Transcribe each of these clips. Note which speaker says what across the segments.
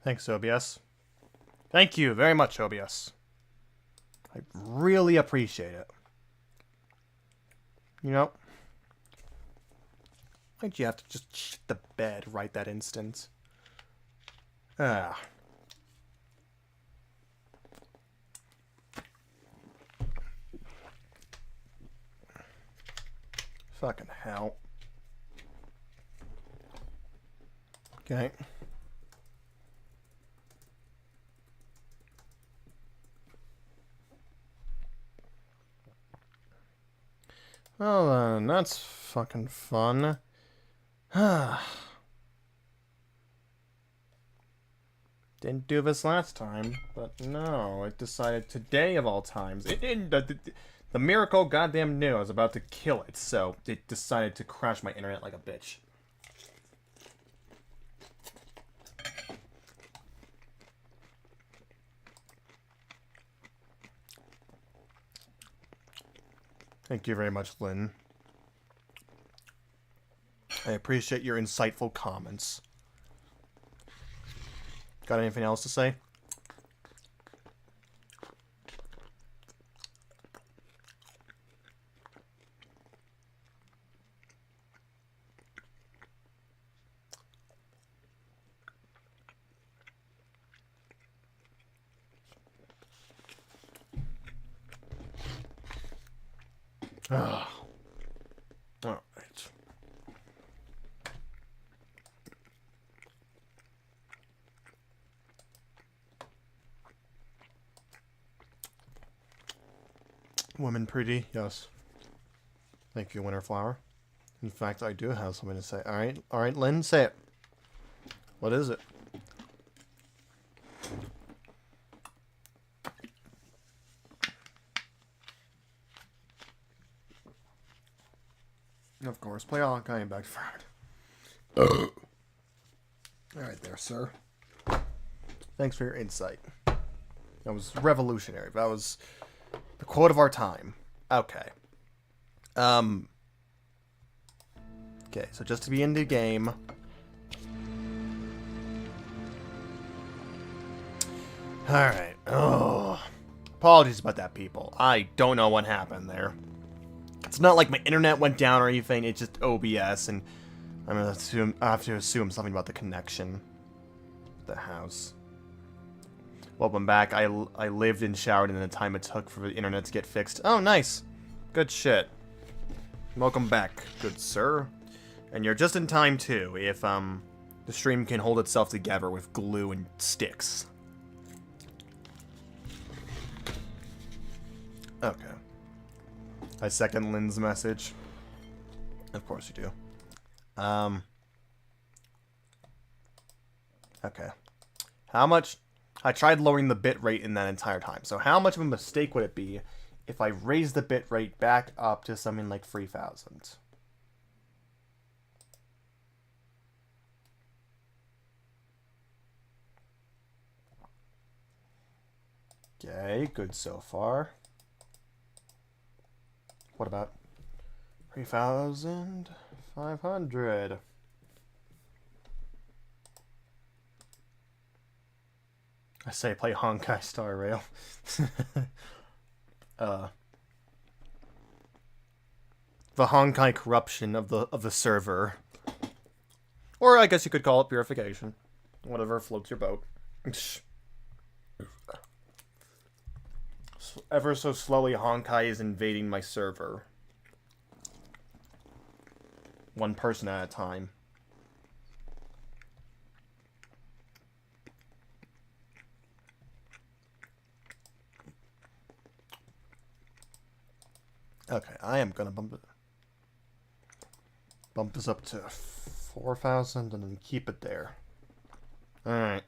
Speaker 1: Thanks, OBS. Thank you very much, OBS. I really appreciate it. You know, why'd you have to just shit the bed right that instant? Ah. Fucking hell. Okay. Well, that's fucking fun. Didn't do this last time, but no, it decided today of all times. It didn't. The miracle goddamn knew I was about to kill it, so it decided to crash my internet like a bitch. Thank you very much, Lynn. I appreciate your insightful comments. Got anything else to say? Ah. All right. Women pretty, yes. Thank you, Winterflower. In fact, I do have something to say. All right, Lynn, say it. What is it? Of course, play all kind of backfired. All right, there, sir. Thanks for your insight. That was revolutionary. That was the quote of our time. Okay. Okay, so just to be in the game. Alright. Oh. Apologies about that, people. I don't know what happened there. It's not like my internet went down or anything, it's just OBS, and I have to assume something about the connection. The house. Welcome back. I lived and showered in the time it took for the internet to get fixed. Oh, nice. Good shit. Welcome back, good sir. And you're just in time, too, if, the stream can hold itself together with glue and sticks. Okay. I second Lynn's message. Of course you do. Okay. How much... I tried lowering the bit rate in that entire time. So how much of a mistake would it be if I raise the bit rate back up to something like 3,000? Okay, good so far. What about 3,500? I say play Honkai Star Rail. The Honkai corruption of the server. Or I guess you could call it purification. Whatever floats your boat. Ever so slowly, Honkai is invading my server. One person at a time. Okay, I am gonna bump this up to 4,000 and then keep it there. Alright.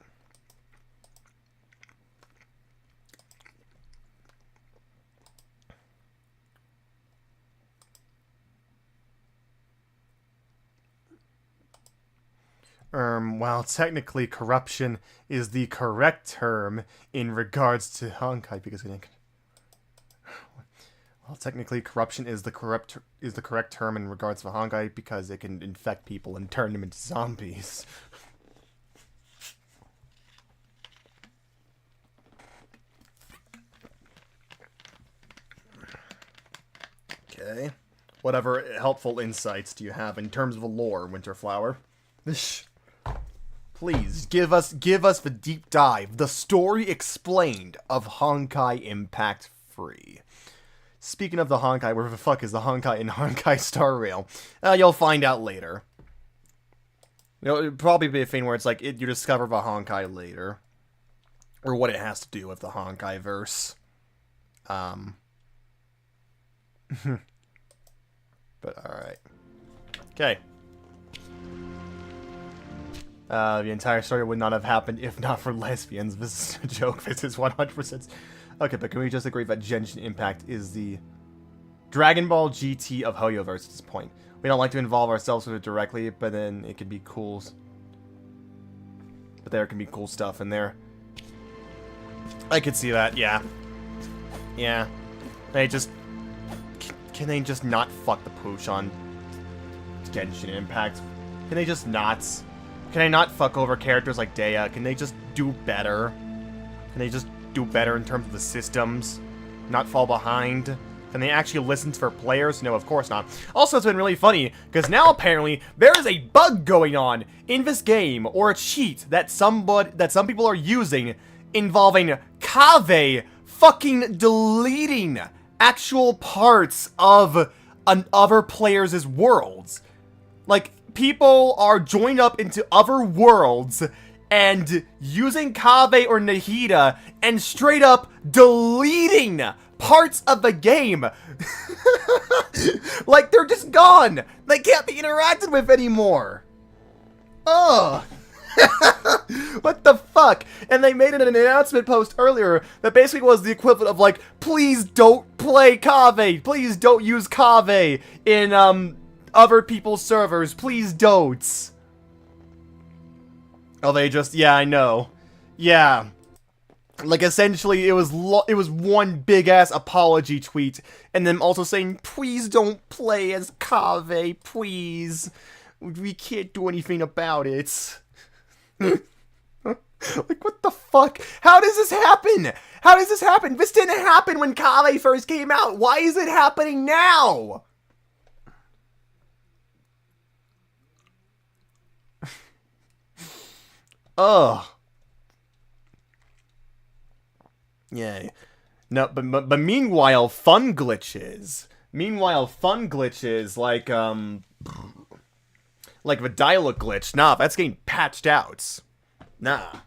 Speaker 1: While technically corruption is the correct term in regards to Honkai, because Well, technically, corruption is the correct term in regards to Honkai because it can infect people and turn them into zombies. Okay. Whatever helpful insights do you have in terms of lore, Winterflower? Please give us the deep dive, the story explained of Honkai Impact 3. Speaking of the Honkai, where the fuck is the Honkai in Honkai Star Rail? You'll find out later. It'll probably be a thing where it's like you discover the Honkai later, or what it has to do with the Honkai verse. But alright. Okay. The entire story would not have happened if not for lesbians. This is a joke. This is 100%. Okay, but can we just agree that Genshin Impact is the Dragon Ball GT of Hoyoverse at this point? We don't like to involve ourselves with it directly, but then it can be cool. But there can be cool stuff in there. I could see that, yeah. Yeah. They just... Can they just not fuck the pooch on Genshin Impact? Can they just not? Can they not fuck over characters like Dea? Can they just do better? Can they just do better in terms of the systems? Not fall behind? Can they actually listen to their players? No, of course not. Also, it's been really funny, because now apparently there is a bug going on in this game, or a cheat that some people are using, involving Kaveh fucking deleting actual parts of other players' worlds. Like, people are joined up into other worlds and using Kaveh or Nahida and straight up deleting parts of the game. Like, they're just gone. They can't be interacted with anymore. Ugh. What the fuck? And they made an announcement post earlier that basically was the equivalent of like, please don't play Kaveh. Please don't use Kaveh in other people's servers. Please don't. Oh, they just, yeah, I know. Yeah. Like, essentially, it was one big-ass apology tweet, and then also saying, please don't play as Kaveh, please. We can't do anything about it. Like, what the fuck? How does this happen? How does this happen? This didn't happen when Kaveh first came out. Why is it happening now? Ugh. Yay. No, but meanwhile, fun glitches. Like the dialogue glitch. Nah, that's getting patched out. Nah.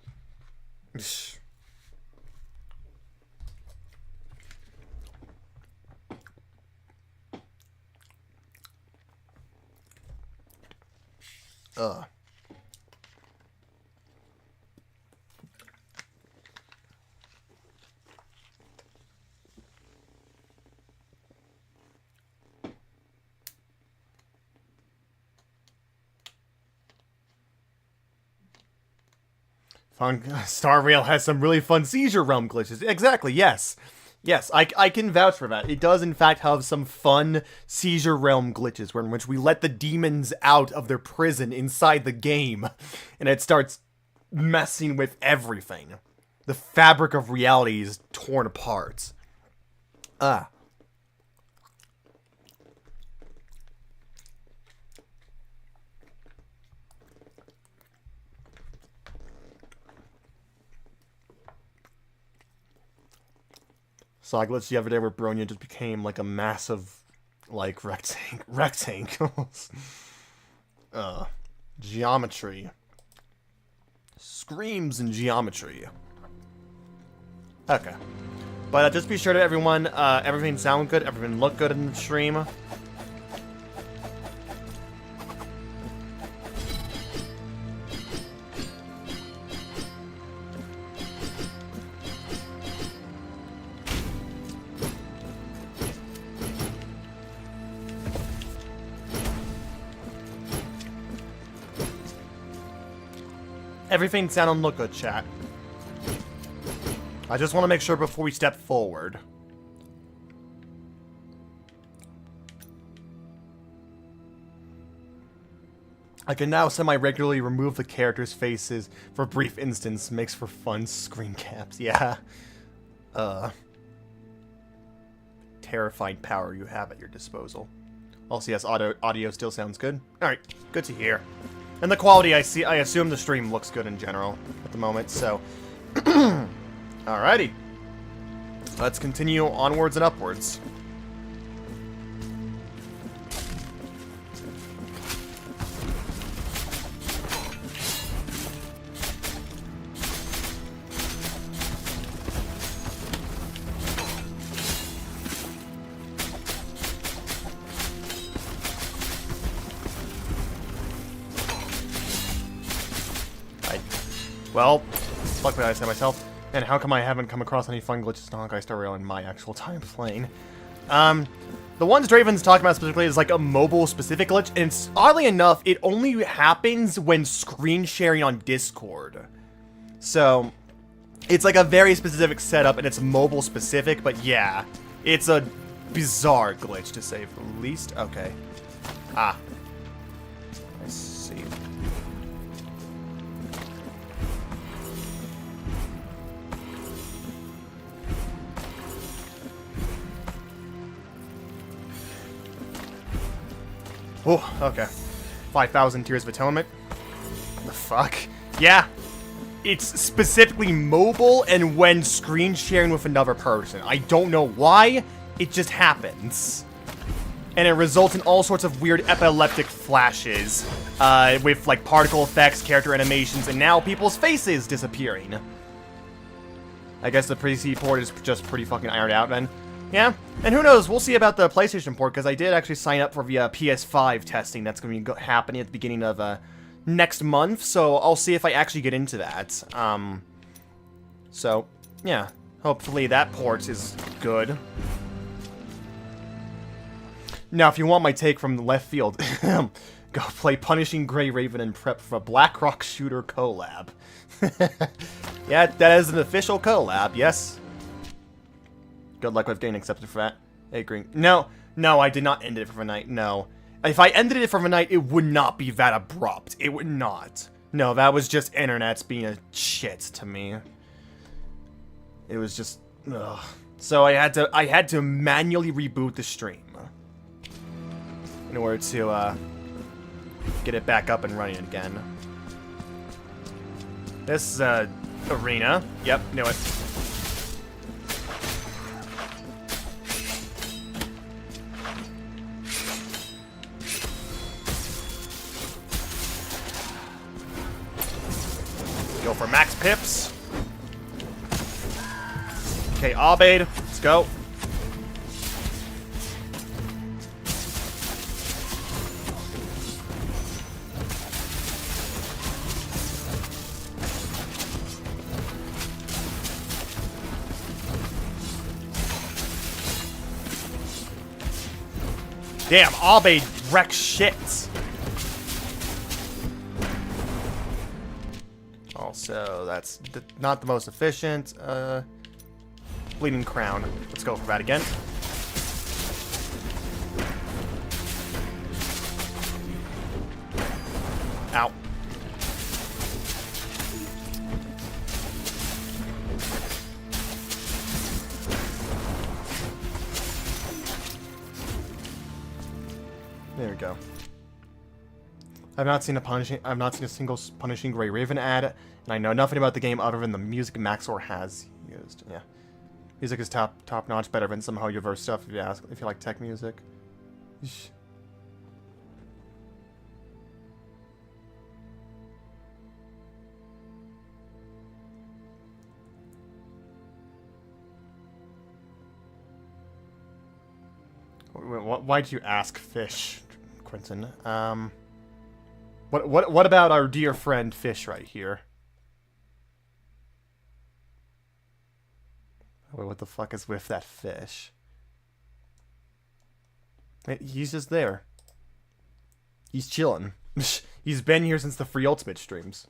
Speaker 1: Ugh. Star Rail has some really fun seizure realm glitches. Exactly, yes. Yes, I can vouch for that. It does, in fact, have some fun seizure realm glitches in which we let the demons out of their prison inside the game, and it starts messing with everything. The fabric of reality is torn apart. Saw a glitch the other day where Bronya just became like a massive, like, rectangles. Geometry. Screams in geometry. Okay. But just be sure that everyone, everything sound good, everything look good in the stream. Everything sound and look good, chat. I just want to make sure before we step forward. I can now semi-regularly remove the characters' faces for a brief instance. Makes for fun screen caps. Yeah. Terrifying power you have at your disposal. Also, yes, audio still sounds good. Alright, good to hear. And the quality, I assume the stream looks good in general at the moment, so... Alrighty. Let's continue onwards and upwards. Well, luckily I said myself. And how come I haven't come across any fun glitches in Honkai Star Rail in my actual time playing? The ones Draven's talking about specifically is like a mobile-specific glitch, and it's, oddly enough, it only happens when screen sharing on Discord. So, it's like a very specific setup, and it's mobile-specific, but yeah, it's a bizarre glitch, to say the least. Okay. Ah. Let's see. Oh, okay. 5,000 Tears of Atonement. The fuck? Yeah. It's specifically mobile and when screen sharing with another person. I don't know why. It just happens. And it results in all sorts of weird epileptic flashes. With, like, particle effects, character animations, and now people's faces disappearing. I guess the PC port is just pretty fucking ironed out then. Yeah, and who knows, we'll see about the PlayStation port, because I did actually sign up for the PS5 testing that's going to be happening at the beginning of next month, so I'll see if I actually get into that. So, yeah, hopefully that port is good. Now, if you want my take from left field, go play Punishing Grey Raven and prep for a Blackrock Shooter collab. Yeah, that is an official collab, yes. Good luck with getting accepted for that. Hey, Green. No, I did not end it for the night. No. If I ended it for the night, it would not be that abrupt. It would not. No, that was just internet's being a shit to me. It was just... Ugh. So I had to manually reboot the stream. In order to, get it back up and running again. This, arena. Yep, knew it. Go for max pips. Okay, Abade, let's go. Damn, Abade wrecks shit. Also, that's not the most efficient. Bleeding Crown. Let's go for that again. Ow. There we go. I've not seen a single Punishing Grey Raven ad, and I know nothing about the game other than the music Maxor has used. Yeah, music is top notch, better than some Hoyoverse stuff. If you like tech music. Why'd you ask Fish, Quentin? What about our dear friend Fish right here? Wait, what the fuck is with that fish? He's just there. He's chilling. He's been here since the Free Ultimate streams.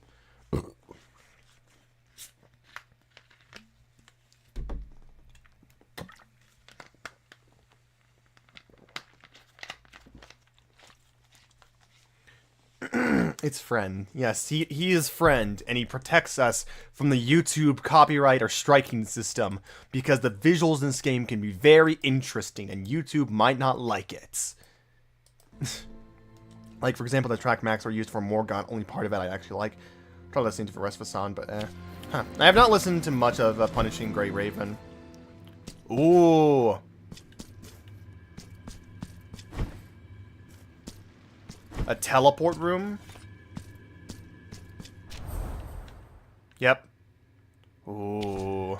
Speaker 1: It's friend. Yes, he is friend, and he protects us from the YouTube copyright or striking system because the visuals in this game can be very interesting, and YouTube might not like it. Like, for example, the track Max are used for Morgon, only part of it I actually like. Try listening to the rest of the song, but Huh. I have not listened to much of Punishing Grey Raven. Ooh. A teleport room? Yep. Ooh.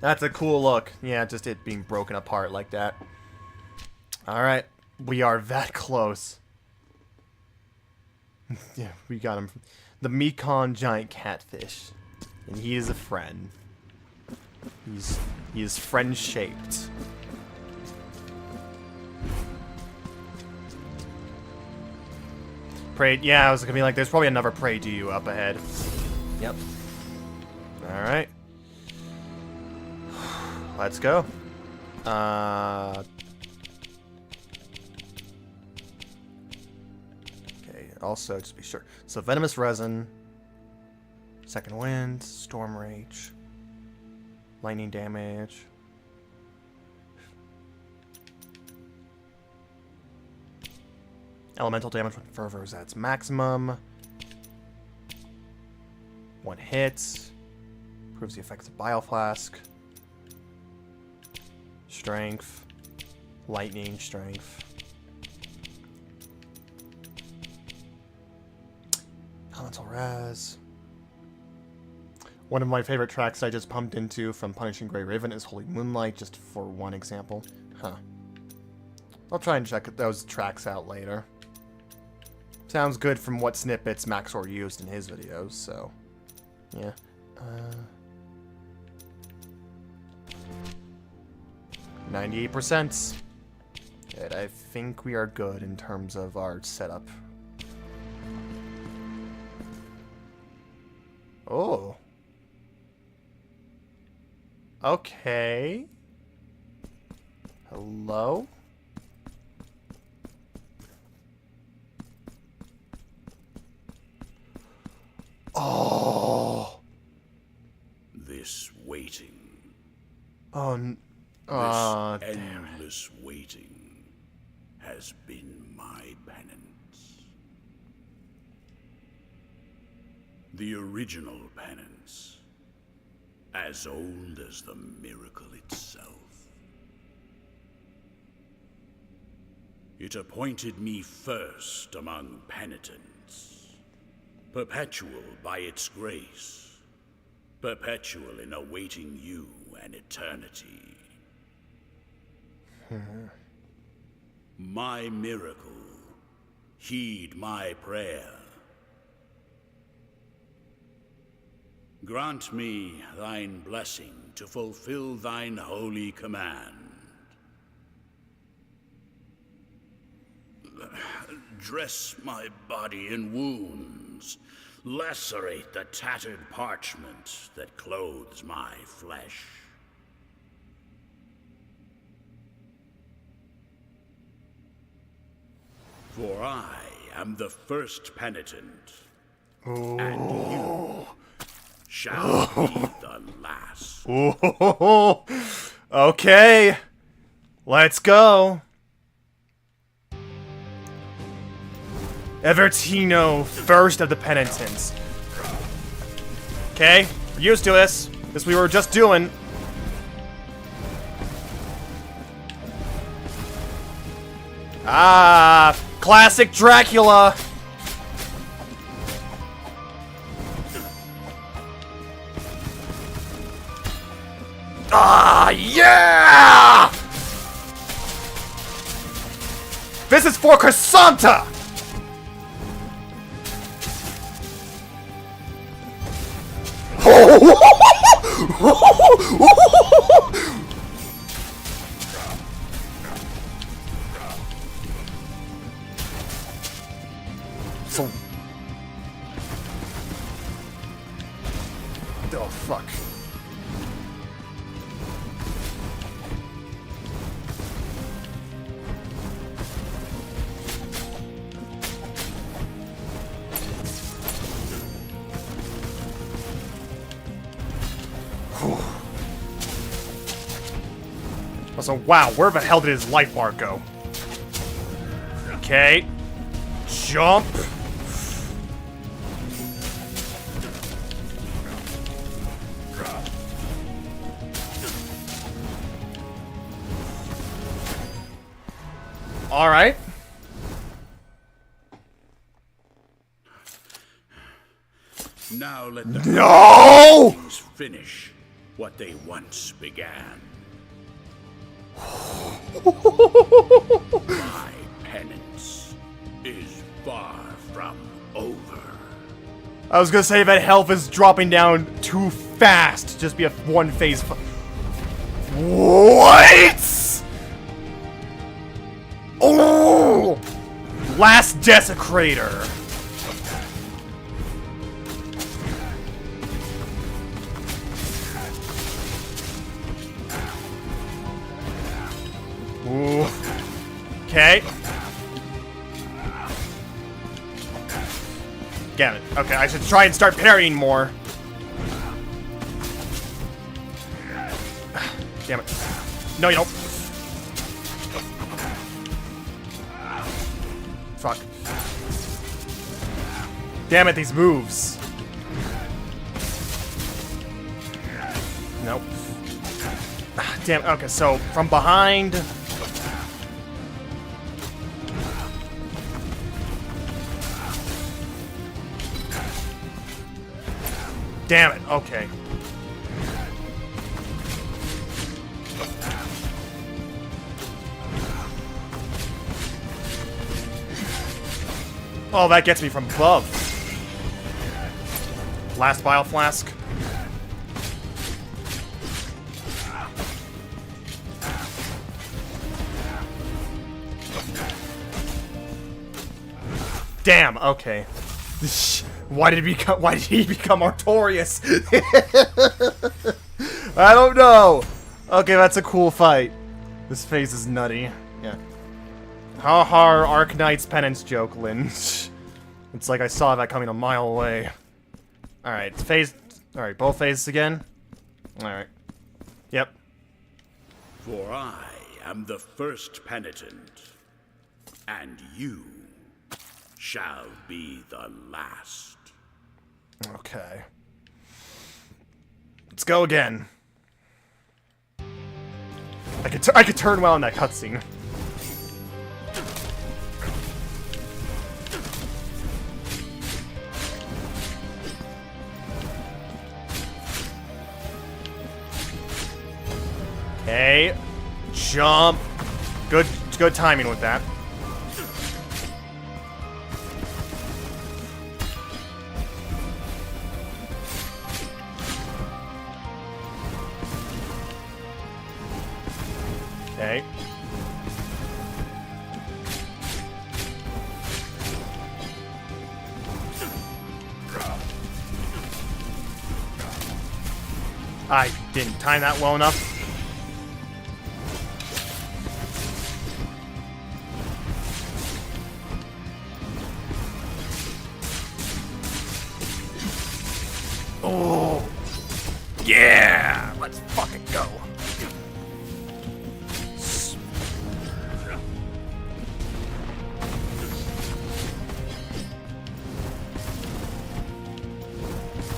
Speaker 1: That's a cool look. Yeah, just it being broken apart like that. Alright. We are that close. Yeah, we got him. The Mekong giant catfish. And he is a friend. He is friend-shaped. Pray, yeah, I was gonna be like, there's probably another Pray to You up ahead. Yep. Alright. Let's go. Okay, also, just be sure. So, Venomous Resin. Second Wind. Storm Rage. Lightning Damage. Elemental damage when fervor is at its maximum. One hit. Improves the effects of Bioflask. Strength. Lightning strength. Elemental res. One of my favorite tracks I just pumped into from Punishing Grey Raven is Holy Moonlight, just for one example. Huh. I'll try and check those tracks out later. Sounds good from what snippets Maxor used in his videos, so... yeah. 98%. Good, I think we are good in terms of our setup. Oh. Okay. Hello? Oh.
Speaker 2: This waiting.
Speaker 1: Oh.
Speaker 2: This endless waiting has been my penance. The original penance, as old as the miracle itself. It appointed me first among penitents, perpetual by its grace, perpetual in awaiting you an eternity. My miracle, heed my prayer. Grant me thine blessing to fulfill thine holy command. Dress my body in wounds, lacerate the tattered parchment that clothes my flesh. For I am the first penitent, and you shall be the last.
Speaker 1: Ooh. Okay. Let's go. Evertino, first of the penitents. Okay, we're used to this. This we were just doing. Ah, classic Dracula. Ah, yeah! This is for Cassandra! So... oh, fuck. Also, wow, where the hell did his life bar go? Okay. Jump. All right.
Speaker 2: Now let the things finish what they once began. My penance is far from over.
Speaker 1: I was gonna say that health is dropping down too fast to just be a one phase. What? Oh! Last Desecrator. Ooh. Okay. Damn it. Okay, I should try and start parrying more. Damn it. No, you don't. Fuck. Damn it, these moves. Nope. Damn, okay, so from behind. Damn it, okay. Oh, that gets me from above. Last Bile Flask. Damn, okay. Why did he become Artorias? I don't know. Okay, that's a cool fight. This phase is nutty. Yeah. Ha ha, Arknight's penance joke, Lynch. It's like I saw that coming a mile away. Alright, phase. Alright, both phases again. Alright. Yep.
Speaker 2: For I am the first penitent, and you shall be the last.
Speaker 1: Okay. Let's go again. I could turn well in that cutscene. Okay. Jump. Good timing with that. Okay. I didn't time that well enough. Oh. Yeah! Let's fucking go.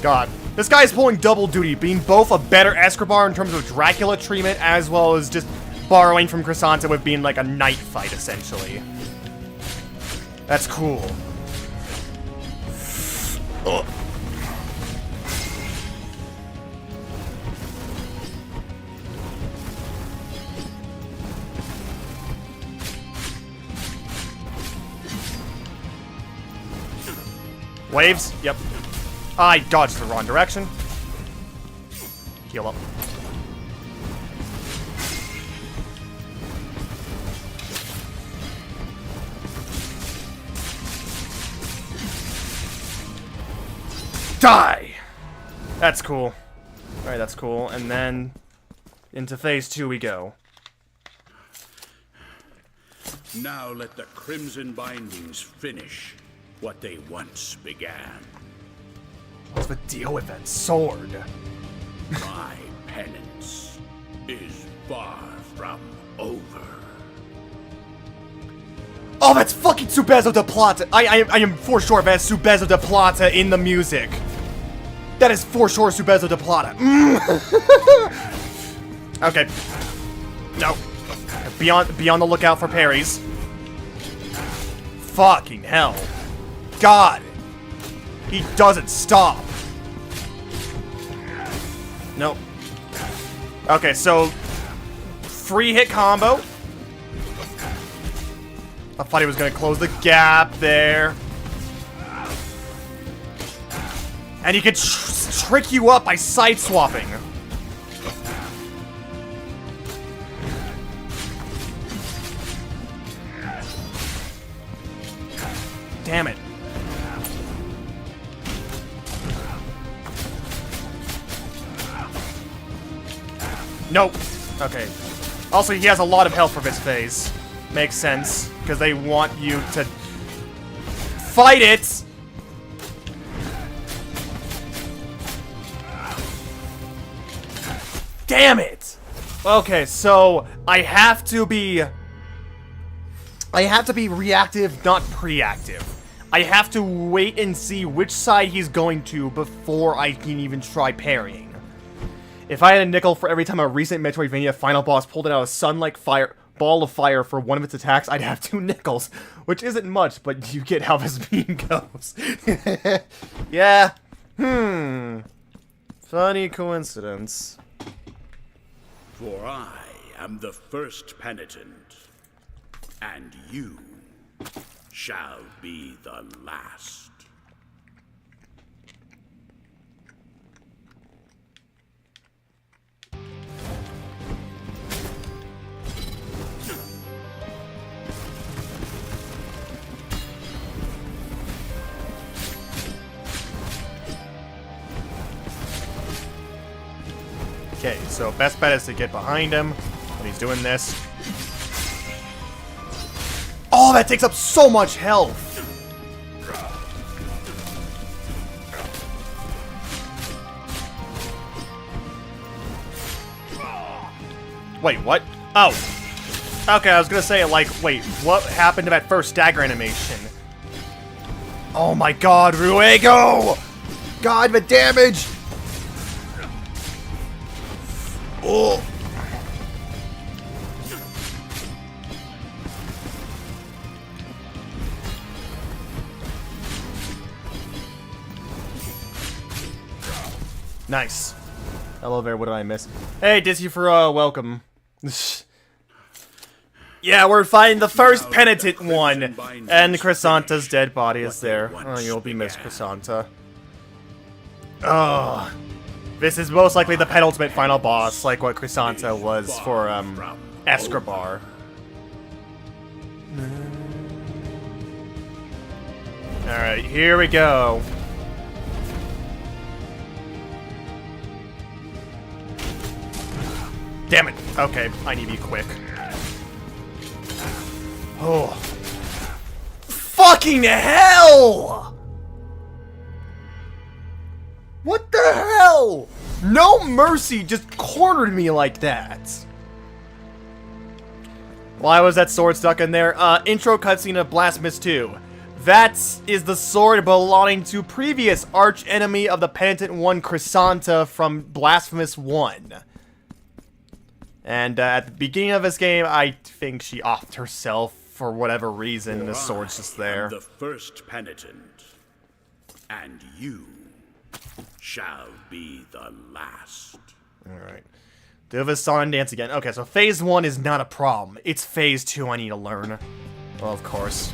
Speaker 1: God. This guy's pulling double duty, being both a better Escobar in terms of Dracula treatment, as well as just borrowing from Chrysanta with being like a knight fight, essentially. That's cool. Ugh. Waves? Yep. I dodged the wrong direction. Heal up. Die! That's cool. Alright, that's cool. And then into phase 2 we go.
Speaker 2: Now let the crimson bindings finish what they once began.
Speaker 1: What's the deal with that sword?
Speaker 2: My penance is far from from over.
Speaker 1: Oh, that's fucking Subezzo de Plata. I am for sure that's Subezzo de Plata in the music. That is for sure Subezzo de Plata. Okay. No. Be on the lookout for parries. Fucking hell. God. He doesn't stop. Nope. Okay, so free hit combo. I thought he was gonna close the gap there. And he could trick you up by side swapping. Damn it. Nope. Okay. Also, he has a lot of health for this phase. Makes sense, because they want you to fight it! Damn it! Okay, so I have to be reactive, not preactive. I have to wait and see which side he's going to before I can even try parrying. If I had a nickel for every time a recent Metroidvania final boss pulled out a sun-like ball of fire for one of its attacks, I'd have 2 nickels, which isn't much, but you get how this meme goes. Yeah. Funny coincidence.
Speaker 2: For I am the first penitent, and you shall be the last.
Speaker 1: Okay, so best bet is to get behind him when he's doing this. Oh, that takes up so much health! Wait, what? Oh. Okay, I was gonna say, like, wait, what happened to that first stagger animation? Oh my god, Ruego! God, the damage! Oh. Nice. Hello there, what did I miss? Hey, Dizzy for welcome. Yeah, we're fighting the first penitent one, and Chrysanta's dead body is there. Oh, you'll be missed, Chrysanta. Oh. This is most likely the penultimate final boss, like what Chrysanta was for, Escobar. Alright, here we go. Damn it! Okay, I need to be quick. Oh. Fucking hell! What the hell? No mercy just cornered me like that. Why was that sword stuck in there? Intro cutscene of Blasphemous 2. That is the sword belonging to previous arch enemy of the Penitent One, Chrysanta, from Blasphemous 1. And at the beginning of this game, I think she offed herself for whatever reason. The sword's just there.
Speaker 2: I am the first penitent, and you shall be the last.
Speaker 1: Alright. Do the song and dance again. Okay, so phase 1 is not a problem. It's phase 2 I need to learn. Well, of course.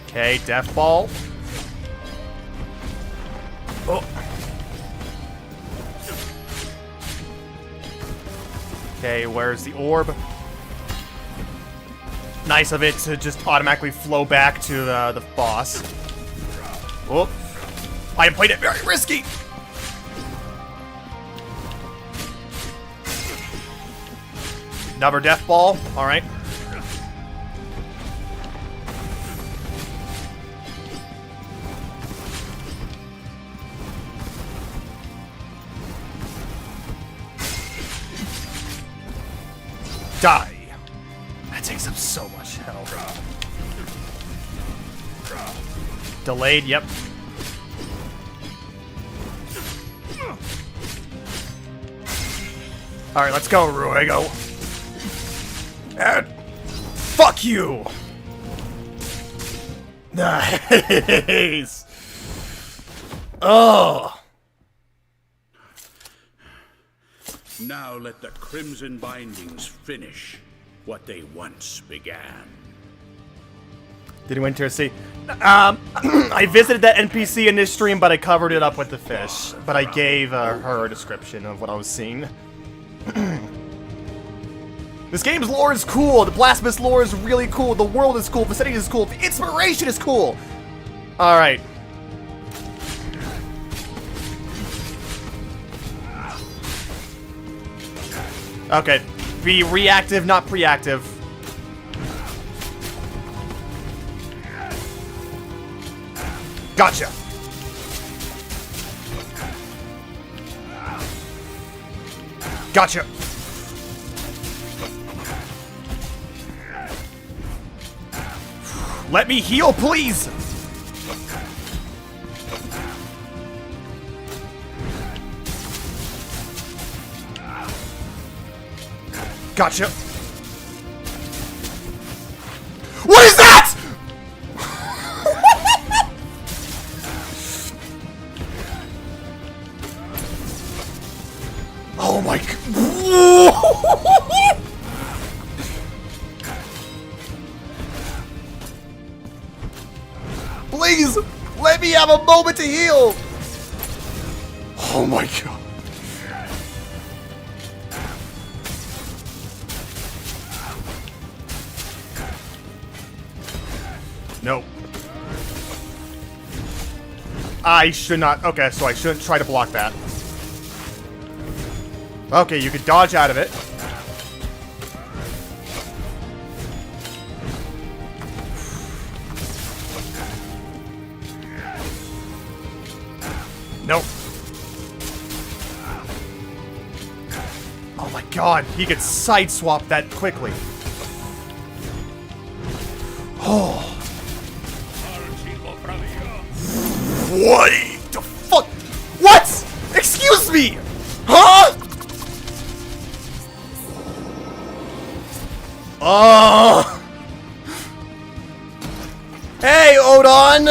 Speaker 1: Okay, Death Ball. Oh. Okay, where's the orb? Nice of it to just automatically flow back to the boss. Oh. I played it very risky! Another Death Ball. Alright. Die. That takes up so much health. Delayed, yep. Alright, let's go, Ruego. And fuck you! Nice! Oh!
Speaker 2: Now let the Crimson Bindings finish what they once began.
Speaker 1: Did he went to see? I visited that NPC in this stream, but I covered it up with the fish. But I gave her a description of what I was seeing. This game's lore is cool. The Blasphemous lore is really cool. The world is cool. The setting is cool. The inspiration is cool. All right. Okay. Be reactive, not preactive. Gotcha. Gotcha. Let me heal, please. Gotcha. What is that? Oh my god. Please, let me have a moment to heal. Oh my god. Nope. I should not. Okay, so I shouldn't try to block that. Okay, you could dodge out of it. Nope. Oh my god, he could sideswap that quickly. Oh. What the fuck? What? Excuse me! Huh? Oh! Hey, Odon!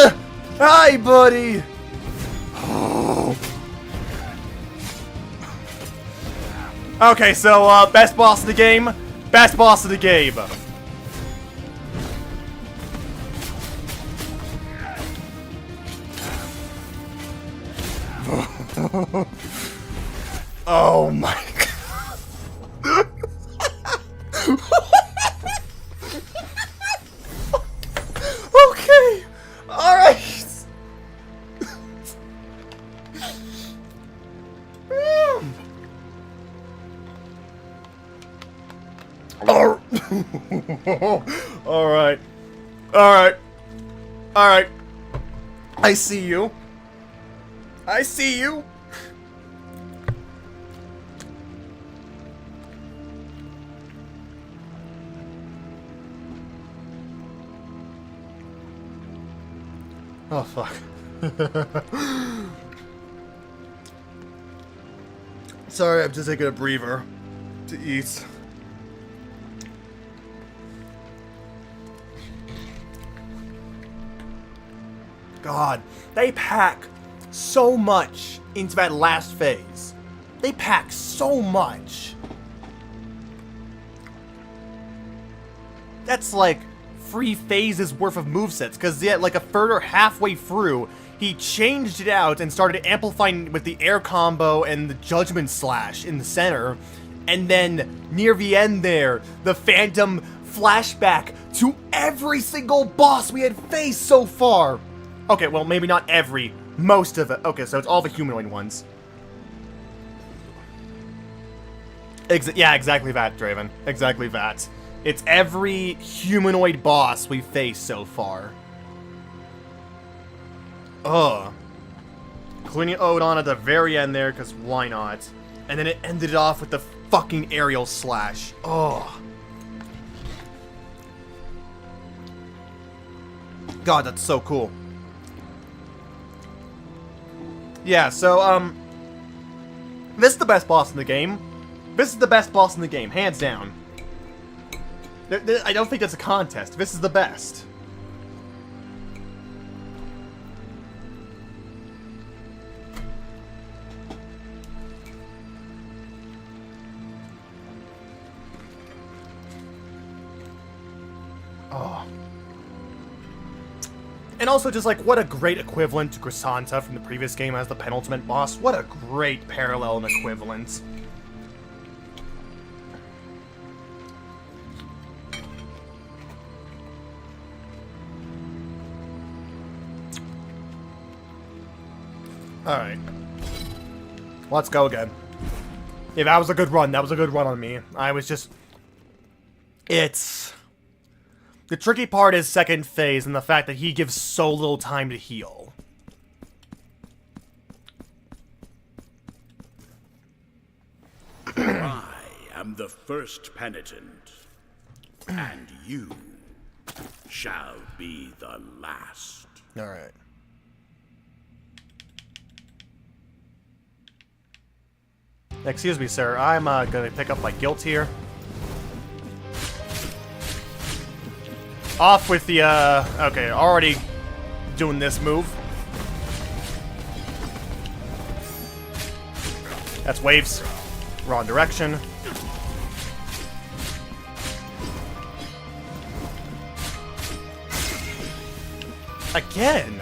Speaker 1: Hi, buddy! Oh. Okay, so, best boss of the game? Best boss of the game. Oh my god. Okay. All right. All right. All right. All right. I see you. I see you. Oh, fuck. Sorry, I'm just taking a breather to eat. God, they pack so much into that last phase. They pack so much. That's like 3 phases worth of movesets, because yeah, like a further halfway through, he changed it out and started amplifying with the air combo and the judgment slash in the center, and then near the end there, the phantom flashback to every single boss we had faced so far. Okay, well, maybe not every, most of it. Okay, so it's all the humanoid ones. Yeah, exactly that, Draven. Exactly that. It's every humanoid boss we've faced so far. Ugh. Including Odon at the very end there, because why not? And then it ended off with the fucking aerial slash. Ugh. God, that's so cool. Yeah, so, this is the best boss in the game. This is the best boss in the game, hands down. I don't think that's a contest. This is the best. Oh. And also just like, what a great equivalent to Grisanta from the previous game as the penultimate boss. What a great parallel and equivalent. Alright. Let's go again. Yeah, that was a good run. That was a good run on me. I was just... It's... The tricky part is second phase and the fact that he gives so little time to heal.
Speaker 2: I am the first penitent, and you shall be the last.
Speaker 1: Alright. Excuse me, sir. I'm gonna pick up my guilt here. Off with the, okay, already doing this move. That's waves. Wrong direction. Again!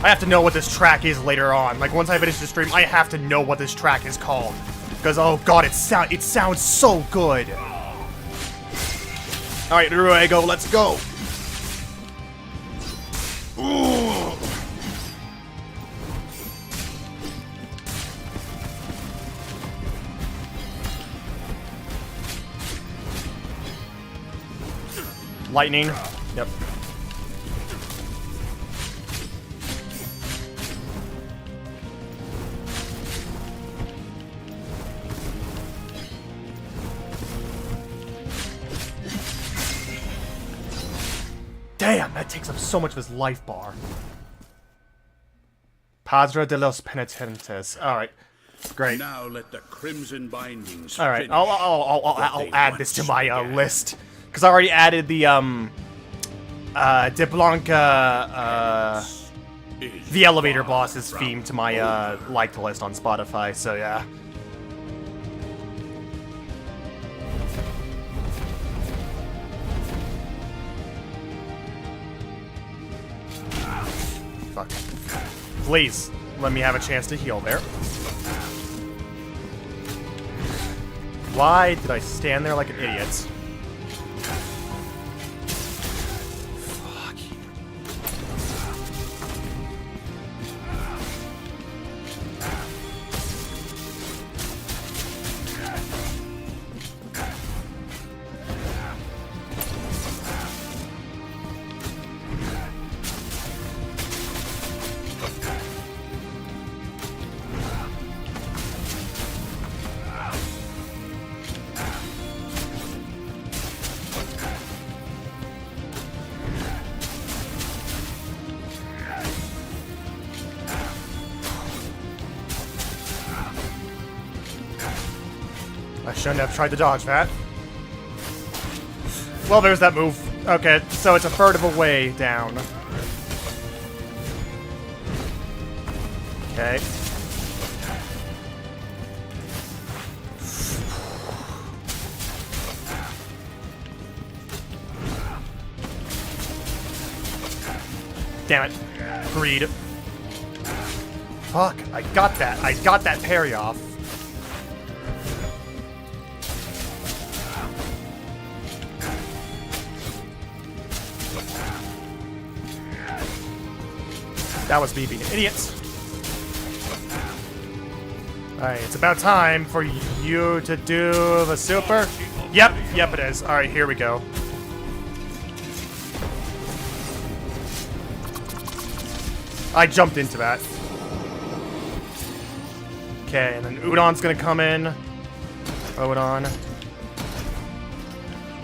Speaker 1: I have to know what this track is later on. Like, once I finish the stream, I have to know what this track is called. Because, oh god, it sounds so good! Alright, Ruego, let's go! Ooh. Lightning. Yep. Damn, that takes up so much of his life bar. Padre de los Penitentes. Alright. Great.
Speaker 2: Now let the crimson bindings.
Speaker 1: Alright, I'll add this to my list. Because I already added the, De Blanca, the elevator boss's theme to my, liked list on Spotify, so yeah. Fuck. Please, let me have a chance to heal there. Why did I stand there like an idiot? Fuck you. I shouldn't have tried to dodge that. Well, there's that move. Okay, so it's a third of a way down. Okay. Damn it. Greed. Fuck, I got that. I got that parry off. That was me being an idiot. Alright, it's about time for you to do the super. Yep, it is. Alright, here we go. I jumped into that. Okay, and then Udon's gonna come in. Udon.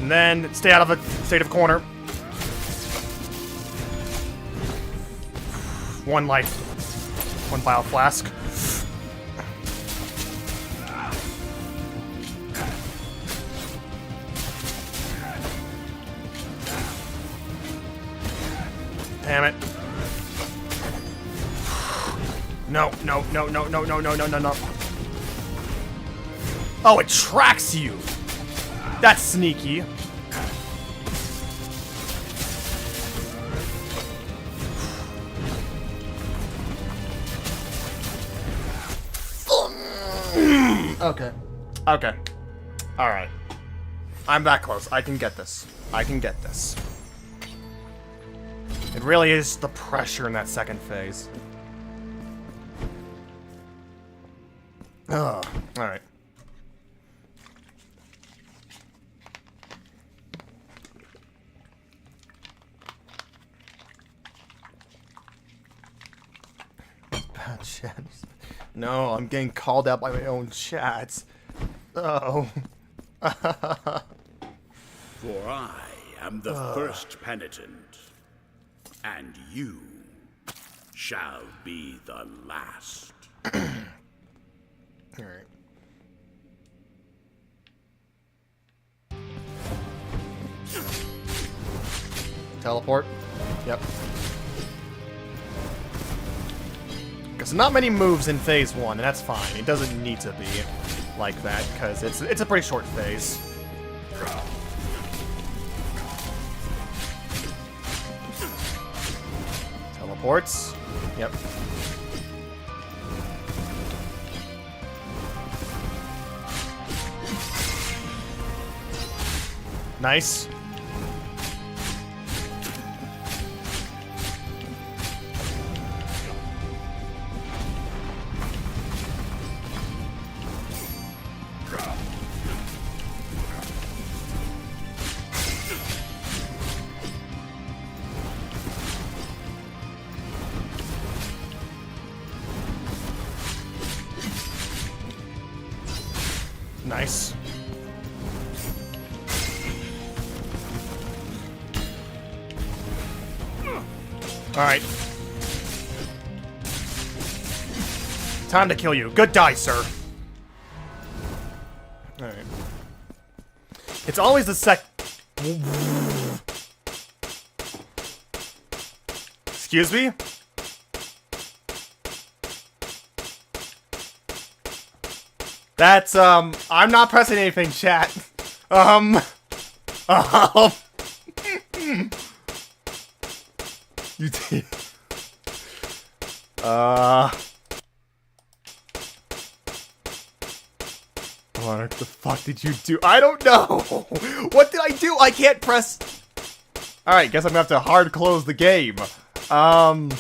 Speaker 1: And then stay out of a state of corner. One life. One bio flask. Damn it. No, no, no, no, no, no, no, no, no, no. Oh, it tracks you. That's sneaky. Okay. Okay. Alright. I'm that close. I can get this. I can get this. It really is the pressure in that second phase. Ugh. Alright. Bad chat. No, I'm getting called out by my own chats. Oh.
Speaker 2: For I am the first penitent, and you shall be the last.
Speaker 1: Alright. Teleport. Yep. Because not many moves in phase 1, and that's fine. It doesn't need to be like that, because it's a pretty short phase. Teleports. Yep. Nice. Nice. Alright. Time to kill you. Good die, sir. Alright. It's always the Excuse me? That's, I'm not pressing anything, chat. You did. What the fuck did you do? I don't know. What did I do? I can't press. Alright, guess I'm gonna have to hard close the game. Alright,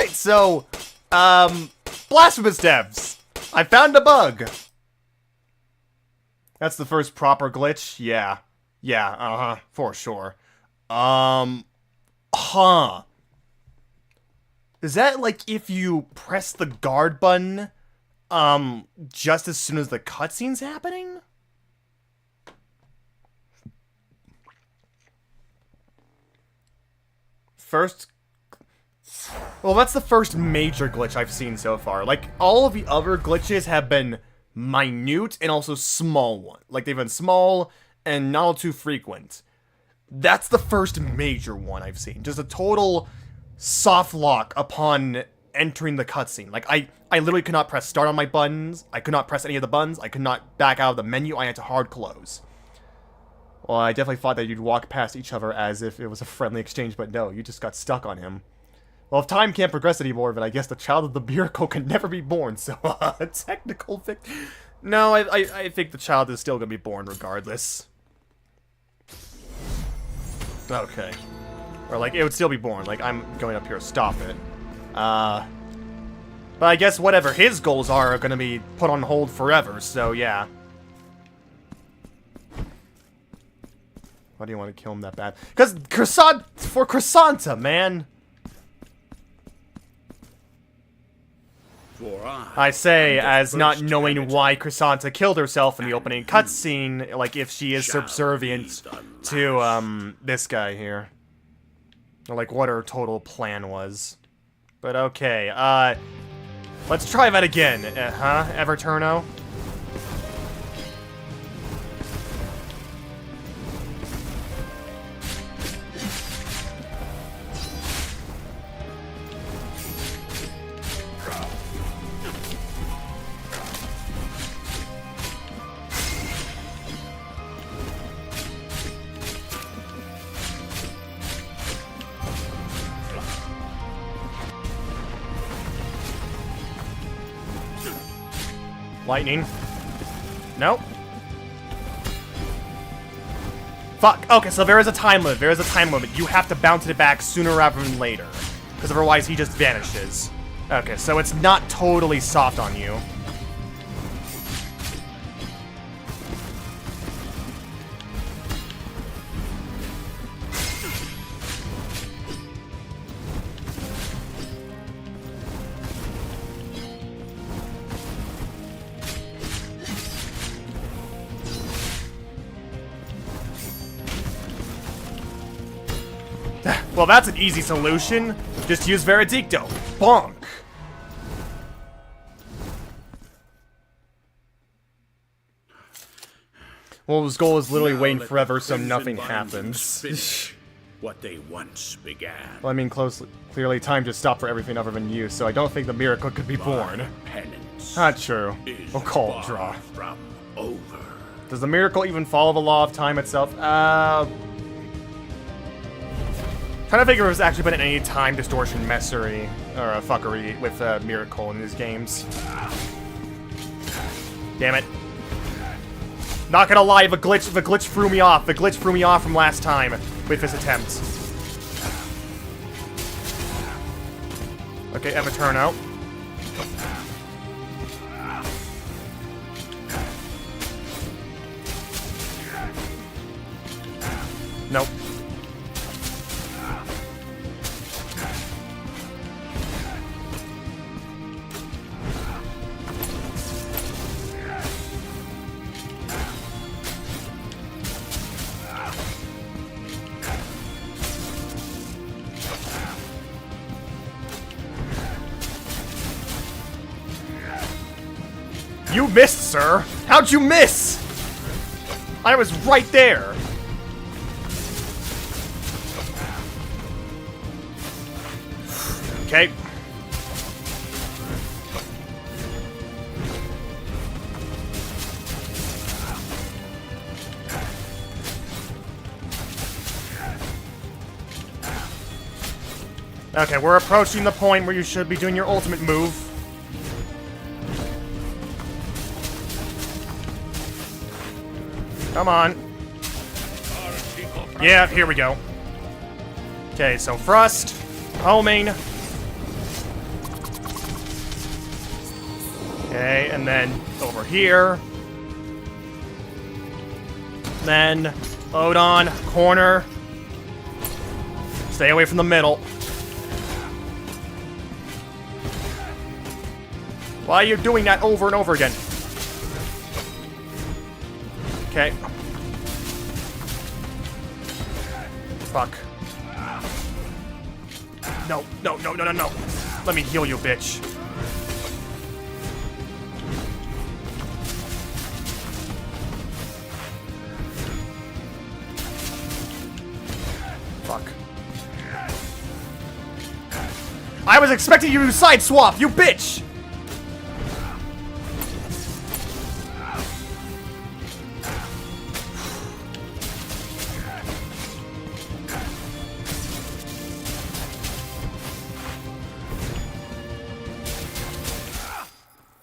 Speaker 1: so, Blasphemous devs. I found a bug. That's the first proper glitch? Yeah. Yeah, for sure. Huh. Is that like if you press the guard button, just as soon as the cutscene's happening? Well, that's the first major glitch I've seen so far. Like, all of the other glitches have been minute and also small ones. Like, they've been small and not too frequent. That's the first major one I've seen. Just a total soft lock upon entering the cutscene. Like, I literally could not press start on my buttons. I could not press any of the buttons. I could not back out of the menu. I had to hard close. Well, I definitely thought that you'd walk past each other as if it was a friendly exchange, but no, you just got stuck on him. Well, if time can't progress anymore, then I guess the child of the miracle can never be born, so, technical fix. No, I think the child is still gonna be born regardless. Okay. Or, like, it would still be born. Like, I'm going up here to stop it. But I guess whatever his goals are gonna be put on hold forever, so yeah. Why do you want to kill him that bad? Because Chrysanta, man!
Speaker 2: For
Speaker 1: I say,
Speaker 2: am the
Speaker 1: as not
Speaker 2: first
Speaker 1: knowing
Speaker 2: penitent,
Speaker 1: why Chrysanta killed herself in the
Speaker 2: and
Speaker 1: opening
Speaker 2: you
Speaker 1: cutscene, like if she is
Speaker 2: shall
Speaker 1: subservient
Speaker 2: be the
Speaker 1: to, this guy here. Or like what her total plan was. But okay, let's try that again, Everturno? Lightning. Nope. Fuck. Okay, so there is a time limit. There is a time limit. You have to bounce it back sooner rather than later. Because otherwise he just vanishes. Okay, so it's not totally soft on you. Well, that's an easy solution. Just use Veredicto. Bonk. Well, his goal is literally
Speaker 2: Now
Speaker 1: waiting
Speaker 2: let
Speaker 1: forever
Speaker 2: the
Speaker 1: so
Speaker 2: crimson
Speaker 1: nothing
Speaker 2: bindings
Speaker 1: happens.
Speaker 2: finish what they once began.
Speaker 1: Well, I mean, clearly time just stopped for everything other than you, so I don't think the miracle could be born.
Speaker 2: Penance
Speaker 1: Not true.
Speaker 2: is
Speaker 1: We'll call it
Speaker 2: far
Speaker 1: draw.
Speaker 2: from over.
Speaker 1: Does the miracle even follow the law of time itself? Trying to figure if there's actually been any time distortion messery or fuckery with Miracle in these games. Damn it. Not gonna lie, the glitch threw me off. The glitch threw me off from last time with this attempt. Okay, Everturno. Nope. You missed, sir! How'd you miss? I was right there! Okay. Okay, we're approaching the point where you should be doing your ultimate move. Come on. Yeah, here we go. Okay, so thrust, homing. Okay, and then over here. Then load on, corner. Stay away from the middle. Why are you doing that over and over again? Okay. Fuck. No, no, no, no, no, no. Let me heal you, bitch. Fuck. I was expecting you to side swap, you bitch!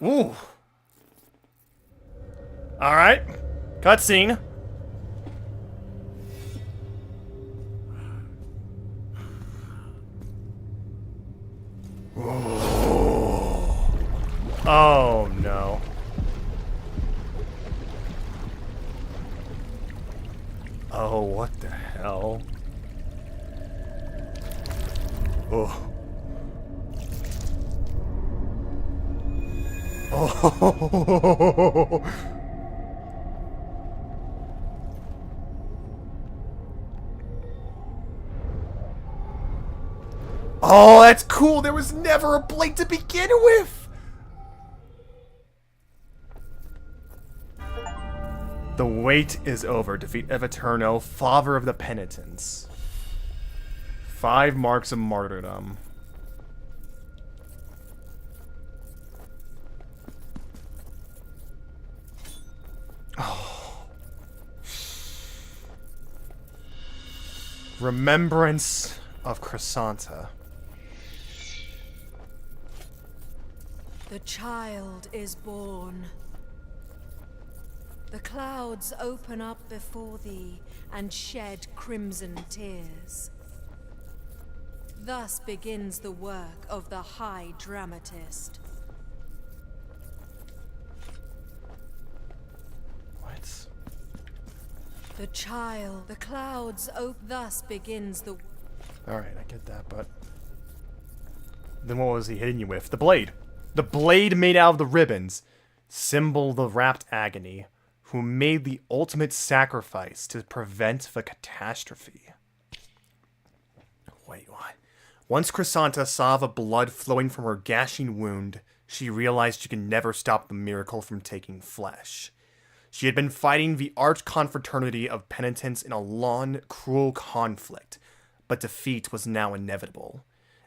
Speaker 1: Ooh. Alright. Cutscene. Oh no. Oh, what the hell? Oh. Oh. Oh, that's cool. There was never a blade to begin with. The wait is over. Defeat Evaturno, father of the penitents. 5 marks of martyrdom. Oh. Remembrance of Chrysanta.
Speaker 3: The child is born. The clouds open up before thee and shed crimson tears. Thus begins the work of the high dramatist.
Speaker 1: What?
Speaker 3: The clouds open. Thus begins the.
Speaker 1: Alright, I get that, but. Then what was he hitting you with? The blade. The blade made out of the ribbons. Symbol the rapt agony, who made the ultimate sacrifice to prevent the catastrophe. Wait, what? Once Chrysanta saw the blood flowing from her gashing wound, she realized she could never stop the miracle from taking flesh. She had been fighting the arch-confraternity of penitents in a long, cruel conflict, but defeat was now inevitable.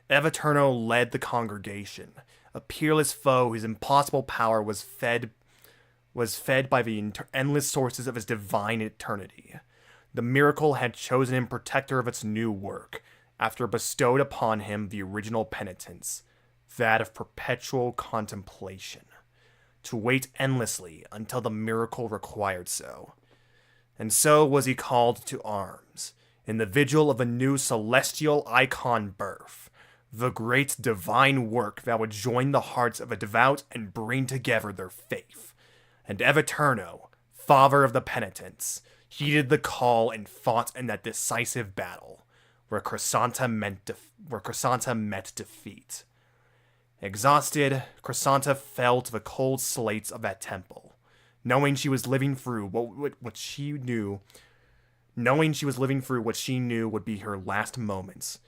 Speaker 1: Evaturno led the congregation, a peerless foe whose impossible power was fed by the endless sources of his divine eternity. The miracle had chosen him protector of its new work, after bestowed upon him the original penitence, that of perpetual contemplation, to wait endlessly until the miracle required so. And so was he called to arms, in the vigil of a new celestial icon birth, the great divine work that would join the hearts of a devout and bring together their faith. And Evaturno, father of the penitents, heeded the call and fought in that decisive battle, where Chrysanta met defeat. Exhausted, Chrysanta fell to the cold slates of that temple, knowing she was living through what she knew would be her last moments,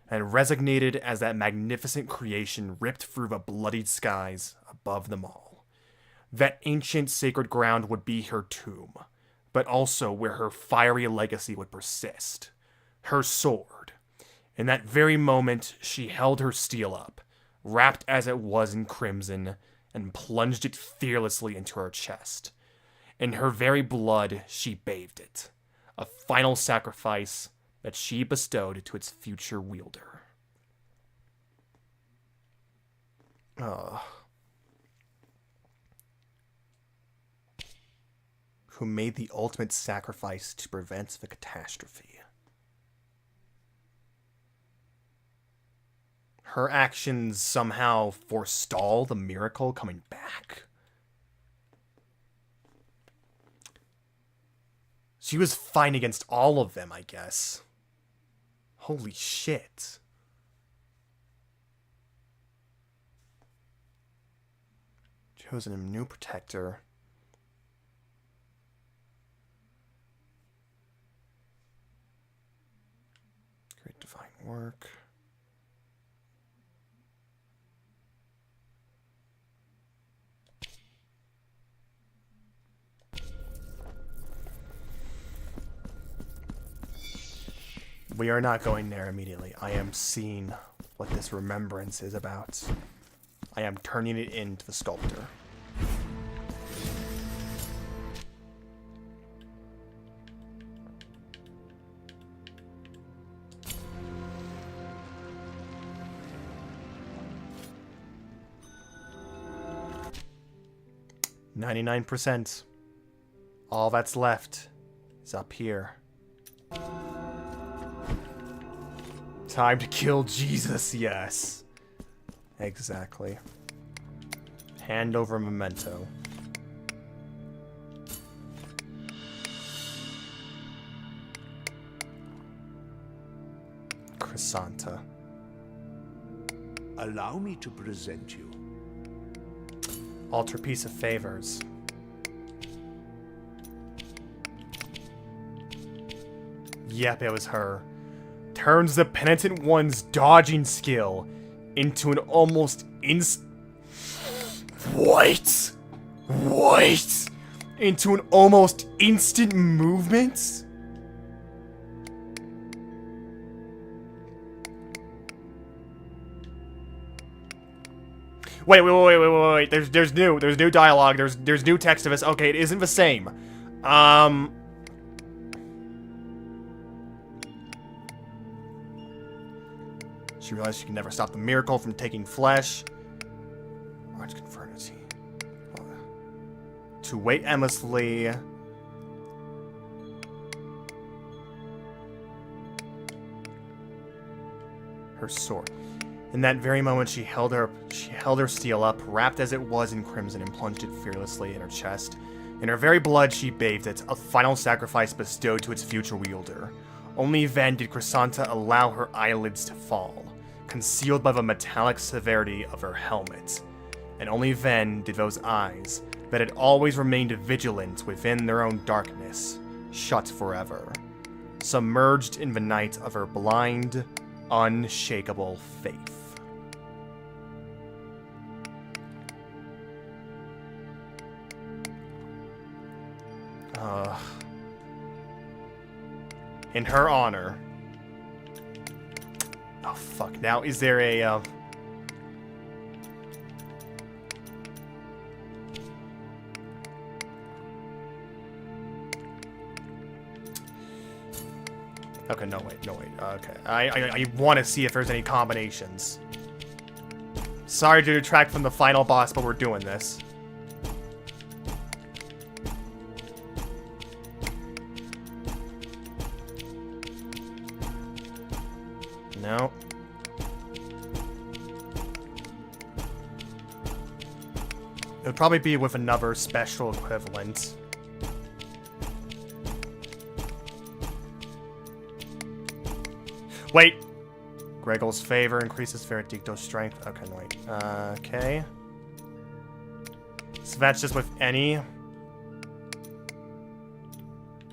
Speaker 1: and resignated as that magnificent creation ripped through the bloodied skies above them all. That ancient sacred ground would be her tomb, but also where her fiery legacy would persist. Her sword. In that very moment, she held her steel up, wrapped as it was in crimson, and plunged it fearlessly into her chest. In her very blood, she bathed it, a final sacrifice that she bestowed to its future wielder. Who made the ultimate sacrifice to prevent the catastrophe. Her actions somehow forestall the miracle coming back. She was fighting against all of them, I guess. Holy shit. Chosen a new protector. Great divine work. We are not going there immediately. I am seeing what this remembrance is about. I am turning it into the sculptor. %. All that's left is up here. Time to kill Jesus, yes. Exactly. Hand over memento. Chrysanta.
Speaker 4: Allow me to present you
Speaker 1: Alter piece of favors. Yep, it was her. Turns the penitent one's dodging skill into an almost What? What? Into an almost instant movement? Wait. There's new dialogue. There's new text of us. Okay, it isn't the same. She realized she can never stop the miracle from taking flesh. Arch confraternity. To wait endlessly. Her sword. In that very moment, she held her steel up, wrapped as it was in crimson, and plunged it fearlessly in her chest. In her very blood, she bathed it, a final sacrifice bestowed to its future wielder. Only then did Chrysanta allow her eyelids to fall, concealed by the metallic severity of her helmet. And only then did those eyes, that had always remained vigilant within their own darkness, shut forever, submerged in the night of her blind, unshakable faith. In her honor. Oh, fuck. Now, is there a, Okay, no, wait. Okay. I want to see if there's any combinations. Sorry to detract from the final boss, but we're doing this. No. It would probably be with another special equivalent. Wait! Gregel's favor increases Veredicto's strength. Okay, no, wait. Okay. So that's just with any.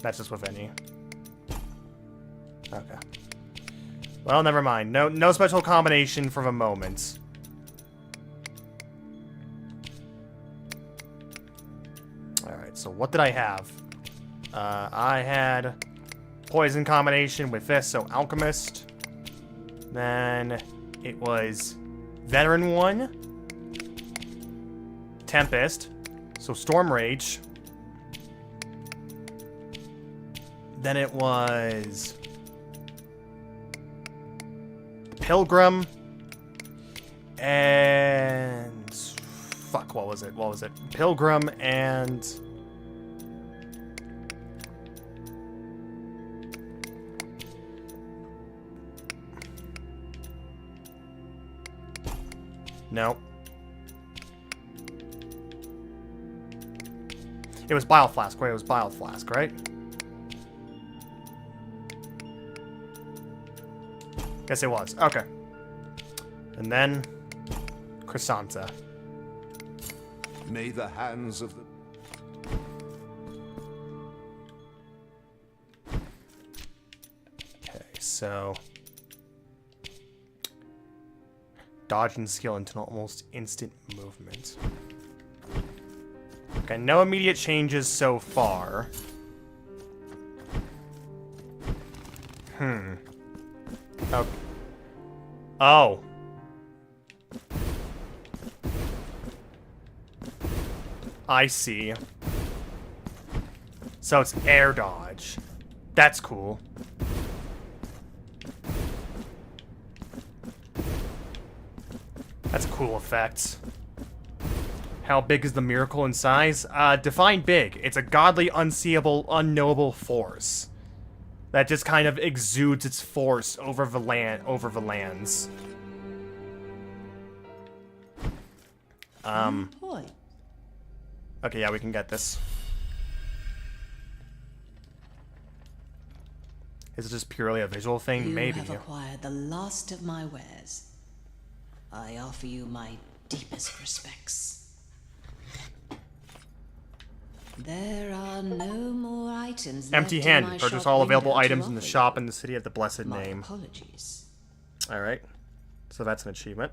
Speaker 1: That's just with any. Okay. Well, never mind. No special combination for the moment. Alright, so what did I have? I had poison combination with this, so Alchemist. Then it was Veteran 1. Tempest. So Storm Rage. Then it was Pilgrim. And fuck, what was it? Pilgrim and no. It was Bile Flask, right? It was Bile Flask, right? Yes, it was. Okay. And then Chrysanta.
Speaker 4: May the hands of the...
Speaker 1: Okay, so dodge and skill into almost instant movement. Okay, no immediate changes so far. Oh. Oh. I see. So it's air dodge. That's cool. That's a cool effect. How big is the miracle in size? Define big. It's a godly, unseeable, unknowable force that just kind of exudes its force over the lands. Okay, yeah, we can get this. Is it just purely a visual thing? Maybe.
Speaker 5: You have acquired the last of my wares. I offer you my deepest respects. There are no more items.
Speaker 1: Empty-handed. Purchase all available items in the shop in the city of the blessed
Speaker 5: My
Speaker 1: name.
Speaker 5: apologies.
Speaker 1: Alright. So that's an achievement.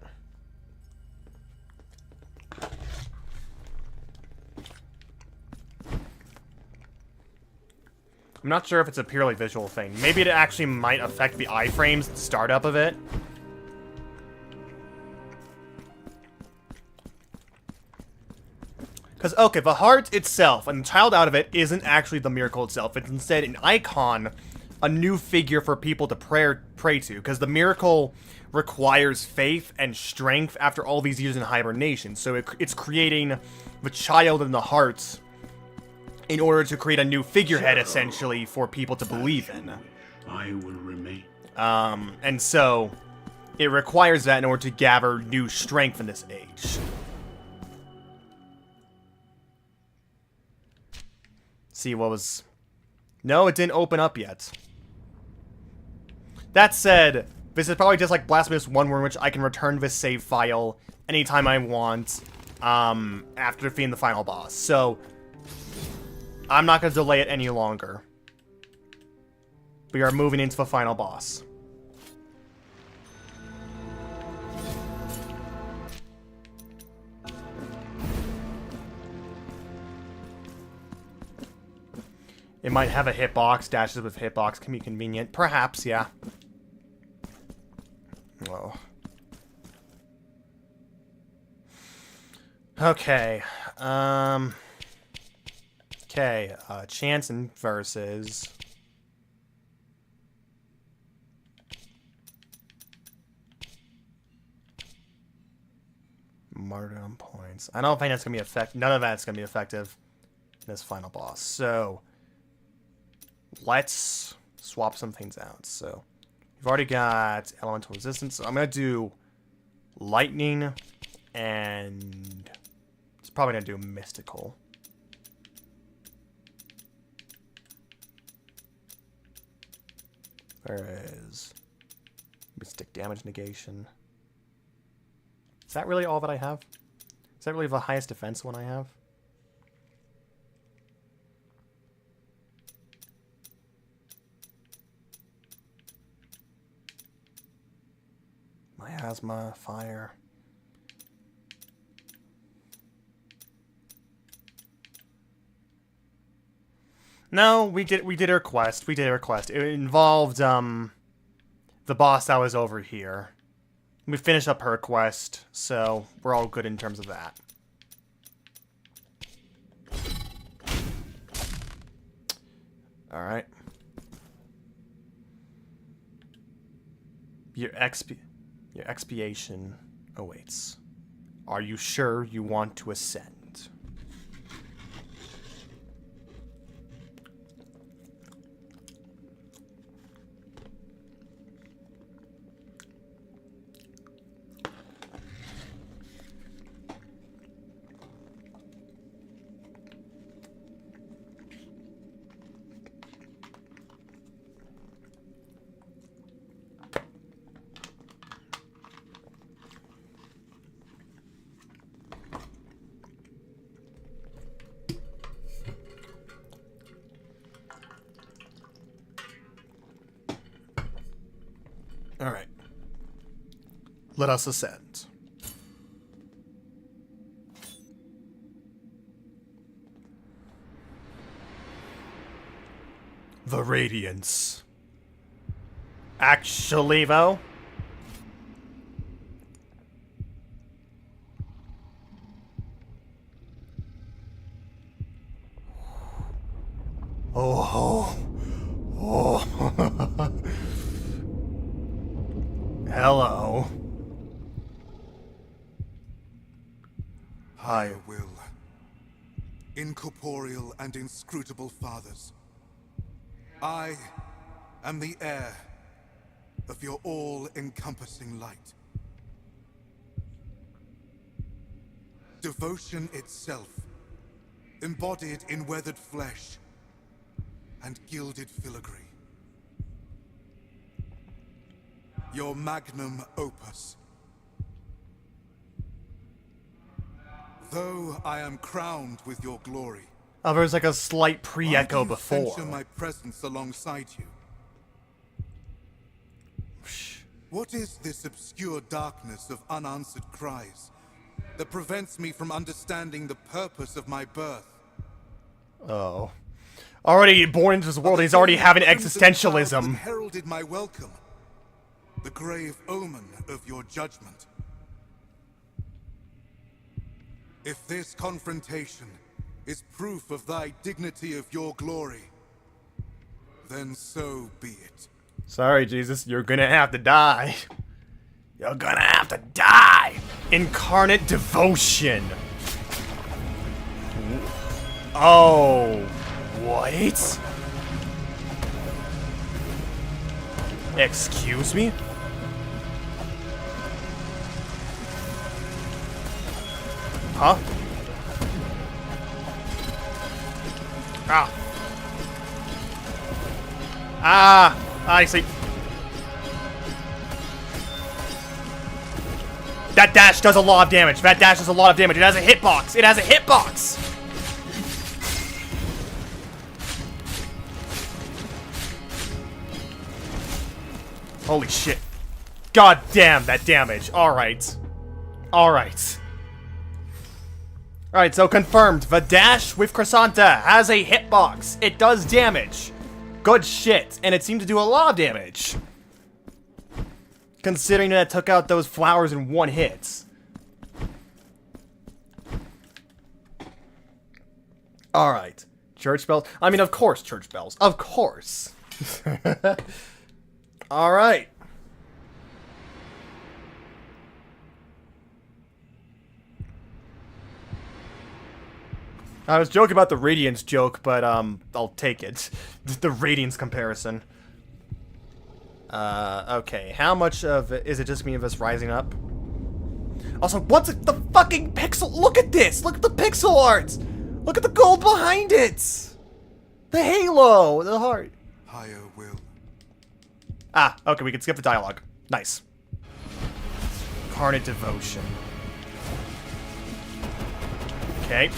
Speaker 1: I'm not sure if it's a purely visual thing. Maybe it actually might affect the iframes, the startup of it. Because, okay, the heart itself and the child out of it isn't actually the miracle itself. It's instead an icon, a new figure for people to pray to. Because the miracle requires faith and strength after all these years in hibernation. So it's creating the child and the heart in order to create a new figurehead, essentially, for people to believe in.
Speaker 2: I will remain.
Speaker 1: And so it requires that in order to gather new strength in this age. See what was... No, it didn't open up yet. That said, this is probably just like Blasphemous 1, in which I can return this save file anytime I want after defeating the final boss. So, I'm not going to delay it any longer. We are moving into the final boss. It might have a hitbox. Dashes with hitbox can be convenient. Perhaps, yeah. Whoa. Okay. Okay. Chanson versus... Martyrdom points. I don't think that's going to be effective. None of that's going to be effective in this final boss. So... let's swap some things out. So, we've already got elemental resistance. So I'm going to do lightning, and it's probably going to do mystical. Whereas mystic damage negation. Is that really all that I have? Is that really the highest defense one I have? Miasma, fire. No, we did a request. We did a request. It involved the boss that was over here. We finished up her quest, so we're all good in terms of that. Alright. Your expiation awaits. Are you sure you want to ascend? Alright. Let us ascend. The Radiance. Actually, though... Oh. Oh. Hello.
Speaker 4: Higher will. Incorporeal and inscrutable fathers. I am the heir of your all-encompassing light. Devotion itself, embodied in weathered flesh and gilded filigree. Your magnum opus. Though I am crowned with your glory,
Speaker 1: Oh, there was like a slight
Speaker 4: Why
Speaker 1: pre-echo
Speaker 4: do you
Speaker 1: before.
Speaker 4: censure my presence alongside you? What is this obscure darkness of unanswered cries that prevents me from understanding the purpose of my birth?
Speaker 1: Oh. Already born into this world, he's already having existentialism.
Speaker 4: Heralded my welcome, the grave omen of your judgment. If this confrontation is proof of thy dignity of your glory, then so be it.
Speaker 1: Sorry, Jesus, you're gonna have to die. You're gonna have to die! Incarnate devotion. Oh, what? Excuse me? Huh? Ah. Ah, I see. That dash does a lot of damage. That dash does a lot of damage. It has a hitbox. It has a hitbox. Holy shit. God damn that damage. Alright. Alright. Alright, so confirmed. The dash with Chrysanta has a hitbox. It does damage. Good shit. And it seemed to do a lot of damage. Considering that it took out those flowers in one hit. Alright. Church bells. I mean, of course, church bells. Of course. Alright. I was joking about the Radiance joke, but, I'll take it. The Radiance comparison. Okay. How much of it is it just me of us rising up? Also, what's it, the fucking pixel? Look at this! Look at the pixel art! Look at the gold behind it! The halo! The heart.
Speaker 4: Higher will.
Speaker 1: Ah, okay, we can skip the dialogue. Nice. Incarnate devotion. Okay.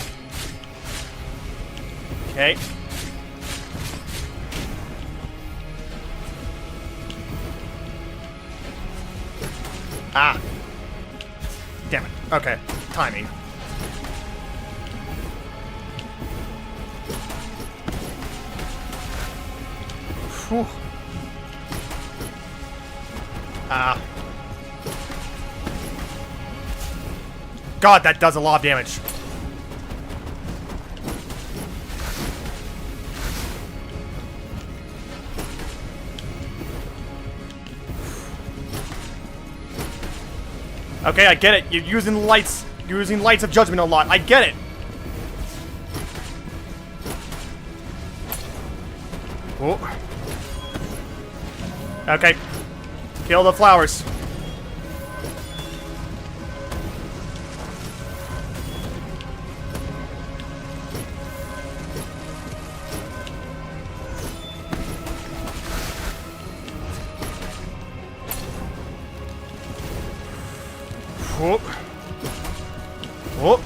Speaker 1: Okay. Ah. Damn it. Okay. Timing. Whew. Ah. God, that does a lot of damage. Okay, I get it. You're using lights of judgment a lot. I get it. Oh. Okay. Kill the flowers. Whoop. Whoop.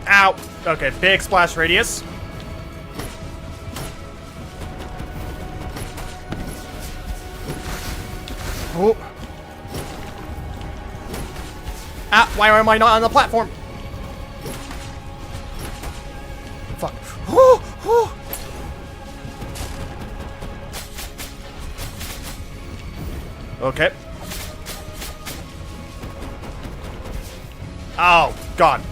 Speaker 1: Ow. Okay, big splash radius. Whoop. Ah, why am I not on the platform? Fuck. Oh, oh. Okay. Oh, God.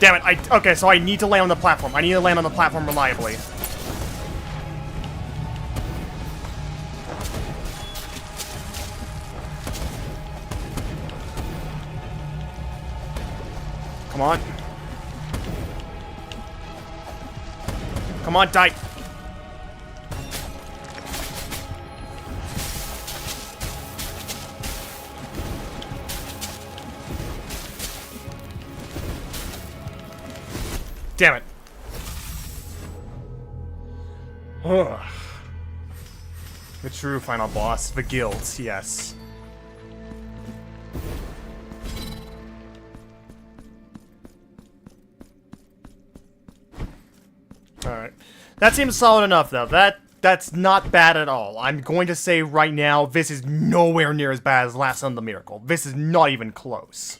Speaker 1: Damn it, okay, so I need to land on the platform. I need to land on the platform reliably. Come on. Come on, die. Damn it. Ugh. The true final boss, the guild, yes. Alright. That seems solid enough, though. That's not bad at all. I'm going to say right now, this is nowhere near as bad as Last Son of the Miracle. This is not even close.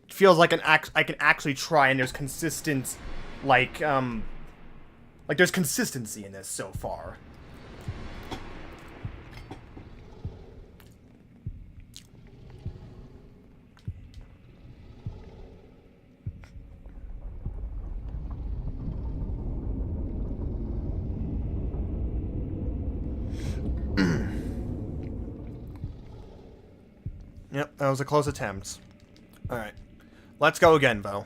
Speaker 1: It feels like I can actually try, and there's consistent, like there's consistency in this so far. Yep, that was a close attempt. Alright. Let's go again, though.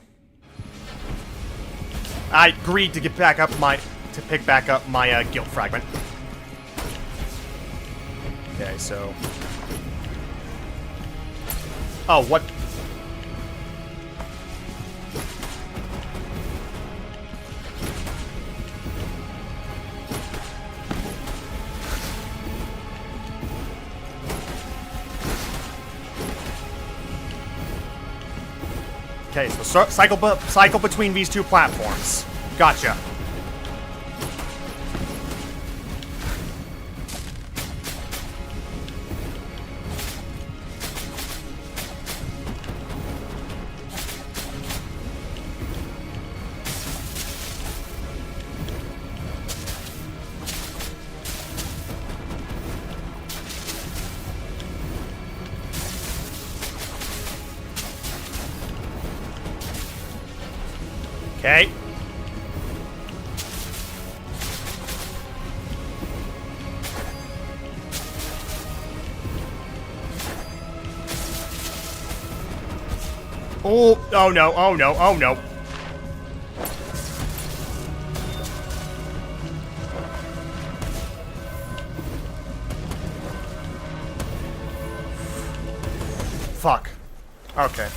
Speaker 1: I agreed to pick back up my guilt fragment. Okay, so... Oh, what? Okay, so cycle between these two platforms. Gotcha. Okay. Oh no, oh no, oh no. Fuck. Okay.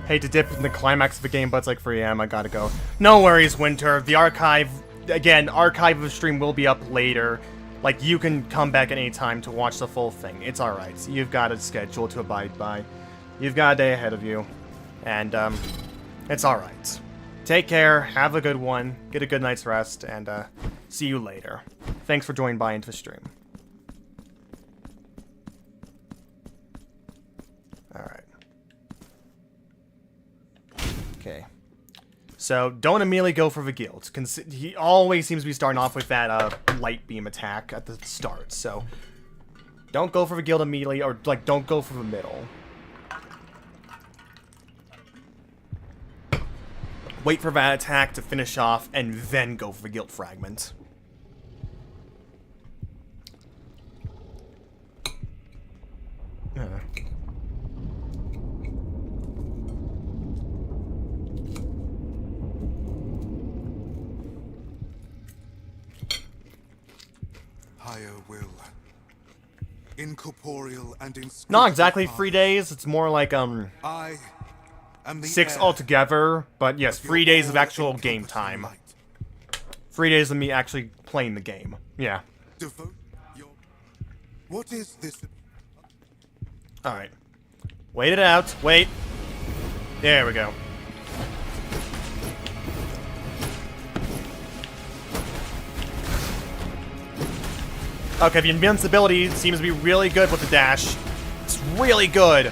Speaker 1: Hate to dip in the climax of the game, but it's like 3 AM, I gotta go. No worries, Winter. The archive of the stream will be up later. Like, you can come back at any time to watch the full thing. It's alright. You've got a schedule to abide by. You've got a day ahead of you. And, it's alright. Take care, have a good one, get a good night's rest, and, see you later. Thanks for joining by into the stream. Alright. Okay. So, don't immediately go for the guild. He always seems to be starting off with that, light beam attack at the start, so... Don't go for the guild immediately, or, like, don't go for the middle. Wait for that attack to finish off, and then go for the guild fragment.
Speaker 4: Higher will. Incorporeal and inscrutable.
Speaker 1: Not exactly 3 days, it's more like,
Speaker 4: I am the
Speaker 1: 6
Speaker 4: heir
Speaker 1: altogether, but yes,
Speaker 4: of
Speaker 1: 3
Speaker 4: your
Speaker 1: days of
Speaker 4: all
Speaker 1: actual game
Speaker 4: encompassing
Speaker 1: time.
Speaker 4: light.
Speaker 1: 3 days of me actually playing the game. Yeah.
Speaker 4: Devote your... What is this?
Speaker 1: Alright. Wait it out. Wait. There we go. Okay, the invincibility seems to be really good with the dash. It's really good.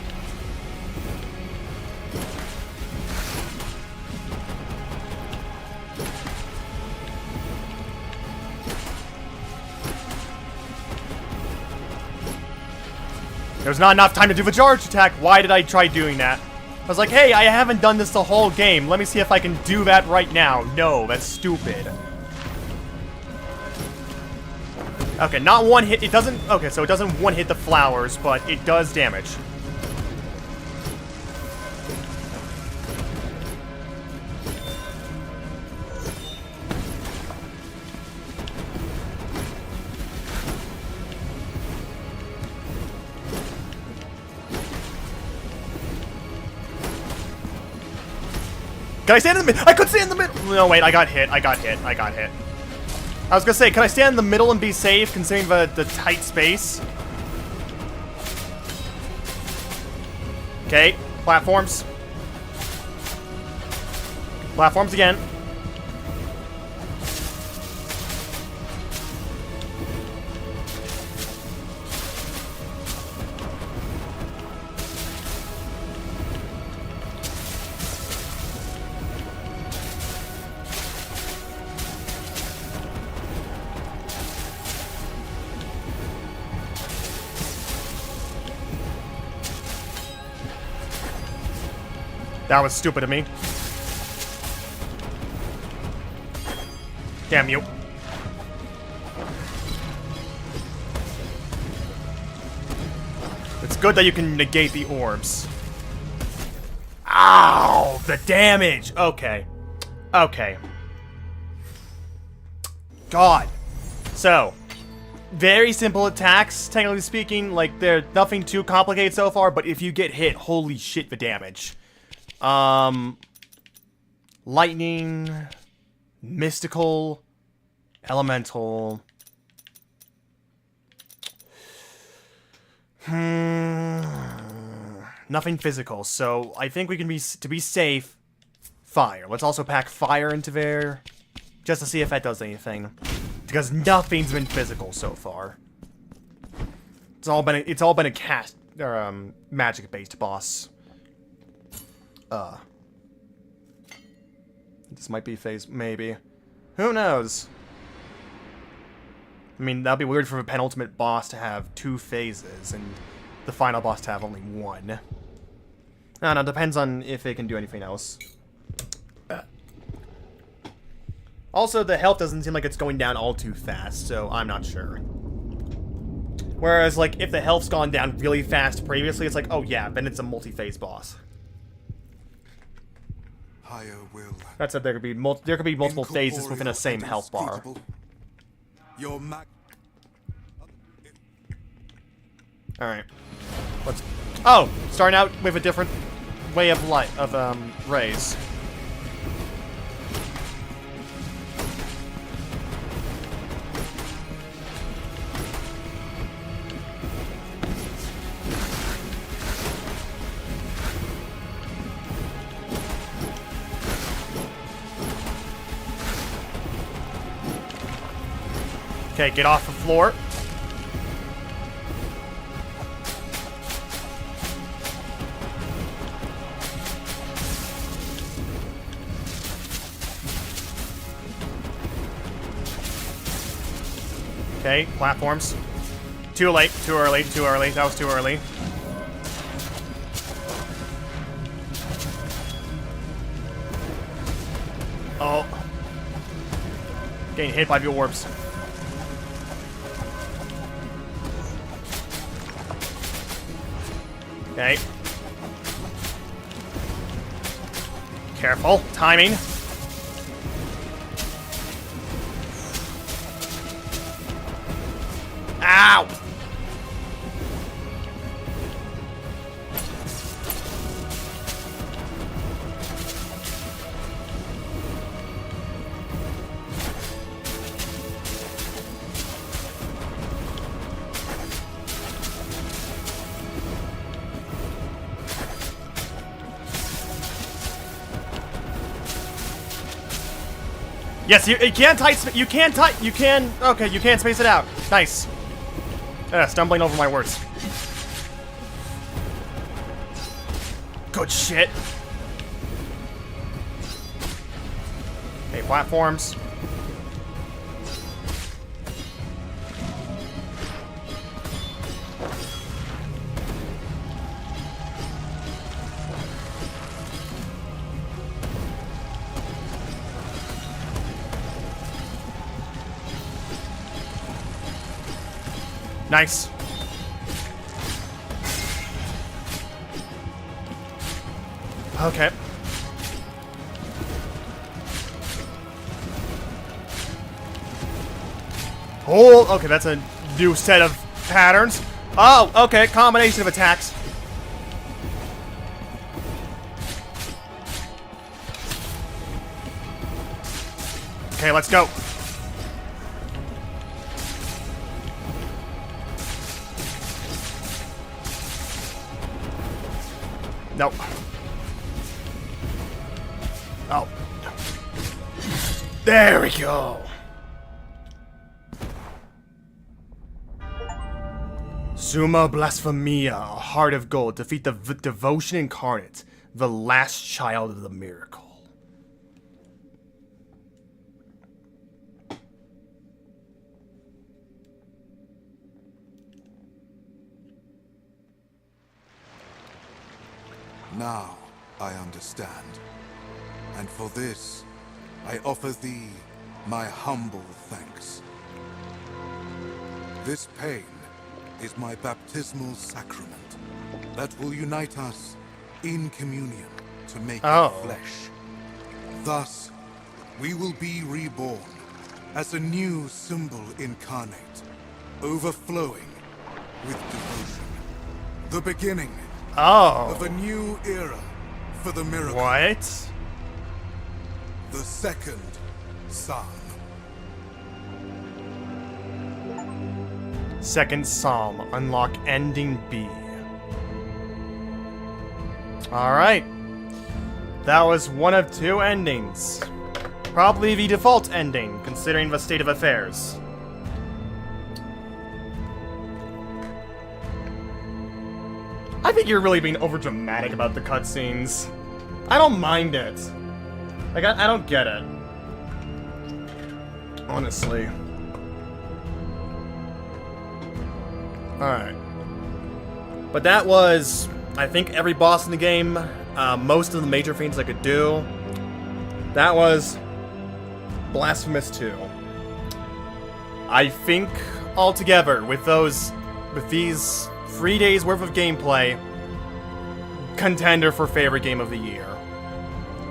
Speaker 1: There's not enough time to do the charge attack. Why did I try doing that? I was like, hey, I haven't done this the whole game. Let me see if I can do that right now. No, that's stupid. Okay, not one hit. It doesn't... Okay, so it doesn't one hit the flowers, but it does damage. Can I stand in the middle? I could stand in the middle. No, wait, I got hit. I got hit. I was gonna say, can I stand in the middle and be safe, considering the tight space? Okay, platforms. Platforms again. That was stupid of me. Damn you. It's good that you can negate the orbs. Ow! The damage! Okay. Okay. God. So, very simple attacks, technically speaking. Like, they're nothing too complicated so far, but if you get hit, holy shit, the damage. Lightning, mystical, elemental. Nothing physical. So I think we can to be safe. Fire. Let's also pack fire into there, just to see if that does anything. Because nothing's been physical so far. It's all been a cast or magic-based boss. This might be phase, maybe. Who knows? I mean, that'd be weird for a penultimate boss to have 2 phases, and the final boss to have only 1. I don't know, depends on if it can do anything else. Also, the health doesn't seem like it's going down all too fast, so I'm not sure. Whereas, like, if the health's gone down really fast previously, it's like, oh yeah, then it's a multi-phase boss.
Speaker 4: Higher will.
Speaker 1: That said, there could be multiple phases within a same health bar.
Speaker 4: Your
Speaker 1: Alright. Let's... Oh! Starting out with a different way of light, of, rays. Okay, get off the floor. Okay, platforms. Too late, too early, too early. That was too early. Oh. Getting hit by the orbs. Okay. Careful. Timing. Ow! Yes, you can okay, you can space it out. Nice. Stumbling over my words. Good shit. Okay, platforms. Nice. Okay. Oh, okay, that's a new set of patterns. Oh, okay, combination of attacks. Okay, let's go. Nope. Oh. There we go. Summa Blasphemia, a heart of gold. Defeat the devotion incarnate, the last child of the miracle.
Speaker 4: Now I understand. And for this, I offer thee my humble thanks. This pain is my baptismal sacrament that will unite us in communion to make it flesh. Thus, we will be reborn as a new symbol incarnate, overflowing with devotion. The beginning of a new era for the miracle.
Speaker 1: What?
Speaker 4: The second Psalm.
Speaker 1: Second Psalm. Unlock ending B. Alright. That was one of two endings. Probably the default ending, considering the state of affairs. I think you're really being overdramatic about the cutscenes. I don't mind it. Like, I don't get it. Honestly. Alright. But that was, I think, every boss in the game. Most of the major feats I could do. That was Blasphemous 2. I think, altogether, with these 3 days worth of gameplay, contender for favorite game of the year.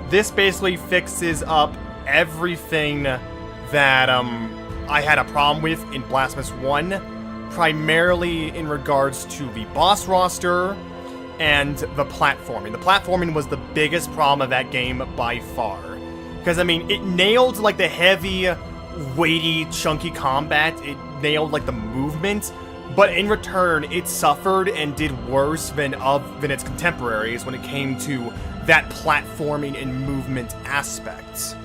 Speaker 1: This basically fixes up everything that I had a problem with in Blasphemous 1, primarily in regards to the boss roster and the platforming. The platforming was the biggest problem of that game by far. Because, I mean, it nailed, like, the heavy, weighty, chunky combat. It nailed, like, the movement. But in return, it suffered and did worse than its contemporaries when it came to that platforming and movement aspects.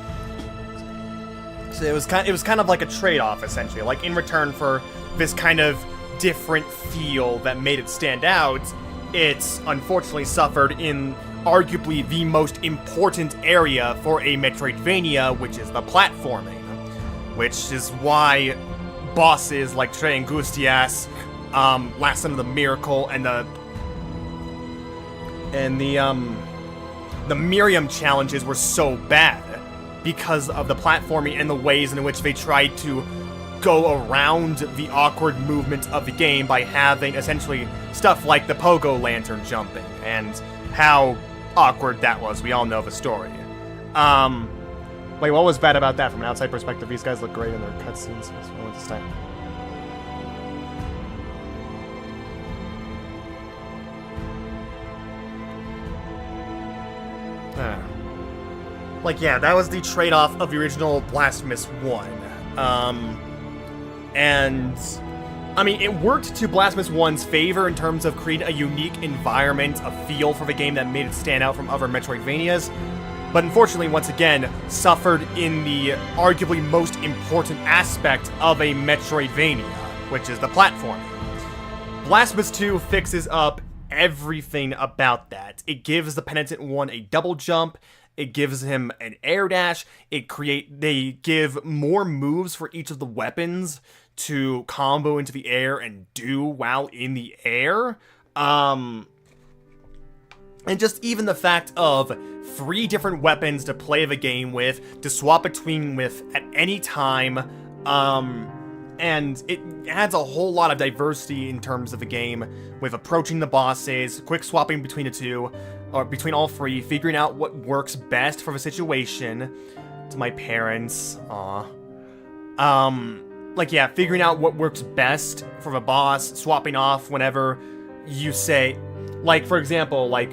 Speaker 1: So it was kind of like a trade-off, essentially. Like, in return for this kind of different feel that made it stand out, it unfortunately suffered in arguably the most important area for a Metroidvania, which is the platforming. Which is why bosses like Triangustias, Last Son of the Miracle, and the Miriam challenges were so bad because of the platforming and the ways in which they tried to go around the awkward movement of the game by having essentially stuff like the pogo lantern jumping, and how awkward that was. We all know the story. Wait, what was bad about that from an outside perspective? These guys look great in their cutscenes. So I want to start. Like, yeah, that was the trade-off of the original Blasphemous 1. And, I mean, it worked to Blasphemous 1's favor in terms of creating a unique environment, a feel for the game that made it stand out from other Metroidvanias, but unfortunately, once again, suffered in the arguably most important aspect of a Metroidvania, which is the platforming. Blasphemous 2 fixes up everything about that. It gives the Penitent one a double jump. It gives him an air dash. They give more moves for each of the weapons to combo into the air and do while in the air. And just even the fact of 3 different weapons to play the game with, to swap between with at any time. And it adds a whole lot of diversity in terms of the game, with approaching the bosses, quick swapping between the two, or between all 3, figuring out what works best for the situation. To my parents, like, yeah, figuring out what works best for the boss, swapping off whenever you say, like, for example, like,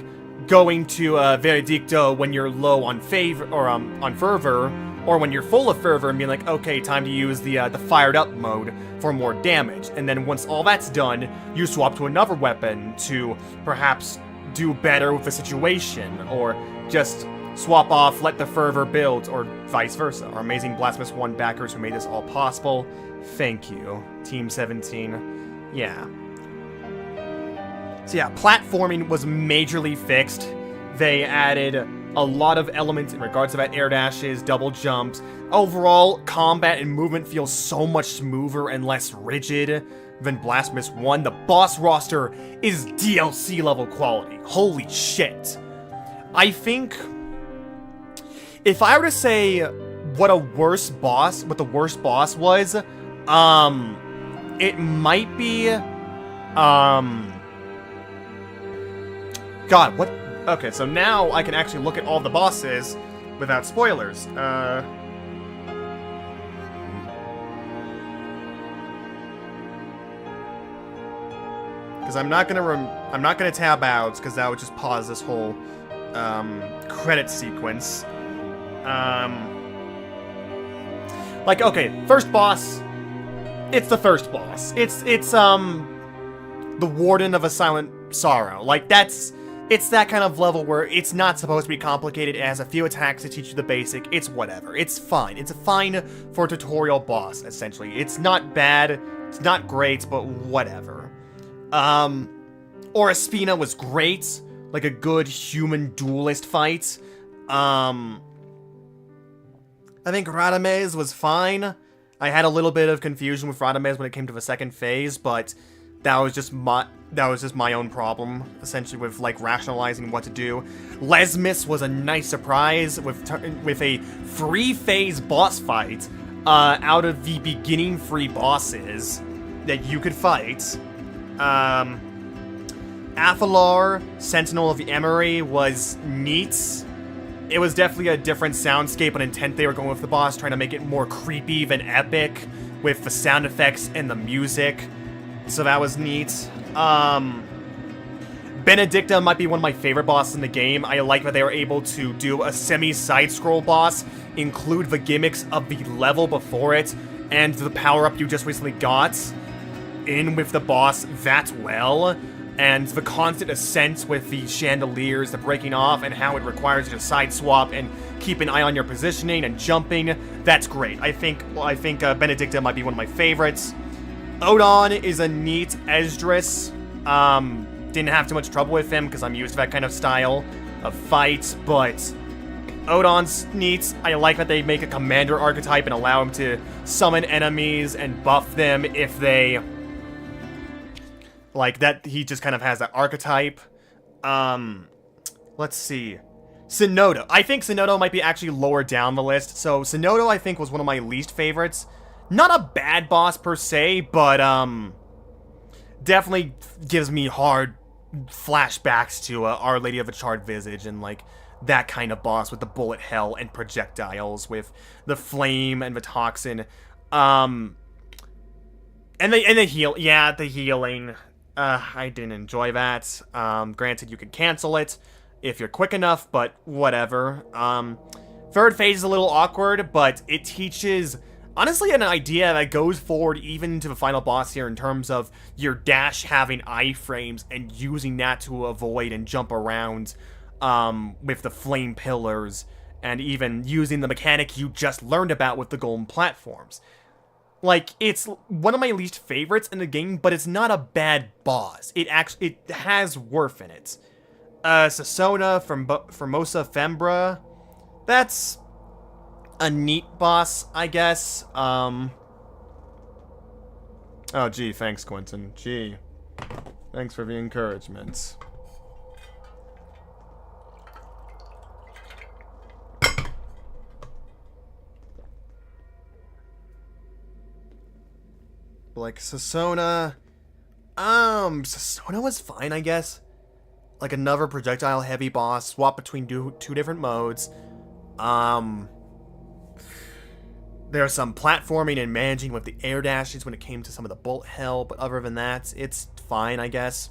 Speaker 1: going to Veredicto when you're low on favor, or on fervor, or when you're full of fervor and being like, okay, time to use the fired up mode for more damage. And then once all that's done, you swap to another weapon to perhaps do better with the situation, or just swap off, let the fervor build, or vice versa. Our amazing Blasphemous 1 backers who made this all possible, thank you. Team 17, yeah. So yeah, platforming was majorly fixed. They added a lot of elements in regards to that air dashes, double jumps. Overall, combat and movement feels so much smoother and less rigid than Blasphemous 1. The boss roster is DLC level quality. Holy shit. I think if I were to say what the worst boss was, it might be, God, what? Okay, so now I can actually look at all the bosses without spoilers. Because I'm not gonna tab out, because that would just pause this whole credit sequence. Like, okay, first boss. It's the first boss. It's the Warden of a Silent Sorrow. Like, it's that kind of level where it's not supposed to be complicated. It has a few attacks to teach you the basic. It's whatever. It's fine. It's fine for a tutorial boss, essentially. It's not bad. It's not great, but whatever. Ospina was great. Like a good human duelist fight. I think Radames was fine. I had a little bit of confusion with Radames when it came to the second phase, but that was just my own problem, essentially, with like rationalizing what to do. Lesmis was a nice surprise with a 3-phase boss fight out of the beginning 3 bosses that you could fight. Athalar, Sentinel of the Emery, was neat. It was definitely a different soundscape and intent they were going with the boss, trying to make it more creepy than epic with the sound effects and the music. So that was neat. Benedicta might be one of my favorite bosses in the game. I like that they were able to do a semi-side-scroll boss, include the gimmicks of the level before it, and the power-up you just recently got in with the boss that well. And the constant ascent with the chandeliers, the breaking off, and how it requires you to side swap and keep an eye on your positioning and jumping. That's great. I think Benedicta might be one of my favorites. Odon is a neat Esdras. Didn't have too much trouble with him because I'm used to that kind of style of fight, but Odon's neat. I like that they make a commander archetype and allow him to summon enemies and buff them if they... Like, that, he just kind of has that archetype. Let's see. Synodo. I think Synodo might be actually lower down the list. So, Synodo, I think, was one of my least favorites. Not a bad boss, per se, but, definitely gives me hard flashbacks to Our Lady of the Charred Visage and, like, that kind of boss with the bullet hell and projectiles with the flame and the toxin. And the heal. Yeah, the healing. I didn't enjoy that. Granted, you can cancel it if you're quick enough, but whatever. Third phase is a little awkward, but it teaches, honestly, an idea that goes forward even to the final boss here in terms of your dash having iframes and using that to avoid and jump around with the flame pillars, and even using the mechanic you just learned about with the golden platforms. Like, it's one of my least favorites in the game, but it's not a bad boss. It has worth in it. Sasona from Formosa Fembra. That's a neat boss, I guess. Oh, gee, thanks, Quentin. Gee. Thanks for the encouragement. Like, Sasona... Sasona was fine, I guess. Like, another projectile-heavy boss, swap between two different modes. There's some platforming and managing with the air dashes when it came to some of the bullet hell, but other than that, it's fine, I guess.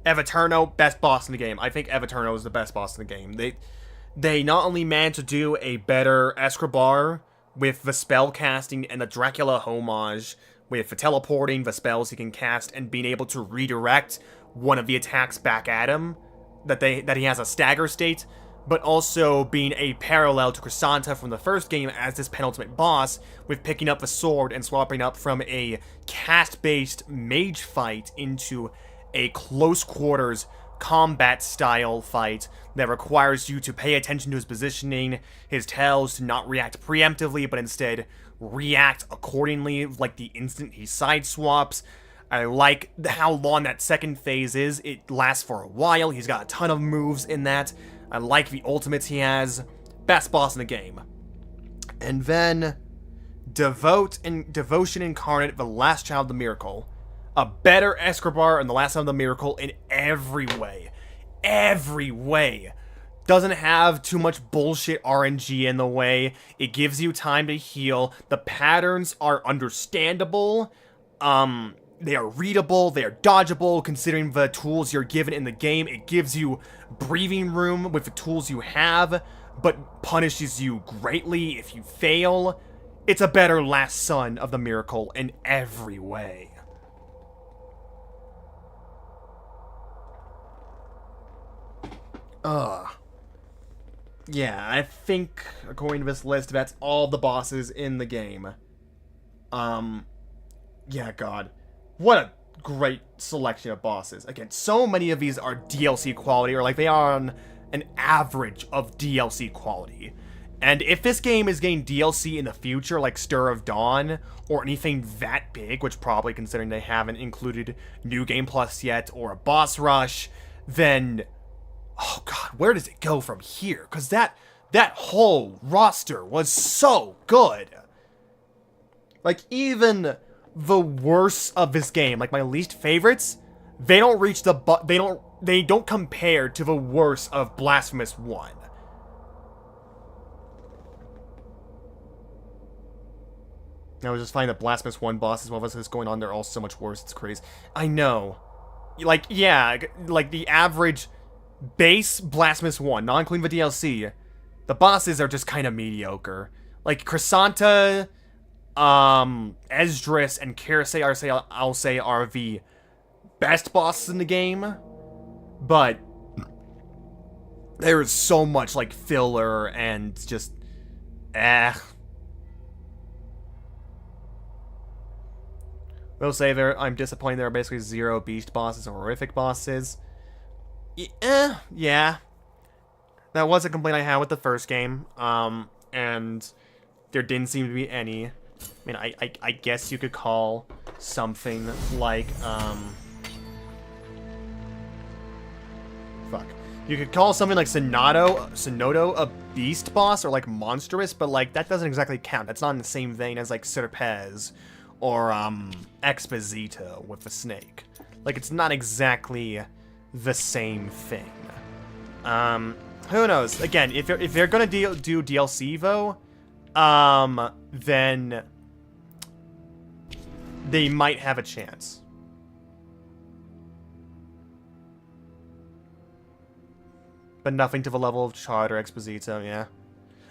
Speaker 1: Evaturno, best boss in the game. I think Evaturno is the best boss in the game. they not only managed to do a better Escobar with the spell casting and the Dracula homage, with the teleporting, the spells he can cast, and being able to redirect one of the attacks back at him, that he has a stagger state, but also being a parallel to Chrysanta from the first game as this penultimate boss, with picking up the sword and swapping up from a cast-based mage fight into a close quarters combat style fight that requires you to pay attention to his positioning, his tells, to not react preemptively, but instead react accordingly, like the instant he sideswaps. I like how long that second phase is. It lasts for a while. He's got a ton of moves in that. I like the ultimates he has. Best boss in the game. And then Devotion Incarnate, the Last Child of the Miracle. A better Escobar and the Last Child of the Miracle in every way. Every way. Doesn't have too much bullshit RNG in the way. It gives you time to heal. The patterns are understandable. They are readable. They are dodgeable considering the tools you're given in the game. It gives you breathing room with the tools you have, but punishes you greatly if you fail. It's a better Last Son of the Miracle in every way. Yeah, I think, according to this list, that's all the bosses in the game. Yeah, God. What a great selection of bosses. Again, so many of these are DLC quality, or like they are on an average of DLC quality. And if this game is getting DLC in the future, like Stir of Dawn, or anything that big, which probably considering they haven't included New Game Plus yet, or a boss rush, then, oh God, where does it go from here? Because that whole roster was so good. Like, even the worst of this game, like my least favorites, they don't reach they don't compare to the worst of Blasphemous 1. I was just finding that Blasphemous 1 bosses, while this is going on, they're all so much worse, it's crazy. I know. Like, yeah, like the average base Blasphemous 1, not including the DLC, the bosses are just kind of mediocre. Like, Chrysanta, Esdras, and Kirisei, I'll say, are the best bosses in the game, but there is so much, like, filler and just, We'll say I'm disappointed there are basically 0 beast bosses or horrific bosses. Yeah. That was a complaint I had with the first game, and there didn't seem to be any. I mean, I guess you could call something like, you could call something like Sonodo a beast boss, or like monstrous, but like, that doesn't exactly count. That's not in the same vein as like Serpez, or Exposito with the snake. Like, it's not exactly the same thing. Who knows? Again, if they're gonna do DLC though, then they might have a chance. But nothing to the level of Chard or Exposito, yeah.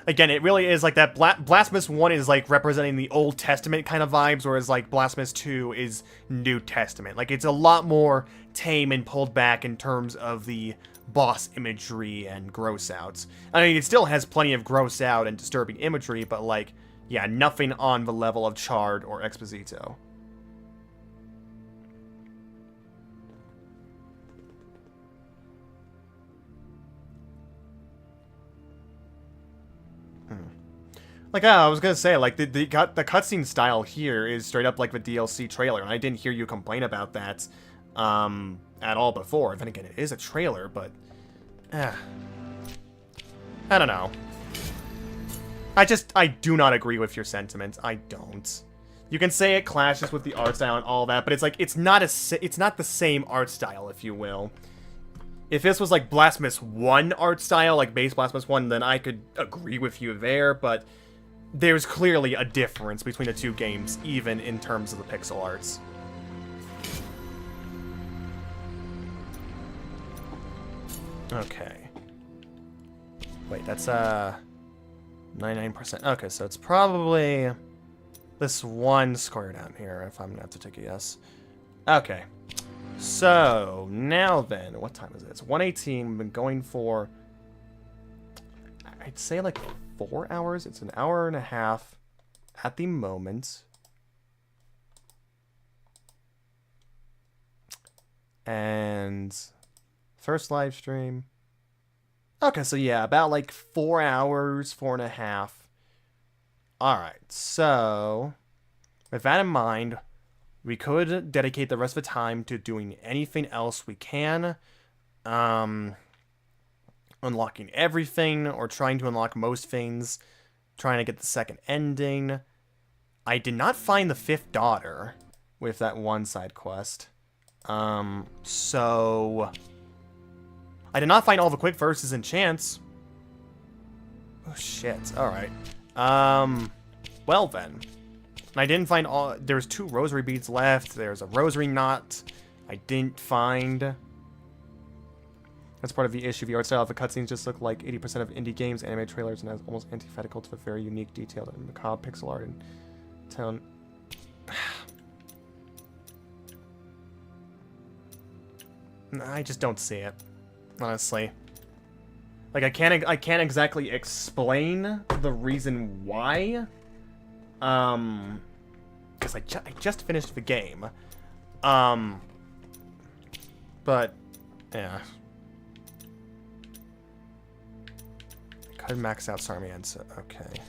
Speaker 1: Again, it really is like that. Blasphemous 1 is like representing the Old Testament kind of vibes, whereas like Blasphemous 2 is New Testament. Like, it's a lot more tame and pulled back in terms of the boss imagery and gross outs. I mean, it still has plenty of gross out and disturbing imagery, but like, yeah, nothing on the level of Chard or Exposito. Like, I was gonna say, like, the cutscene style here is straight up like the DLC trailer, and I didn't hear you complain about that, at all before. Then again, it is a trailer, but, I don't know. I do not agree with your sentiment. I don't. You can say it clashes with the art style and all that, but it's like, it's not the same art style, if you will. If this was like Blasphemous 1 art style, like base Blasphemous 1, then I could agree with you there, but there's clearly a difference between the two games, even in terms of the pixel arts. Okay. Wait, that's 99%. Okay, so it's probably this one square down here, if I'm gonna have to take a guess. Okay. So, now then, what time is it? It's 1:18. We've been going for, I'd say like 4 hours. It's an hour and a half at the moment. And first live stream. Okay, so yeah, about like 4 hours, 4.5. Alright, so with that in mind, we could dedicate the rest of the time to doing anything else we can. Unlocking everything, or trying to unlock most things. Trying to get the second ending. I did not find the 5th daughter with that one side quest. So I did not find all the quick verses and chants. Oh shit, alright. Well then. I didn't find all. There's 2 rosary beads left. There's a rosary knot I didn't find. That's part of the issue. The art style of the cutscenes just look like 80% of indie games, anime trailers, and is almost antithetical to the very unique, detailed, and macabre pixel art and tone. I just don't see it, honestly. Like I can't exactly explain the reason why. Because I just finished the game. But yeah. I could max out Sarmiento. Okay.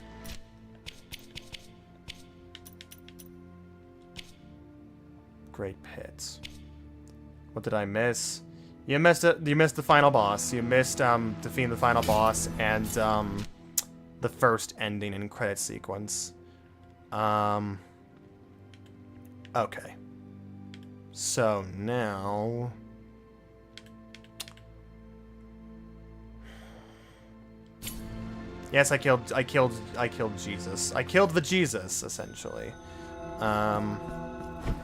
Speaker 1: Great Pits. What did I miss? You missed it. You missed the final boss. You missed defeating the final boss and the first ending and credit sequence. Okay. So now yes, I killed Jesus. I killed the Jesus, essentially.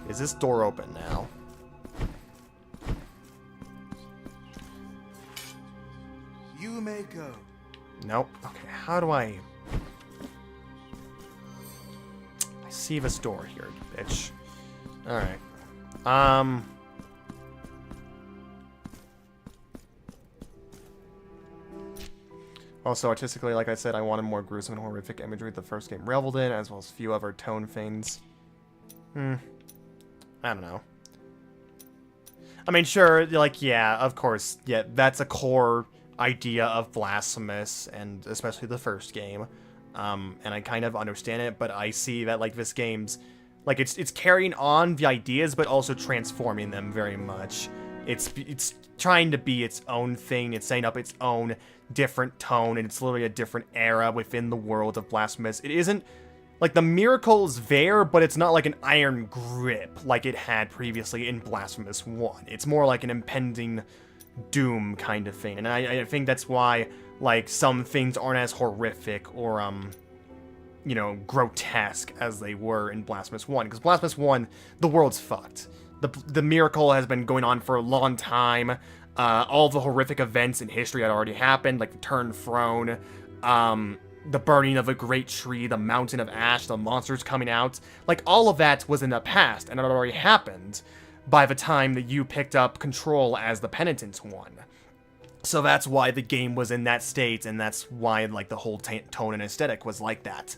Speaker 1: Is this door open now?
Speaker 4: You may go.
Speaker 1: Nope. Okay, how do I see this door here, bitch? Alright. Also, artistically, like I said, I wanted more gruesome and horrific imagery the first game reveled in, as well as a few other tone things. I don't know. I mean, sure, like, yeah, of course, yeah, that's a core idea of Blasphemous, and especially the first game. And I kind of understand it, but I see that, like, this game's, like, it's carrying on the ideas, but also transforming them very much. It's trying to be its own thing, it's setting up its own different tone, and it's literally a different era within the world of Blasphemous. It isn't, like, the miracle's there, but it's not like an iron grip like it had previously in Blasphemous 1. It's more like an impending doom kind of thing, and I think that's why, like, some things aren't as horrific or, you know, grotesque as they were in Blasphemous 1. Because Blasphemous 1, the world's fucked. The miracle has been going on for a long time. All the horrific events in history had already happened, like the Turned Throne, the burning of a great tree, the mountain of ash, the monsters coming out. Like, all of that was in the past, and it had already happened by the time that you picked up control as the Penitent One. So that's why the game was in that state, and that's why, like, the whole tone and aesthetic was like that.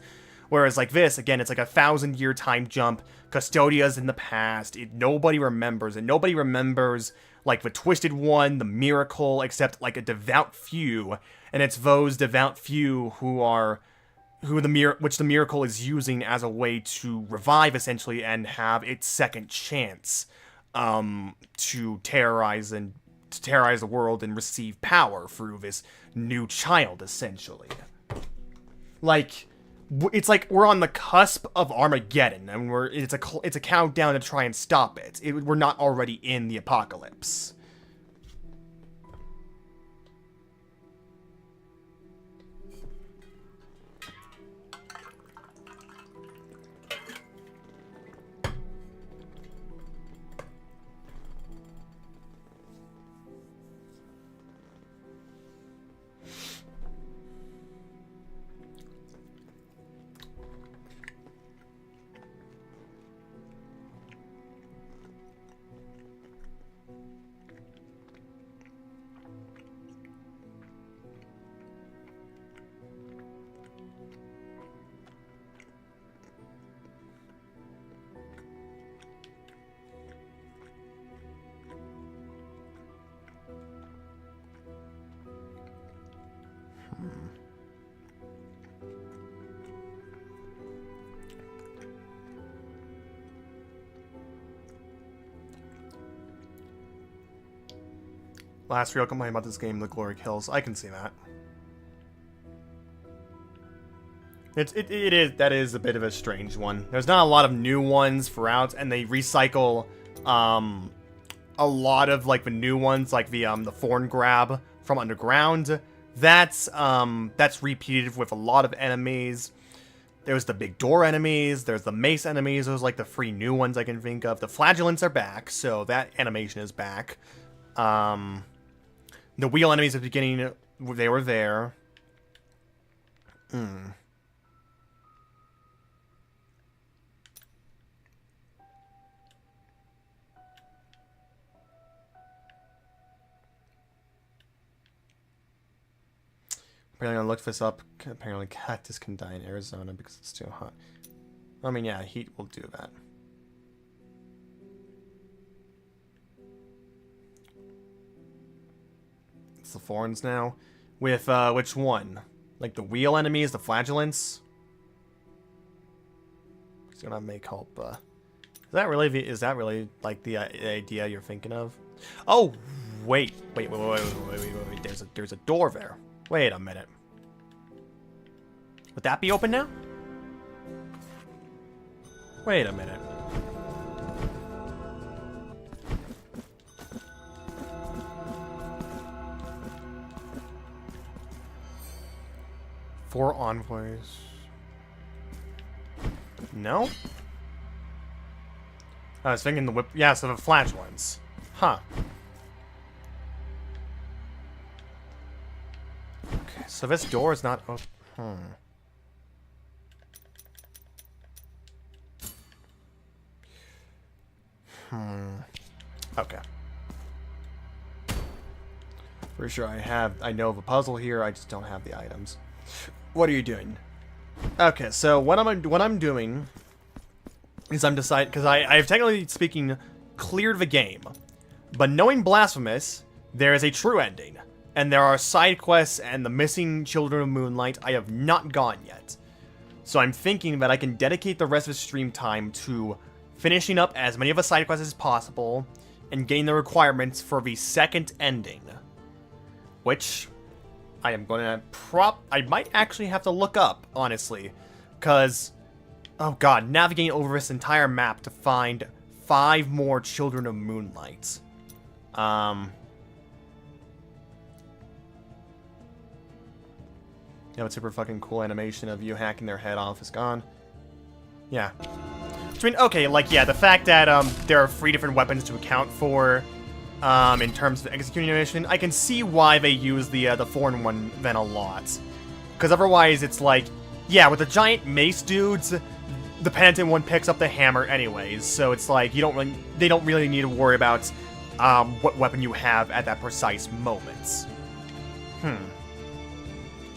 Speaker 1: Whereas, like, this, again, it's like a 1,000-year time jump. Custodia's in the past. Nobody remembers. And nobody remembers, like, the Twisted One, the Miracle, except, like, a devout few. And it's those devout few which the Miracle is using as a way to revive, essentially, and have its second chance to terrorize the world and receive power through this new child, essentially. Like, it's like we're on the cusp of Armageddon, and it's a countdown to try and stop it. We're not already in the apocalypse. Last real complaint about this game, the glory kills. I can see that. That is a bit of a strange one. There's not a lot of new ones for outs, and they recycle a lot of like the new ones, like the thorn grab from underground. That's repeated with a lot of enemies. There's the big door enemies, there's the mace enemies, those are like the 3 new ones I can think of. The flagellants are back, so that animation is back. The wheel enemies at the beginning, they were there. Apparently I looked this up. Apparently cactus can die in Arizona because it's too hot. I mean, yeah, heat will do that. It's the thorns now. With, which one? Like the wheel enemies, the flagellants? It's gonna make help, Is that really, like, the idea you're thinking of? Oh, wait. Wait. There's a door there. Wait a minute. Would that be open now? Wait a minute. Four envoys. No? I was thinking the whip. Yeah, so the flagellants. Huh. Okay, so this door is not open. Okay. For sure I know of a puzzle here, I just don't have the items. What are you doing? Okay, so what I'm doing is I'm deciding, because I've technically speaking cleared the game, but knowing Blasphemous, there is a true ending, and there are side quests and the missing Children of Moonlight I have not gone yet. So I'm thinking that I can dedicate the rest of the stream time to finishing up as many of the side quests as possible and gain the requirements for the second ending, which I am going to I might actually have to look up, honestly, because, oh god, navigating over this entire map to find 5 more Children of Moonlight. You have a super fucking cool animation of you hacking their head off is gone. Yeah. I mean, okay, like, yeah, the fact that there are 3 different weapons to account for in terms of executing a mission, I can see why they use the thorn one then a lot. Because otherwise, it's like, yeah, with the giant mace dudes, the penitent one picks up the hammer anyways, so it's like they don't really need to worry about what weapon you have at that precise moment.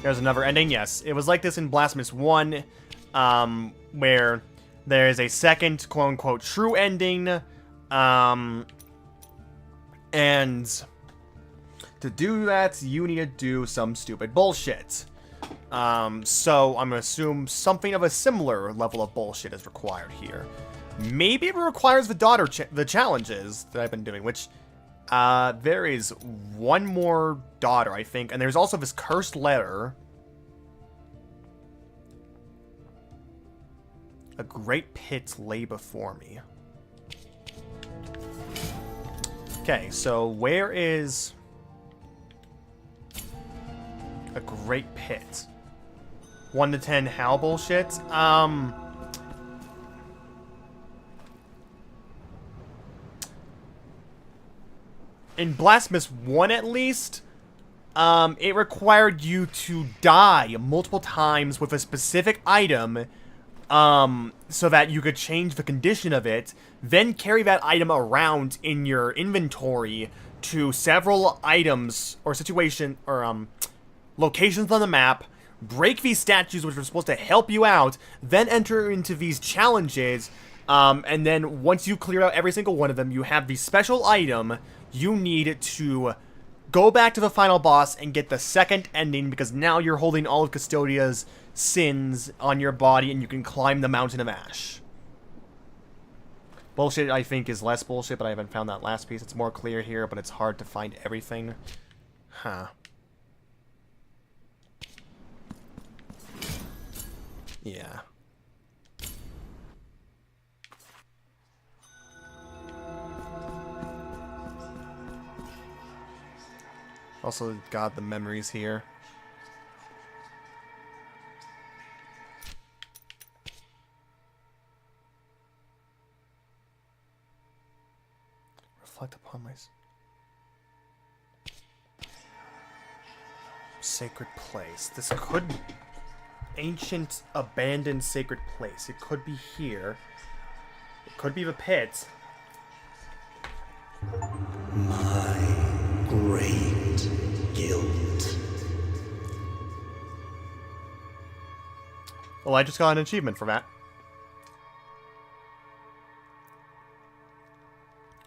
Speaker 1: There's another ending, yes. It was like this in Blasphemous 1, where there is a second quote-unquote true ending, and to do that, you need to do some stupid bullshit. So I'm gonna assume something of a similar level of bullshit is required here. Maybe it requires the challenges that I've been doing, which there is one more daughter, I think, and there's also this cursed letter. A great pit lay before me. Okay, so where is a great pit? 1 to 10 how bullshit? In Blasphemous 1 at least, it required you to die multiple times with a specific item, so that you could change the condition of it, then carry that item around in your inventory to several items or locations on the map, break these statues which are supposed to help you out, then enter into these challenges, and then once you clear out every single one of them, you have the special item you need to Go back to the final boss and get the second ending, because now you're holding all of Custodia's sins on your body and you can climb the Mountain of Ash. Bullshit, I think, is less bullshit, but I haven't found that last piece. It's more clear here, but it's hard to find everything. Huh. Yeah. Also got the memories here. Reflect upon my sacred place. This could be ancient abandoned sacred place. It could be here. It could be the pit.
Speaker 6: My great guilt.
Speaker 1: Well, I just got an achievement for that.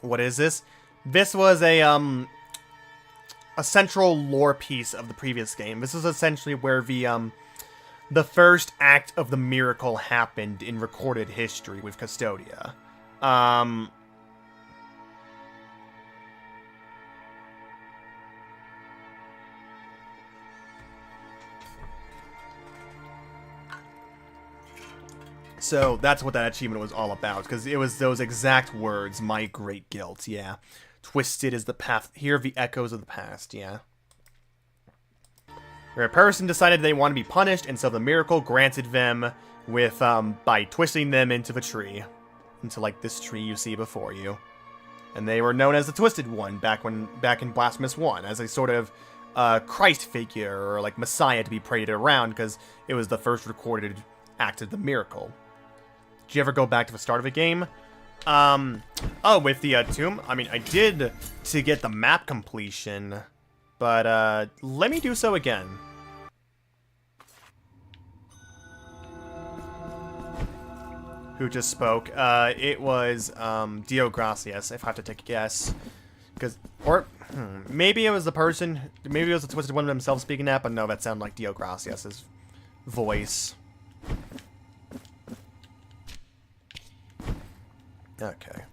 Speaker 1: What is this? This was a central lore piece of the previous game. This is essentially where the first act of the miracle happened in recorded history with Custodia. So that's what that achievement was all about, because it was those exact words, my great guilt, yeah. Twisted is the path, hear the echoes of the past, yeah. Where a person decided they want to be punished, and so the miracle granted them with, by twisting them into the tree. Into, like, this tree you see before you. And they were known as the Twisted One back in Blasphemous 1, as a sort of, Christ figure, or, like, Messiah to be paraded around, because it was the first recorded act of the miracle. Did you ever go back to the start of the game? Oh, with the tomb? I mean, I did to get the map completion, but let me do so again. Who just spoke? It was Dio Gracias, if I have to take a guess. Maybe it was the person, maybe it was the Twisted One themselves speaking that, but no, that sounded like Dio Gracias' voice. Okay.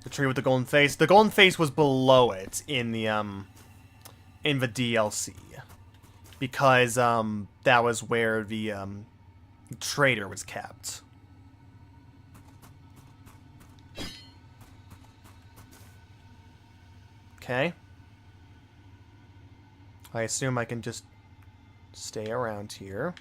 Speaker 1: The tree with the golden face. The golden face was below it in the DLC. Because that was where the traitor was kept. Okay. I assume I can just stay around here.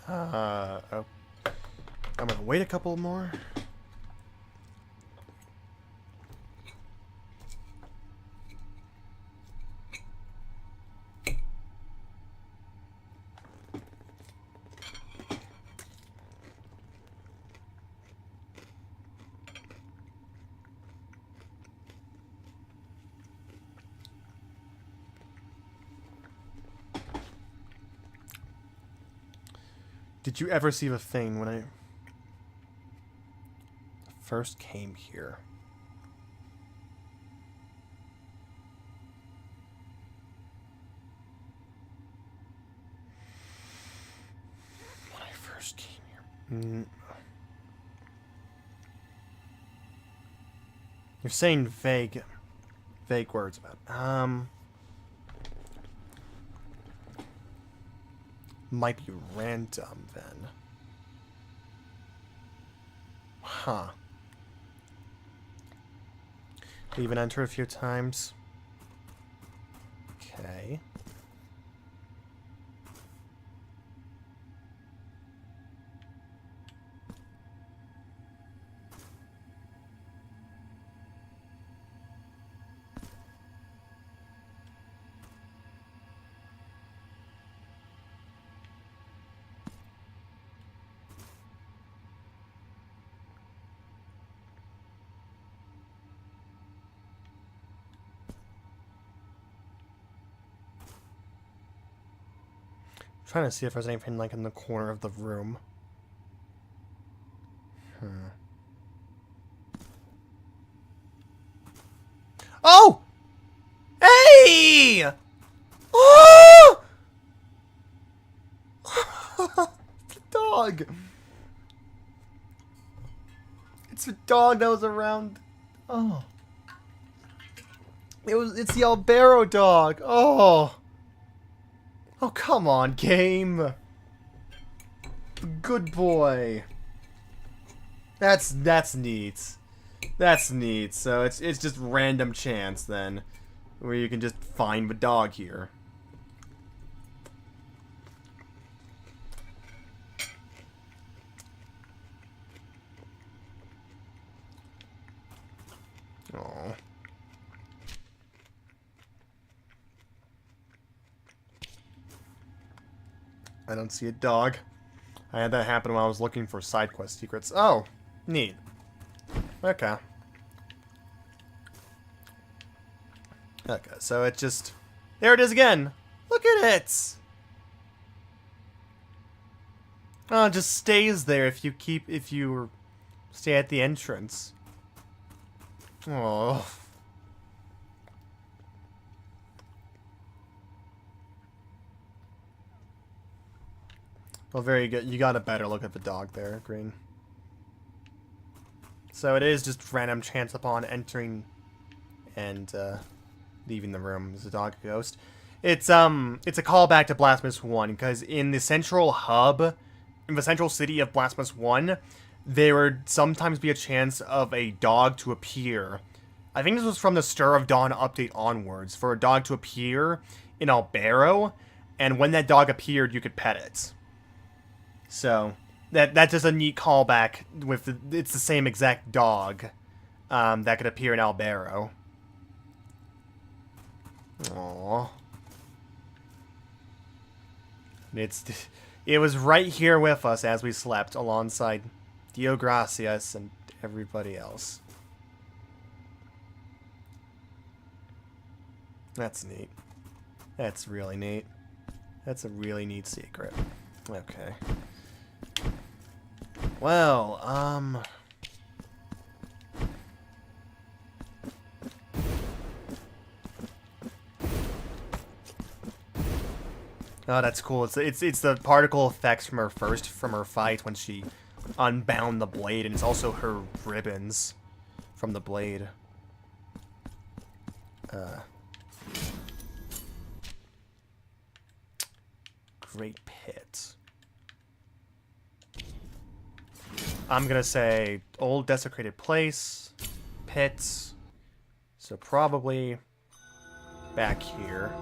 Speaker 1: Oh. I'm gonna wait a couple more. Did you ever see the thing when I first came here? When I first came here. You're saying vague words about it. Might be random then. Huh. Leave and enter a few times. Okay. Trying to see if there's anything like in the corner of the room. Oh! Hey! Oh! It's a dog. It's a dog that was around. Oh. It's the Albero dog. Oh. Oh, come on, game. Good boy. That's neat. That's neat. So it's just random chance then, where you can just find the dog here. Oh. I don't see a dog. I had that happen when I was looking for side quest secrets. Oh, neat. Okay. Okay, so it just... There it is again! Look at it! Oh, it just stays there if you stay at the entrance. Oh. Well, very good. You got a better look at the dog there, Green. So it is just random chance upon entering and leaving the room. There's a dog ghost. It's a callback to Blasphemous 1, because in the central hub, in the central city of Blasphemous 1, there would sometimes be a chance of a dog to appear. I think this was from the Stir of Dawn update onwards, for a dog to appear in Albero, and when that dog appeared, you could pet it. So, that's just a neat callback with it's the same exact dog that could appear in Albero. Aww. It was right here with us as we slept, alongside Dio Gracias and everybody else. That's neat. That's really neat. That's a really neat secret. Okay. Well, oh, that's cool. It's the particle effects from her fight when she unbound the blade, and it's also her ribbons from the blade. Great pit. I'm gonna say old desecrated place, pits, so probably back here.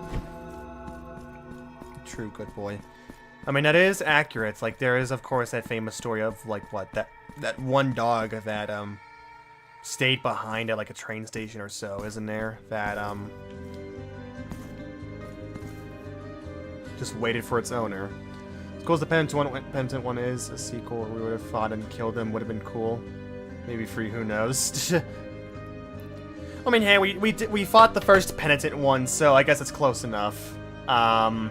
Speaker 1: True good boy. I mean, that is accurate. Like, there is, of course, that famous story of, like, what, that one dog that, stayed behind at, like, a train station or so, isn't there? That, just waited for its owner. Of course, the Penitent one is a sequel where we would have fought and killed him. Would have been cool. Maybe free, who knows? I mean, hey, we fought the first Penitent one, so I guess it's close enough. But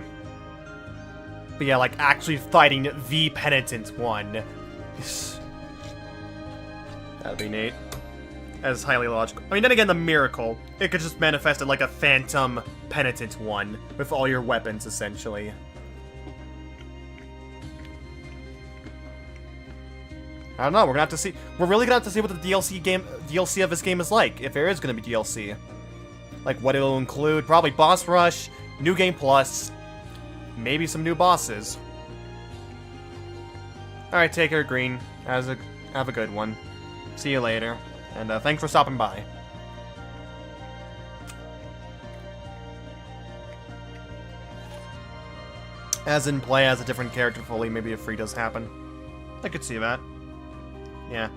Speaker 1: yeah, like, actually fighting the Penitent one. That'd be neat. That is highly logical. I mean, then again, the Miracle. It could just manifest it like a Phantom Penitent one, with all your weapons, essentially. I don't know, we're gonna have to see. We're really gonna have to see what the DLC of this game is like, if there is gonna be DLC. Like, what it'll include. Probably Boss Rush, New Game Plus, maybe some new bosses. Alright, take care, Green. Have a good one. See you later. And thanks for stopping by. As in play as a different character fully, maybe a free does happen. I could see that. Yeah.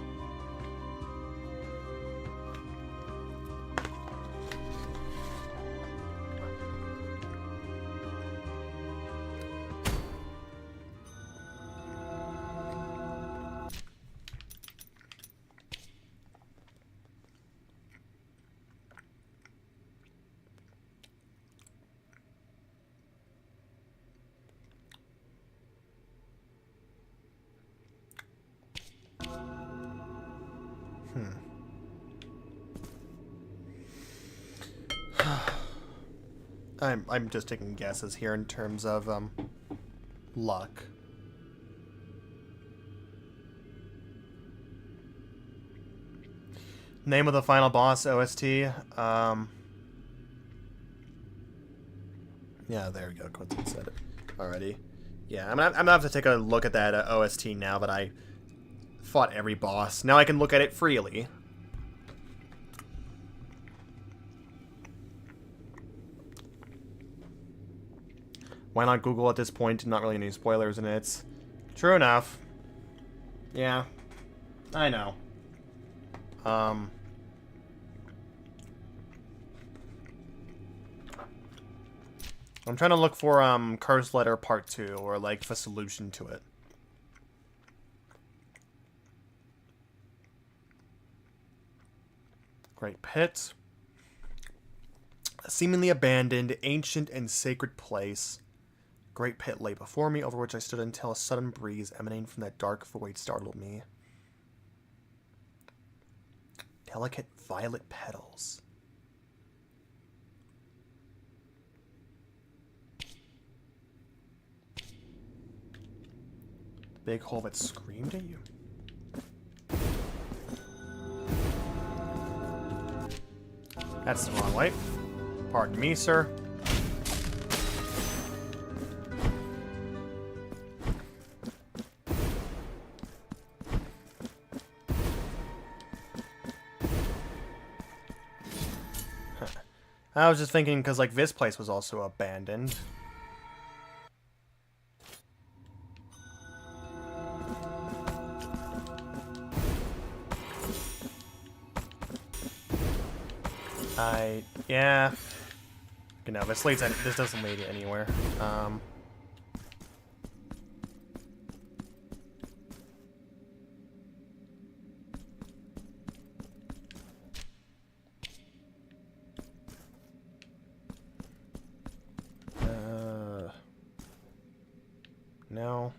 Speaker 1: I'm just taking guesses here in terms of luck. Name of the final boss OST. Yeah, there we go. Quentin said it already. Yeah, I'm gonna have to take a look at that OST now that I fought every boss. Now I can look at it freely. Why not Google at this point? Not really any spoilers in it. True enough. Yeah, I know. I'm trying to look for Curse Letter Part 2 or like the solution to it. Great Pit. A seemingly abandoned, ancient, and sacred place. Great pit lay before me, over which I stood until a sudden breeze emanating from that dark void startled me. Delicate violet petals. The big hole that screamed at you. That's the wrong way. Pardon me, sir. I was just thinking because, like, this place was also abandoned. Yeah. You know, this doesn't lead anywhere. No.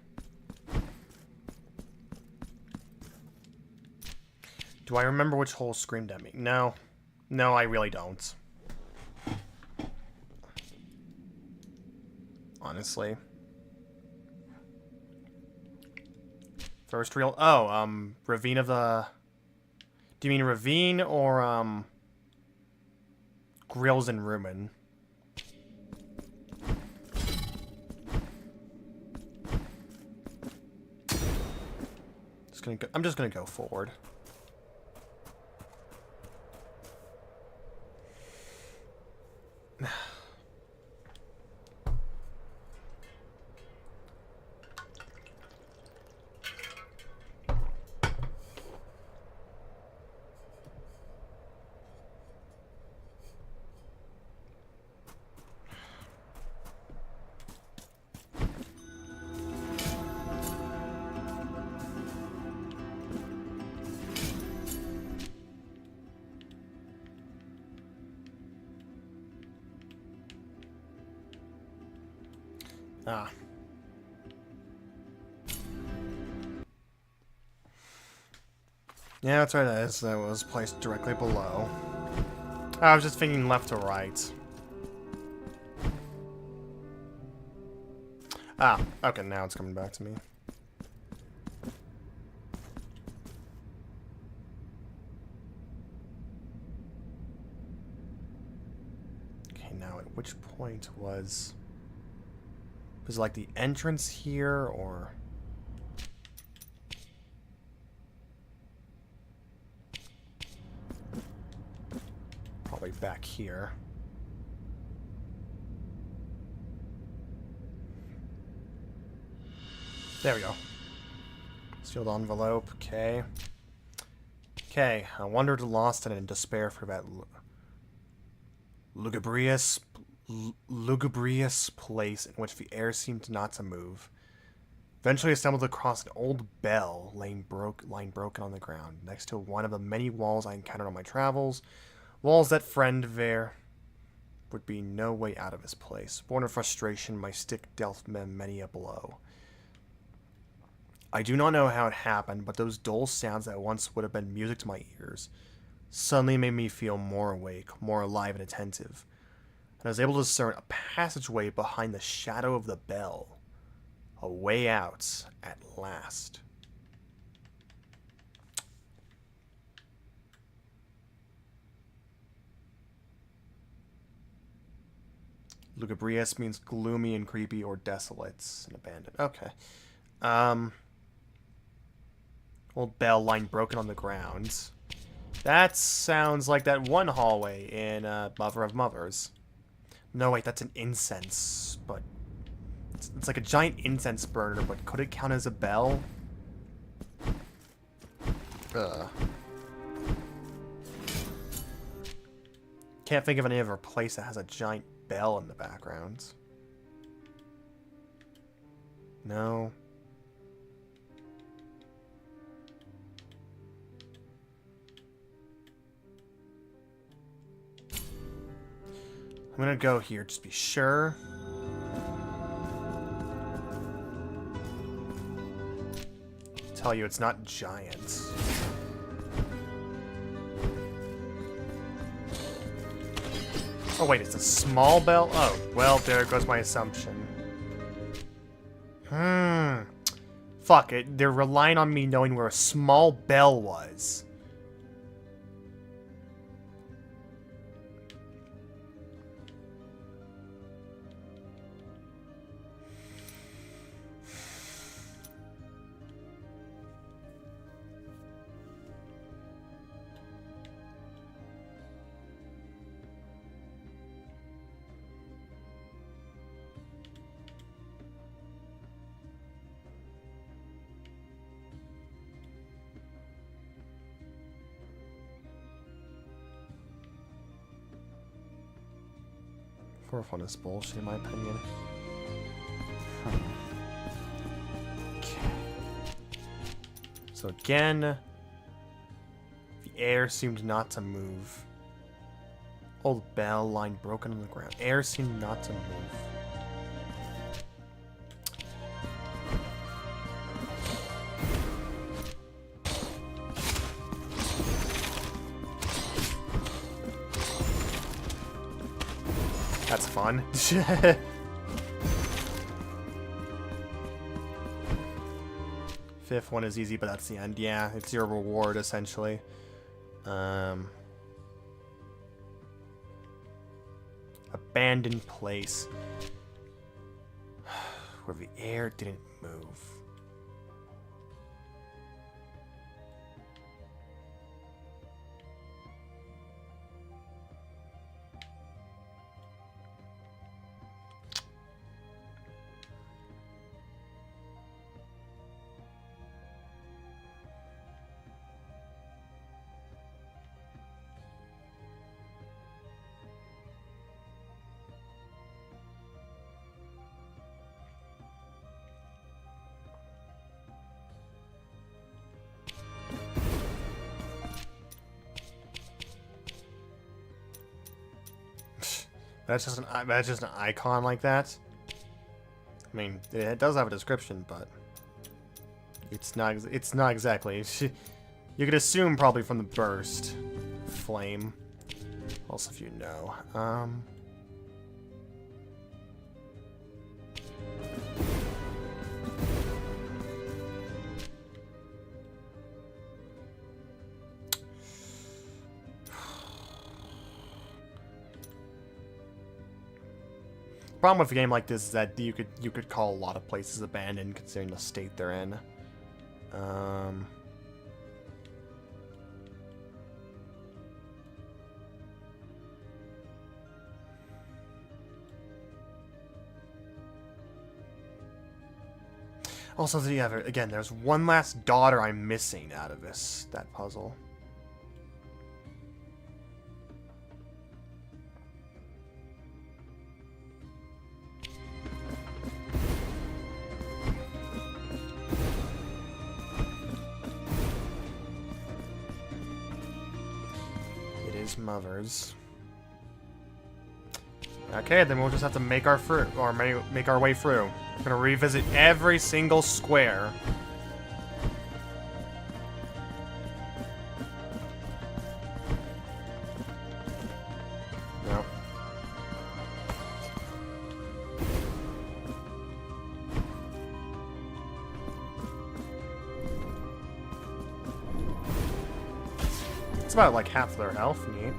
Speaker 1: Do I remember which hole screamed at me? No. No, I really don't. Honestly. First real... Oh, Ravine of the... Do you mean Ravine or, Grills in Ruin? I'm just gonna go forward. Ah. Yeah, that's right, that was placed directly below. I was just thinking left to right. Ah, okay, now it's coming back to me. Okay, now at which point was it like the entrance here, or... Probably back here. There we go. Sealed envelope, okay. Okay, I wandered lost and in despair for that lugubrious place in which the air seemed not to move. Eventually I stumbled across an old bell lying broken on the ground, next to one of the many walls I encountered on my travels. Walls that friend there would be no way out of his place. Born of frustration, my stick dealt many a blow. I do not know how it happened, but those dull sounds that once would have been music to my ears suddenly made me feel more awake, more alive and attentive. I was able to discern a passageway behind the shadow of the bell. A way out at last. Lugubrious means gloomy and creepy or desolate and abandoned. Okay. Old bell line broken on the ground. That sounds like that one hallway in Mother of Mothers. No, wait, that's an incense. But it's like a giant incense burner, but could it count as a bell? Can't think of any other place that has a giant bell in the background. No. I'm gonna go here, just be sure. Tell you it's not giant. Oh wait, it's a small bell? Oh, well, there goes my assumption. Fuck it, they're relying on me knowing where a small bell was. Fourth one is bullshit in my opinion. Okay. So again, the air seemed not to move. Old bell line broken on the ground. Air seemed not to move. That's fun. Fifth one is easy, but that's the end. Yeah, it's your reward, essentially. Abandoned place. Where the air didn't move. That's just an icon like that. I mean, it does have a description, but it's not exactly. You could assume probably from the burst flame. Also, if you know. Problem with a game like this is that you could call a lot of places abandoned considering the state they're in. Also, again, there's one last daughter I'm missing out of that puzzle. Mothers. Okay, then we'll just have to make our make our way through. We're gonna revisit every single square. No. about like half their health. Neat.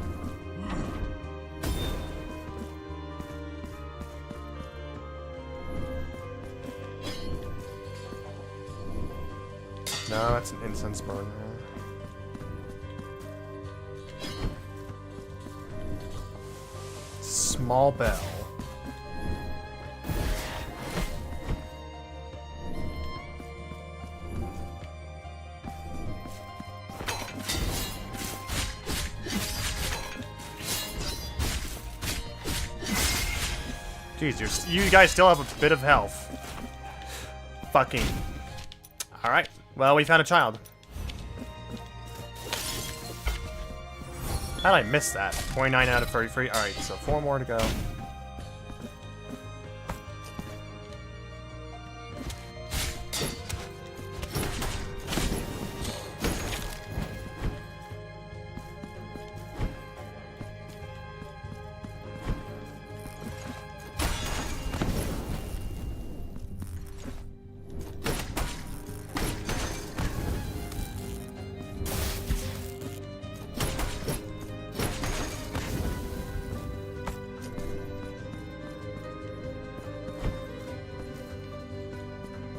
Speaker 1: No, that's an incense burner. Small bell. Jeez, you guys still have a bit of health. Fucking. Alright. Well, we found a child. How did I miss that? 29 out of 33. Alright, so 4 more to go.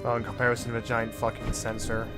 Speaker 1: Oh, in comparison to a giant fucking sensor.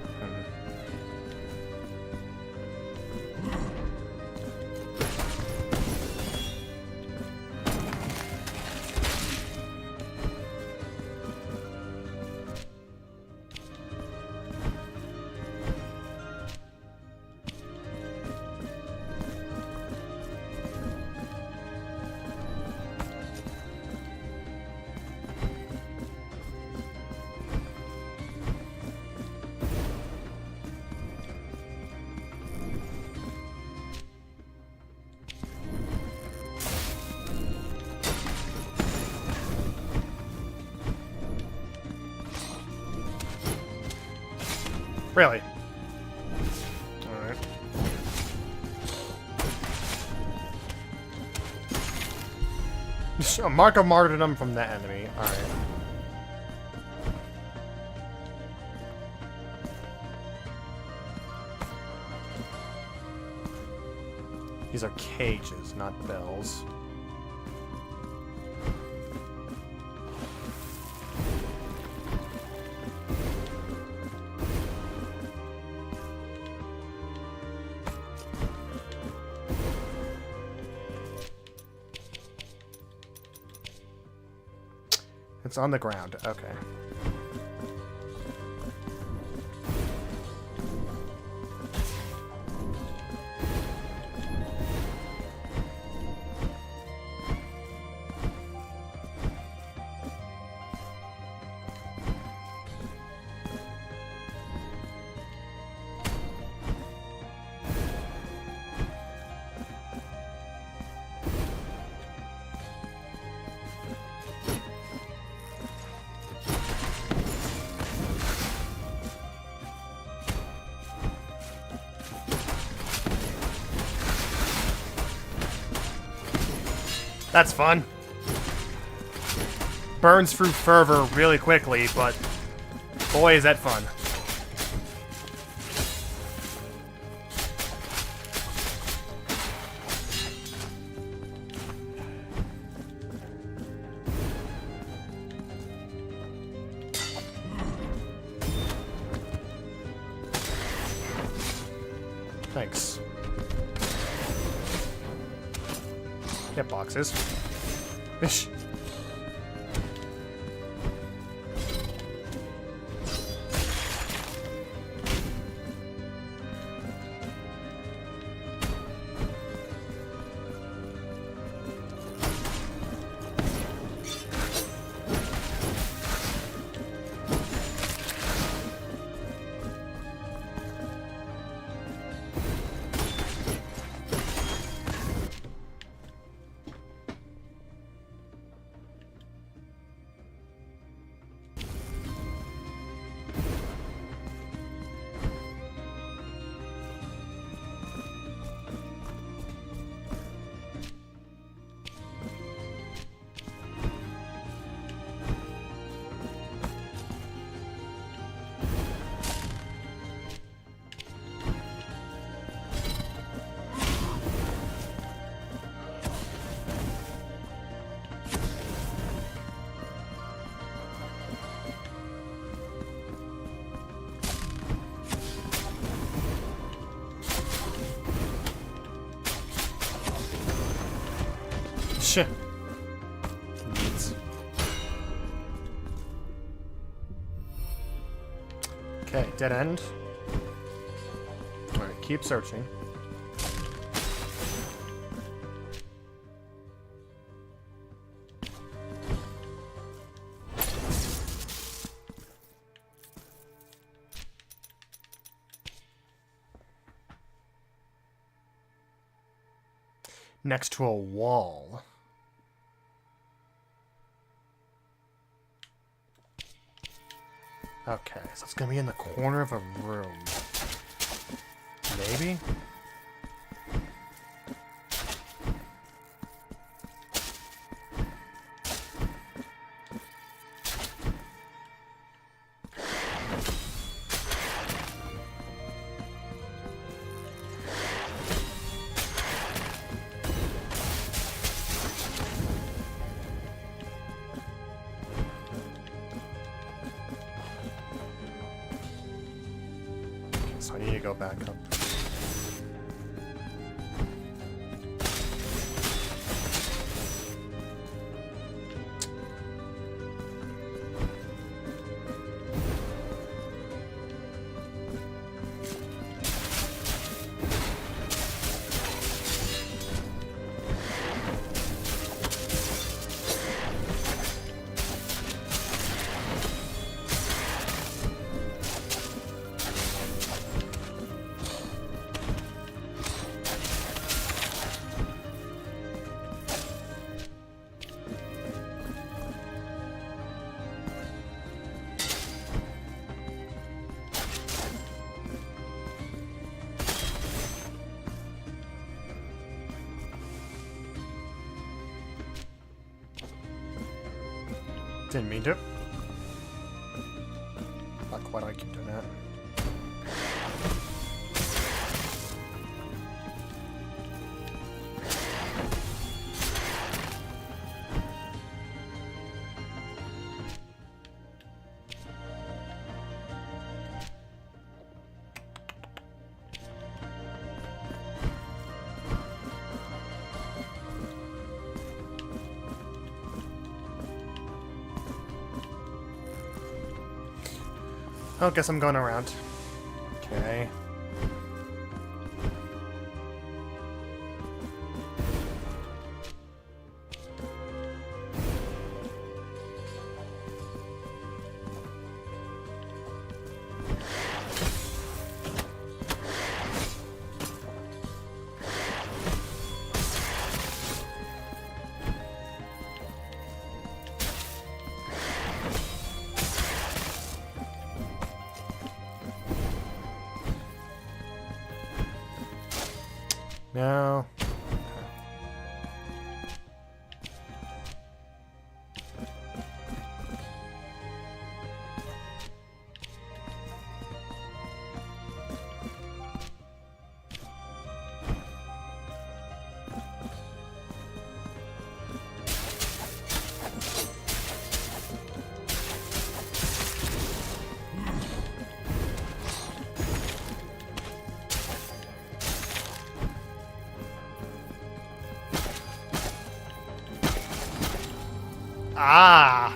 Speaker 1: Really? Alright. A mark of martyrdom from the enemy. Alright. These are cages, not bells. It's on the ground. Okay. That's fun. Burns through fervor really quickly, but boy, is that fun. Thanks. Get boxes. Ish. Shit. Needs. Okay, dead end. Alright, keep searching. Next to a wall. Okay, so it's gonna be in the corner of a room. Maybe? So I need to go back up. Didn't mean to. Not quite, I keep doing that. I guess I'm going around. Okay. No. Ah!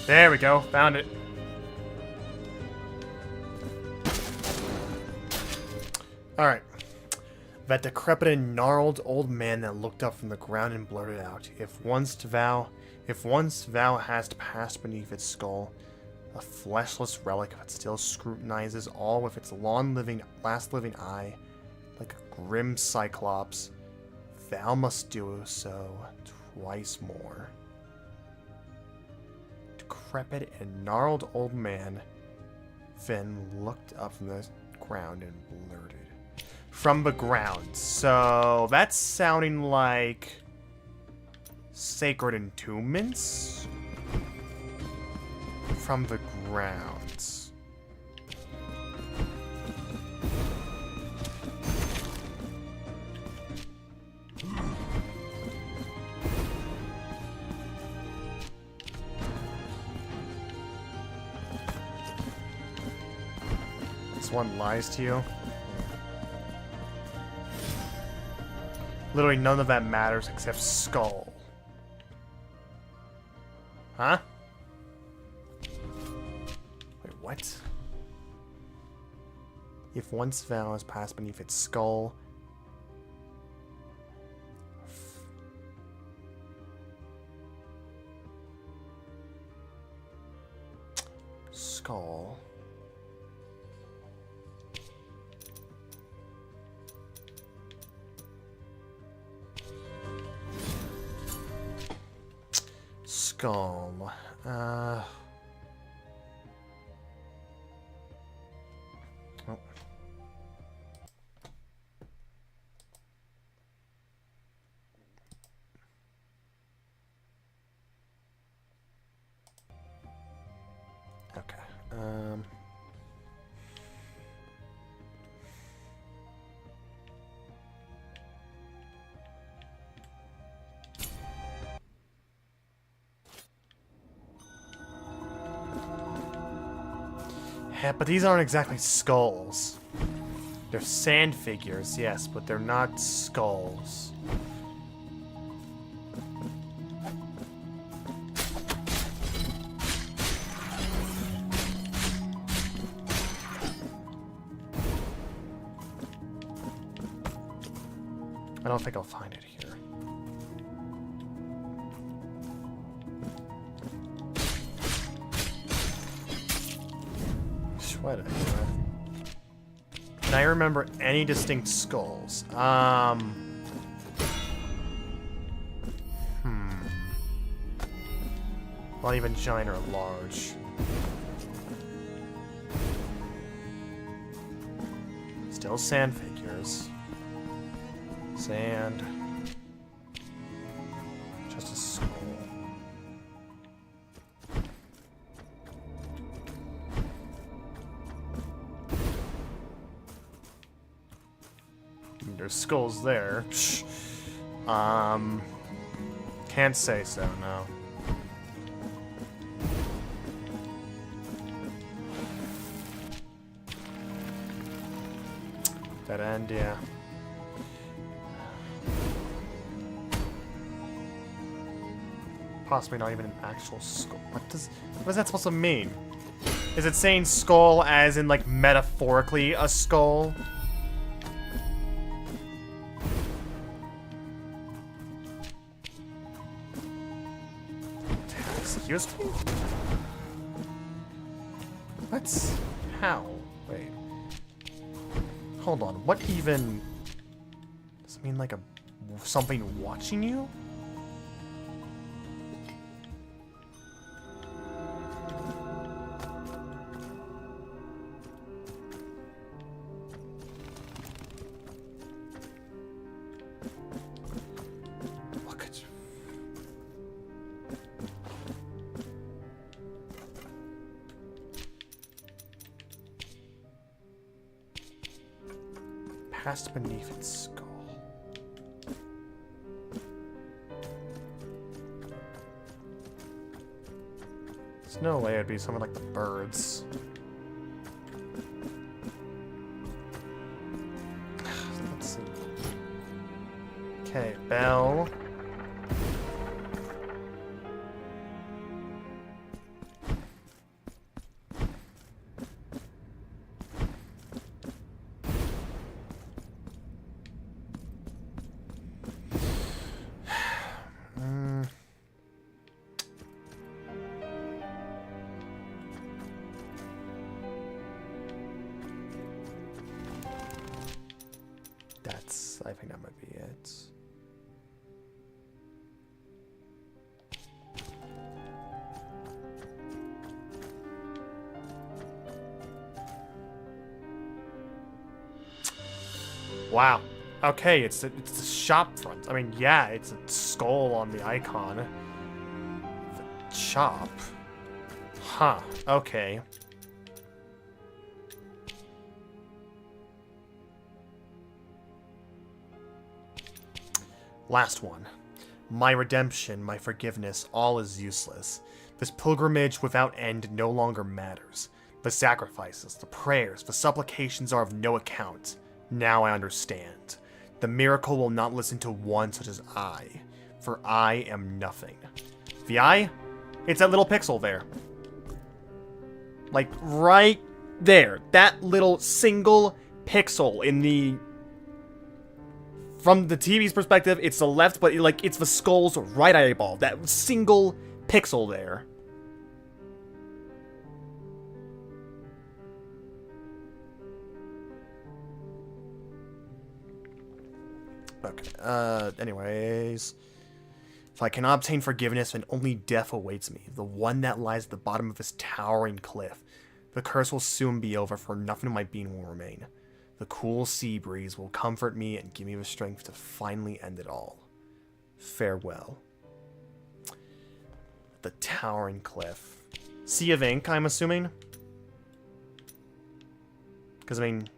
Speaker 1: There we go. Found it. Alright. That decrepit and gnarled old man that looked up from the ground and blurted out, If once thou hast passed beneath its skull, a fleshless relic that still scrutinizes all with its last living eye, like a grim cyclops, thou must do so twice more. Decrepit and gnarled old man, Finn looked up from the ground and blurted. From the ground. So that's sounding like sacred entombments? From the grounds. This one lies to you. Literally none of that matters except skull. Huh? Wait, what? If once Val has passed beneath its skull... Skull... Skull. Oh. Okay. Yeah, but these aren't exactly skulls. They're sand figures, yes, but they're not skulls. I don't think I'll find it here. What? Can I remember any distinct skulls? Not even giant or large. Still sand figures. Sand. Just a skull. There's skulls there. Can't say so, no. Dead end, yeah. Possibly not even an actual skull. What is that supposed to mean? Is it saying skull as in, like, metaphorically a skull? Excuse me? What? How? Wait. Hold on. What even... Does it mean like something watching you? Passed beneath its skull. There's no way it'd be something like the birds. Let's see. Okay, bell. I think that might be it. Wow. Okay, it's the shop front. I mean, yeah, it's a skull on the icon. The shop. Huh. Okay. Last one. My redemption, my forgiveness, all is useless. This pilgrimage without end no longer matters. The sacrifices, the prayers, the supplications are of no account. Now I understand. The miracle will not listen to one such as I, for I am nothing. VI? It's that little pixel there. Like, right there. That little single pixel in the... From the TV's perspective, it's the left, but like it's the skull's right eyeball. That single pixel there. Okay, anyways. If I cannot obtain forgiveness, then only death awaits me. The one that lies at the bottom of this towering cliff. The curse will soon be over, for nothing of my being will remain. The cool sea breeze will comfort me and give me the strength to finally end it all. Farewell. The towering cliff. Sea of ink, I'm assuming? Because, I mean,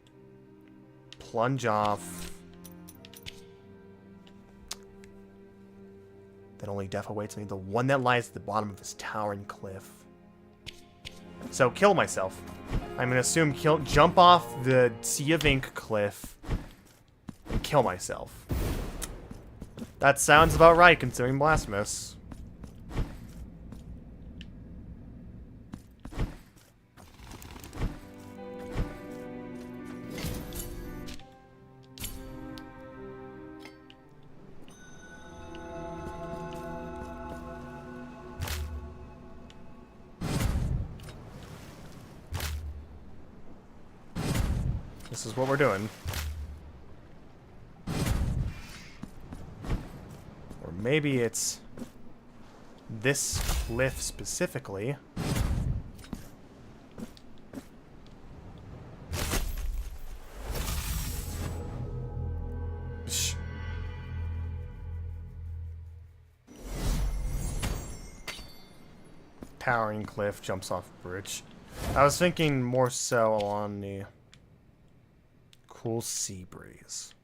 Speaker 1: plunge off. Then only death awaits me. The one that lies at the bottom of this towering cliff. So, kill myself. I'm gonna assume jump off the Sea of Ink cliff and kill myself. That sounds about right, considering Blasphemous. This is what we're doing. Or maybe it's this cliff specifically. Psh. Towering cliff, jumps off bridge. I was thinking more so on the cool sea breeze.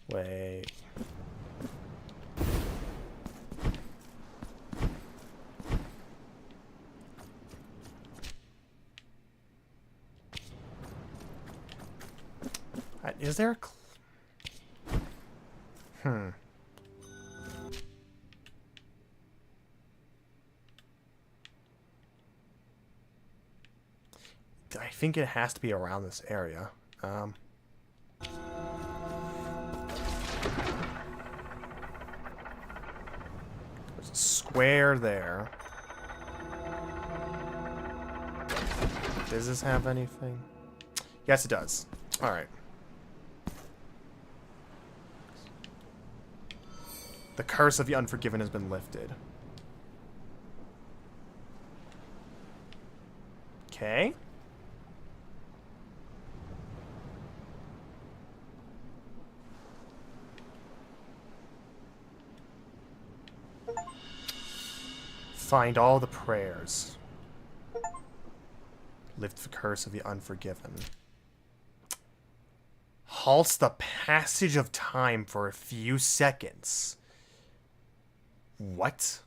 Speaker 1: Wait. Is there a... I think it has to be around this area. There's a square there. Does this have anything? Yes, it does. Alright. The curse of the unforgiven has been lifted. Okay. Find all the prayers. Lift the curse of the unforgiven. Halts the passage of time for a few seconds. What?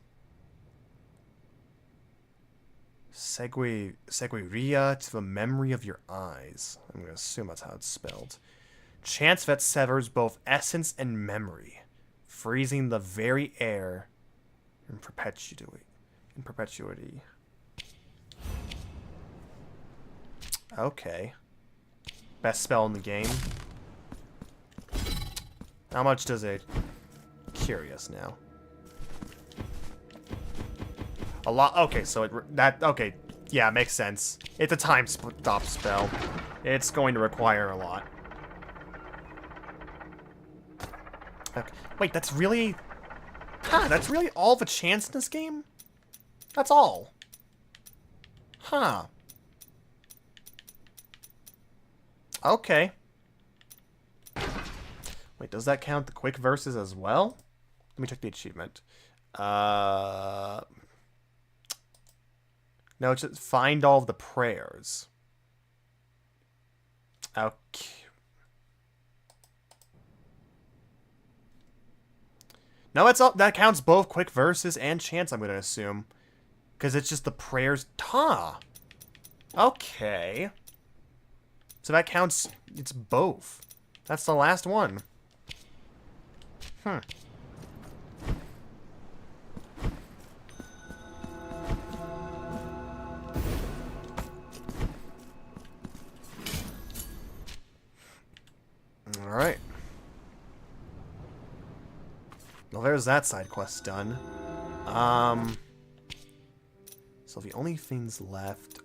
Speaker 1: Seguiria to the memory of your eyes. I'm going to assume that's how it's spelled. Chance that severs both essence and memory, freezing the very air in perpetuity. Okay. Best spell in the game. How much does it... Curious now. A lot... Okay, so okay. Yeah, makes sense. It's a time stop spell. It's going to require a lot. Okay. Wait, that's really... Huh, that's really all the chance in this game? That's all. Huh. Okay. Wait, does that count the quick verses as well? Let me check the achievement. No, it's just find all of the prayers. Okay. No, that counts both quick verses and chance, I'm going to assume. Because it's just the prayers. Okay. So that counts. It's both. That's the last one. Huh. Alright. Well, there's that side quest done. So the only things left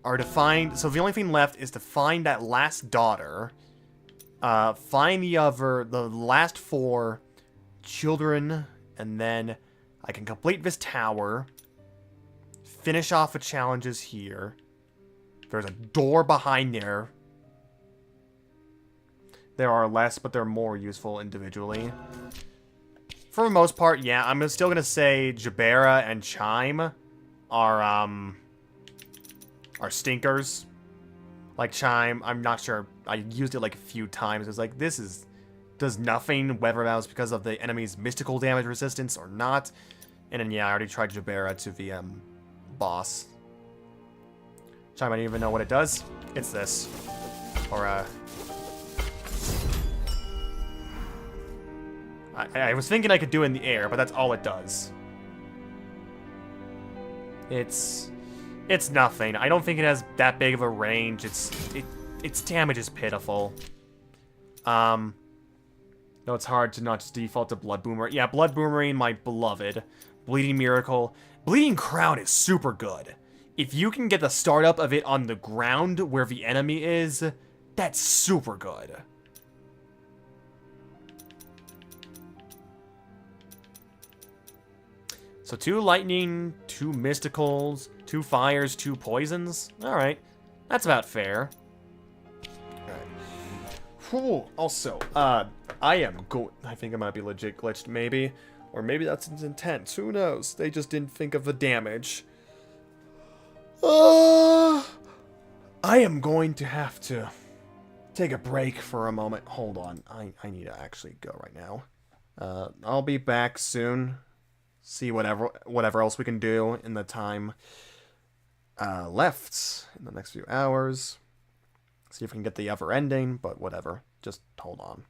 Speaker 1: are to find... So the only thing left is to find that last daughter. Find the last 4 children. And then I can complete this tower. Finish off the challenges here. There's a door behind there. There are less, but they're more useful individually. For the most part, yeah, I'm still gonna say Jabera and Chime are stinkers. Like Chime, I'm not sure. I used it like a few times. It's like, does nothing, whether that was because of the enemy's mystical damage resistance or not. And then, yeah, I already tried Jabera to the boss. Chime, I don't even know what it does. It's this. Or, I was thinking I could do it in the air, but that's all it does. It's nothing. I don't think it has that big of a range. Its damage is pitiful. No, it's hard to not just default to Blood Boomerang. Yeah, Blood Boomerang, my beloved. Bleeding Miracle. Bleeding Crown is super good. If you can get the startup of it on the ground where the enemy is, that's super good. So 2 lightning, 2 mysticals, 2 fires, 2 poisons. Alright. That's about fair. Alright. Also, I think I might be legit glitched, maybe. Or maybe that's its intent. Who knows? They just didn't think of the damage. I am going to have to take a break for a moment. Hold on. I need to actually go right now. I'll be back soon. See whatever else we can do in the time left in the next few hours. See if we can get the other ending, but whatever. Just hold on.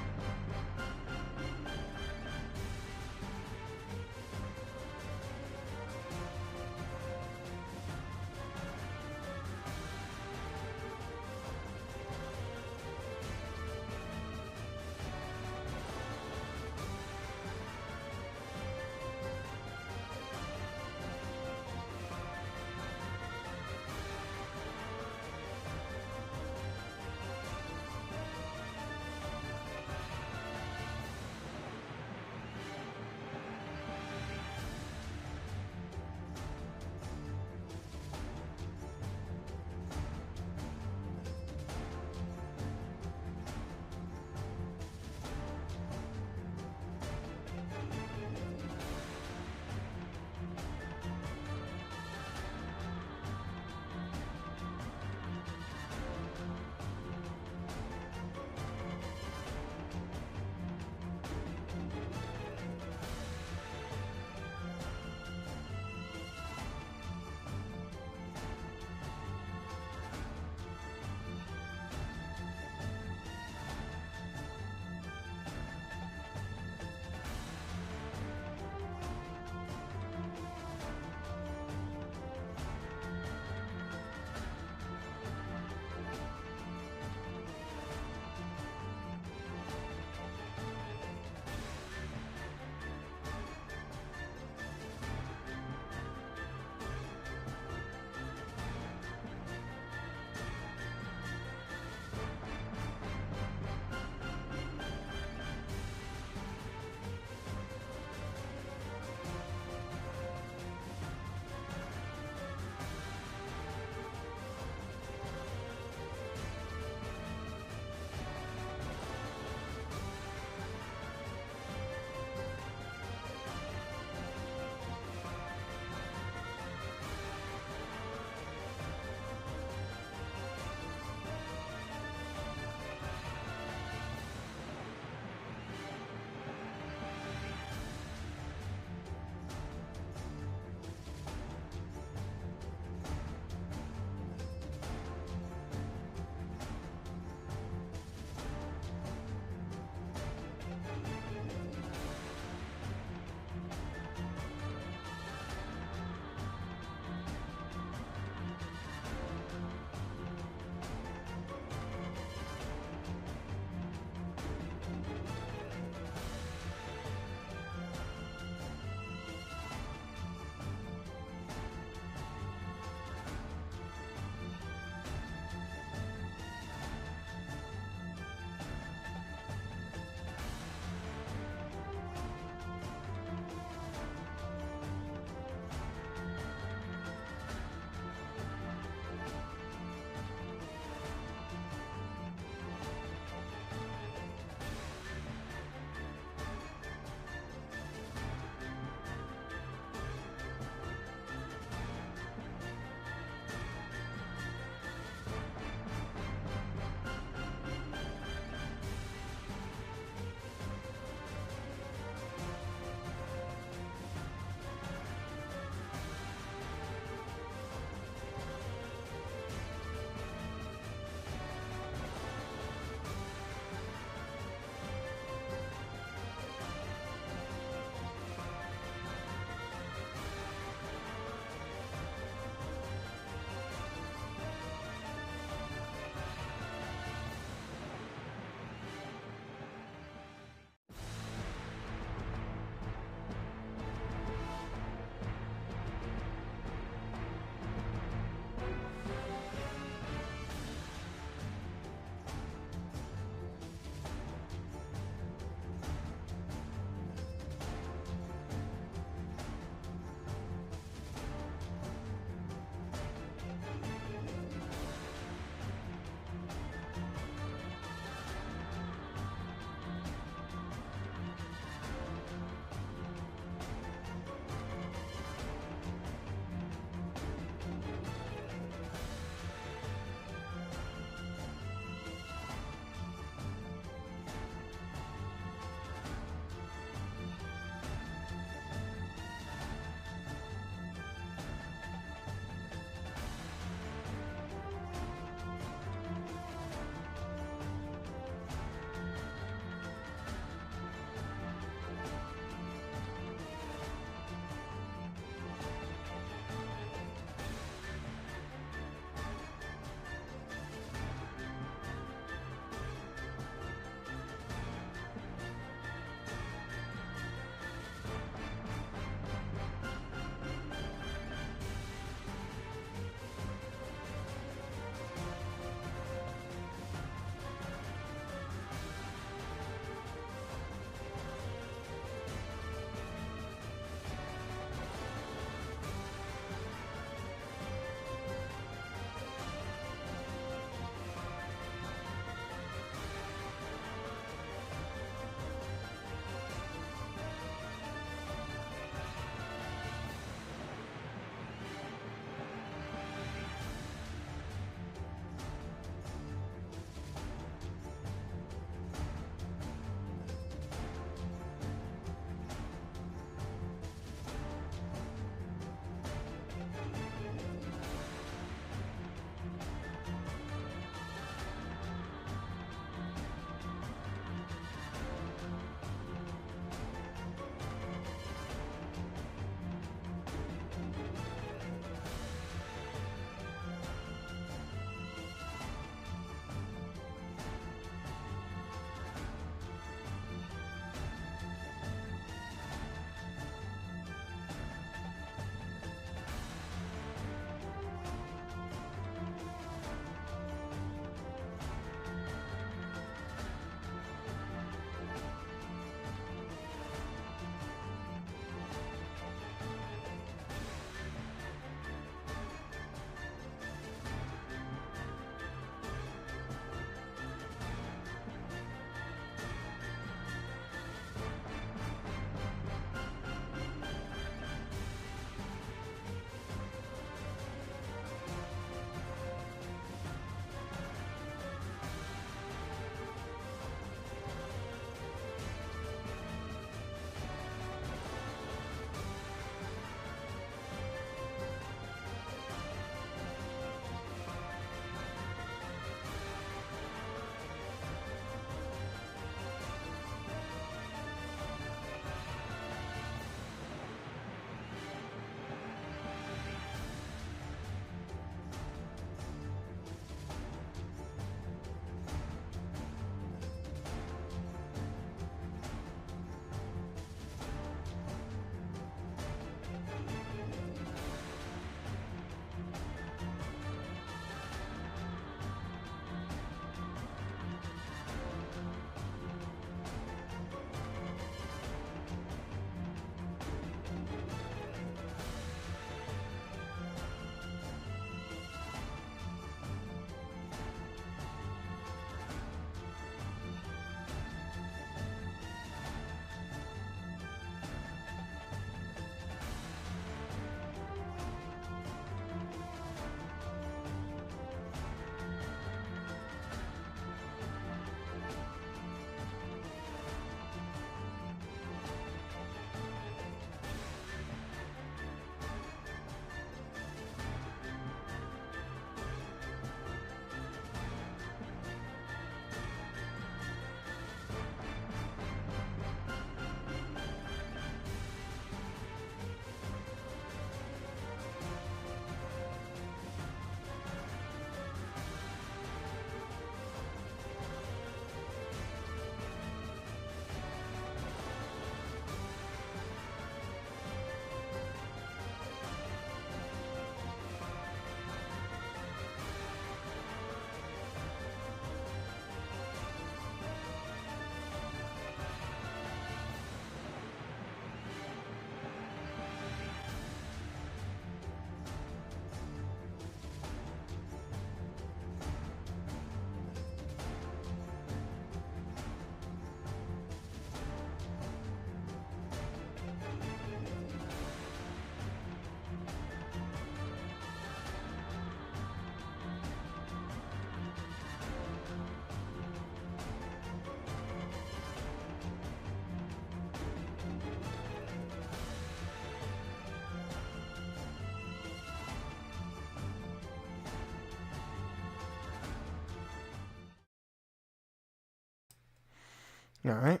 Speaker 1: Alright.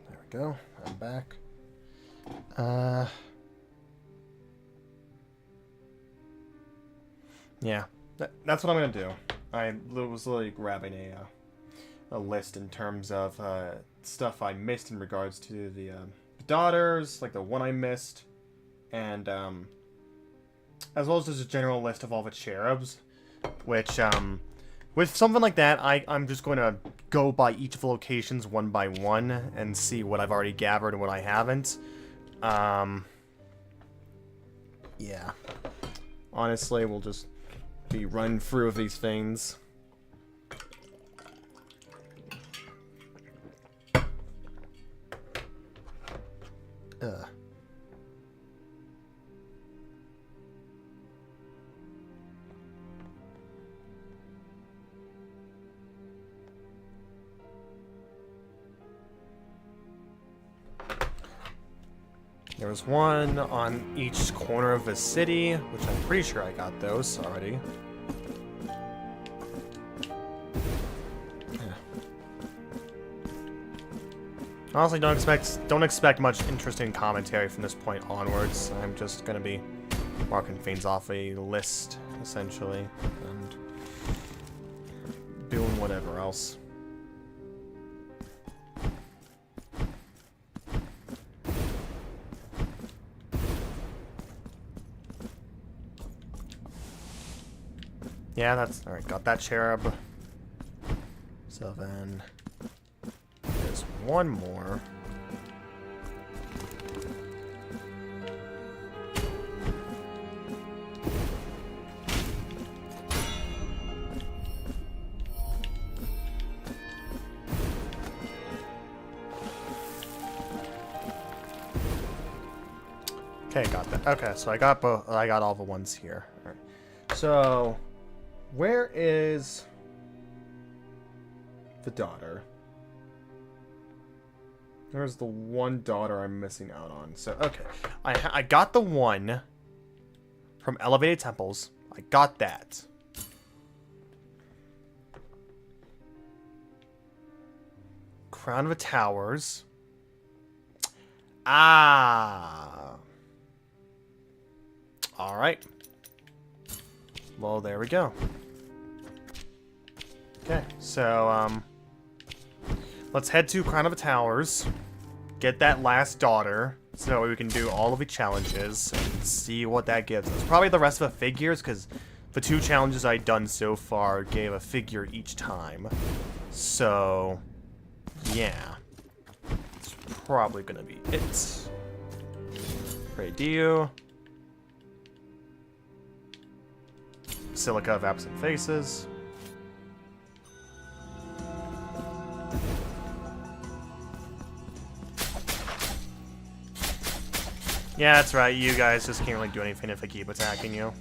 Speaker 1: There we go. I'm back. Yeah. That's what I'm gonna do. I was literally grabbing a list in terms of stuff I missed in regards to the daughters, like the one I missed, and as well as just a general list of all the cherubs, which with something like that, I'm just going to go by each of the locations one by one and see what I've already gathered and what I haven't. Yeah. Honestly, we'll just be running through these things. There was one on each corner of the city, which I'm pretty sure I got those already. Honestly, don't expect much interesting commentary from this point onwards. I'm just gonna be marking things off a list, essentially, and doing whatever else. Yeah, that's alright. Got that cherub. So then there's one more. Okay, got that. Okay, so I got both. I got all the ones here. All right. So where is the daughter? There's the one daughter I'm missing out on. So, okay. I got the one from Elevated Temples. I got that. Crown of the Towers. Ah. Alright. Well, there we go. Okay, so, let's head to Crown of the Towers, get that last daughter, so we can do all of the challenges, and see what that gives us. Probably the rest of the figures, because the 2 challenges I've done so far gave a figure each time. So, yeah. It's probably gonna be it. Radio. Silica of Absent Faces. Yeah, that's right. You guys just can't really do anything if I keep attacking you.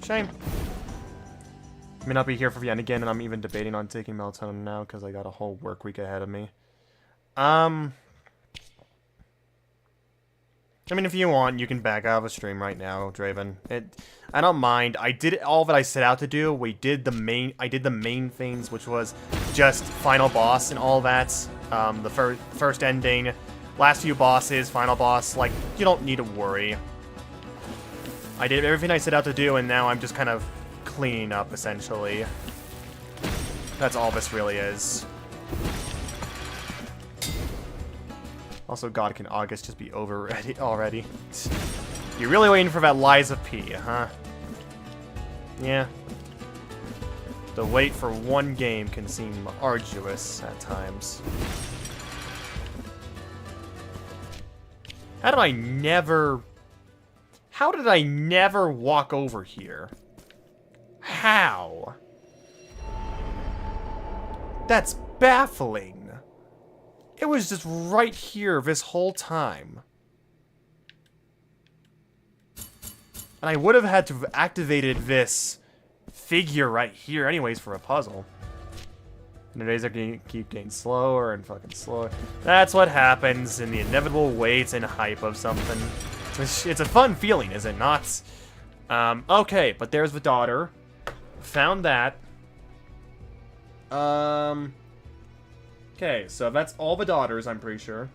Speaker 1: Shame. May not be here for the end again, and I'm even debating on taking melatonin now because I got a whole work week ahead of me. I mean, if you want, you can back out of the stream right now, Draven. I don't mind. I did all that I set out to do. I did the main things, which was just final boss and all that. The first ending, last few bosses, final boss. Like, you don't need to worry. I did everything I set out to do, and now I'm just kind of cleaning up, essentially. That's all this really is. Also, God, can August just be over already? You're really waiting for that Liza P, huh? Yeah. The wait for one game can seem arduous at times. How did I never walk over here? How? That's baffling. It was just right here this whole time. And I would have had to have activated this figure right here anyways for a puzzle. And the days are going to keep getting slower and fucking slower. That's what happens in the inevitable wait and hype of something. It's a fun feeling, is it not? Okay, but there's the daughter. Found that. Okay, so that's all the daughters, I'm pretty sure.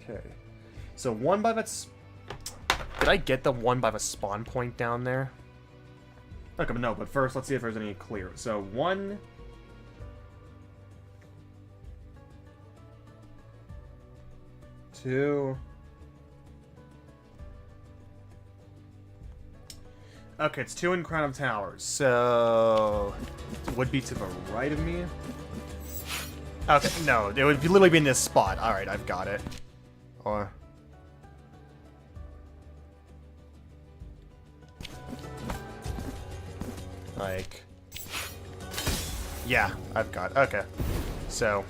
Speaker 1: Okay. So one by that... Did I get the one by the spawn point down there? Okay, but no, but first let's see if there's any clear. So one... Two... Okay, it's 2 in Crown of Towers, so... It would be to the right of me? Okay, no, it would literally be in this spot. Alright, I've got it. Or... Like... Yeah, I've got it. Okay. So...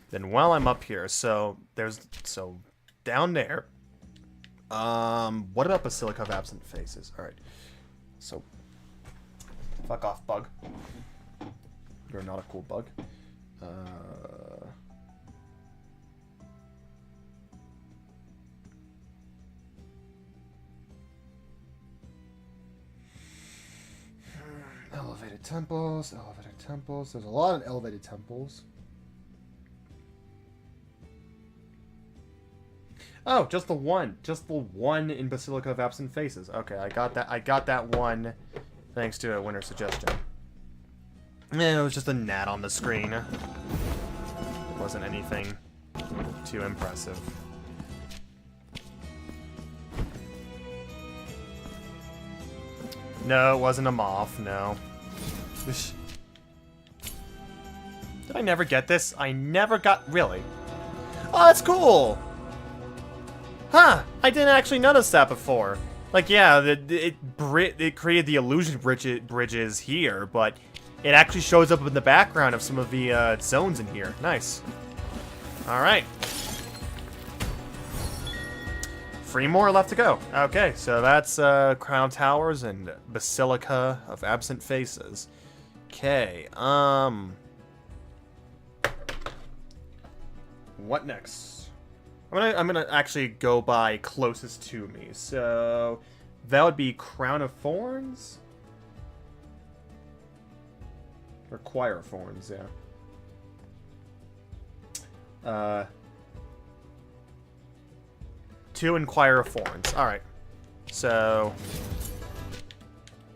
Speaker 1: Then while I'm up here, so down there. What about Basilica of Absent Faces? All right. So fuck off, bug. You're not a cool bug. Elevated temples, elevated temples. There's a lot of elevated temples. Oh, just the one. Just the one in Basilica of Absent Faces. Okay, I got that. I got that one thanks to a winner suggestion. It was just a gnat on the screen. It wasn't anything too impressive. No, it wasn't a moth, no. Did I never get this? I never got... Really? Oh, that's cool! Huh! I didn't actually notice that before. Like, yeah, it created the illusion bridges here, but it actually shows up in the background of some of the zones in here. Nice. Alright. 3 more left to go. Okay, so that's Crown Towers and Basilica of Absent Faces. Okay, what next? I'm gonna actually go by closest to me. So that would be Crown of Thorns? Or Choir of Thorns, yeah. 2 in Choir of Thorns. Alright. So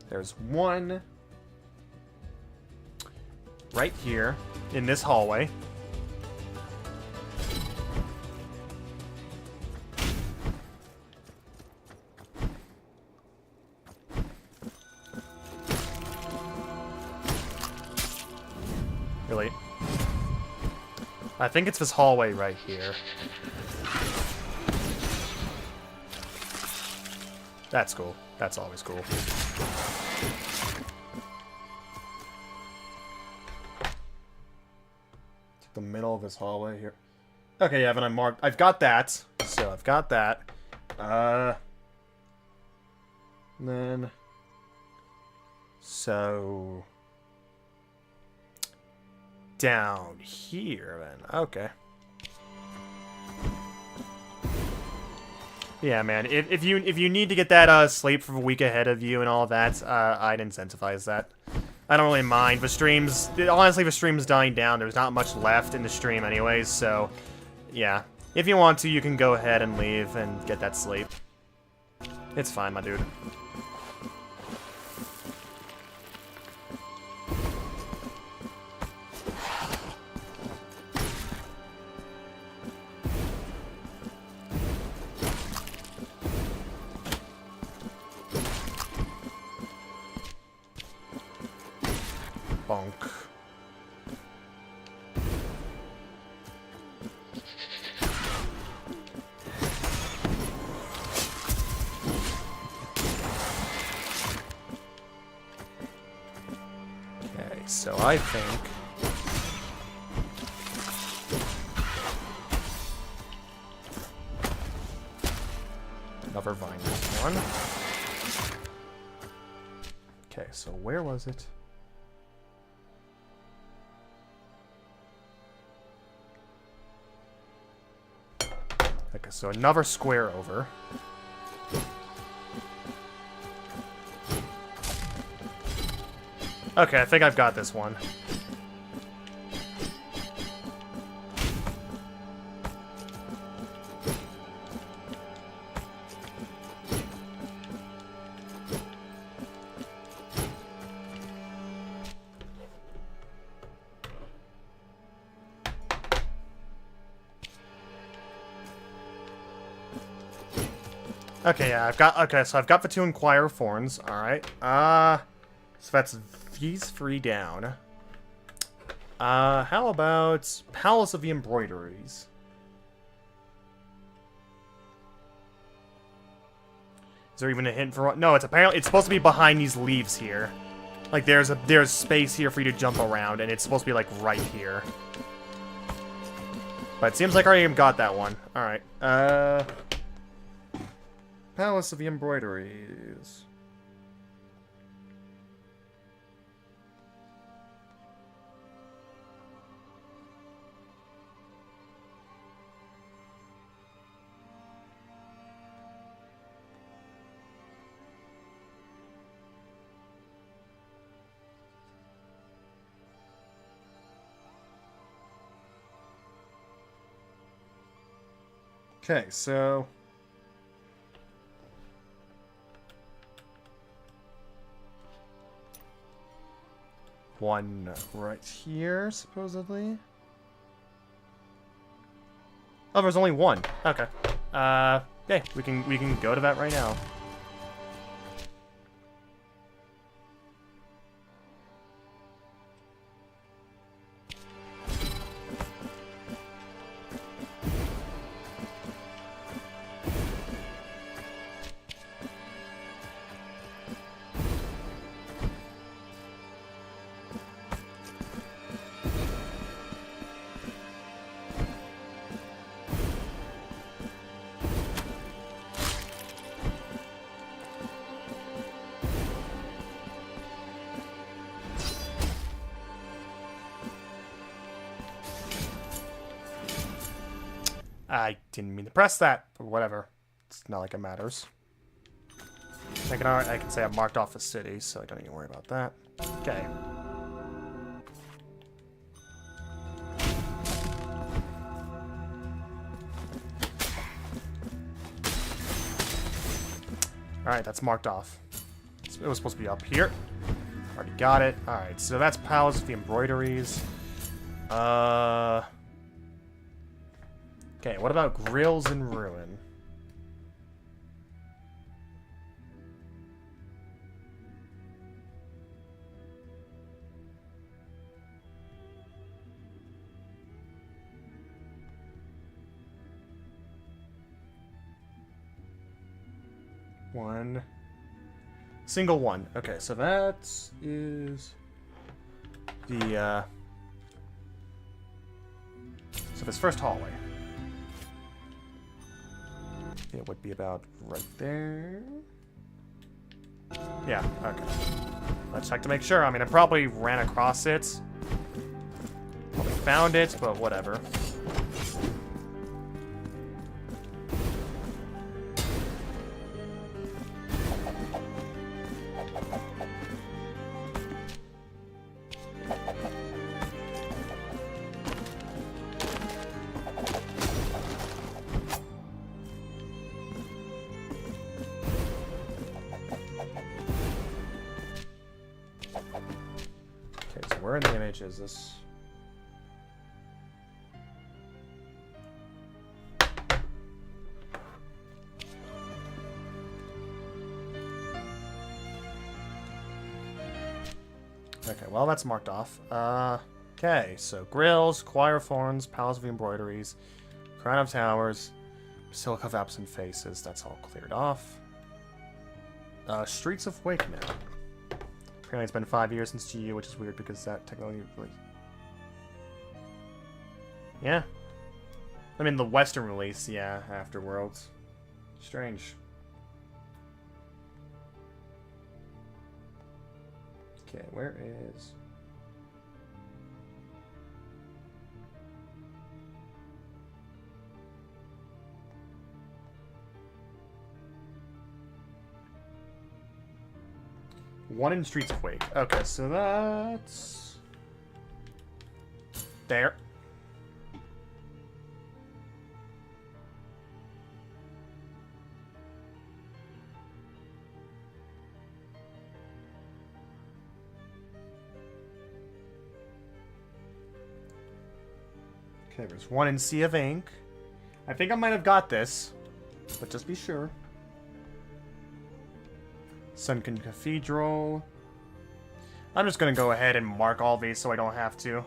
Speaker 1: there's one right here in this hallway. Really? I think it's this hallway right here. That's cool. That's always cool. It's the middle of this hallway here. Okay, yeah, then I've got that. So I've got that. Then... So... Down here, then. Okay. Yeah, man. If you need to get that sleep for a week ahead of you and all that, I'd incentivize that. I don't really mind. Honestly, the stream's dying down. There's not much left in the stream anyways, so... Yeah. If you want to, you can go ahead and leave and get that sleep. It's fine, my dude. Bonk. Okay, so I think... Another vine one. Okay, so where was it? Okay, so another square over. Okay, I think I've got this one. Okay, yeah, so I've got the 2 Inquire Thorns, alright. So that's these 3 down. How about Palace of the Embroideries? Is there even a hint for what? No, it's supposed to be behind these leaves here. Like there's space here for you to jump around, and it's supposed to be like right here. But it seems like I already got that one. Alright. Palace of the Embroideries. Okay, so one right here, supposedly. Oh, there's only one. Okay. Okay, we can go to that right now. I didn't mean to press that, but whatever. It's not like it matters. I can say I've marked off the city, so I don't need to worry about that. Okay. Alright, that's marked off. It was supposed to be up here. Already got it. Alright, so that's Palace of the Embroideries. Okay, what about Grills in Ruin? One. Single one. Okay, so that is the, so this first hallway. It would be about right there. Yeah, okay. Let's check to make sure. I mean, I probably ran across it. Probably found it, but whatever. Where in the image is this? Okay, well that's marked off. Okay, so Grills, Choir of Thorns, Palace of the Embroideries, Crown of Towers, Basilica of Absent Faces, that's all cleared off. Streets of Wake now. Apparently it's been 5 years since GU, which is weird because that technically... Yeah. I mean, the Western release, yeah, after Worlds. Strange. where is... One in Streets Quake. Okay, so that's... there. Okay, there's one in Sea of Ink. I think I might have got this, but just be sure. Sunken Cathedral. I'm just gonna go ahead and mark all these so I don't have to.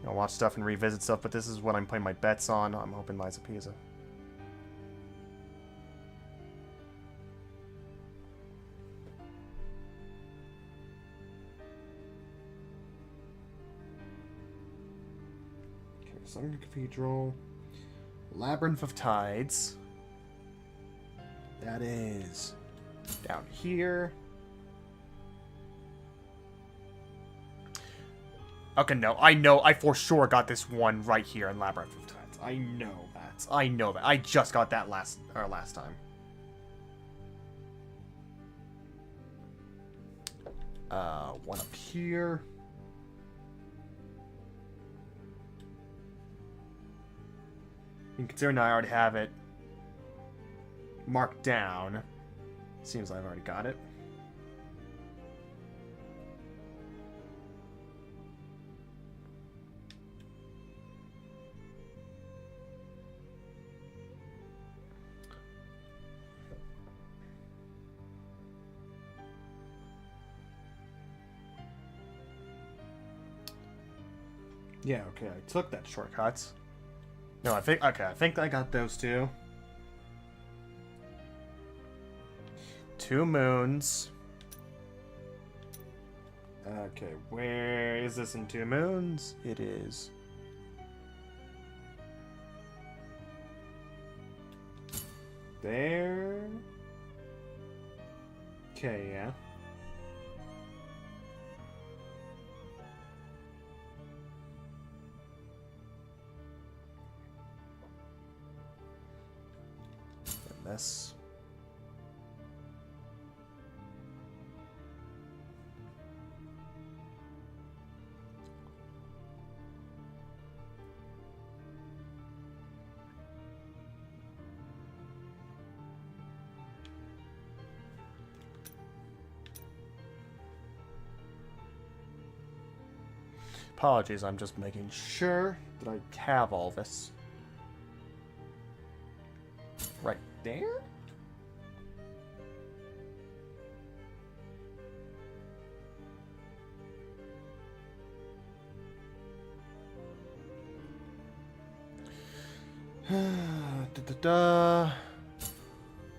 Speaker 1: I'll watch stuff and revisit stuff, but this is what I'm putting my bets on. I'm hoping Liza Pisa. Okay, Sunken Cathedral. Labyrinth of Tides. That is down here. Okay, no, I for sure got this one right here in Labyrinth of Tides. I know that. I just got that last time. One up here. And considering I already have it marked down, seems I've already got it. Yeah, okay, I took that shortcut. No, I think I got those two. 2 moons. Okay, where is this in 2 moons? It is. There. Okay, yeah. And this. Apologies, I'm just making sure that I have all this. Right there?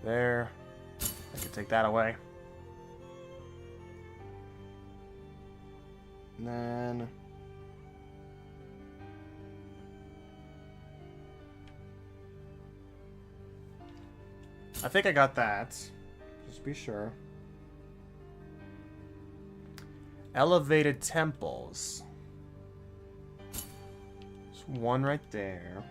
Speaker 1: There. I can take that away. And then... I think I got that. Just be sure. Elevated temples. There's one right there.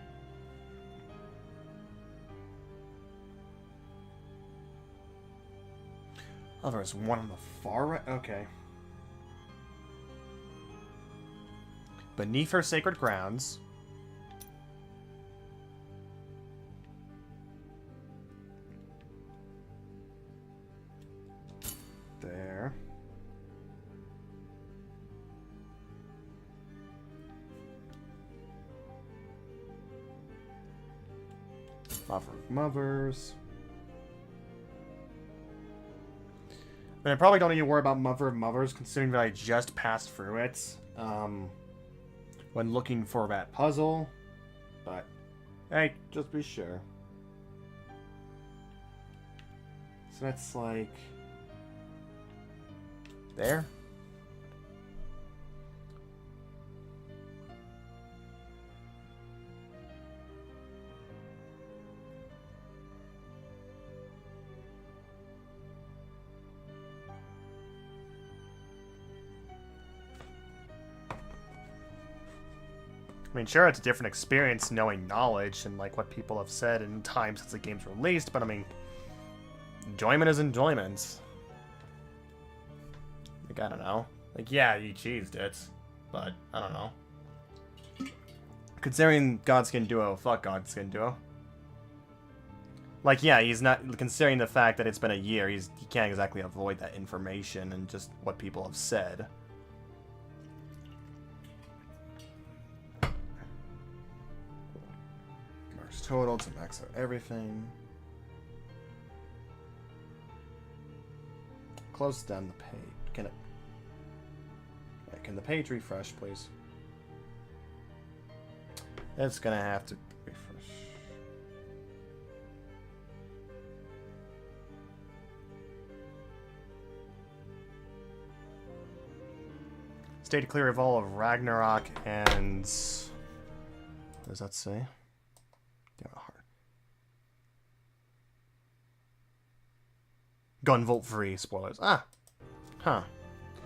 Speaker 1: Oh, there's one on the far right. Okay. Beneath her sacred grounds. There. Mother of Mothers. But I probably don't need to worry about Mother of Mothers, considering that I just passed through it when looking for that puzzle. But, hey, just be sure. So that's like... there? I mean, sure, it's a different experience knowing knowledge and, like, what people have said in time since the game's released, but, I mean, enjoyment is enjoyment. Like, I don't know. Like, yeah, you cheesed it, but, I don't know. Considering Godskin Duo, fuck Godskin Duo. Like, yeah, he's not, considering the fact that it's been a year, he can't exactly avoid that information and just what people have said. Marks total to max out everything. Close down the page. Can the page refresh, please? It's gonna have to refresh. Stay clear of all of Ragnarok and... What does that say? Damn it, hard. Gunvolt free, spoilers. Ah! Huh.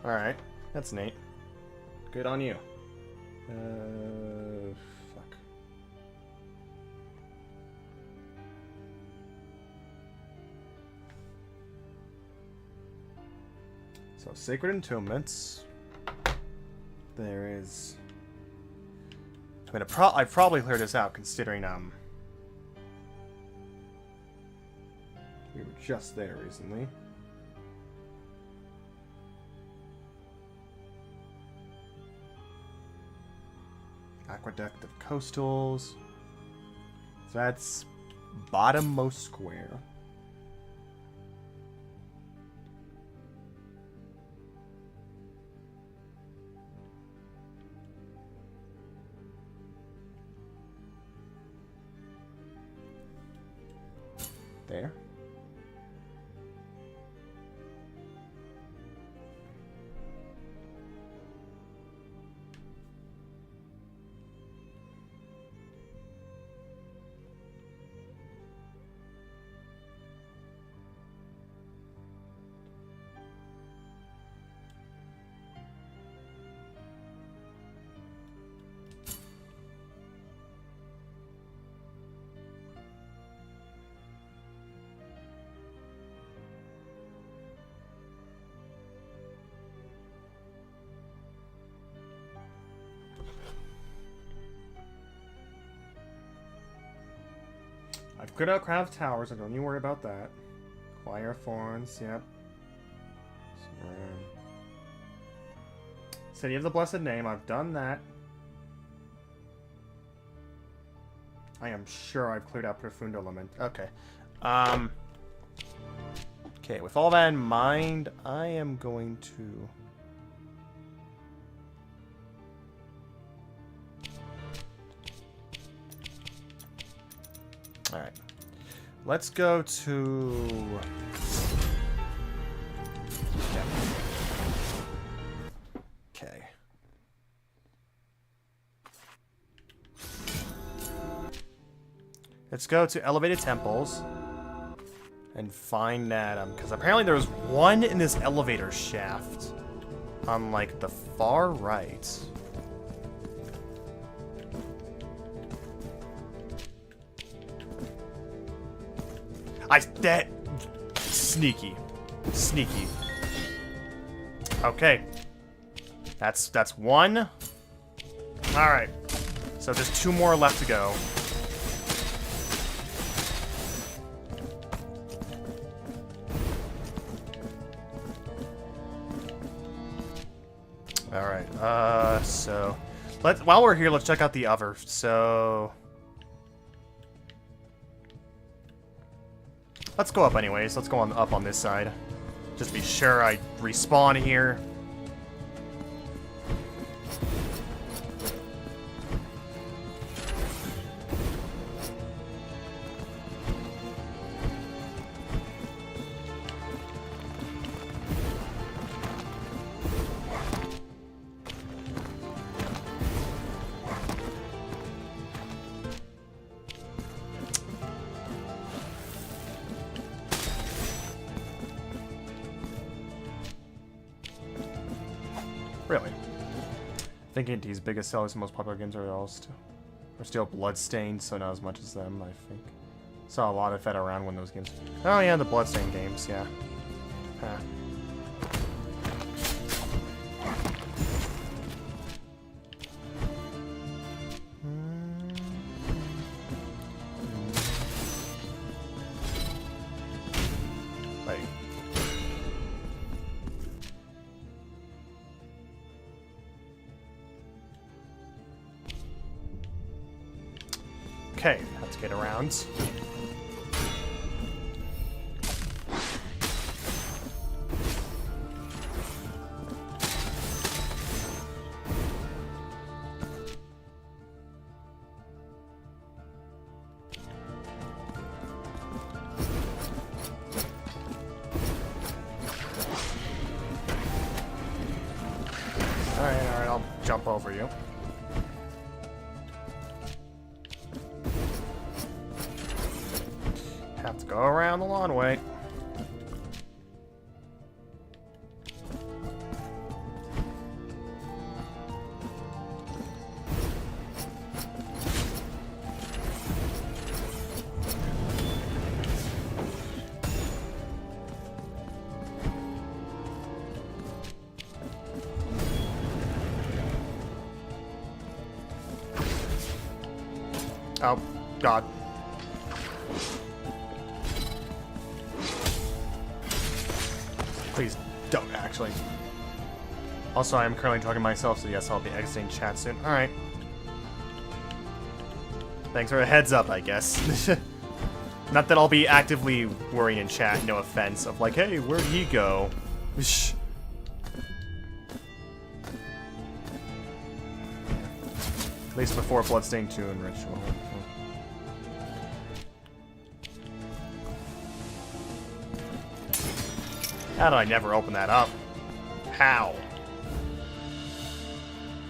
Speaker 1: Alright. That's neat. Good on you. Fuck. So, Sacred Entombments. There is... I mean, I've probably cleared this out, considering, we were just there recently. Aqueduct of Coastals. So that's bottommost square. There. I've cleared out Crown of Towers, so don't you worry about that. Choir of Thorns, yep. City of the Blessed Name, I've done that. I am sure I've cleared out Profundo Lament. Okay. Okay, with all that in mind, I am going to... Alright. Let's go to... Okay. Let's go to Elevated Temples. And find that, because apparently there was one in this elevator shaft. On, like, the far right. That sneaky. Okay. That's one. Alright. So there's two more left to go. Alright, so while we're here, let's check out the other. So let's go up anyways. Let's go up on this side. Just to be sure I respawn here. Thinking these biggest sellers and most popular games are still Bloodstained, so not as much as them, I think. Saw a lot of fed around when those games. Oh yeah, the Bloodstained games, yeah. Huh. Wait. Okay, let's get around. Alright, I'll jump over you. Have to go around the long way. Oh, God. Please don't, actually. Also, I am currently talking to myself, so yes, I'll be exiting chat soon. Alright. Thanks for a heads up, I guess. Not that I'll be actively worrying in chat, no offense, of like, hey, where'd he go? At least before Bloodstained 2 and Ritual. How did I never open that up? How?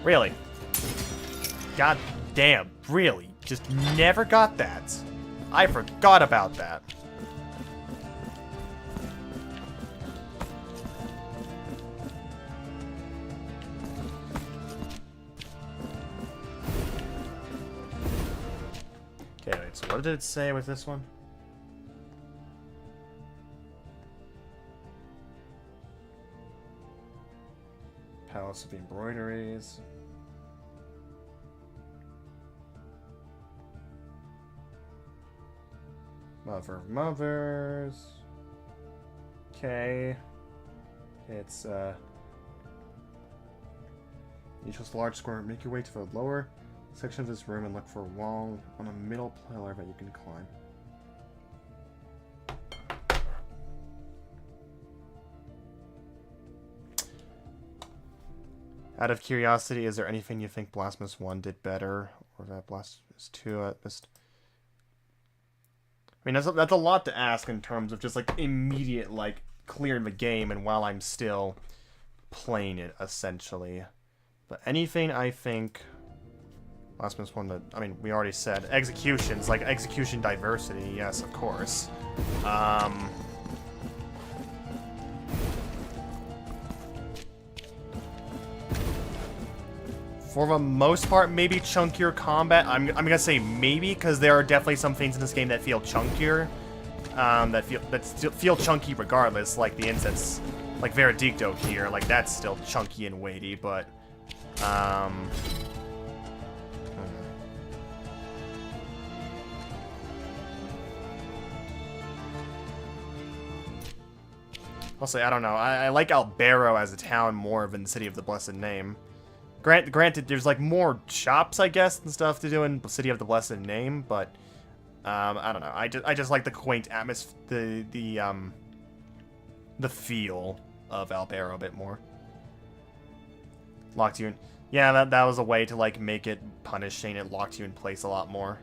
Speaker 1: Really? God damn, really? Just never got that. I forgot about that. Okay, wait, so what did it say with this one? Palace of the Embroideries. Mother of Mothers. Okay. It's, you chose a large square. Make your way to the lower section of this room and look for a wall on a middle pillar that you can climb. Out of curiosity, is there anything you think Blasphemous 1 did better, or that Blasphemous 2 missed? I mean, that's a lot to ask in terms of just, like, immediate, like, clearing the game and while I'm still playing it, essentially. But anything I think Blasphemous 1 that, I mean, we already said. Executions, like, execution diversity, yes, of course. For the most part, maybe chunkier combat. I'm gonna say maybe, because there are definitely some things in this game that feel chunkier, that still feel chunky regardless. Like the incense, like Veredicto here, like that's still chunky and weighty. But I'll say I don't know. I like Albero as a town more than the City of the Blessed Name. Granted, there's like more shops, I guess, and stuff to do in City of the Blessed Name, but I don't know. I just like the quaint atmosphere, the feel of Albero a bit more. Locked you in. Yeah, that was a way to like make it punishing. It locked you in place a lot more.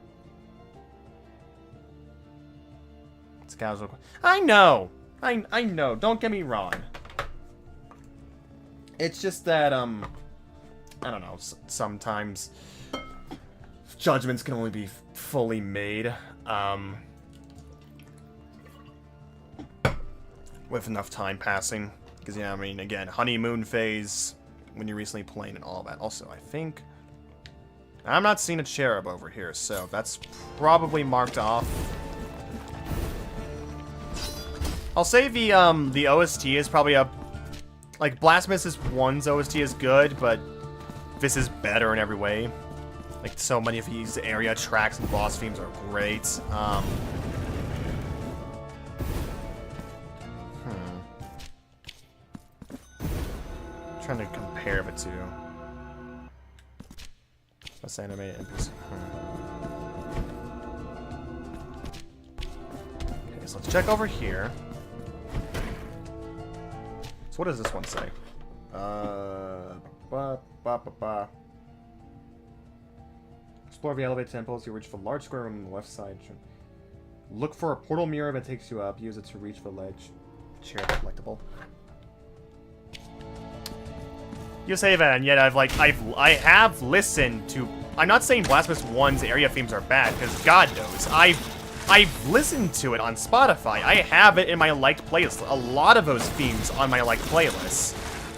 Speaker 1: It's casual. I know. I know. Don't get me wrong. It's just that I don't know, sometimes judgments can only be fully made, with enough time passing. Because, yeah, I mean, again, honeymoon phase, when you're recently playing and all that. Also, I think I'm not seeing a cherub over here, so that's probably marked off. I'll say the OST is probably a, like, Blasphemous 1's OST is good, but this is better in every way. Like, so many of these area tracks and boss themes are great. Trying to compare the two. Let's animate NPC. Okay, so let's check over here. So what does this one say? Explore the elevated temples. You reach the large square room on the left side. Look for a portal mirror that takes you up. Use it to reach the ledge. Chair collectible. You say that, and yet I have listened to. I'm not saying Blasphemous 1's area themes are bad, because God knows I've listened to it on Spotify. I have it in my liked playlist. A lot of those themes on my liked playlists.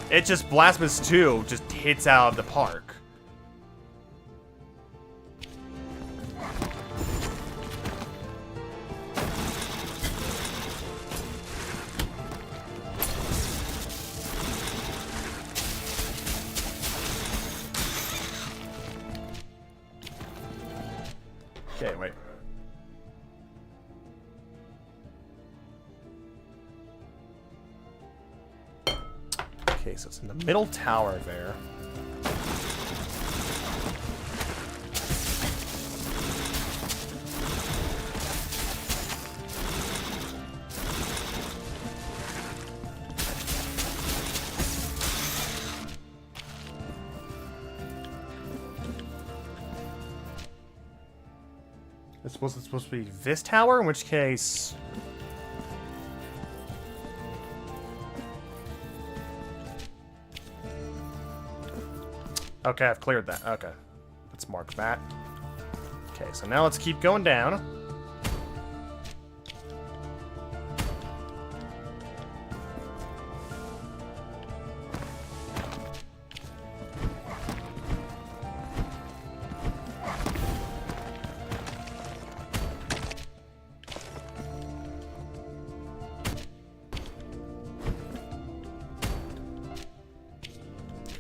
Speaker 1: It just Blasphemous 2 just hits out of the park. Okay, wait. Okay, so it's in the middle tower there. It's supposed to be this tower, in which case... Okay, I've cleared that. Okay. Let's mark that. Okay, so now let's keep going down.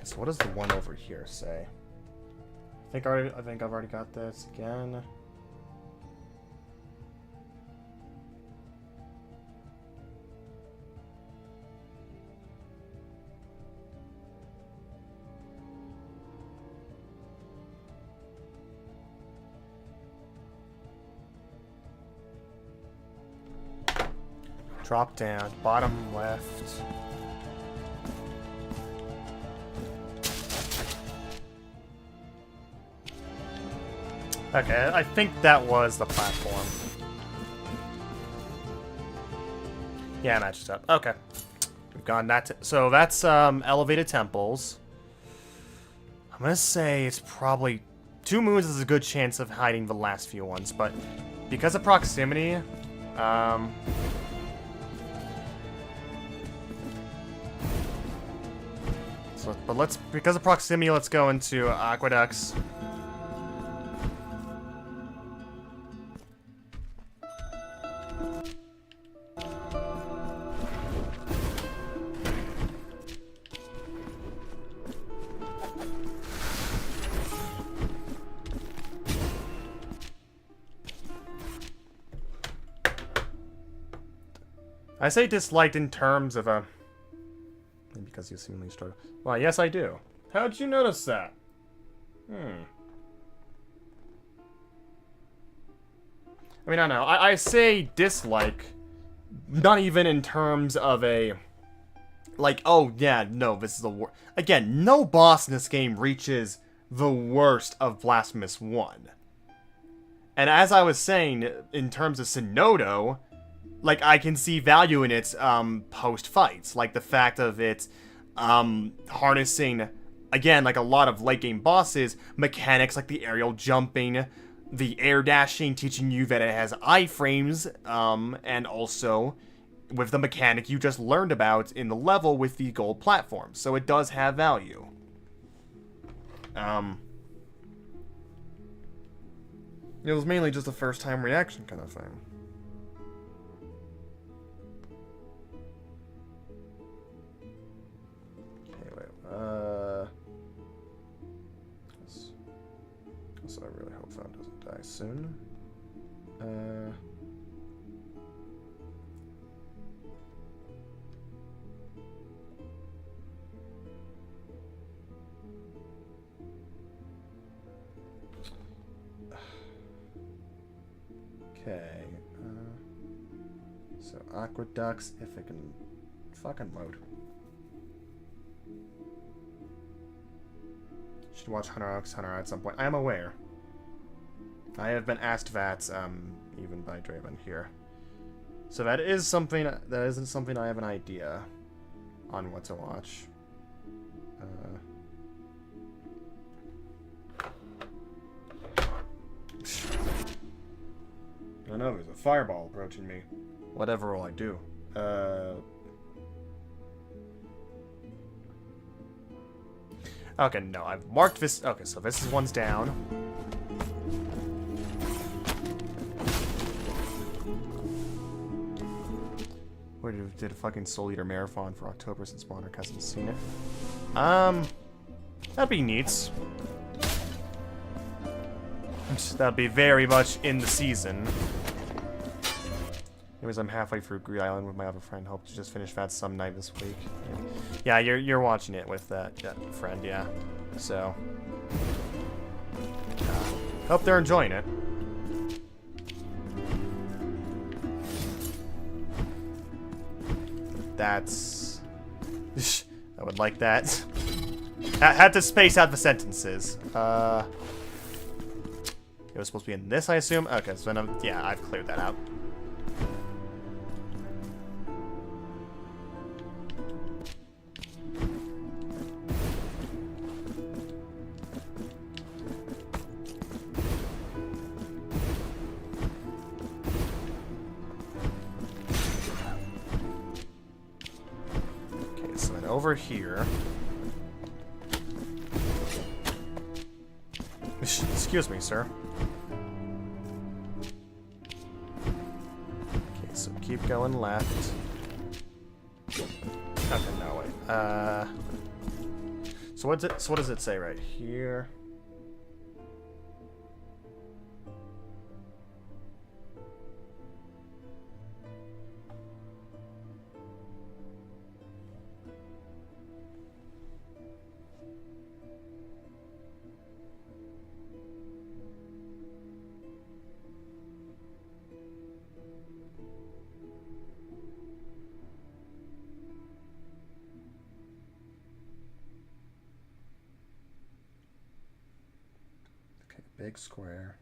Speaker 1: So what does the one over here say? I think I've already got this again. Drop down, bottom left. Okay, I think that was the platform. Yeah, matched up. Okay. We've gone that so that's elevated temples. I'm gonna say it's probably 2 moons is a good chance of hiding the last few ones, but because of proximity, because of proximity, let's go into aqueducts. I say disliked in terms of a... Because you seemingly struggle. Well, yes, I do. How'd you notice that? I mean, I don't know. I say dislike, not even in terms of a... Like, oh, yeah, no, this is the worst. Again, no boss in this game reaches the worst of Blasphemous 1. And as I was saying, in terms of Synodo... Like, I can see value in its post-fights. Like, the fact of it harnessing, again, like a lot of late-game bosses, mechanics like the aerial jumping, the air dashing, teaching you that it has iframes, and also with the mechanic you just learned about in the level with the gold platform. So it does have value. It was mainly just a first-time reaction kind of thing. Okay, wait. So I really hope Fawn doesn't die soon. Okay. So aqueducts, if it can fucking load. Should watch Hunter x Hunter at some point. I am aware. I have been asked that, even by Draven here. So that is something. That isn't something I have an idea on what to watch. I know there's a fireball approaching me. Whatever will I do? Okay, no, I've marked this. Okay, so this is one's down. Where did a fucking Soul Eater marathon for October since Monarch hasn't seen it? That'd be neat. That'd be very much in the season. Anyways, I'm halfway through Green Island with my other friend. Hope to just finish that some night this week. Yeah, you're watching it with that friend, yeah. So, hope they're enjoying it. That's... I would like that. Had to space out the sentences. It was supposed to be in this, I assume? Okay, so then yeah, I've cleared that out. Okay, so then over here... Excuse me, sir. Okay, so keep going left. Okay, no, wait. So what does it say right here? Big square.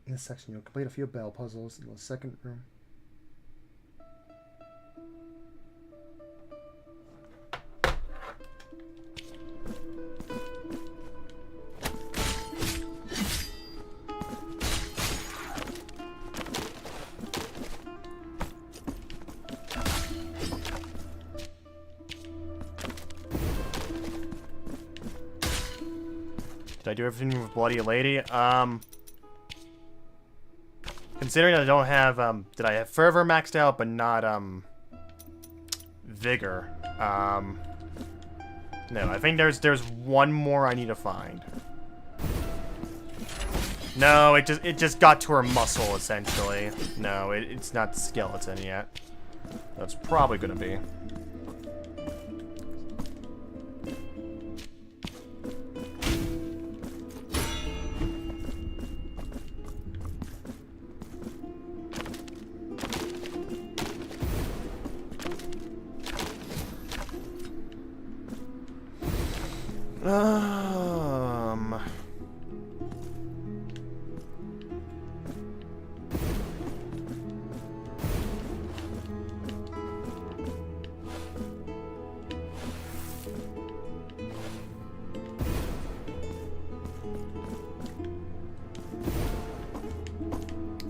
Speaker 1: In this section, you'll complete a few bell puzzles in the second room. Did I do everything with Bloody Lady? Considering I don't have, did I have Fervor maxed out, but not, Vigor? No, I think there's one more I need to find. No, it just got to her muscle, essentially. No, it's not skeleton yet. That's probably gonna be.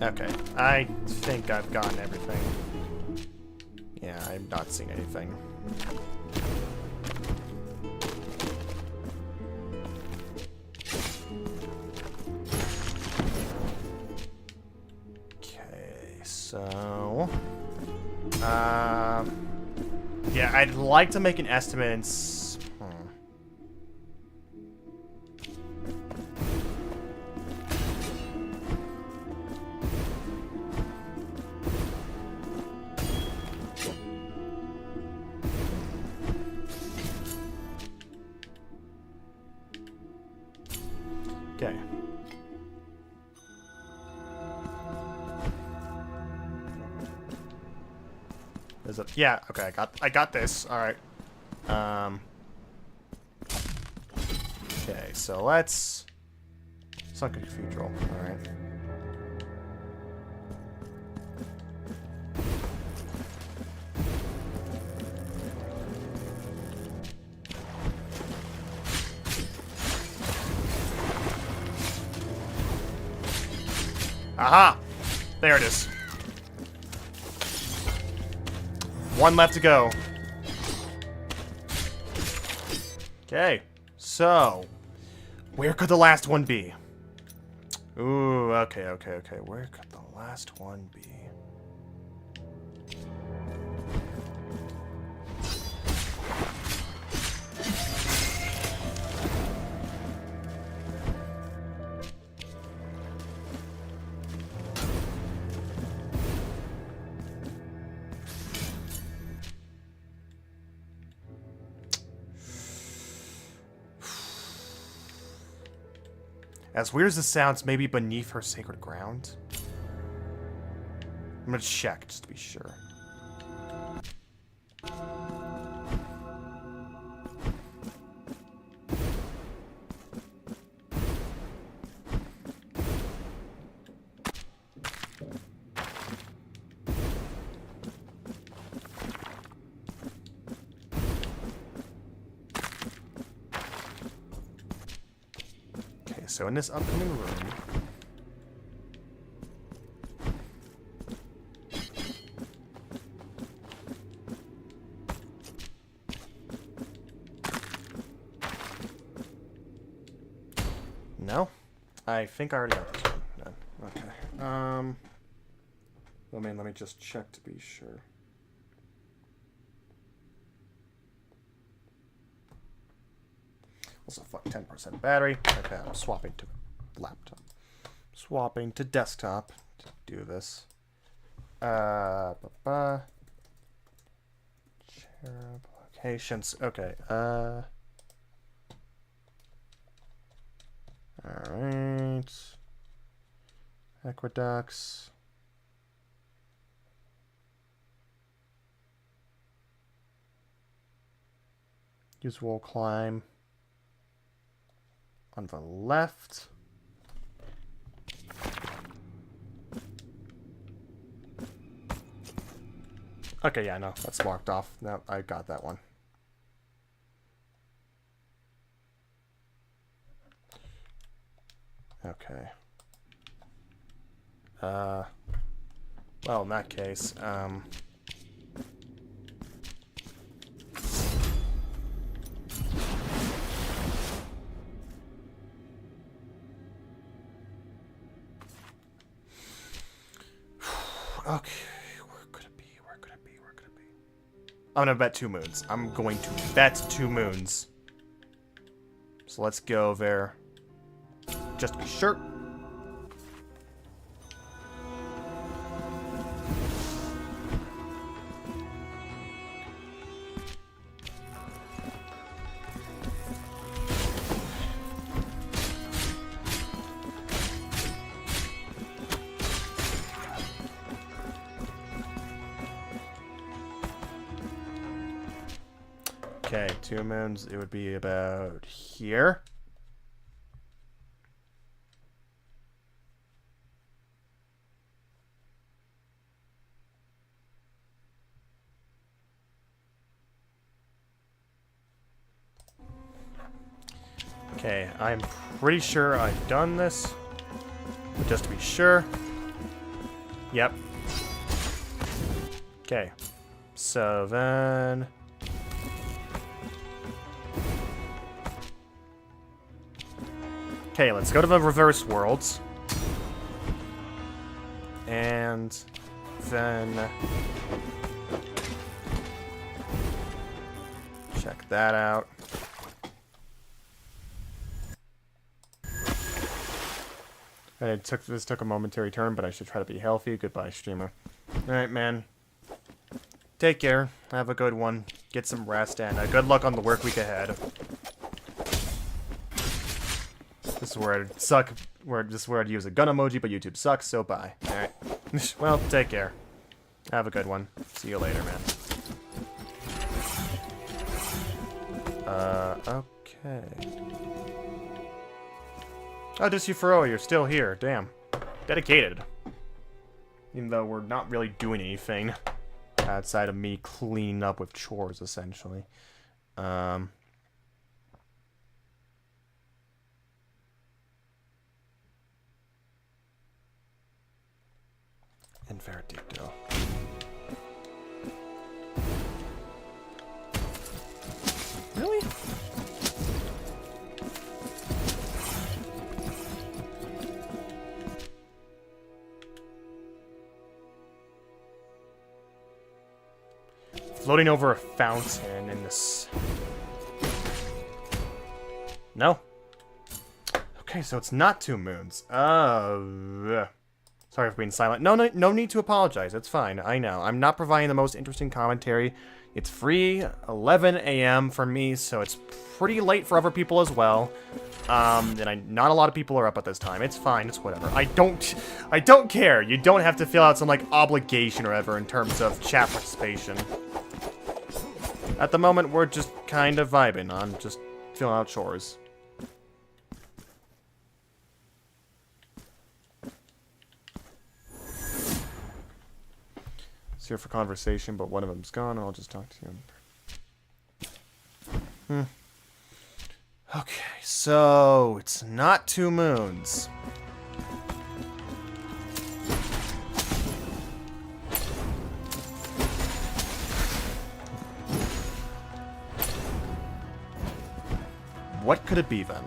Speaker 1: Okay, I think I've gotten everything. Yeah, I'm not seeing anything. So... yeah, I'd like to make an estimate and... Okay. Is it? Yeah. Okay. I got this. All right. Okay. So let's Sunken Cathedral. All right. Aha! There it is. One left to go. Okay, so where could the last one be? Ooh, okay. Where could the last one be? As weird as this sounds, maybe beneath her sacred ground? I'm gonna check, just to be sure. So in this upcoming room, no, I think I already got this one. No. Okay. Let me just check to be sure. Also, fuck, 10% battery. Okay, I'm swapping to laptop. Swapping to desktop to do this. Cherub locations. Okay, alright. Aqueducts. Use wall climb. On the left. Okay, yeah, no, that's marked off. No, I got that one. Okay. Well, in that case, okay, where could it be? I'm gonna bet 2 moons. I'm going to bet 2 moons. So let's go there. Just to be sure. Okay, 2 moons, it would be about here. Okay, I'm pretty sure I've done this. But just to be sure. Yep. Okay. So then... Okay, let's go to the reverse worlds. And then check that out. And this took a momentary turn, but I should try to be healthy. Goodbye, streamer. Alright, man. Take care. Have a good one. Get some rest, and good luck on the work week ahead. This is where I'd suck. This is where I'd use a gun emoji, but YouTube sucks, so bye. Alright. Well, take care. Have a good one. See you later, man. Okay. Oh, just you Furo, you're still here. Damn. Dedicated. Even though we're not really doing anything outside of me cleaning up with chores, essentially. Inverdicto. Really? Floating over a fountain in this. No. Okay, so it's not 2 moons. Sorry for being silent. No need to apologize. It's fine. I know. I'm not providing the most interesting commentary. It's free 11 a.m. for me, so it's pretty late for other people as well. And not a lot of people are up at this time. It's fine. It's whatever. I don't care. You don't have to fill out some like obligation or whatever in terms of chat participation. At the moment, we're just kind of vibing on just filling out chores. It's here for conversation, but one of them's gone. I'll just talk to you. Okay, so it's not 2 moons. What could it be then?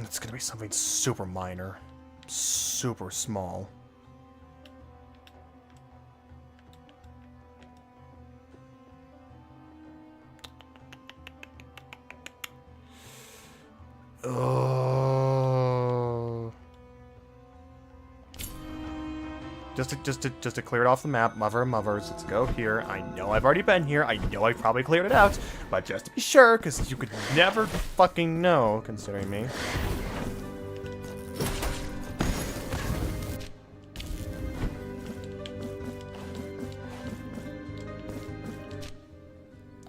Speaker 1: It's gonna be something super minor. Super small. Oh. Just to clear it off the map, Mothers, let's go here. I know I've already been here. I know I've probably cleared it out, but just to be sure, because you could never fucking know, considering me.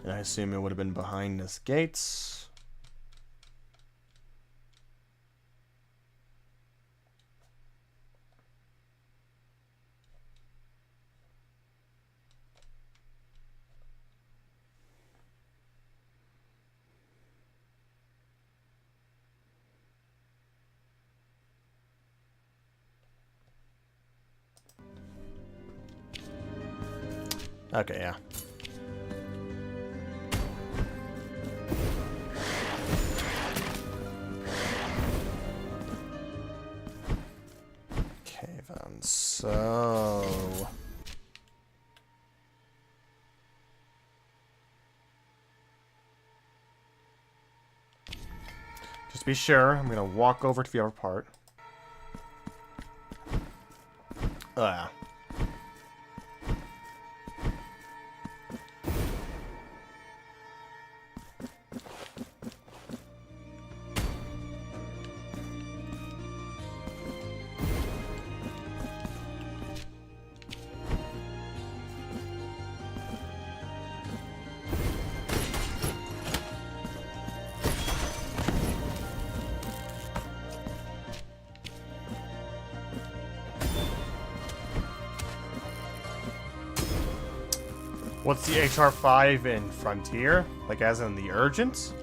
Speaker 1: And I assume it would have been behind this gates. Okay, yeah. Okay, then, so... just to be sure, I'm gonna walk over to the other part. Yeah. What's the HR5 in Frontier? Like, as in the Urgent?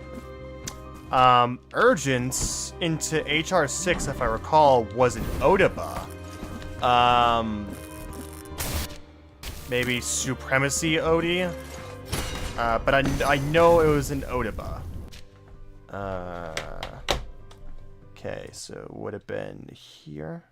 Speaker 1: Urgent into HR6, if I recall, was in Odaba. maybe Supremacy Odie. But I know it was an Odeba. Okay, so it would have been here.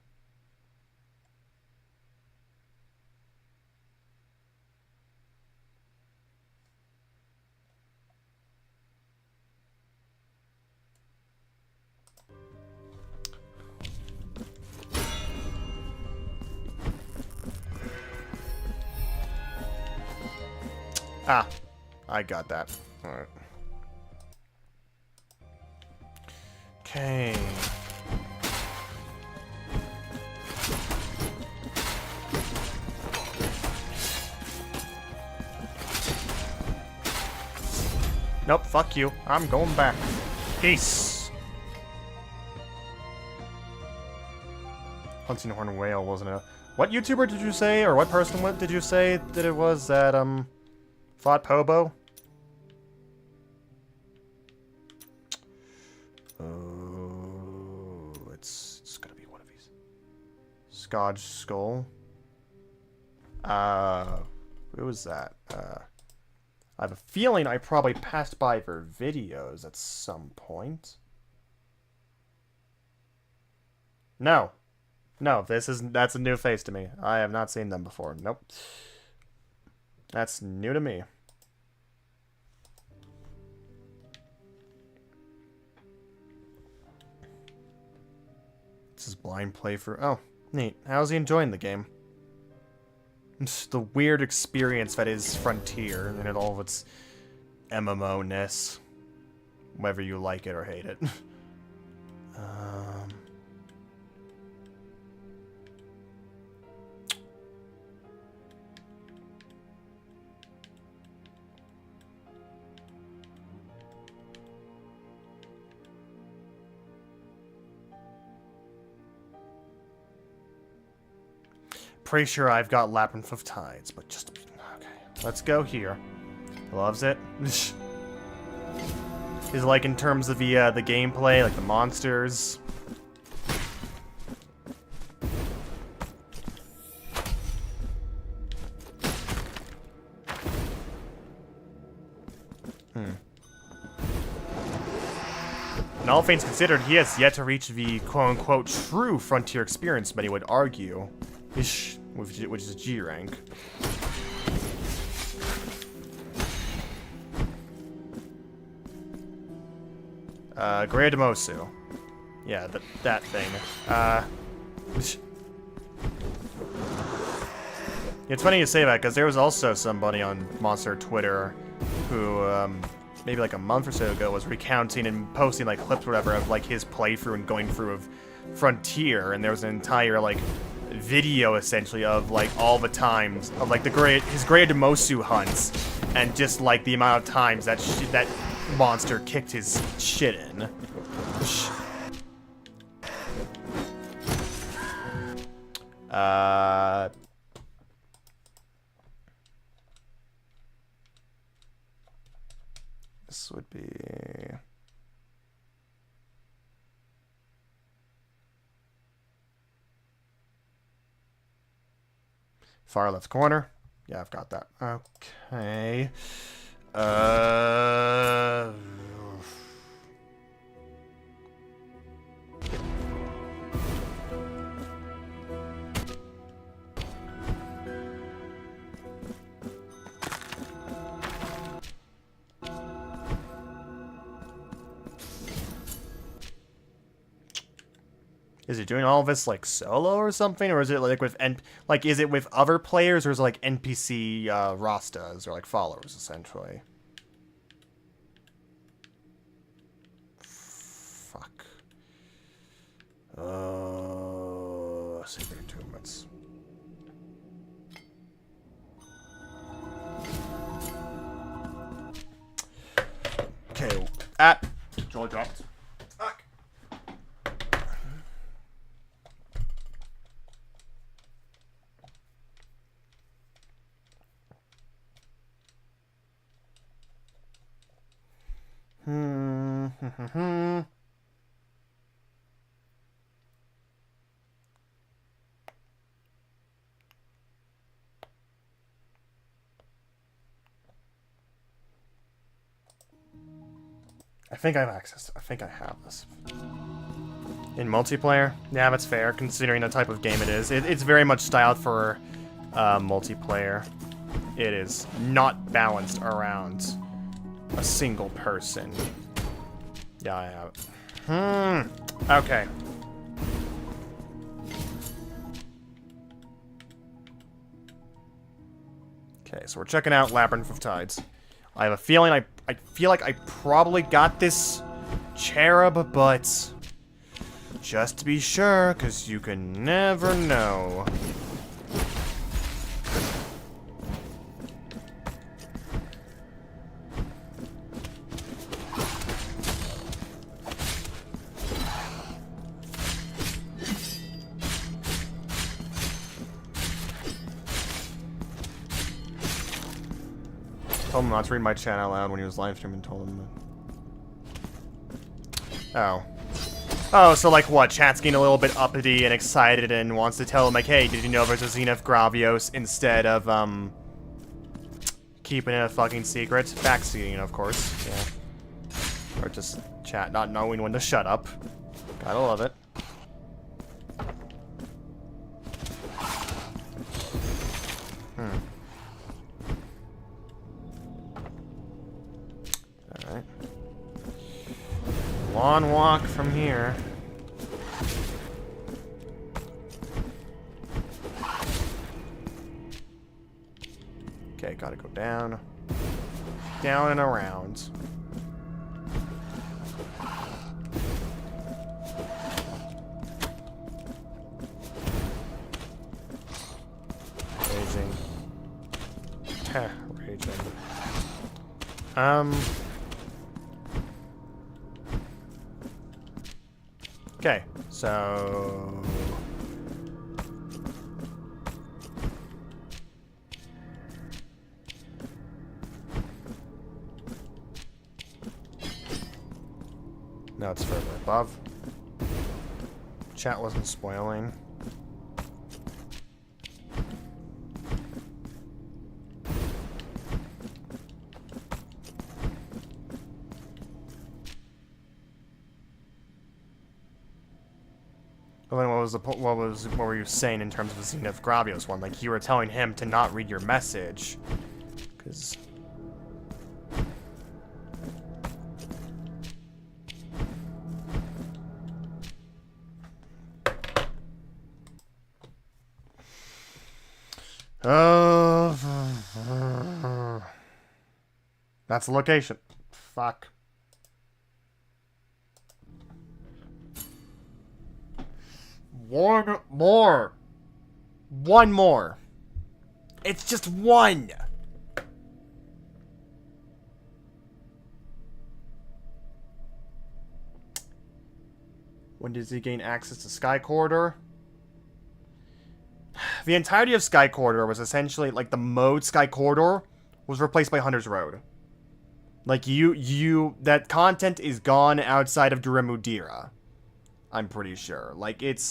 Speaker 1: Ah, I got that. Alright. Okay. Nope, fuck you. I'm going back. Peace. Hunting Horn Whale wasn't a... What YouTuber did you say, or what person did you say that it was that, fought Pobo? Oh, it's gonna be one of these. Scotch Skull. Who was that? I have a feeling I probably passed by their videos at some point. No. No, that's a new face to me. I have not seen them before. Nope. That's new to me. This is blind playthrough. Oh, neat. How's he enjoying the game? It's the weird experience that is Frontier and all of its MMO-ness. Whether you like it or hate it. Pretty sure I've got Labyrinth of Tides, but just... Okay, let's go here. Loves it. Is like in terms of the gameplay, like the monsters. And all things considered, he has yet to reach the quote-unquote true Frontier experience, many would argue. Which is G rank. Great Demosu. Yeah, that thing. It's funny you say that, because there was also somebody on Monster Twitter who, maybe like a month or so ago, was recounting and posting like clips or whatever of like his playthrough and going through of Frontier, and there was an entire like video essentially of like all the times of like his Great Demosu hunts, and just like the amount of times that that monster kicked his shit in. This would be far left corner. Yeah, I've got that. Okay. Is it doing all of this like solo or something, or is it like with is it with other players, or is it like NPC Rastas or like followers essentially? Fuck. Sacred Entombments. Okay. Controller dropped. Fuck. I think I have access. I think I have this. In multiplayer? Yeah, that's fair, considering the type of game it is. It's very much styled for multiplayer. It is not balanced around a single person. Yeah, I have it. Okay. Okay, so we're checking out Labyrinth of Tides. I have a feeling I feel like I probably got this cherub, but just to be sure, because you can never know. Told him not to read my chat out loud when he was live streaming. Told him that. Oh. Oh, so like what? Chat's getting a little bit uppity and excited and wants to tell him like, hey, did you know there's a Xenoph Gravios instead of keeping it a fucking secret? Backseating, of course. Yeah. Or just chat not knowing when to shut up. Gotta love it. Alright. Long walk from here. Okay, gotta go down. Down and around. Raging. Heh, raging. Okay, so... No, it's further above. Chat wasn't spoiling. Well, then what were you saying in terms of the Xenoph Gravios one? Like, you were telling him to not read your message. Because... That's the location. Fuck. One more. One more. It's just one. When does he gain access to Sky Corridor? The entirety of Sky Corridor was essentially, like, the mode Sky Corridor was replaced by Hunter's Road. Like, that content is gone outside of Duremudira. I'm pretty sure. Like, it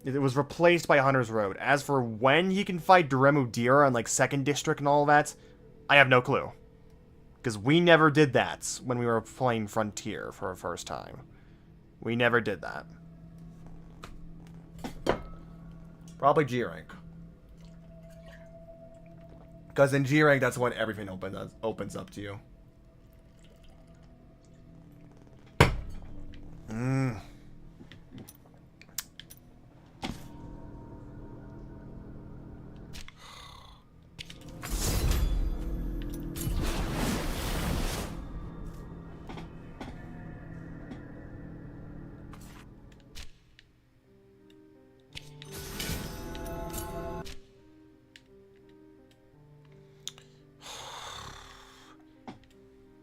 Speaker 1: was replaced by Hunter's Road. As for when he can fight Duremudira and, like, 2nd District and all that, I have no clue. Because we never did that when we were playing Frontier for the first time. We never did that. Probably G-Rank. Because in G-Rank, that's when everything opens up to you.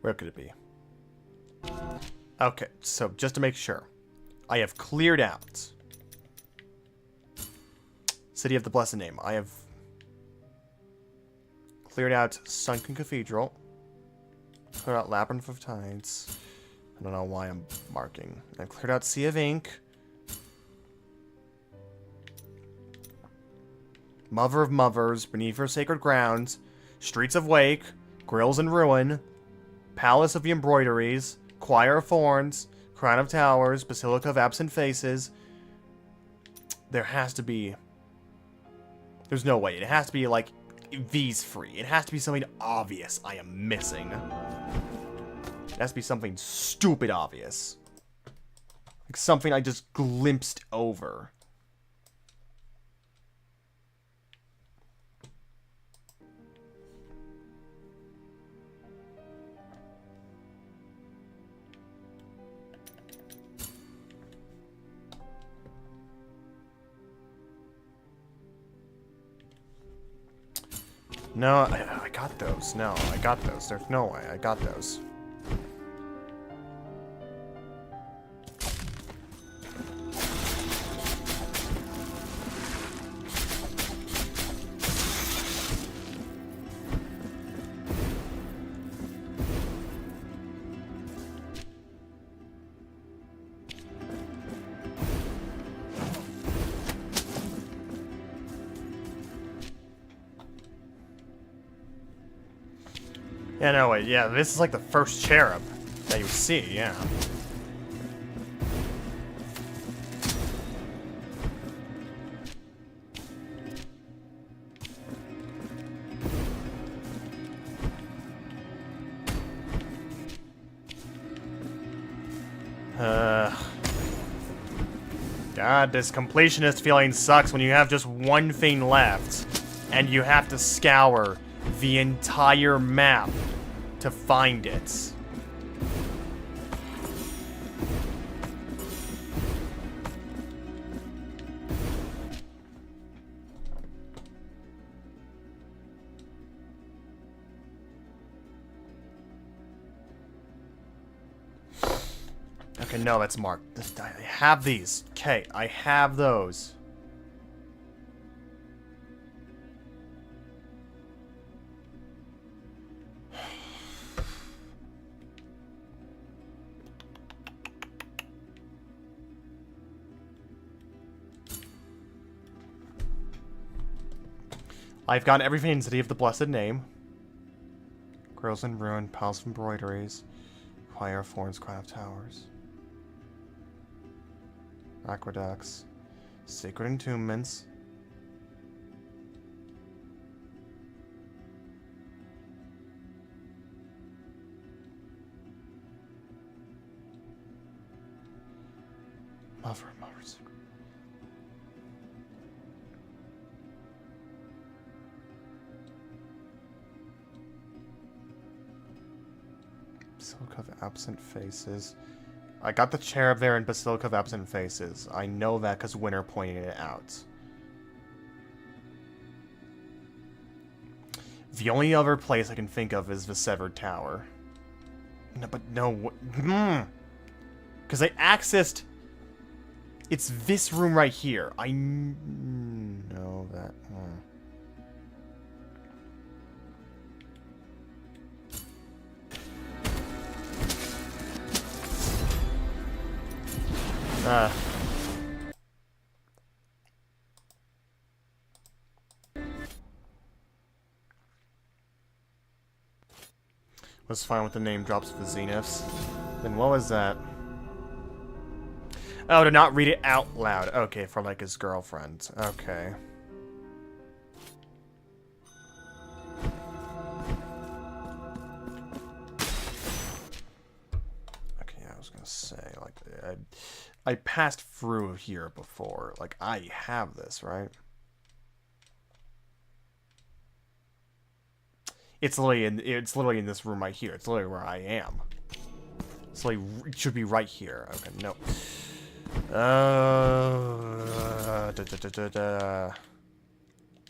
Speaker 1: Where could it be? Okay, so just to make sure, I have cleared out City of the Blessed Name. I have cleared out Sunken Cathedral. Cleared out Labyrinth of Tides. I don't know why I'm marking. I've cleared out Sea of Ink. Mother of Mothers, Beneath Her Sacred Grounds, Streets of Wake, Grills and Ruin. Palace of the Embroideries, Choir of Thorns, Crown of Towers, Basilica of Absent Faces. There has to be... There's no way. It has to be, like, these free. It has to be something obvious I am missing. It has to be something stupid obvious. Like something I just glimpsed over. No, I got those. No, I got those. There's no way. I got those. Yeah, no, wait, yeah, this is like the first cherub that you see, yeah. God, this completionist feeling sucks when you have just one thing left, and you have to scour the entire map to find it. Okay, no, that's marked. I have these. Okay, I have those. I've got everything in City of the Blessed Name. Girls in Ruin, Palace of Embroideries, Choir of Thorns, Crown of Towers. Aqueducts. Sacred Entombments. Mother. Basilica of Absent Faces. I got the cherub there in Basilica of Absent Faces. I know that because Winter pointed it out. The only other place I can think of is the Severed Tower. No, but no. Because I accessed... It's this room right here. I know that. Was fine with the name drops of the Zeniths. Then what was that? Oh, to not read it out loud. Okay, for like his girlfriend. Okay. Okay, I was gonna say, like, I passed through here before. Like, I have this, right? It's literally in this room right here. It's literally where I am. It's like, it should be right here. Okay, no.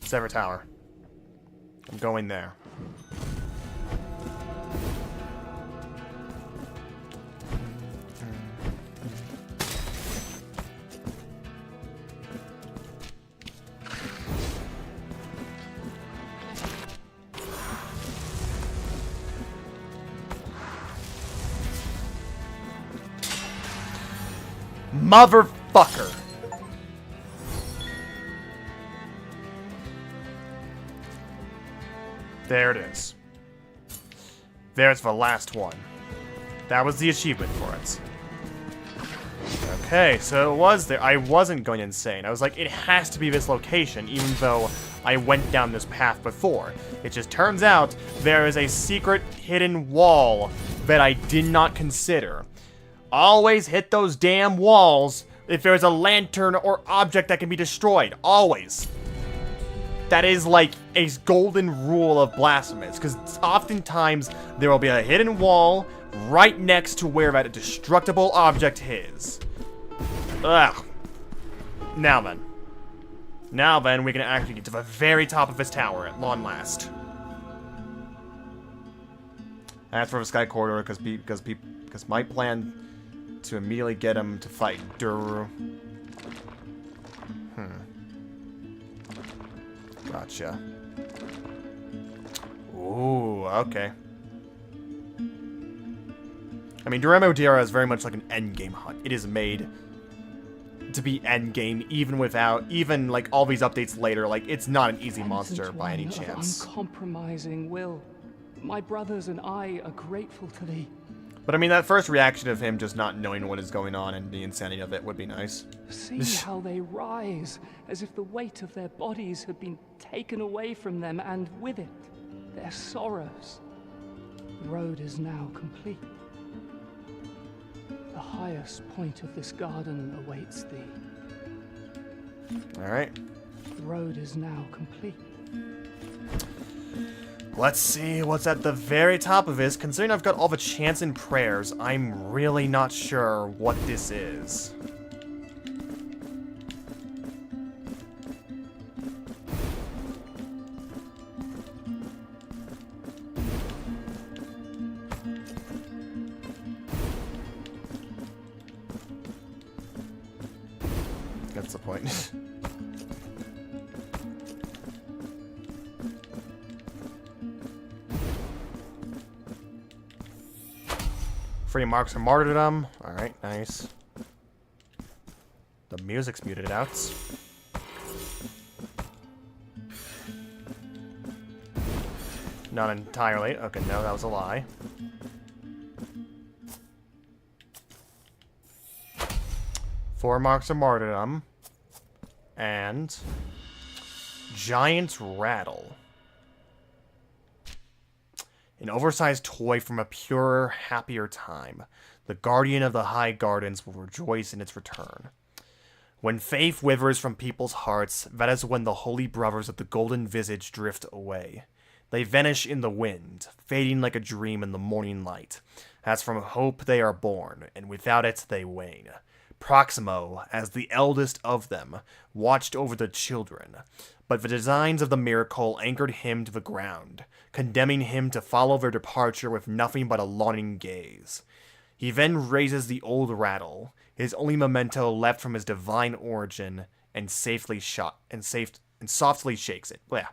Speaker 1: Sever Tower. I'm going there. Motherfucker! There it is. There's the last one. That was the achievement for it. Okay, so it was there. I wasn't going insane. I was like, it has to be this location, even though I went down this path before. It just turns out there is a secret hidden wall that I did not consider. Always hit those damn walls if there's a lantern or object that can be destroyed. Always. That is like a golden rule of Blasphemous, because oftentimes there will be a hidden wall right next to where that destructible object is. Ugh. Now then, we can actually get to the very top of this tower at long last. As for the Sky Corridor, because my plan to immediately get him to fight Duru. Gotcha. Ooh, okay. I mean, Duramo Dira is very much like an endgame hunt. It is made to be endgame, even like all these updates later. Like, it's not an easy monster by any chance.
Speaker 7: Uncompromising will. My brothers and I are grateful to thee.
Speaker 1: But I mean, that first reaction of him just not knowing what is going on and the insanity of it would be nice.
Speaker 7: See how they rise, as if the weight of their bodies had been taken away from them, and with it, their sorrows. The road is now complete. The highest point of this garden awaits thee.
Speaker 1: Alright.
Speaker 7: The road is now complete.
Speaker 1: Let's see what's at the very top of this. Considering I've got all the chants and prayers, I'm really not sure what this is. That's the point. Free marks of martyrdom. Alright, nice. The music's muted out. Not entirely. Okay, no, that was a lie. Four marks of martyrdom. And Giant's Rattle. An oversized toy from a purer, happier time. The guardian of the high gardens will rejoice in its return. When faith withers from people's hearts, that is when the holy brothers of the golden visage drift away. They vanish in the wind, fading like a dream in the morning light. As from hope they are born, and without it they wane. Proximo, as the eldest of them, watched over the children, but the designs of the miracle anchored him to the ground, condemning him to follow their departure with nothing but a longing gaze. He then raises the old rattle, his only memento left from his divine origin, and softly shakes it. Blech.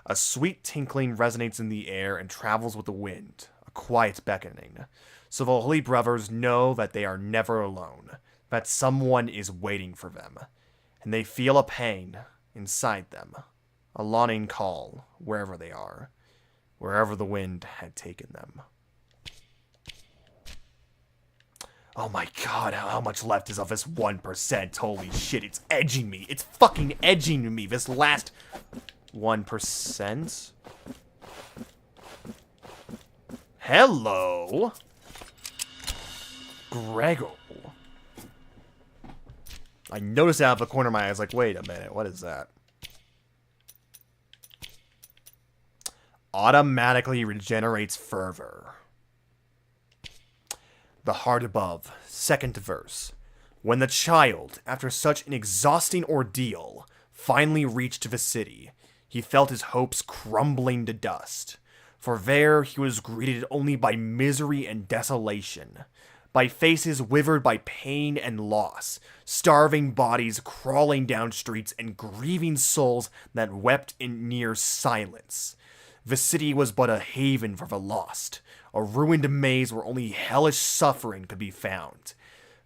Speaker 1: A sweet tinkling resonates in the air and travels with the wind, a quiet beckoning. So the holy brothers know that they are never alone, that someone is waiting for them, and they feel a pain inside them, a longing call wherever they are, wherever the wind had taken them. Oh my god, how much left is of this 1%? Holy shit, it's edging me. It's fucking edging me, this last 1%. Hello, Gregor. I noticed out of the corner of my eyes, like, wait a minute, what is that? Automatically regenerates fervor. The heart above, second verse. When the child, after such an exhausting ordeal, finally reached the city, he felt his hopes crumbling to dust. For there he was greeted only by misery and desolation, by faces withered by pain and loss, starving bodies crawling down streets, and grieving souls that wept in near silence. The city was but a haven for the lost, a ruined maze where only hellish suffering could be found.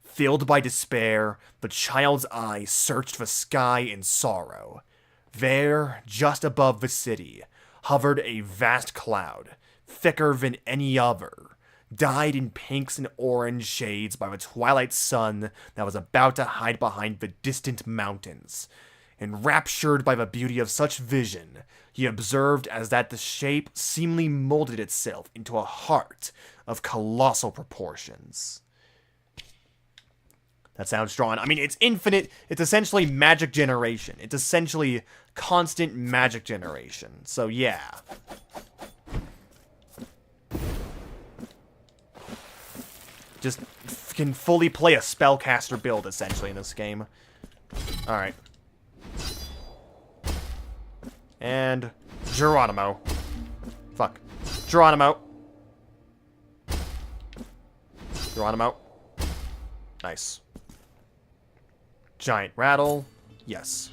Speaker 1: Filled by despair, the child's eyes searched the sky in sorrow. There, just above the city, hovered a vast cloud, thicker than any other, dyed in pinks and orange shades by the twilight sun that was about to hide behind the distant mountains. Enraptured by the beauty of such vision, he observed as that the shape seemingly molded itself into a heart of colossal proportions. That sounds drawn. I mean, it's infinite. It's essentially magic generation. It's essentially constant magic generation. So, yeah. Just can fully play a spellcaster build, essentially, in this game. Alright. And Geronimo. Fuck. Geronimo. Geronimo. Nice. Giant rattle. Yes.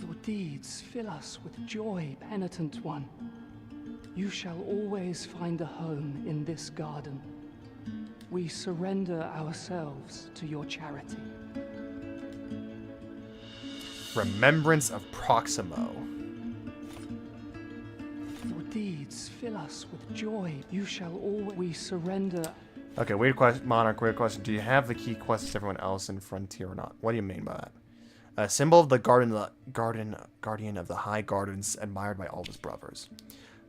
Speaker 7: Your deeds fill us with joy, penitent one. You shall always find a home in this garden. We surrender ourselves to your charity.
Speaker 1: Remembrance of Proximo.
Speaker 7: Your deeds fill us with joy. You shall always... We surrender...
Speaker 1: Okay, weird question, Monarch, weird question. Do you have the key quests as everyone else in Frontier or not? What do you mean by that? A symbol of the guardian of the high gardens, admired by all his brothers.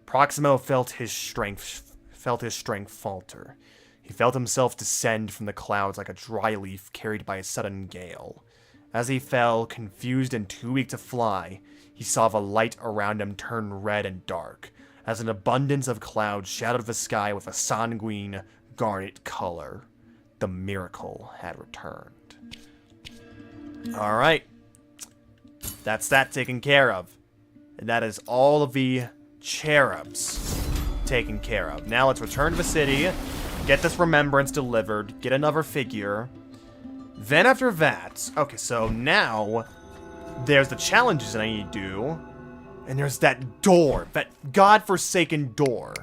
Speaker 1: Proximo felt his strength falter. He felt himself descend from the clouds like a dry leaf carried by a sudden gale. As he fell, confused and too weak to fly, he saw the light around him turn red and dark, as an abundance of clouds shadowed the sky with a sanguine, garnet color. The miracle had returned. Alright. That's that taken care of. And that is all of the cherubs taken care of. Now let's return to the city, get this remembrance delivered, get another figure. Then after that, okay, so now there's the challenges that I need to do, and there's that door, that godforsaken door.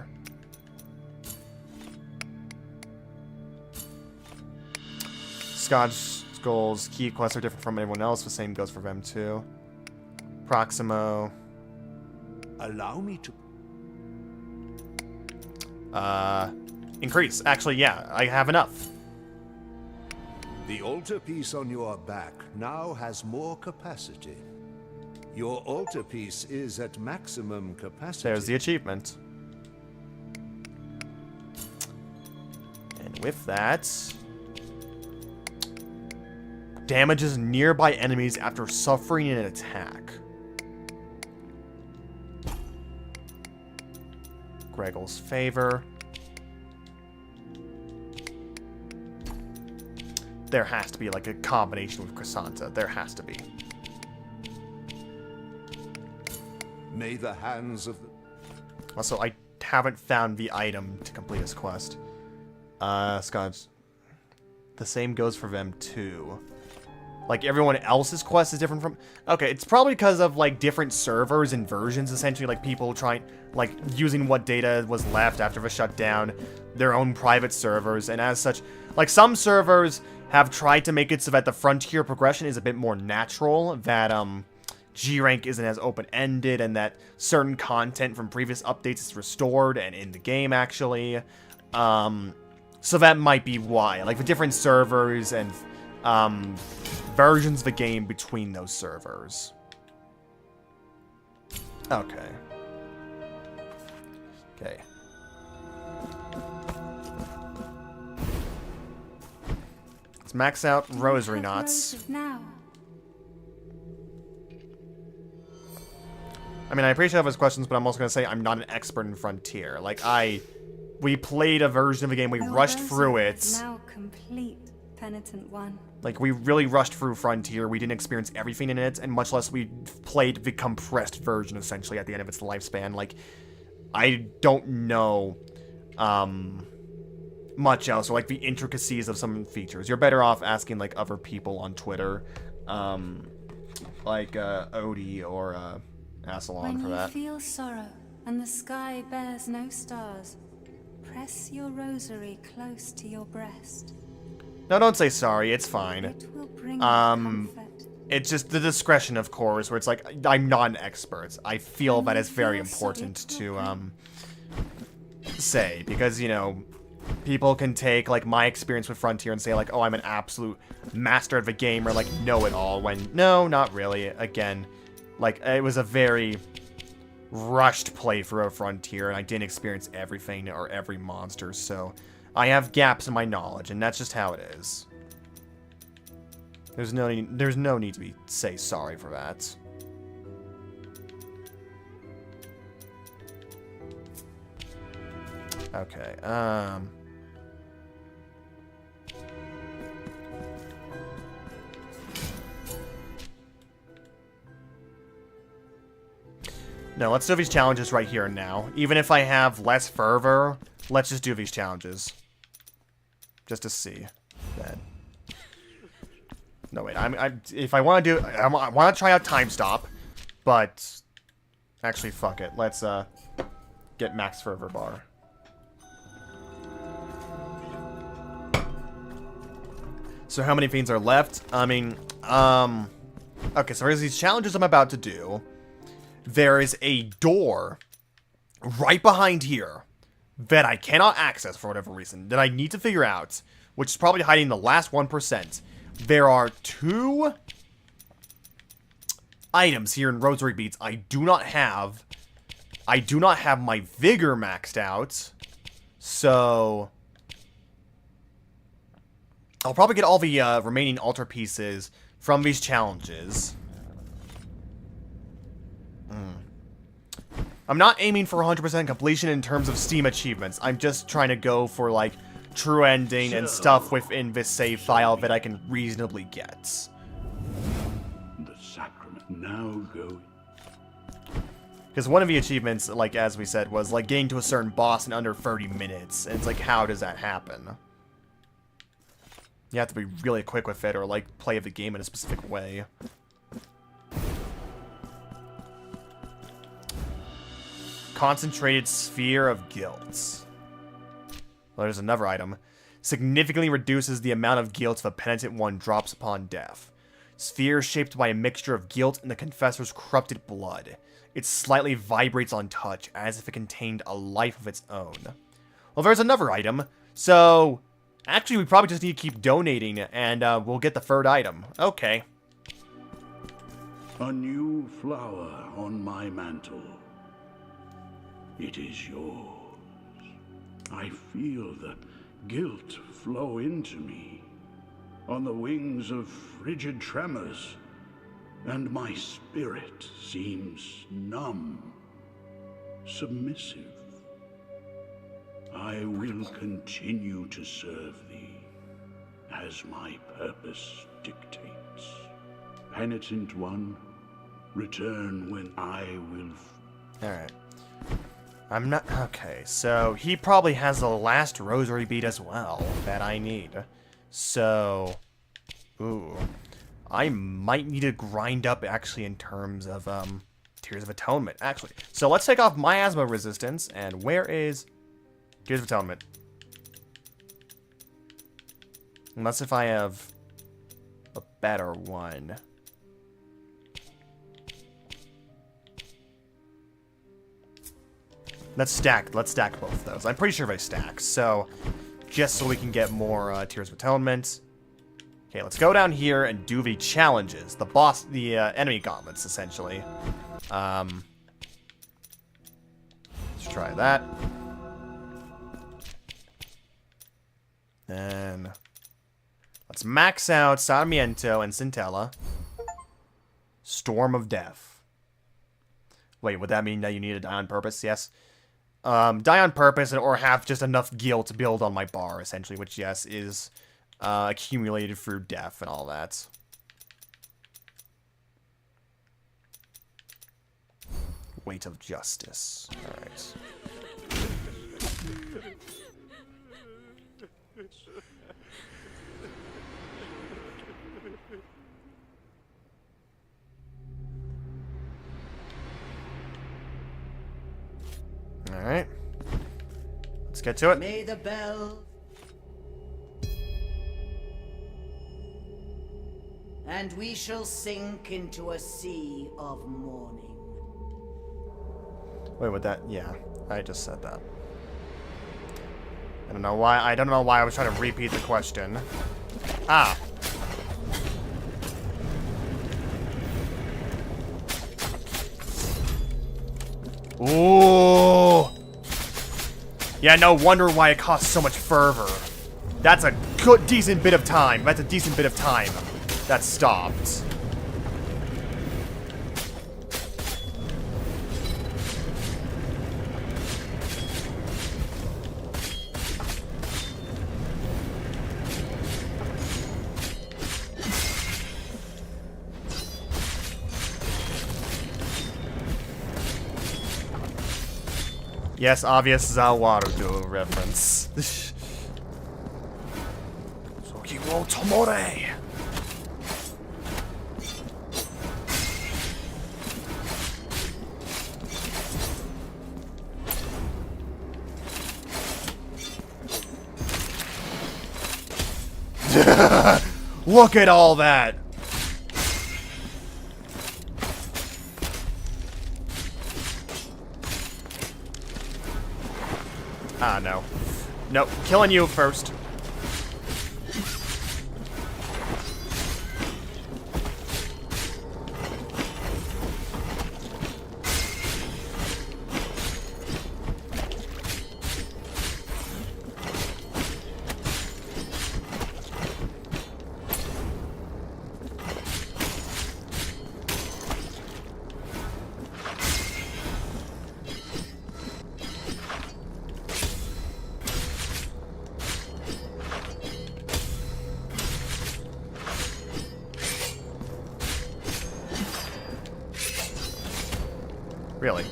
Speaker 1: Scotch Skull's key quests are different from everyone else. The same goes for them too. Proximo.
Speaker 2: Allow me to...
Speaker 1: Increase. Actually, yeah, I have enough.
Speaker 2: The altarpiece on your back now has more capacity. Your altarpiece is at maximum capacity.
Speaker 1: There's the achievement. And with that... damages nearby enemies after suffering an attack. Gregel's favor. There has to be like a combination with Chrysanta. There has to be.
Speaker 2: May the hands of the...
Speaker 1: Also, I haven't found the item to complete this quest. Scotch. The same goes for them too. Like, everyone else's quest is different from... Okay, it's probably because of, like, different servers and versions, essentially. Like, people trying... Like, using what data was left after the shutdown. Their own private servers. And as such... Like, some servers have tried to make it so that the Frontier progression is a bit more natural. That, G-Rank isn't as open-ended. And that certain content from previous updates is restored. And in the game, actually. So that might be why. Like, the different servers and... versions of the game between those servers. Okay. Okay. Let's max out rosary knots.
Speaker 3: Now.
Speaker 1: I mean, I appreciate all those questions, but I'm also gonna say I'm not an expert in Frontier. Like, we played a version of the game, we rushed through it.
Speaker 3: Now complete, penitent one.
Speaker 1: Like, we really rushed through Frontier. We didn't experience everything in it, and much less we played the compressed version, essentially, at the end of its lifespan. Like, I don't know much else, or, like, the intricacies of some features. You're better off asking, like, other people on Twitter, like, Odie or, Assalon for that.
Speaker 3: When you feel sorrow, and the sky bears no stars, press your rosary close to your breast.
Speaker 1: No, don't say sorry. It's fine.
Speaker 3: It will bring comfort
Speaker 1: It's just the discretion, of course, where it's like, I'm not an expert. I feel that it's very important to, say, because, you know, people can take, like, my experience with Frontier and say, like, oh, I'm an absolute master of the game, or, like, know-it-all, when, no, not really. Again, like, it was a very rushed playthrough of Frontier, and I didn't experience everything or every monster, so I have gaps in my knowledge, and that's just how it is. There's no need to say sorry for that. Okay, no, let's do these challenges right here and now. Even if I have less fervor, let's just do these challenges. Just to see that. No, wait, if I want to do, I want to try out Time Stop, but actually, fuck it. Let's, get Max Fervor Bar. So how many fiends are left? I mean, okay, so there's these challenges I'm about to do. There is a door right behind here that I cannot access for whatever reason, that I need to figure out, which is probably hiding the last 1%. There are 2 items here in Rosary Beads I do not have. I do not have my Vigor maxed out, so I'll probably get all the remaining altar pieces from these challenges. I'm not aiming for 100% completion in terms of Steam achievements. I'm just trying to go for, like, true ending and stuff within this save file that I can reasonably get.
Speaker 8: The sacrament now go.
Speaker 1: Because one of the achievements, like, as we said, was, like, getting to a certain boss in under 30 minutes. And it's like, how does that happen? You have to be really quick with it, or, like, play the game in a specific way. Concentrated Sphere of Guilt. Well, there's another item. Significantly reduces the amount of guilt the penitent one drops upon death. Sphere shaped by a mixture of guilt and the confessor's corrupted blood. It slightly vibrates on touch, as if it contained a life of its own. Well, there's another item. So, actually, we probably just need to keep donating, and we'll get the third item. Okay.
Speaker 8: A new flower on my mantle. It is yours. I feel the guilt flow into me on the wings of frigid tremors, and my spirit seems numb, submissive. I will continue to serve thee as my purpose dictates. Penitent one, return when I will.
Speaker 1: Alright. I'm not... Okay, so he probably has the last rosary bead as well that I need. So... Ooh. I might need to grind up, actually, in terms of, Tears of Atonement, actually. So let's take off Miasma Resistance, and where is Tears of Atonement? Unless if I have a better one. Let's stack both of those. I'm pretty sure they stack, so just so we can get more Tears of Atonement. Okay, let's go down here and do the challenges. The boss, the enemy gauntlets, essentially. Let's try that. Then let's max out Sarmiento and Centella. Storm of Death. Wait, would that mean that you need to die on purpose? Yes. Die on purpose or have just enough guilt to build on my bar, essentially, which, yes, is accumulated through death and all that. Weight of Justice. Alright. Alright. Let's get to it.
Speaker 5: May the bell And we shall sink into a sea of mourning.
Speaker 1: Wait, what that? Yeah, I just said that. I don't know why I was trying to repeat the question. Ah. Ooh. Yeah, no wonder why it costs so much fervor. That's a good, decent bit of time. That's a decent bit of time. That stopped. Yes, obvious Zawarudo reference. Soki wo tomore. Look at all that. Ah, no. Nope. Killing you first. Really?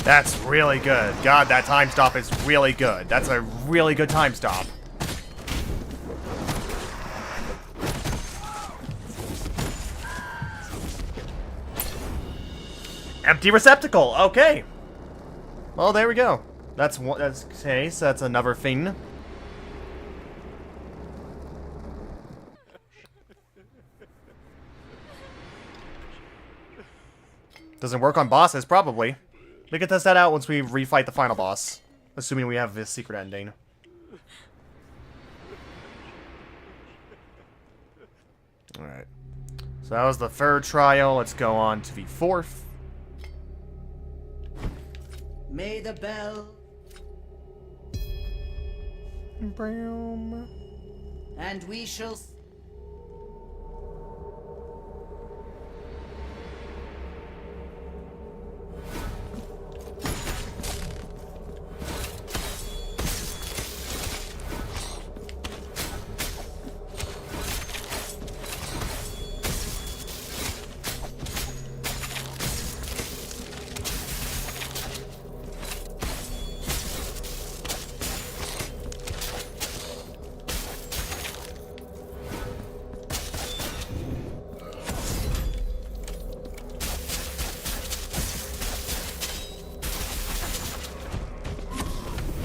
Speaker 1: That's really good. God, that time stop is really good. That's a really good time stop. Empty receptacle. Okay. Well, there we go. That's one. That's okay. So that's another thing. Doesn't work on bosses, probably. We can test that out once we refight the final boss. Assuming we have this secret ending. Alright. So that was the third trial. Let's go on to the fourth.
Speaker 5: May the bell and we shall...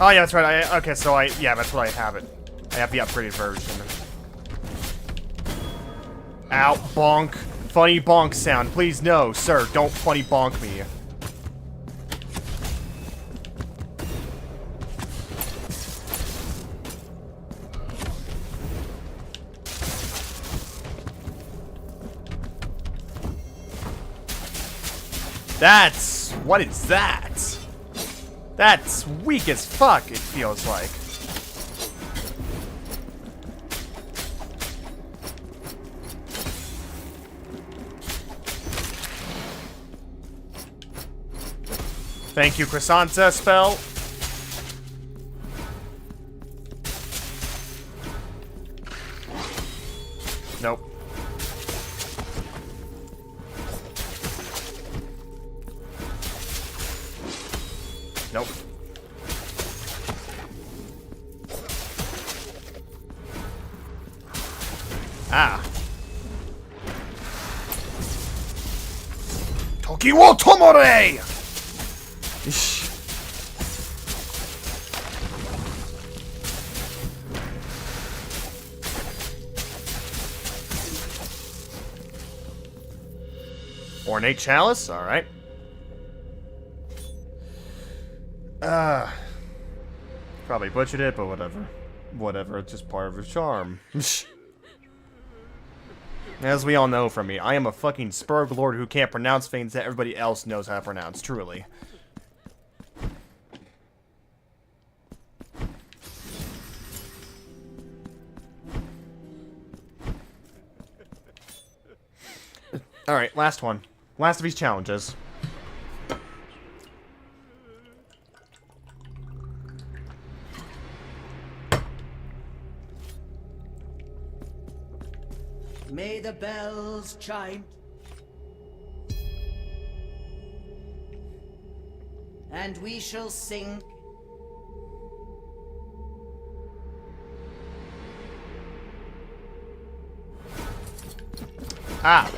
Speaker 1: Oh yeah, that's right. Okay, so yeah, that's what I have it. I have the upgraded version. Ow, bonk. Funny bonk sound. Please no, sir, don't funny bonk me. What is that? That's weak as fuck, it feels like. Thank you, Chrysantha spell. Nope. Nope. Ah. Toki wo tomore! Ish. Ornate chalice? Alright. Probably butchered it, but whatever. Whatever, it's just part of the charm. As we all know from me, I am a fucking Spurg Lord who can't pronounce things that everybody else knows how to pronounce, truly. Alright, last one. Last of these challenges.
Speaker 5: May the bells chime. And we shall sing.
Speaker 1: Ah.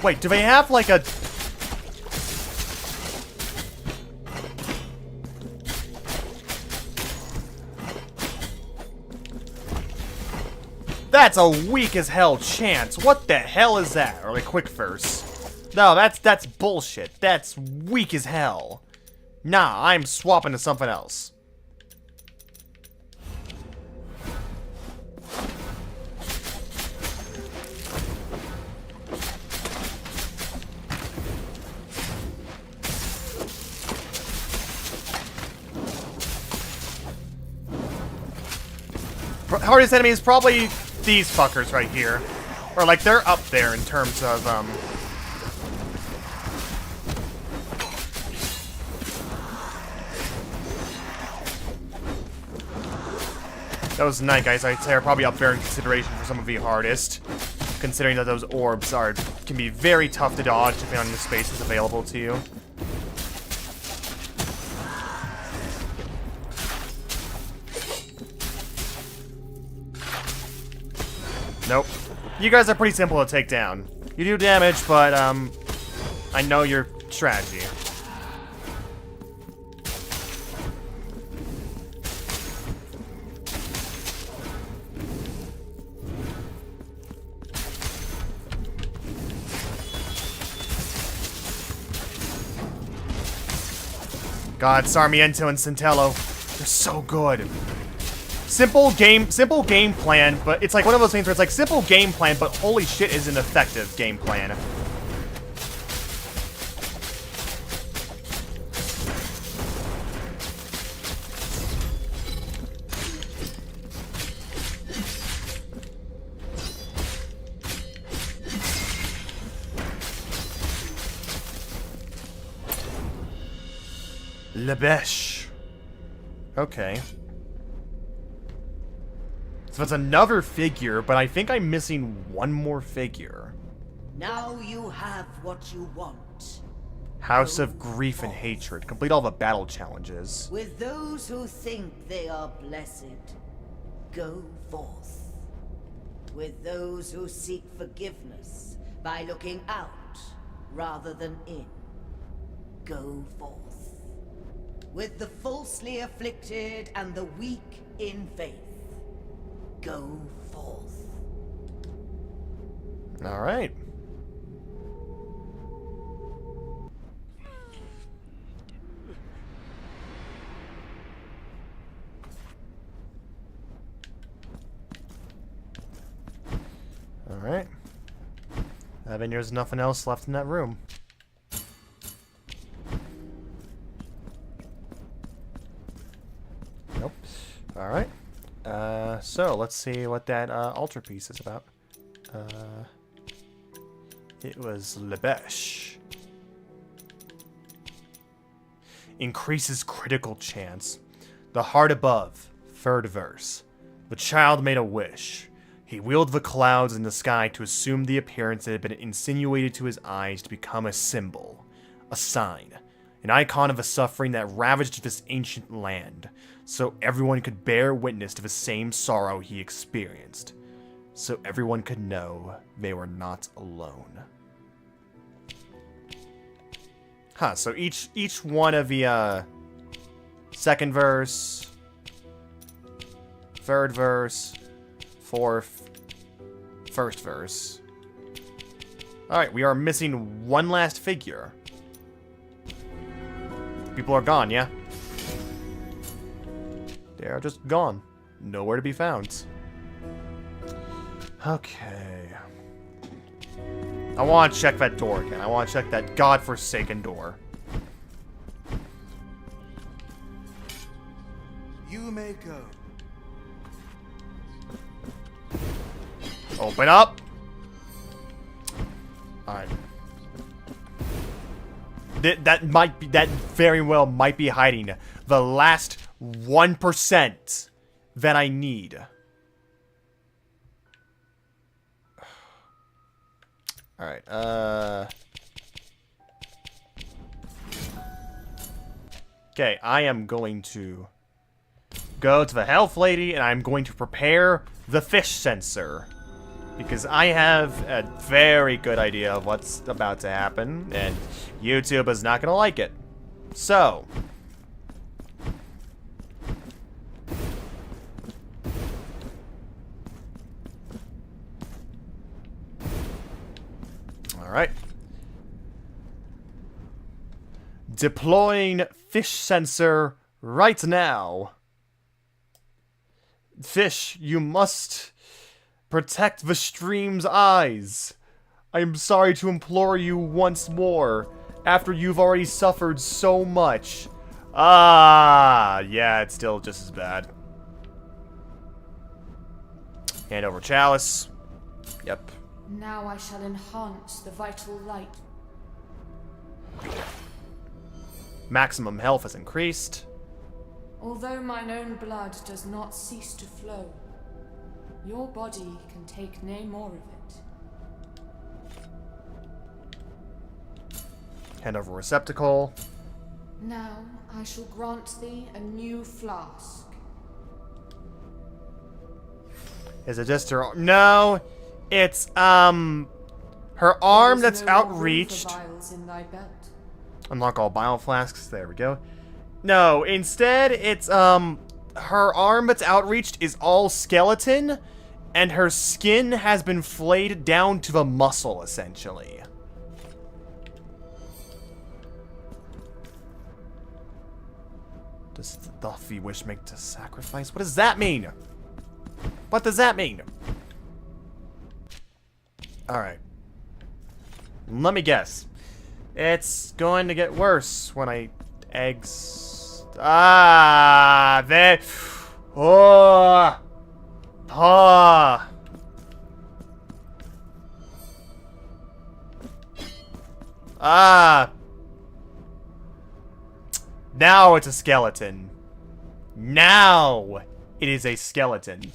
Speaker 1: Wait, do they have like a... That's a weak as hell chance. What the hell is that? Or like quick verse. No, that's bullshit. That's weak as hell. Nah, I'm swapping to something else. Hardest enemy is probably these fuckers right here. Or like they're up there in terms of those night guys I'd say are probably up there in consideration for some of the hardest. Considering that those orbs can be very tough to dodge depending on the spaces available to you. Nope. You guys are pretty simple to take down. You do damage, but, I know your strategy. God, Sarmiento and Centello, they're so good. Simple game plan, but it's like one of those things where it's like simple game plan, but holy shit is an effective game plan. Lebesh. Okay. So it's another figure, but I think I'm missing one more figure.
Speaker 5: Now you have what you want.
Speaker 1: House of Grief and Hatred. Complete all the battle challenges.
Speaker 5: With those who think they are blessed, go forth. With those who seek forgiveness by looking out rather than in, go forth. With the falsely afflicted and the weak in faith, go forth.
Speaker 1: All right. All right. I mean, there's nothing else left in that room. Nope. All right. So let's see what that altar piece is about. It was Lebesh. Increases critical chance. The heart above, third verse. The child made a wish. He wheeled the clouds in the sky to assume the appearance that had been insinuated to his eyes to become a symbol, a sign, an icon of the suffering that ravaged this ancient land, so everyone could bear witness to the same sorrow he experienced, so everyone could know they were not alone. Huh, so each one of the, second verse, third verse, fourth, first verse. Alright, we are missing one last figure. People are gone, yeah? They are just gone. Nowhere to be found. Okay. I want to check that door again. I want to check that godforsaken door.
Speaker 4: You may go.
Speaker 1: Open up. Alright. That very well might be hiding the last 1% that I need. Alright, okay, I am going to go to the health lady and I'm going to prepare the fish sensor. Because I have a very good idea of what's about to happen, and YouTube is not going to like it. So. Alright. Deploying fish sensor right now. Fish, you must protect the stream's eyes. I am sorry to implore you once more, after you've already suffered so much. Ah, yeah, it's still just as bad. Hand over chalice. Yep.
Speaker 9: Now I shall enhance the vital light.
Speaker 1: Maximum health has increased.
Speaker 9: Although mine own blood does not cease to flow, your body can take no more of it.
Speaker 1: Hand over receptacle.
Speaker 9: Now I shall grant thee a new flask.
Speaker 1: Is it just her? No, it's her arm that's outreached.
Speaker 9: Vials in thy belt.
Speaker 1: Unlock all bile flasks. There we go. No, instead it's her arm that's outreached is all skeleton, and her skin has been flayed down to the muscle, essentially. Does the Duffy wish make to sacrifice? What does that mean? What does that mean? Alright. Let me guess. It's going to get worse when I eggs. Ah, there. Oh. Ah. Ah. Now it's a skeleton. Now it is a skeleton.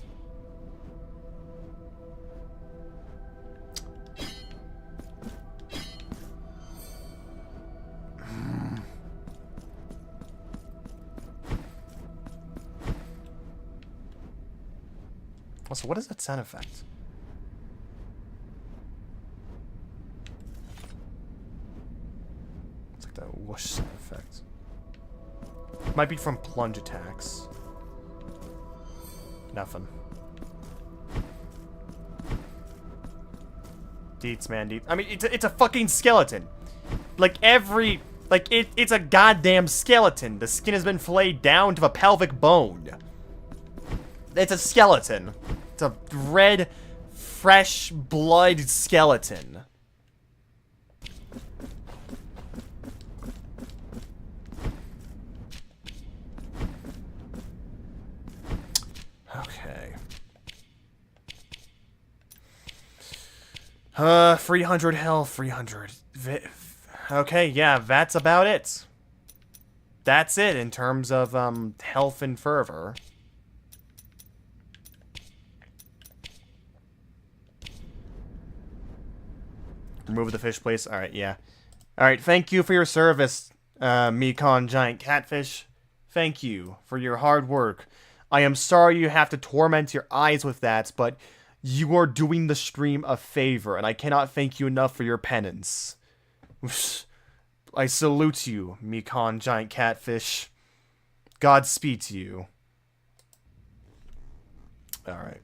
Speaker 1: Also, what is that sound effect? It's like that whoosh sound effect. Might be from plunge attacks. Nothing. Deets, man, deets. I mean, it's a fucking skeleton. Like every, like it's a goddamn skeleton. The skin has been flayed down to the pelvic bone. It's a skeleton. It's a red, fresh blood skeleton. Okay. 300 health, 300. Okay, yeah, that's about it. That's it in terms of, health and fervor. Remove the fish, please. Alright, yeah. Alright, thank you for your service, Mekon Giant Catfish. Thank you for your hard work. I am sorry you have to torment your eyes with that, but you are doing the stream a favor, and I cannot thank you enough for your penance. I salute you, Mekon Giant Catfish. Godspeed to you. Alright.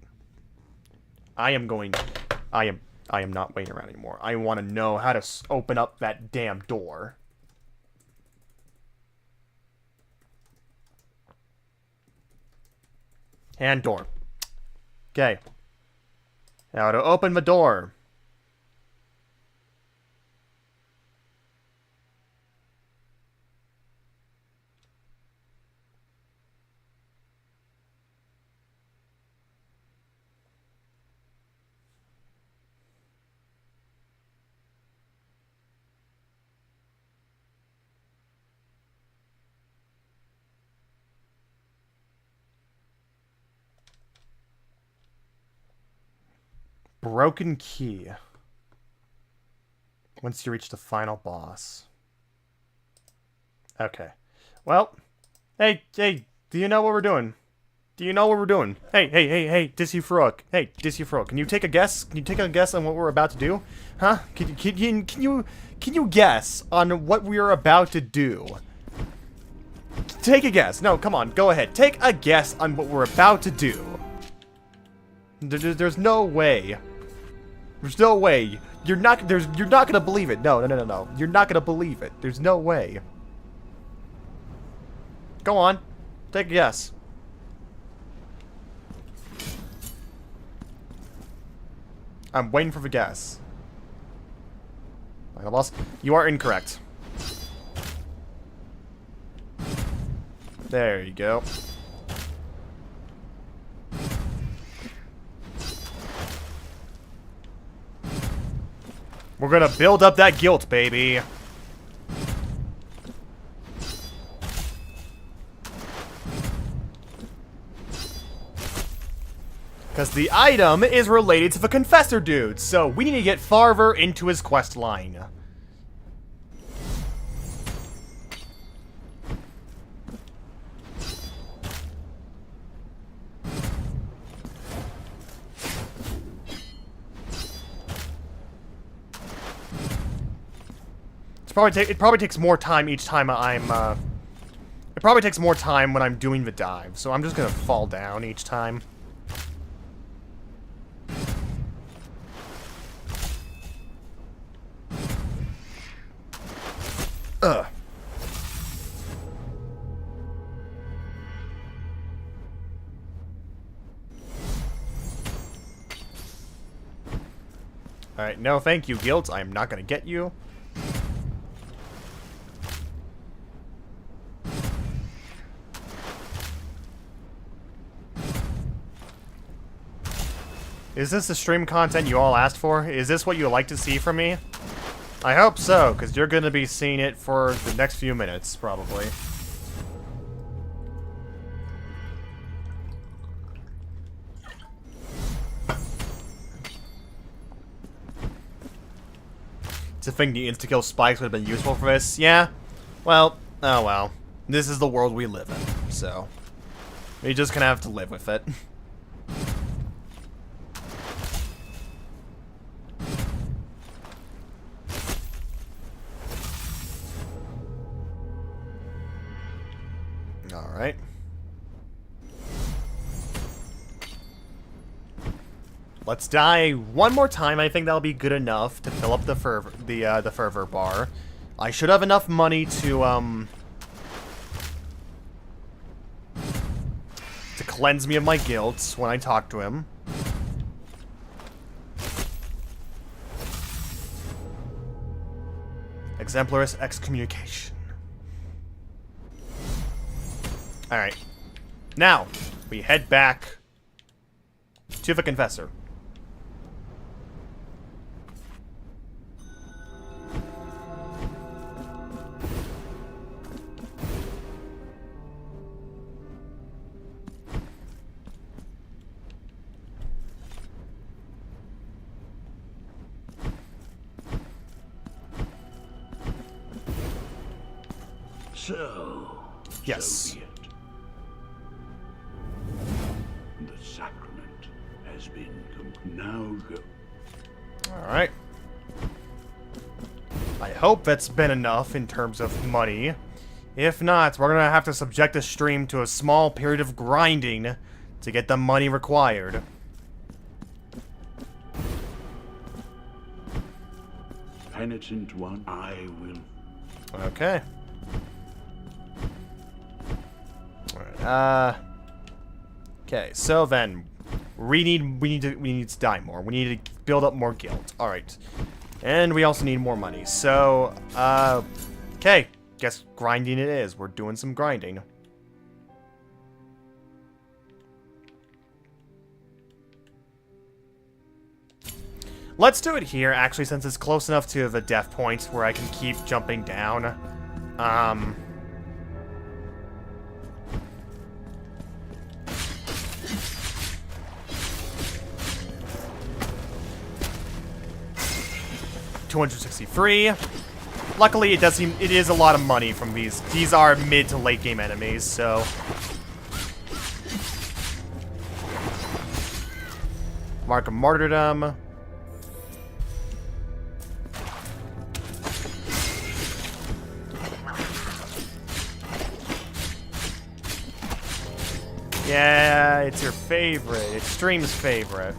Speaker 1: I am not waiting around anymore. I want to know how to open up that damn door. Hand door. Okay. Now to open the door. Broken key. Once you reach the final boss. Okay. Well, hey, do you know what we're doing? Do you know what we're doing? Hey, Dissy Frog. Hey, Dissy Frog, can you take a guess? Can you take a guess on what we're about to do? Huh? Can you guess on what we are about to do? Take a guess. No, come on, go ahead. Take a guess on what we're about to do. There's no way. There's no way. You're not gonna believe it. No. You're not gonna believe it. There's no way. Go on. Take a guess. I'm waiting for the guess. Final boss. You are incorrect. There you go. We're gonna build up that guilt, baby. Because the item is related to the Confessor dude, so we need to get farther into his quest line. It probably takes more time each time I'm, it probably takes more time when I'm doing the dive, so I'm just gonna fall down each time. Ugh. Alright, no thank you, Guilt. I am not gonna get you. Is this the stream content you all asked for? Is this what you like to see from me? I hope so, because you're going to be seeing it for the next few minutes, probably. To think the insta-kill spikes would have been useful for this? Yeah. Well, oh well. This is the world we live in, so... You're just gonna have to live with it. Alright. Let's die one more time. I think that'll be good enough to fill up the fervor bar. I should have enough money to cleanse me of my guilt when I talk to him. Exemplaris excommunication. Alright. Now, we head back to the Confessor.
Speaker 8: So,
Speaker 1: Yes.
Speaker 8: so be it. The sacrament has been now go.
Speaker 1: Alright. I hope that's been enough in terms of money. If not, we're gonna have to subject the stream to a small period of grinding to get the money required.
Speaker 8: Penitent one, I will.
Speaker 1: Okay. Alright, okay, so then we need to die more. We need to build up more guild. Alright. And we also need more money. So, okay. Guess grinding it is. We're doing some grinding. Let's do it here, actually, since it's close enough to the death point where I can keep jumping down. 263. Luckily, it is a lot of money from these. These are mid to late game enemies, so. Mark of Martyrdom. Yeah, it's your favorite. It's stream's favorite.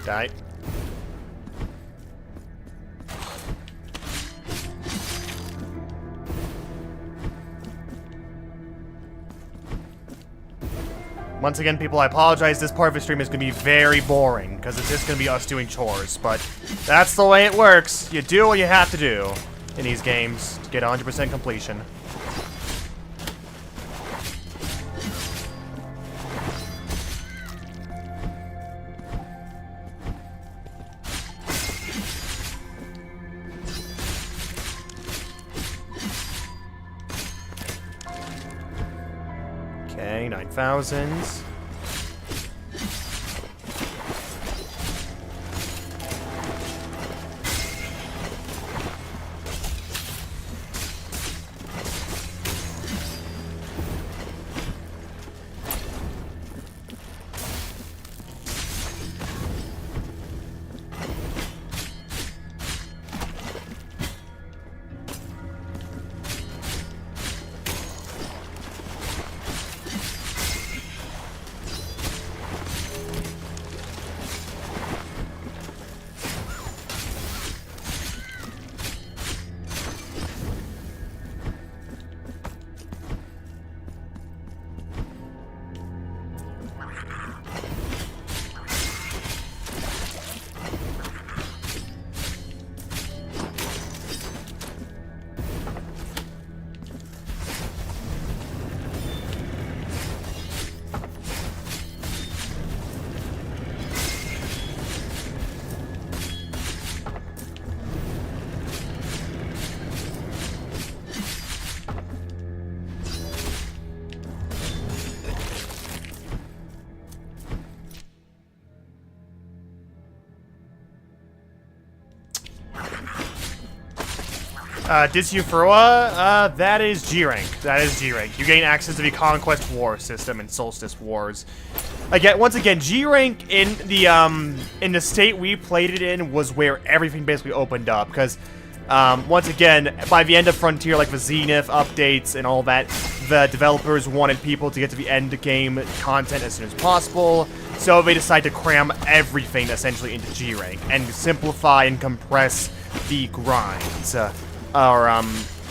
Speaker 1: Die. Once again, people, I apologize. This part of the stream is going to be very boring, because it's just going to be us doing chores, but that's the way it works. You do what you have to do in these games to get 100% completion. Okay, 9,000s. Disufrua, that is G rank. That is G rank. You gain access to the Conquest War system and Solstice Wars. Again, once again, G rank in the state we played it in was where everything basically opened up. Because once again, by the end of Frontier, like the Zenith updates and all that, the developers wanted people to get to the end game content as soon as possible. So they decided to cram everything essentially into G rank and simplify and compress the grinds. Or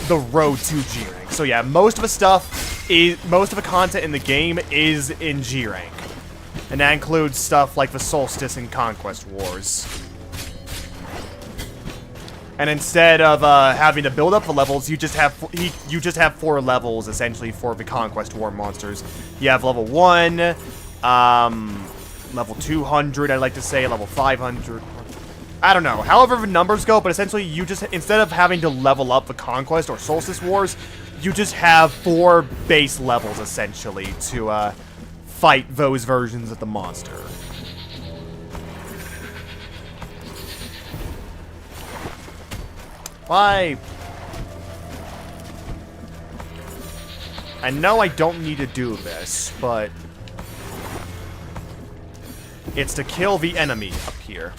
Speaker 1: the road to G rank. So yeah, most of the content in the game is in G rank, and that includes stuff like the Solstice and Conquest Wars. And instead of having to build up the levels, you just have 4 levels essentially for the Conquest War monsters. You have level 1, level 200, I'd like to say, level 500. I don't know, however the numbers go, but essentially you just, instead of having to level up the Conquest or Solstice Wars, you just have 4 base levels, essentially, to fight those versions of the monster. Why? I know I don't need to do this, but it's to kill the enemy up here.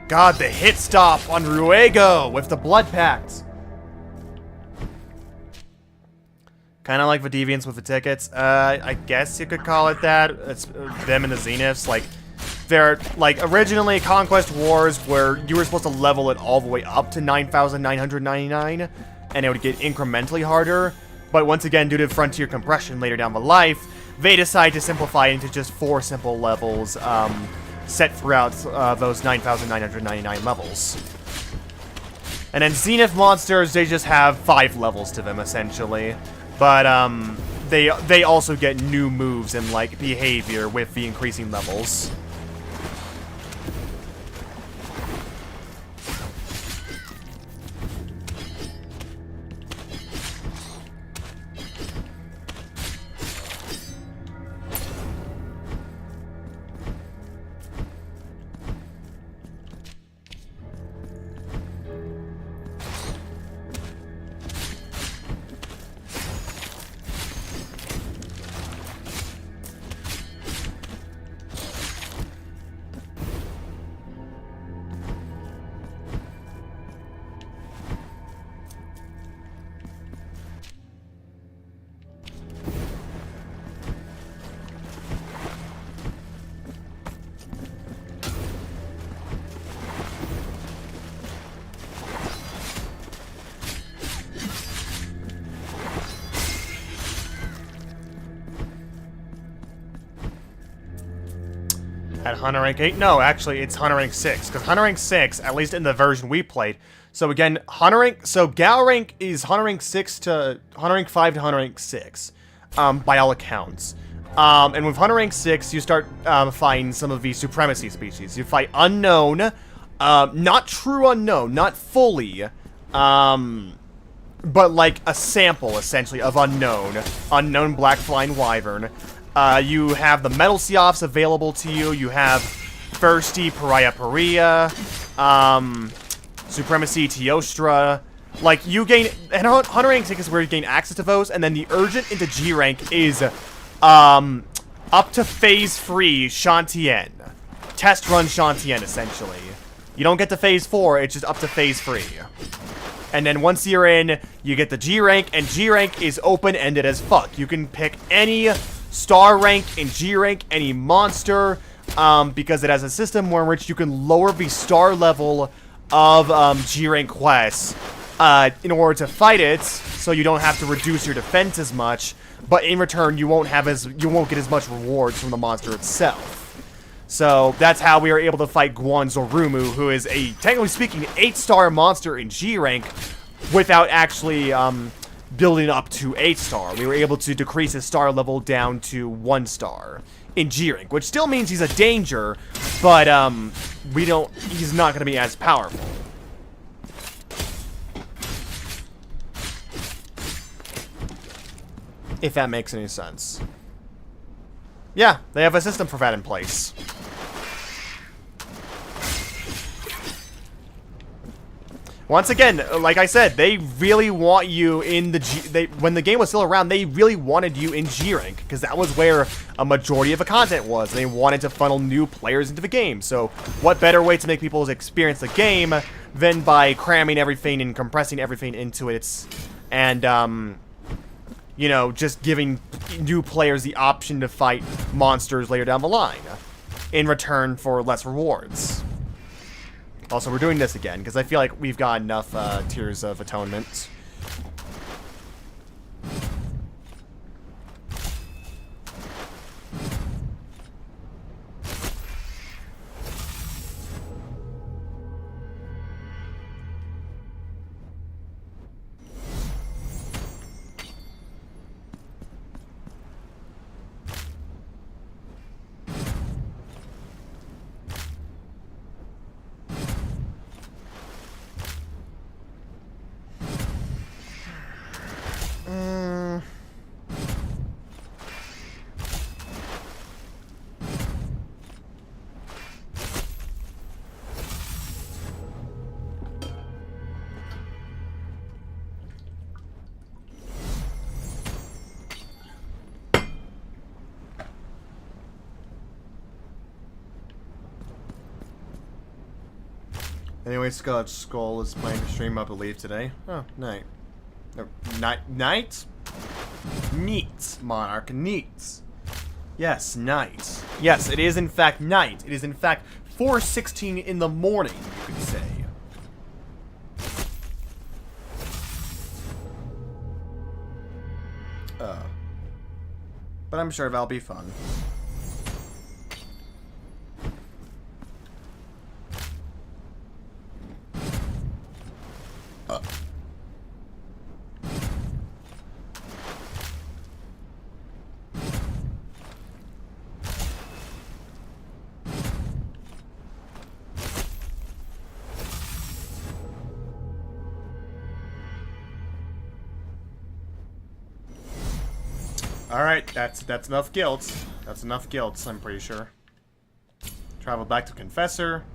Speaker 1: God, the hit stop on Ruego with the Blood Pact. Kind of like the Deviants with the tickets. I guess you could call it that. It's them and the Zeniths. Like, they're, like, originally Conquest Wars where you were supposed to level it all the way up to 9,999, and it would get incrementally harder. But once again, due to Frontier compression later down the life, they decide to simplify it into just 4 simple levels, set throughout those 9,999 levels. And then Zenith monsters, they just have 5 levels to them, essentially. But, they also get new moves and, like, behavior with the increasing levels. At Hunter Rank 8? No, actually, it's Hunter Rank 6. Because Hunter Rank 6, at least in the version we played. So again, Gal Rank is Hunter Rank 5 to Hunter Rank 6. By all accounts. And with Hunter Rank 6, you start fighting some of the Supremacy species. You fight Unknown, not True Unknown, not fully, but like a sample, essentially, of Unknown. Unknown Black Flying Wyvern. You have the Metal Seoffs available to you. You have Thirsty Pariah, Supremacy Teostra. Like, you gain... And Hunter Rank 6 is where you gain access to those, and then the Urgent into G Rank is, up to Phase 3 Shantian. Test run Shantian, essentially. You don't get to Phase 4, it's just up to Phase 3. And then once you're in, you get the G Rank, and G Rank is open-ended as fuck. You can pick any star rank in G Rank, any monster, because it has a system where in which you can lower the star level of G Rank quests in order to fight it, so you don't have to reduce your defense as much, but in return you won't get as much rewards from the monster itself. So that's how we are able to fight Guan Zorumu, who is a, technically speaking, 8-star monster in G Rank without actually building up to 8-star. We were able to decrease his star level down to 1-star in G Rank, which still means he's a danger, but he's not going to be as powerful. If that makes any sense. Yeah, they have a system for that in place. Once again, like I said, they really want you in the when the game was still around, they really wanted you in G Rank, because that was where a majority of the content was. They wanted to funnel new players into the game. So what better way to make people experience the game than by cramming everything and compressing everything into it, and you know, just giving new players the option to fight monsters later down the line in return for less rewards. Also, we're doing this again, because I feel like we've got enough Tears of Atonement. Anyway, Skull is playing the stream, I believe, today. Oh, night. No, night? Neat, Monarch, neat. Yes, night. Yes, it is in fact night. It is in fact 4:16 in the morning, you could say. But I'm sure that'll be fun. Alright, that's enough guilt. That's enough guilt, I'm pretty sure. Travel back to Confessor.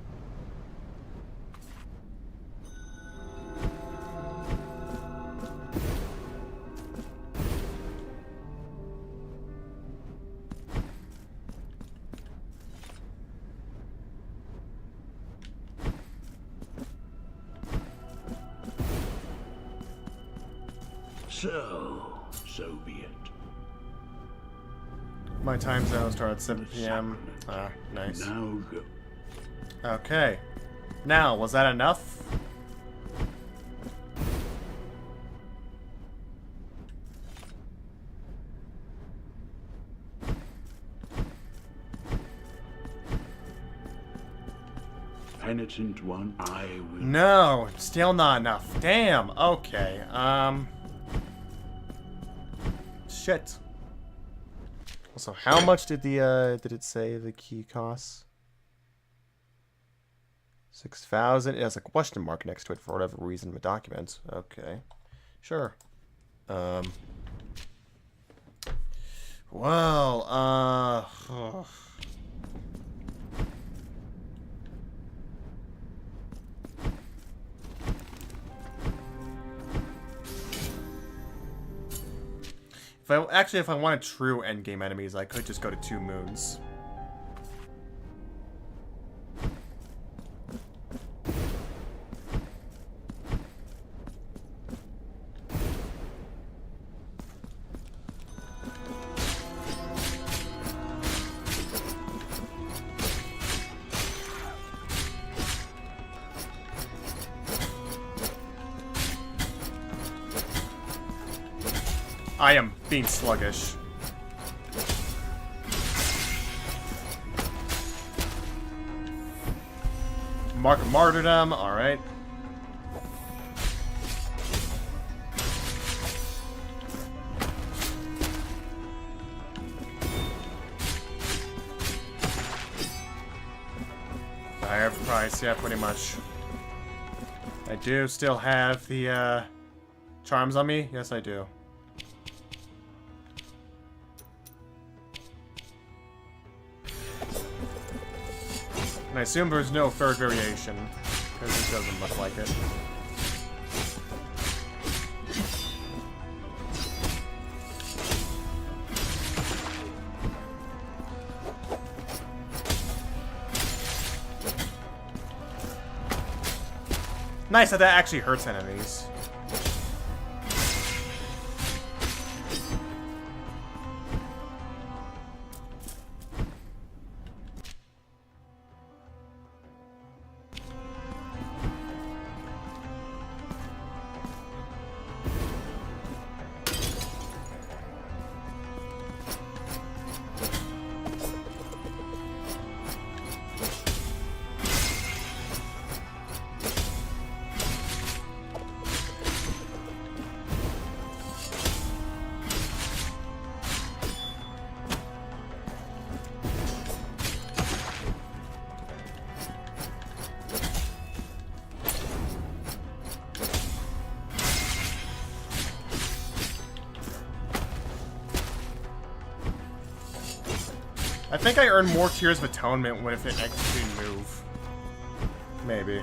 Speaker 8: So be it.
Speaker 1: My time zone starts at 7 p.m. Ah, nice.
Speaker 8: Now go.
Speaker 1: Okay. Now, was that enough?
Speaker 8: Penitent one, I will.
Speaker 1: No, still not enough. Damn. Okay. Shit. Also, how much did the did it say the key costs? 6,000. It has a question mark next to it for whatever reason in the document. Okay. Sure. Well, ugh. If I wanted true endgame enemies, I could just go to 2 moons. I am being sluggish. Mark of Martyrdom, alright. Higher price, yeah, pretty much. I do still have the charms on me? Yes, I do. And I assume there's no third variation, because it doesn't look like it. Nice that that actually hurts enemies. I think I earn more Tears of Atonement with an executing move. Maybe.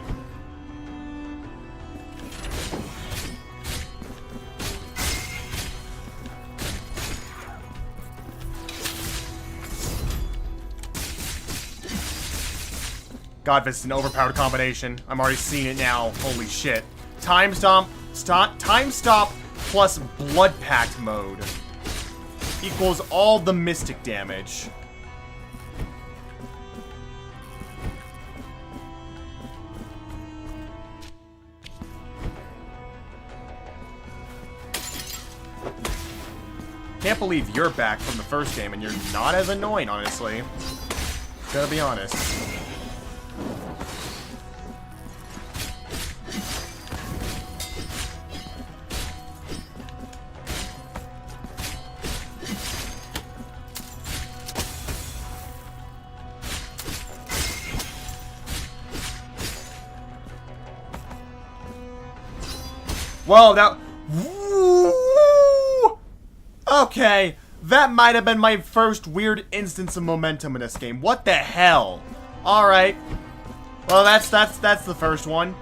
Speaker 1: God, this is an overpowered combination. I'm already seeing it now. Holy shit. Time stop plus blood pact mode equals all the mystic damage. Can't believe you're back from the first game and you're not as annoying, honestly. Gotta be honest. Whoa, that... Okay, that might have been my first weird instance of momentum in this game. What the hell? Alright. Well, that's the first one.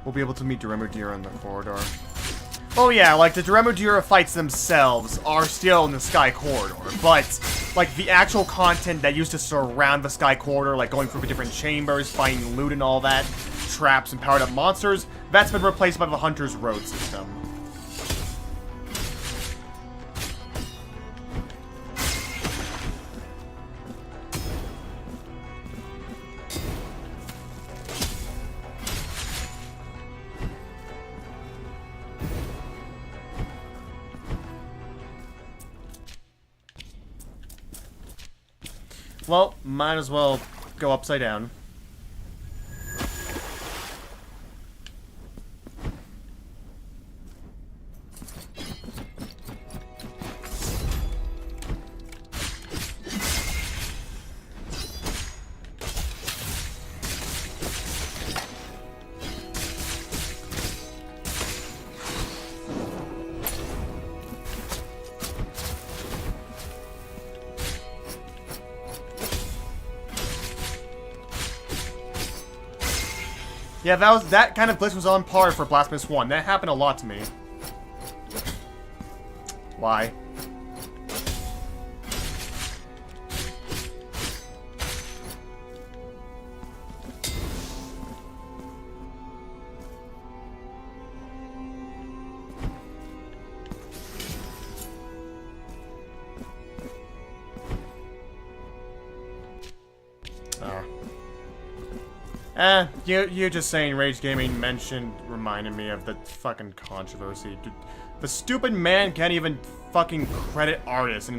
Speaker 1: We'll be able to meet Duremudira in the corridor. Oh yeah, like the Duremudira fights themselves are still in the Sky Corridor, but like the actual content that used to surround the Sky Corridor, like going through different chambers, finding loot and all that, traps and powered up monsters, that's been replaced by the Hunter's Road system. Well, might as well go upside down. Yeah, that kind of glitch was on par for Blasphemous 1. That happened a lot to me. Why? You just saying Rage Gaming reminded me of the fucking controversy. Dude, the stupid man can't even fucking credit artists, and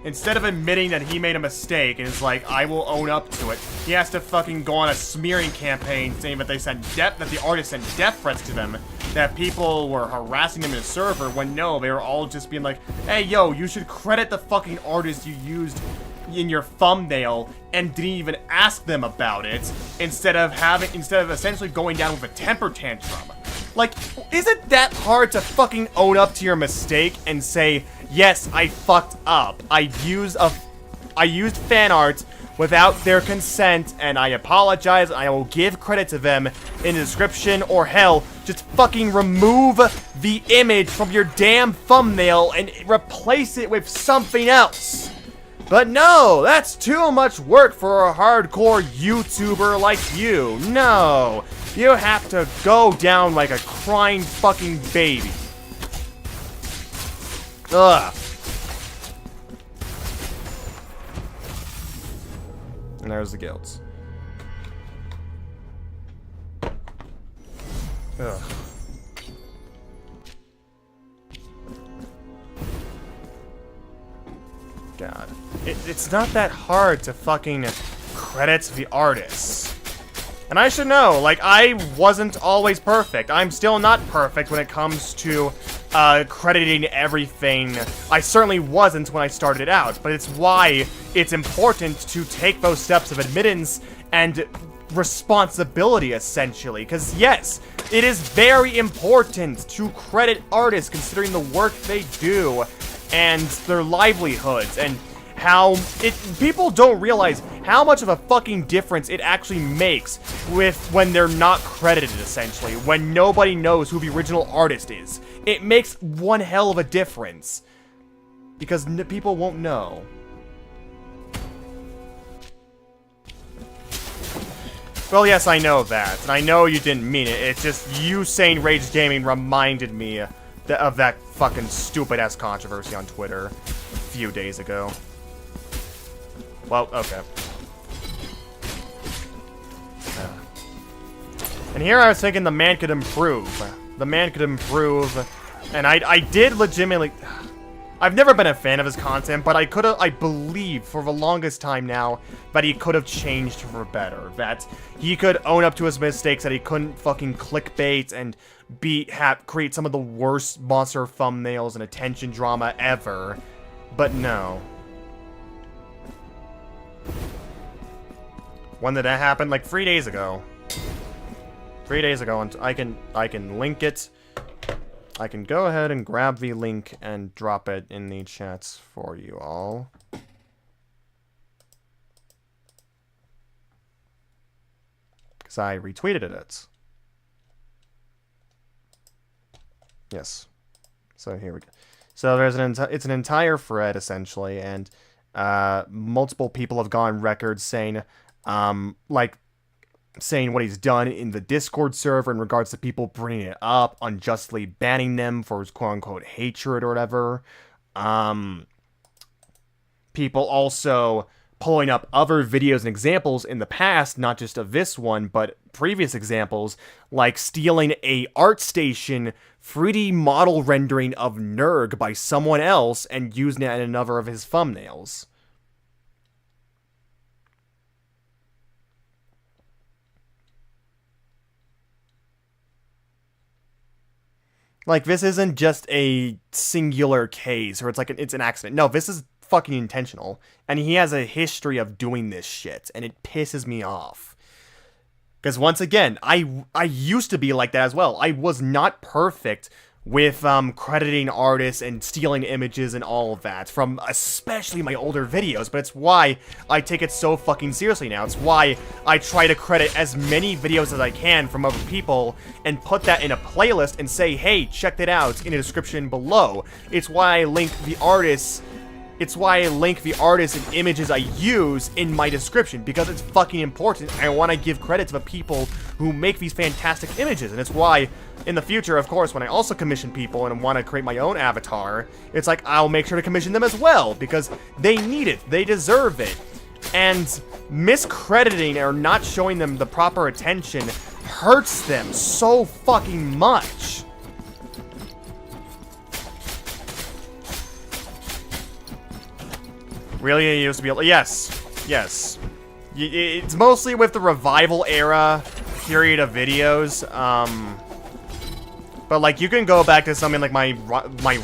Speaker 1: instead of admitting that he made a mistake and is like, I will own up to it, he has to fucking go on a smearing campaign saying that that the artist sent death threats to them, that people were harassing them in a server, when no, they were all just being like, hey yo, you should credit the fucking artist you used in your thumbnail and didn't even ask them about it, instead of essentially going down with a temper tantrum. Like, is it that hard to fucking own up to your mistake and say, yes, I fucked up. I used fan art without their consent, and I apologize, and I will give credit to them in the description, or hell, just fucking remove the image from your damn thumbnail and replace it with something else. But no, that's too much work for a hardcore YouTuber like you. No, you have to go down like a crying fucking baby. Ugh. And there's the guilds. Ugh. God. It's not that hard to fucking credit the artists. And I should know, like, I wasn't always perfect. I'm still not perfect when it comes to crediting everything. I certainly wasn't when I started out, but it's why it's important to take those steps of admittance and responsibility, essentially. Because, yes, it is very important to credit artists considering the work they do and their livelihoods, and how people don't realize how much of a fucking difference it actually makes when they're not credited, essentially, when nobody knows who the original artist is. It makes one hell of a difference, because people won't know. Well, yes, I know that, and I know you didn't mean it. It's just you saying Rage Gaming reminded me of that fucking stupid-ass controversy on Twitter a few days ago. Well, okay. And here I was thinking the man could improve. The man could improve, and I did legitimately... I've never been a fan of his content, but I believe for the longest time now that he could have changed for better. That he could own up to his mistakes, that he couldn't fucking clickbait and create some of the worst monster thumbnails and attention drama ever. But no. When did that happen? Like 3 days ago. 3 days ago, and I can link it. I can go ahead and grab the link and drop it in the chats for you all. Because I retweeted it. Yes. So here we go. So there's it's an entire thread, essentially, and multiple people have gone record saying, saying what he's done in the Discord server in regards to people bringing it up, unjustly banning them for his quote-unquote hatred or whatever. People also pulling up other videos and examples in the past, not just of this one, but previous examples, like stealing a ArtStation 3D model rendering of Nurg by someone else and using it in another of his thumbnails. Like, this isn't just a singular case, or it's like it's an accident. No, this is fucking intentional. And he has a history of doing this shit, and it pisses me off. Because once again, I used to be like that as well. I was not perfect with crediting artists and stealing images and all of that from especially my older videos, but it's why I take it so fucking seriously now. It's why I try to credit as many videos as I can from other people and put that in a playlist and say, hey, check that out in the description below. It's why I link the artists. It's why I link the artists and images I use in my description, because it's fucking important. I want to give credit to the people who make these fantastic images, and it's why in the future, of course, when I also commission people and want to create my own avatar, it's like I'll make sure to commission them as well, because they need it, they deserve it. And miscrediting or not showing them the proper attention hurts them so fucking much. Really, it used to be able... Yes. Yes. It's mostly with the revival era period of videos. But, like, you can go back to something like my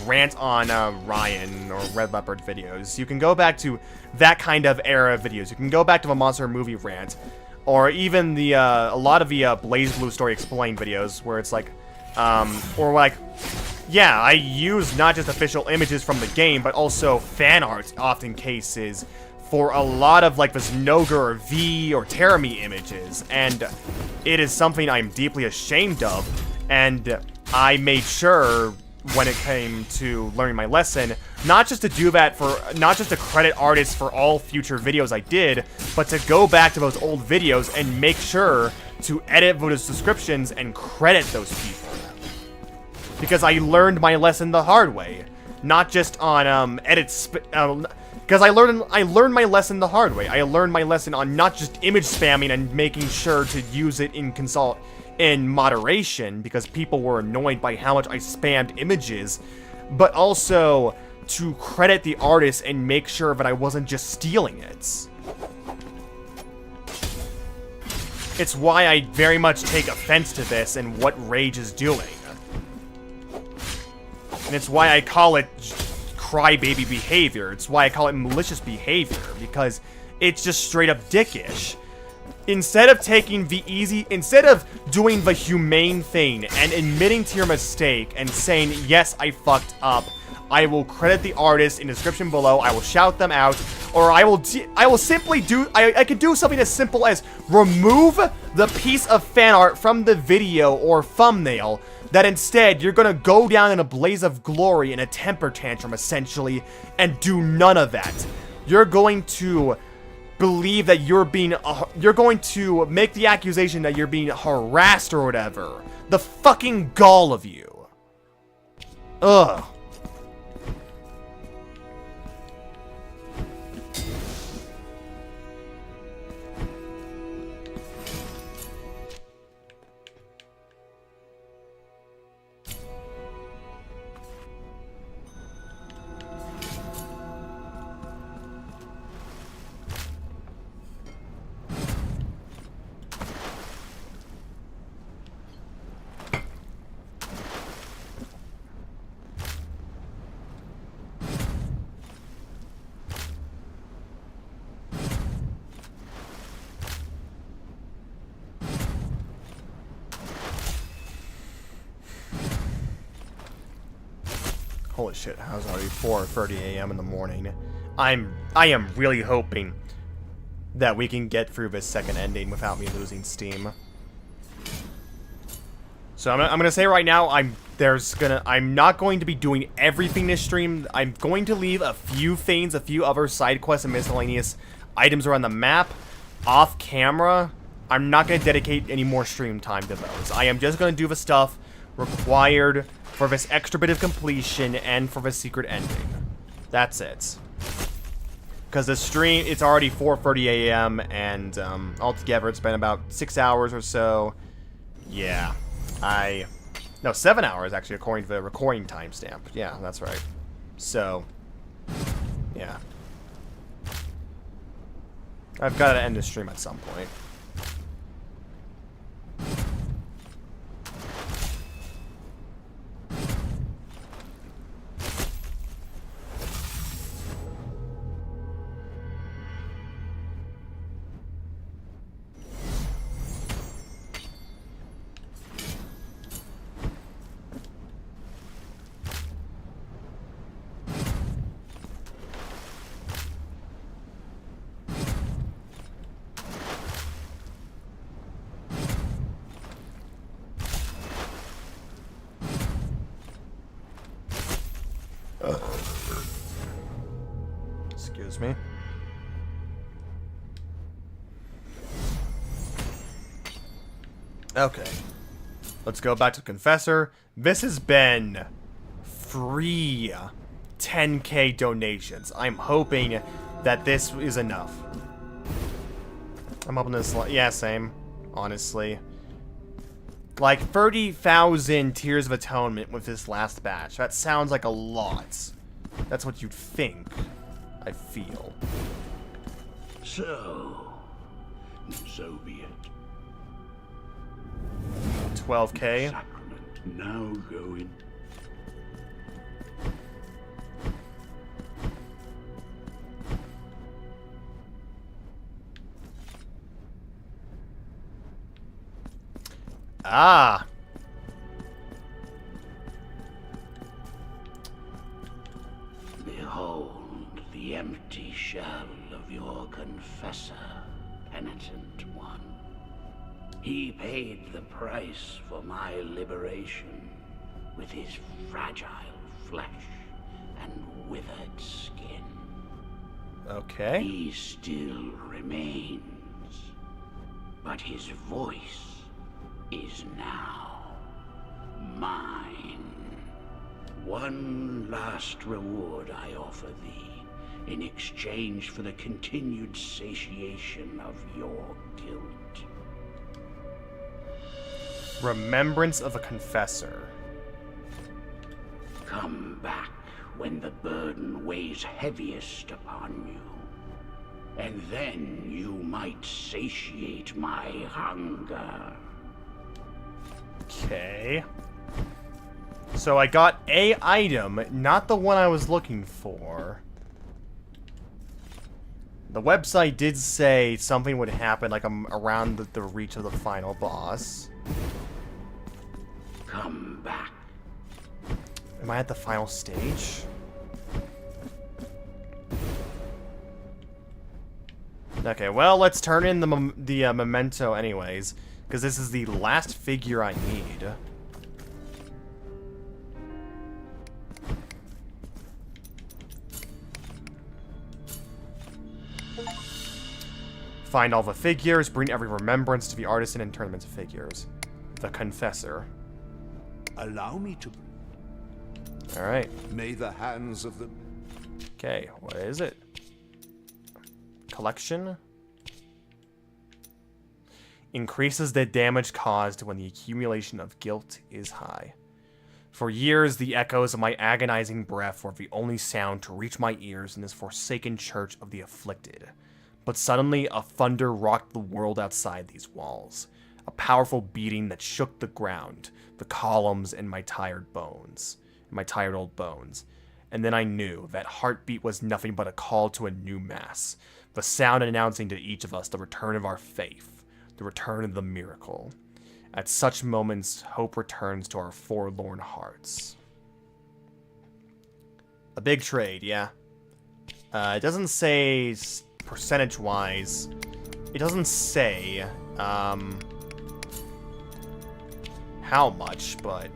Speaker 1: rant on Ryan or Red Leopard videos. You can go back to that kind of era of videos. You can go back to the Monster Movie rant. Or even the, a lot of the Blaze Blue Story Explained videos, where it's like, or like... Yeah, I use not just official images from the game, but also fan art, often cases, for a lot of, like, this Noga or V or Terami images, and it is something I'm deeply ashamed of, and I made sure, when it came to learning my lesson, not just to do that not just to credit artists for all future videos I did, but to go back to those old videos and make sure to edit those descriptions and credit those people. Because I learned my lesson the hard way, not just on edits. Because I learned my lesson the hard way. I learned my lesson on not just image spamming and making sure to use it in moderation, because people were annoyed by how much I spammed images, but also to credit the artist and make sure that I wasn't just stealing it. It's why I very much take offense to this and what Rage is doing. And it's why I call it crybaby behavior. It's why I call it malicious behavior, because it's just straight up dickish. instead of taking the easy, instead of doing the humane thing and admitting to your mistake and saying, yes, I fucked up, I will credit the artist in the description below, I will shout them out, or I will simply do, I could do something as simple as remove the piece of fan art from the video or thumbnail, that instead you're gonna go down in a blaze of glory in a temper tantrum, essentially, and do none of that. You're going to believe that you're going to make the accusation that you're being harassed or whatever. The fucking gall of you. Ugh. Holy shit, how's it already 4:30 a.m. in the morning? I am really hoping that we can get through this second ending without me losing steam. So I'm gonna say right now, I'm not going to be doing everything this stream. I'm going to leave a few things, a few other side quests and miscellaneous items around the map off camera. I'm not gonna dedicate any more stream time to those. I am just gonna do the stuff required for this extra bit of completion and for the secret ending. That's it. Because the stream, it's already 4:30 a.m. and altogether it's been about 6 hours or so. Yeah. No, 7 hours actually, according to the recording timestamp. Yeah, that's right. So, yeah. I've got to end the stream at some point. Excuse me. Okay. Let's go back to Confessor. This has been free 10k donations. I'm hoping that this is enough. I'm hoping this... Yeah, same. Honestly. Like 30,000 Tears of Atonement with this last batch. That sounds like a lot. That's what you'd think. I feel.
Speaker 8: So be it.
Speaker 1: 12k.
Speaker 8: Sacrament now go in.
Speaker 1: Ah.
Speaker 8: Behold the empty shell of your confessor, penitent one. He paid the price for my liberation with his fragile flesh and withered skin.
Speaker 1: Okay.
Speaker 8: He still remains, but his voice is now mine. One last reward I offer thee in exchange for the continued satiation of your guilt.
Speaker 1: Remembrance of a Confessor.
Speaker 8: Come back when the burden weighs heaviest upon you, and then you might satiate my hunger.
Speaker 1: Okay. So I got a item, not the one I was looking for. The website did say something would happen, like, around the reach of the final boss.
Speaker 8: Come back.
Speaker 1: Am I at the final stage? Okay, well, let's turn in the memento anyways, because this is the last figure I need. Find all the figures, bring every remembrance to the artisan, and turn them into figures. The Confessor.
Speaker 2: Allow me to...
Speaker 1: Alright.
Speaker 2: May the hands of the...
Speaker 1: Okay, what is it? Collection? Increases the damage caused when the accumulation of guilt is high. For years, the echoes of my agonizing breath were the only sound to reach my ears in this forsaken church of the afflicted. But suddenly, a thunder rocked the world outside these walls. A powerful beating that shook the ground, the columns, and my tired bones. My tired old bones. And then I knew that heartbeat was nothing but a call to a new mass. The sound announcing to each of us the return of our faith. The return of the miracle. At such moments, hope returns to our forlorn hearts. A big trade, yeah. It doesn't say... percentage-wise, it doesn't say how much, but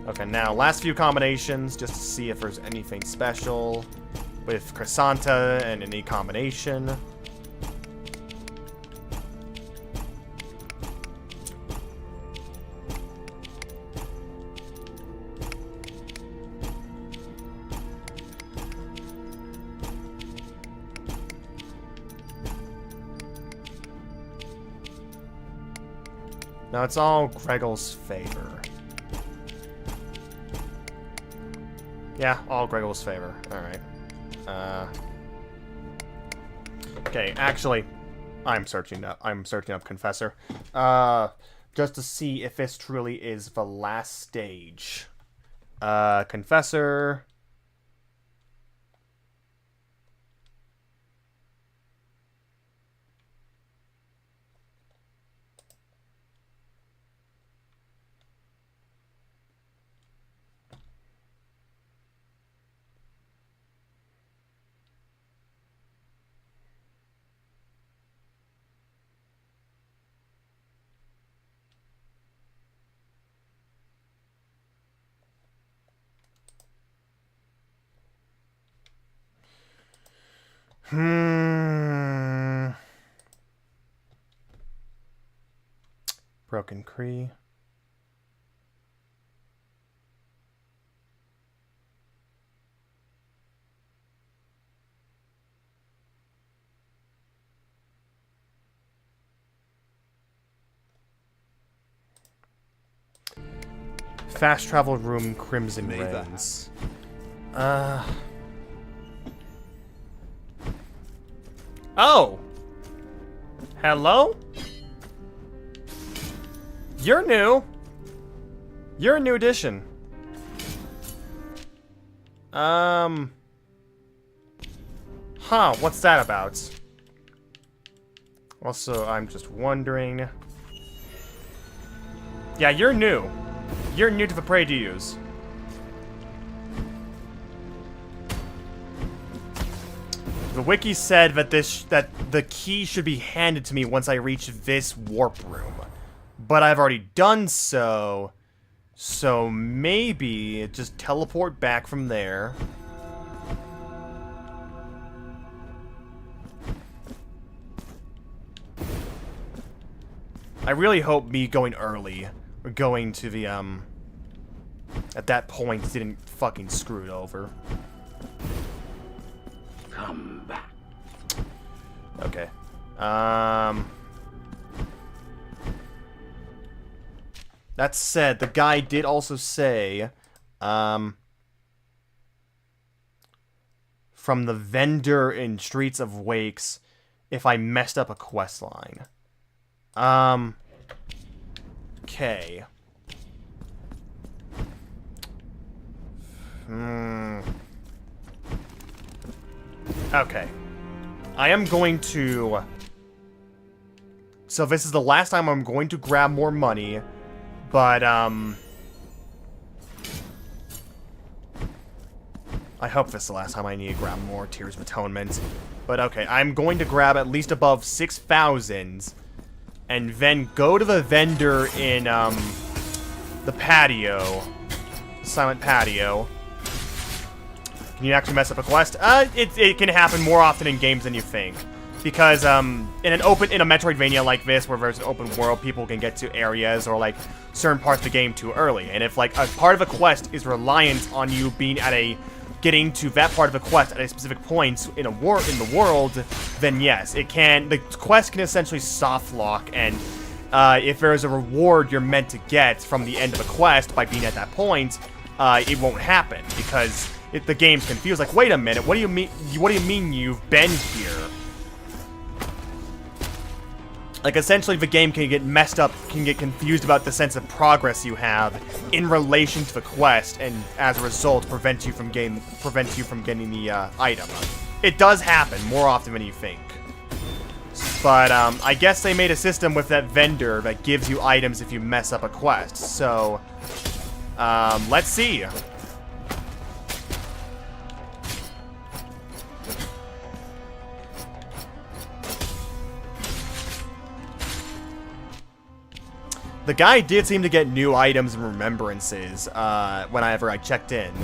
Speaker 1: okay, now last few combinations just to see if there's anything special with Chrysanta and any combination. No, it's all Gregel's favor. Yeah, all Gregel's favor. Alright. Okay, actually, I'm searching up Confessor. Just to see if this truly is the last stage. Confessor. Broken Cree. Fast travel room, Crimson Rains. Oh! Hello? You're new. You're a new addition. Huh, what's that about? Also, I'm just wondering... Yeah, you're new. You're new to the prey to use. The wiki said that that the key should be handed to me once I reach this warp room. But I've already done so. So maybe just teleport back from there. I really hope me going early or going to the at that point didn't fucking screw it over.
Speaker 8: Come back.
Speaker 1: Okay. That said, the guy did also say, from the vendor in Streets of Wakes, if I messed up a quest line. Okay. Okay. I am going to... So this is the last time I'm going to grab more money, but, I hope this is the last time I need to grab more Tears of Atonement. But okay, I'm going to grab at least above 6,000, and then go to the vendor in, the patio. Silent patio. Can you actually mess up a quest? It can happen more often in games than you think. Because, in a Metroidvania like this, where there's an open world, people can get to areas or, like, certain parts of the game too early. And if, like, a part of a quest is reliant on you being getting to that part of the quest at a specific point in the world, then yes, the quest can essentially soft lock, and, if there's a reward you're meant to get from the end of a quest by being at that point, it won't happen, because the game's confused. Like, wait a minute, what do you mean you've been here? Like, essentially, the game can get messed up, can get confused about the sense of progress you have in relation to the quest, and as a result, prevent you from getting the item. It does happen more often than you think. But, I guess they made a system with that vendor that gives you items if you mess up a quest. So, let's see. The guy did seem to get new items and remembrances whenever I checked in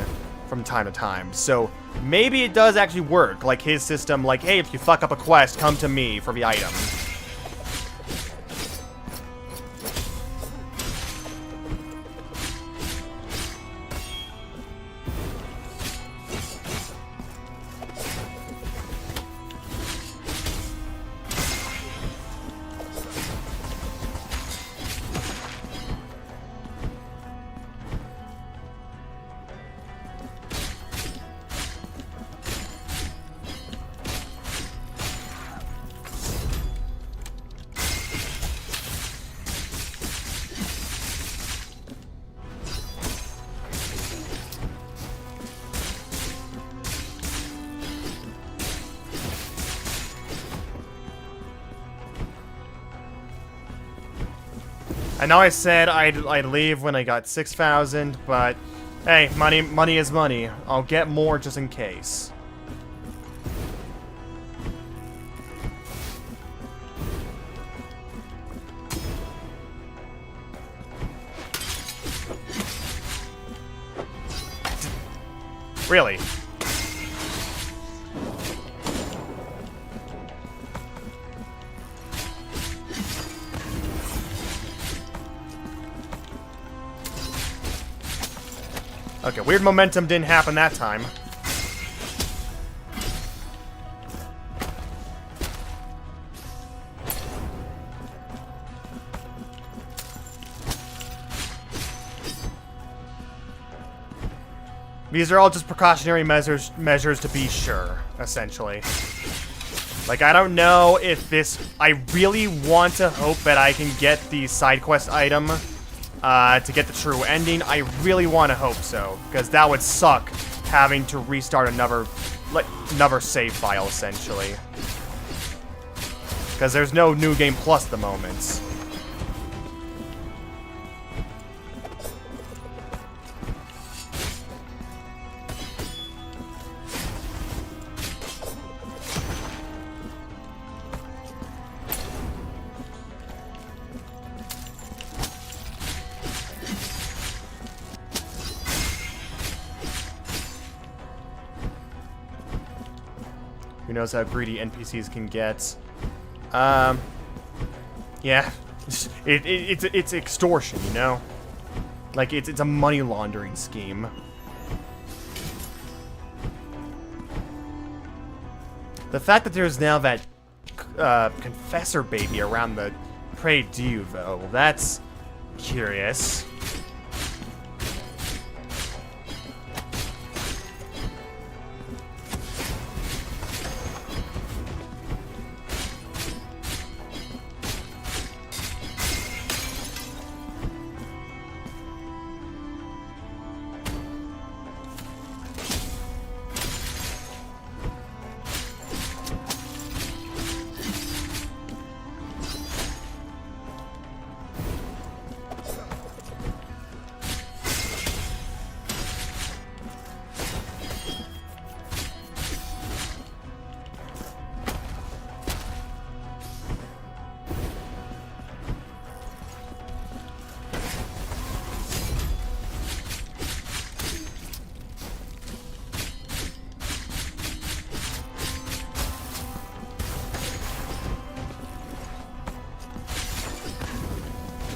Speaker 1: from time to time. So maybe it does actually work. Like his system, like, hey, if you fuck up a quest, come to me for the item. I know I said I'd leave when I got 6,000, but hey, money is money. I'll get more just in case. Really? Okay, weird momentum didn't happen that time. These are all just precautionary measures to be sure, essentially. Like, I don't know if this... I really want to hope that I can get the side quest item to get the true ending. I really want to hope so, because that would suck having to restart another save file, essentially. Because there's no New Game Plus at the moment. Who knows how greedy NPCs can get. Yeah. It's extortion, you know? Like, it's a money laundering scheme. The fact that there's now that confessor baby around the Prie-Dieu, though, that's curious.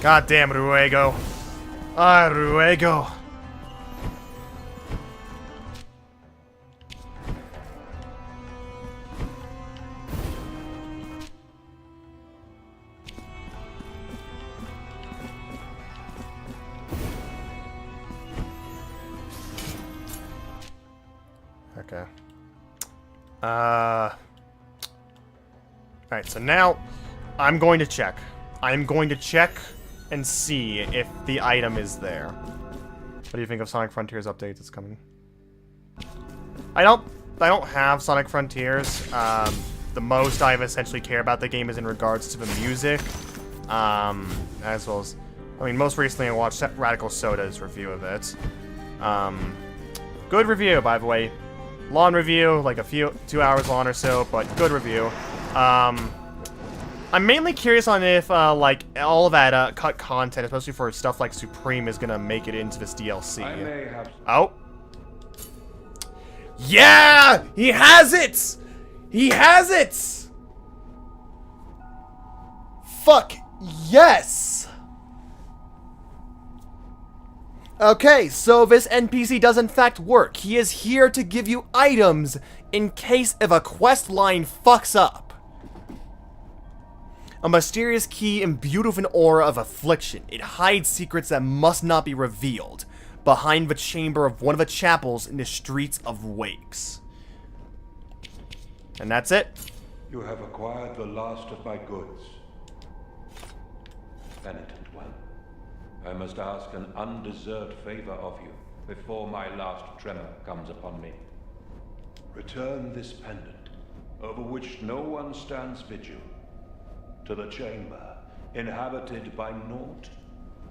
Speaker 1: God damn, Ruego. Ah, Ruego. Okay. Alright, so now I'm going to check. I'm going to check and see if the item is there. What do you think of Sonic Frontiers update that's coming? I don't have Sonic Frontiers. The most I've essentially care about the game is in regards to the music. As well as, I mean, most recently I watched Radical Soda's review of it. Good review, by the way. Long review, like 2 hours long or so, but good review. I'm mainly curious on if, like, all of that cut content, especially for stuff like Supreme, is gonna make it into this DLC.
Speaker 10: I may have...
Speaker 1: Oh. Yeah! He has it! He has it! Fuck yes! Okay, so this NPC does in fact work. He is here to give you items in case if a quest line fucks up. A mysterious key imbued with an aura of affliction. It hides secrets that must not be revealed behind the chamber of one of the chapels in the streets of Wakes. And that's it.
Speaker 10: You have acquired the last of my goods. Penitent one, I must ask an undeserved favor of you before my last tremor comes upon me. Return this pendant, over which no one stands vigil, to the chamber, inhabited by naught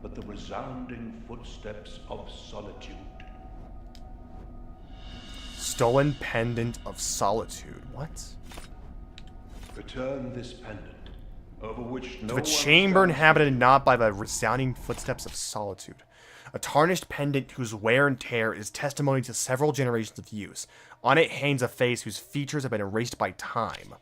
Speaker 10: but the resounding footsteps of solitude.
Speaker 1: Stolen pendant of solitude. What?
Speaker 10: Return this pendant, over which no
Speaker 1: the
Speaker 10: one
Speaker 1: chamber
Speaker 10: stands
Speaker 1: inhabited not by the resounding footsteps of solitude. A tarnished pendant whose wear and tear is testimony to several generations of use. On it hangs a face whose features have been erased by time.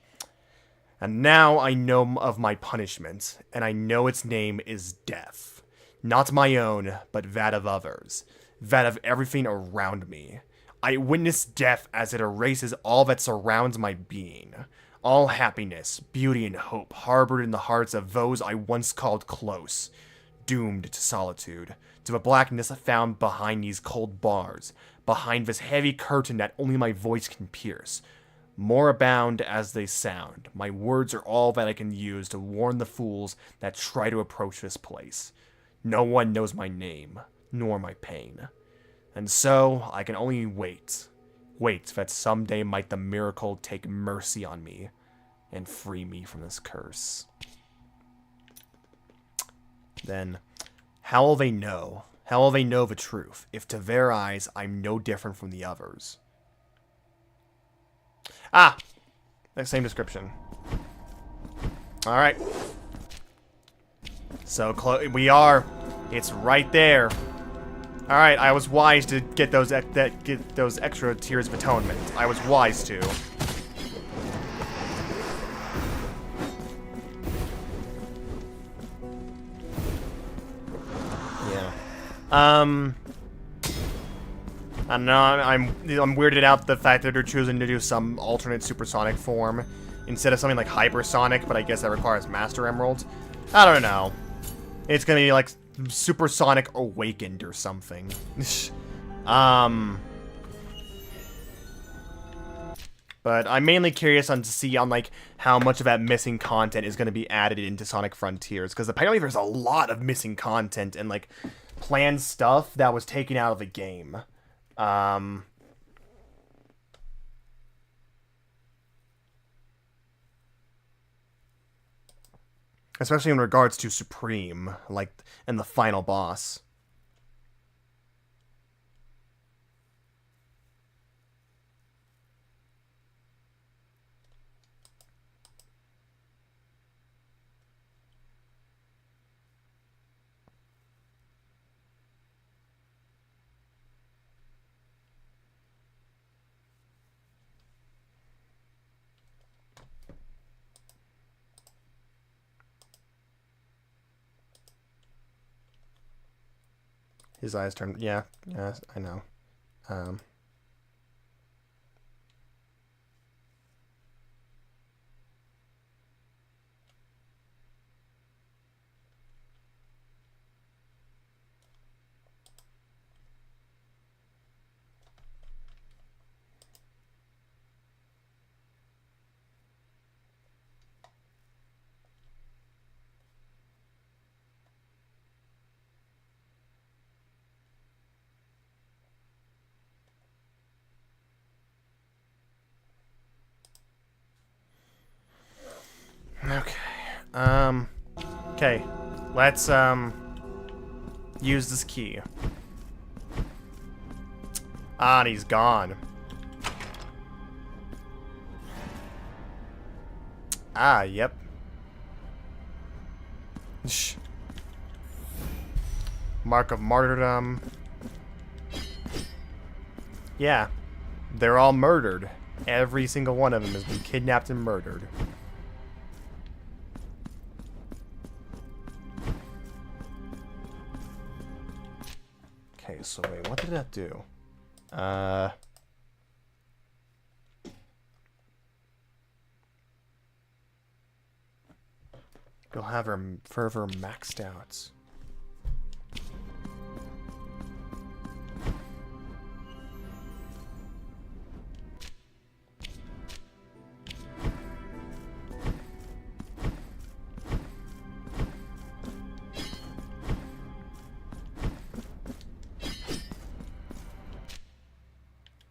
Speaker 1: And now I know of my punishment, and I know its name is death. Not my own, but that of others. That of everything around me. I witness death as it erases all that surrounds my being. All happiness, beauty, and hope harbored in the hearts of those I once called close. Doomed to solitude, to the blackness found behind these cold bars, behind this heavy curtain that only my voice can pierce. More abound as they sound, my words are all that I can use to warn the fools that try to approach this place. No one knows my name, nor my pain. And so, I can only wait. Wait that someday might the miracle take mercy on me, and free me from this curse. Then, how will they know? How will they know the truth, if to their eyes I'm no different from the others? Ah! That same description. Alright. So, we are. It's right there. Alright, I was wise to get those extra Tears of Atonement. I was wise to. Yeah. I don't know, I'm weirded out the fact that they're choosing to do some alternate supersonic form instead of something like hypersonic, but I guess that requires Master Emeralds. I don't know. It's gonna be like Supersonic Awakened or something. But I'm mainly curious to see like how much of that missing content is going to be added into Sonic Frontiers, because apparently there's a lot of missing content and like planned stuff that was taken out of the game. Especially in regards to Supreme, like, and the final boss. His eyes turned. Yeah, I know. Okay. Okay. Let's, use this key. Ah, and he's gone. Ah, yep. Shh. Mark of martyrdom. Yeah. They're all murdered. Every single one of them has been kidnapped and murdered. Okay, so wait, what did that do? You'll have her fervor maxed out.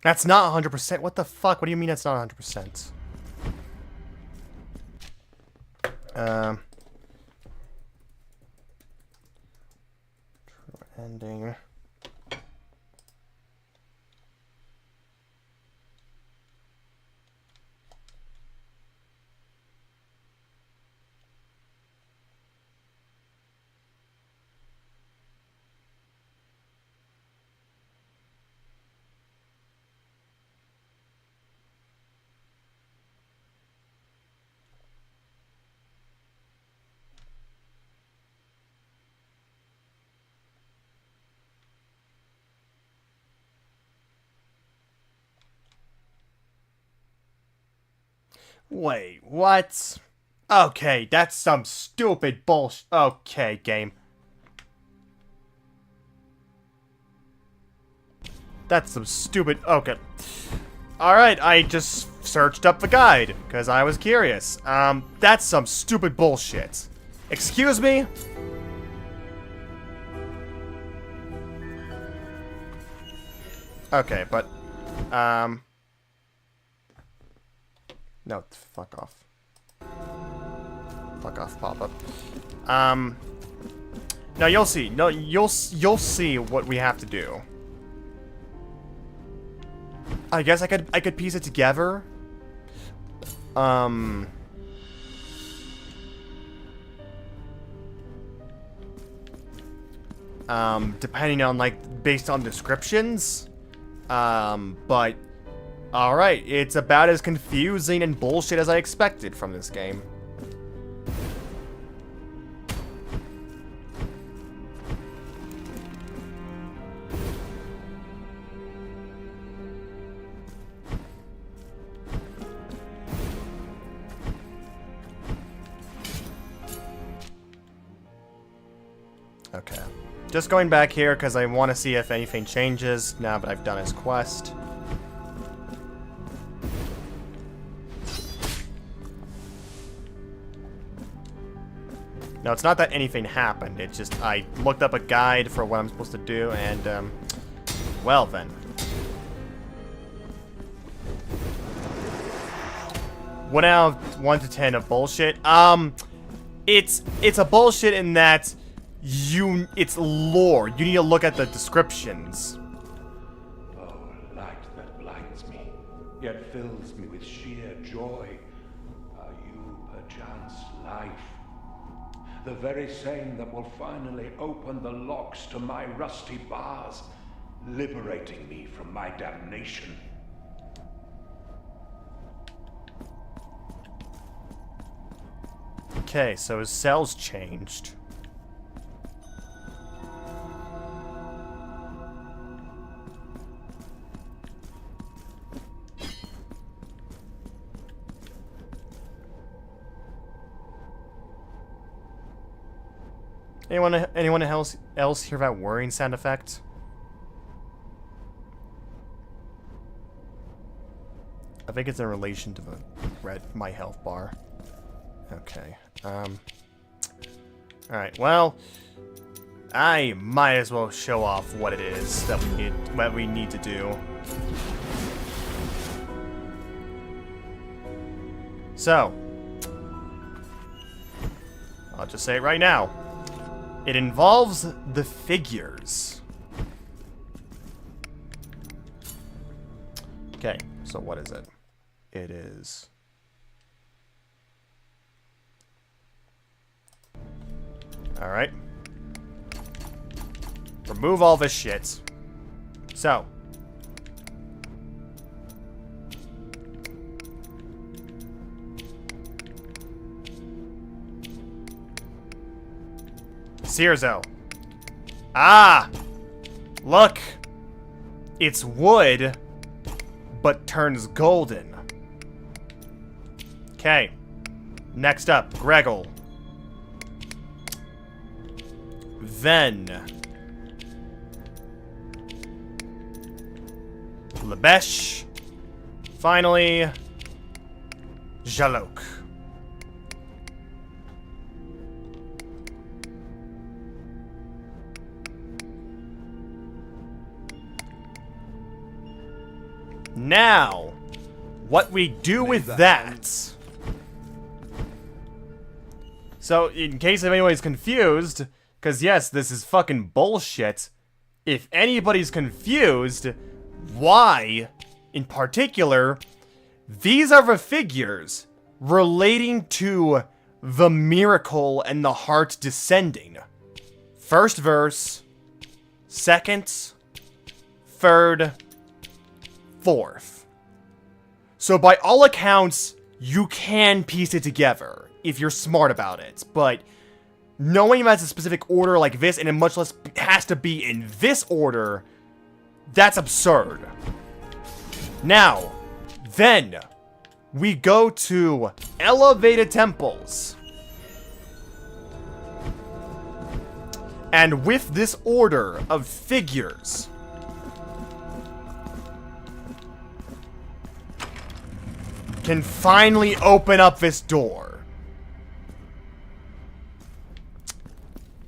Speaker 1: That's not 100%. What the fuck? What do you mean that's not 100%? True ending. Wait, what? Okay, that's some stupid bullshit. Okay, game. That's some stupid... Okay. Alright, I just searched up the guide, because I was curious. That's some stupid bullshit. Excuse me? Okay, but... No, fuck off. Fuck off, pop-up. No, you'll see. No, you'll see what we have to do. I guess I could piece it together. Depending on, like, based on descriptions. But alright, it's about as confusing and bullshit as I expected from this game. Okay. Just going back here because I want to see if anything changes now that I've done his quest. No, it's not that anything happened. It's just I looked up a guide for what I'm supposed to do, and, well then. What out of 1 to 10 of bullshit? It's a bullshit in that it's lore. You need to look at the descriptions.
Speaker 10: Oh, light that blinds me, yet fills me with sheer joy. Are you perchance life? The very same that will finally open the locks to my rusty bars, liberating me from my damnation.
Speaker 1: Okay, so his cell's changed. Anyone else hear that whirring sound effect? I think it's in relation to the my health bar. Okay. Alright, well, I might as well show off what it is that we need to do. So, I'll just say it right now. It involves the figures. Okay, so what is it? It is... Alright. Remove all this shit. So. Searzo. Ah! Look! It's wood, but turns golden. Okay. Next up, Gregel. Then Lebesh. Finally, Jalok. Now, what we do with that. So, in case anybody's confused, because yes, this is fucking bullshit. If anybody's confused, why, in particular, these are the figures relating to the miracle and the heart descending. First verse, second, third, fourth. So by all accounts, you can piece it together if you're smart about it, but knowing that's a specific order like this, and it much less has to be in this order, that's absurd. Now, then, we go to elevated temples. And with this order of figures, can finally open up this door.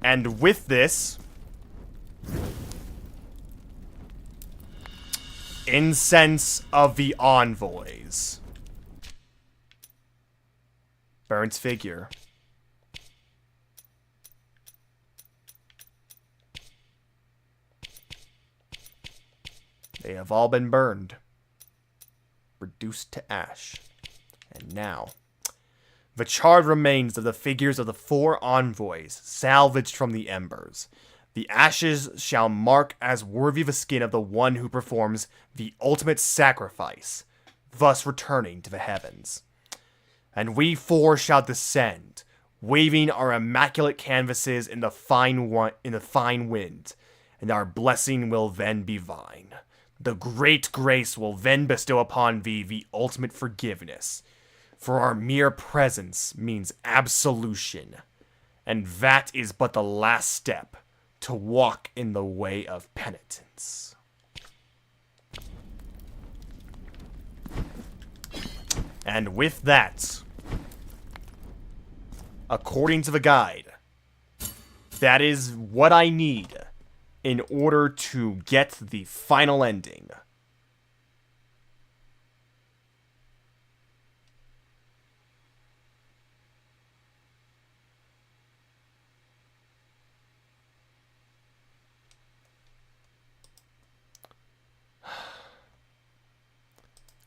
Speaker 1: And with this, incense of the envoys. Burns figure. They have all been burned, reduced to ash. And now, the charred remains of the figures of the 4 envoys salvaged from the embers. The ashes shall mark as worthy the skin of the one who performs the ultimate sacrifice, thus returning to the heavens. And we 4 shall descend, waving our immaculate canvases in the fine wind, and our blessing will then be thine. The great grace will then bestow upon thee the ultimate forgiveness, for our mere presence means absolution, and that is but the last step to walk in the way of penitence. And with that, according to the guide, that is what I need in order to get the final ending.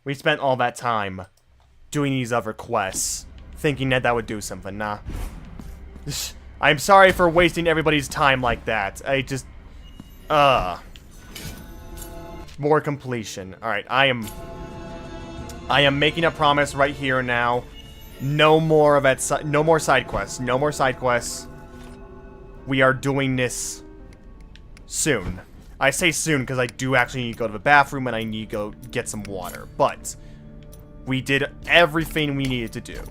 Speaker 1: We spent all that time doing these other quests, thinking that would do something. Nah. I'm sorry for wasting everybody's time like that. I just... More completion. Alright, I am making a promise right here and now. No more of that no more side quests. No more side quests. We are doing this soon. I say soon because I do actually need to go to the bathroom and I need to go get some water. But we did everything we needed to do.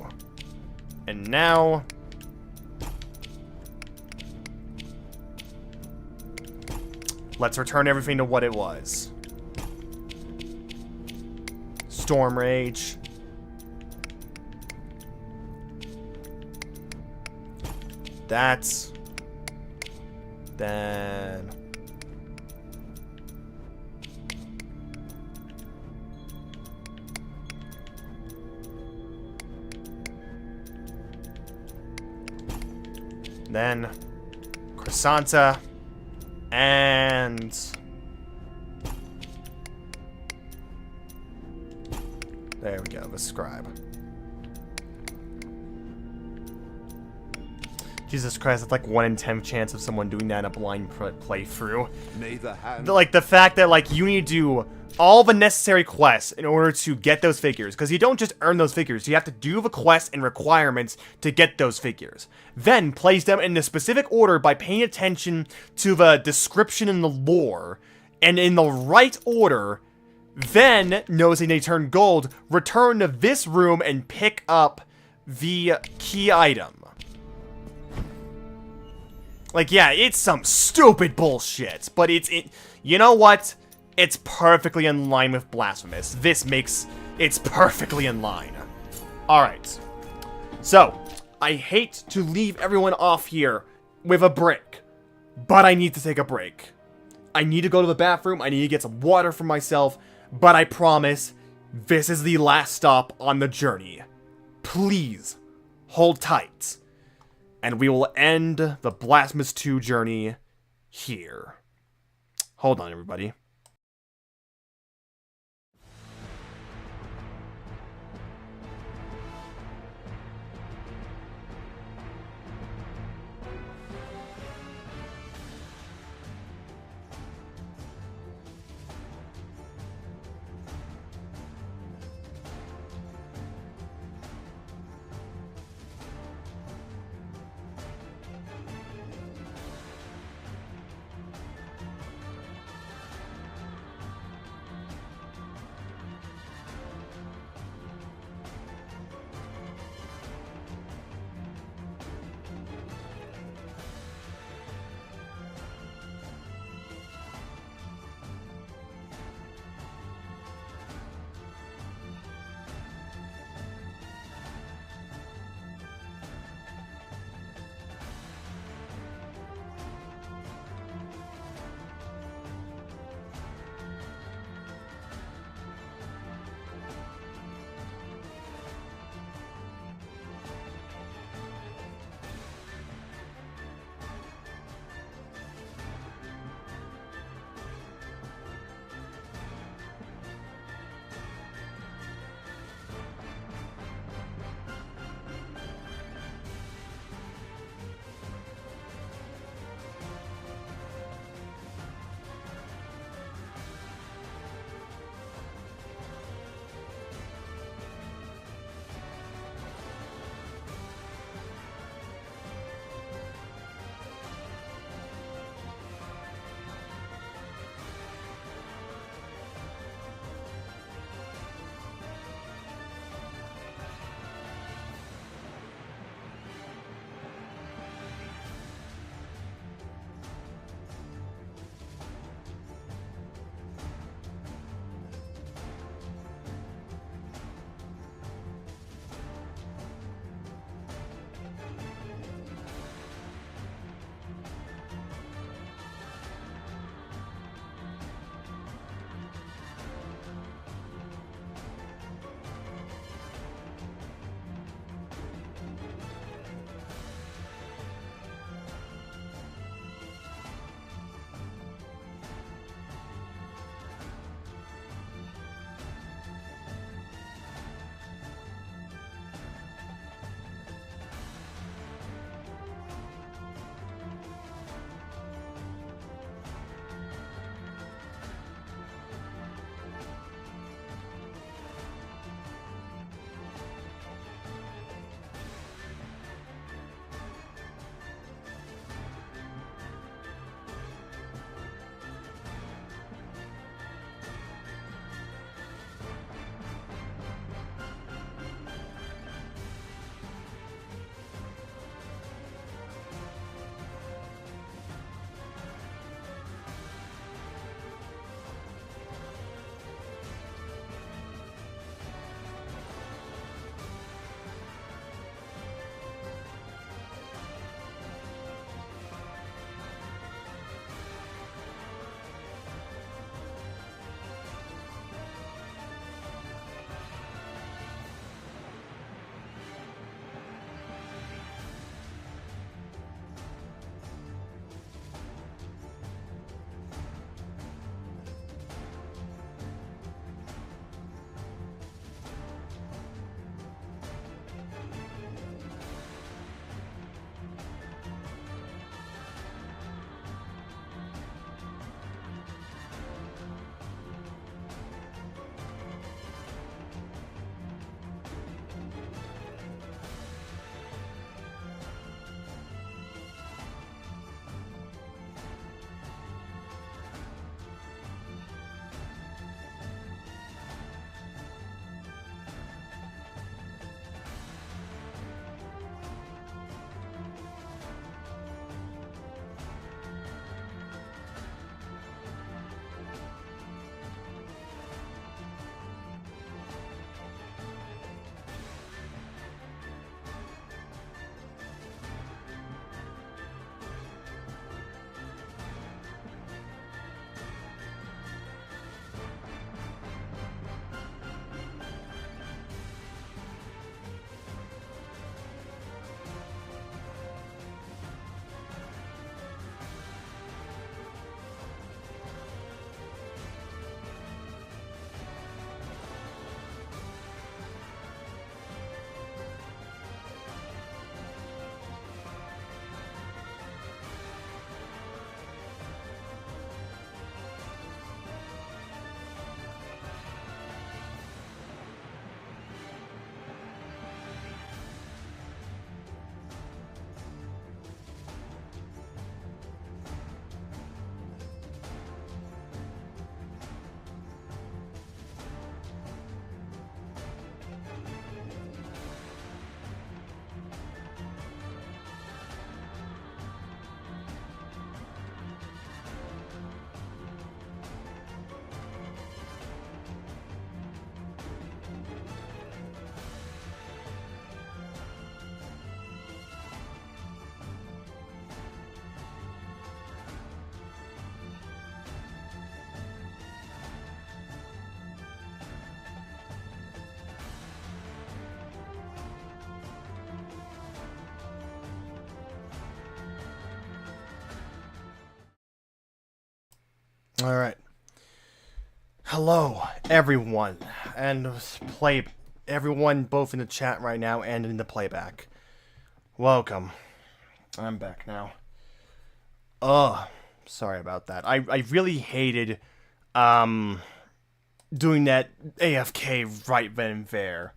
Speaker 1: And now Let's return everything to what it was. Storm Rage. That's... Then... Then... Chrysanta. And... There we go, the scribe. Jesus Christ, it's like 1 in 10 chance of someone doing that in a blind playthrough.
Speaker 2: May the hand...
Speaker 1: Like, the fact that, like, you need to do all the necessary quests in order to get those figures. Because you don't just earn those figures, you have to do the quests and requirements to get those figures. Then, place them in the specific order by paying attention to the description and the lore. And in the right order, then, noticing they turn gold, return to this room and pick up the key item. Like, yeah, it's some stupid bullshit, but you know what? It's perfectly in line with Blasphemous. It's perfectly in line. Alright. So, I hate to leave everyone off here with a break, but I need to take a break. I need to go to the bathroom, I need to get some water for myself, but I promise, this is the last stop on the journey. Please, hold tight. And we will end the Blasphemous 2 journey here. Hold on, everybody. Alright. Hello, everyone. And everyone both in the chat right now and in the playback. Welcome. I'm back now. Sorry about that. I really hated doing that AFK right then and there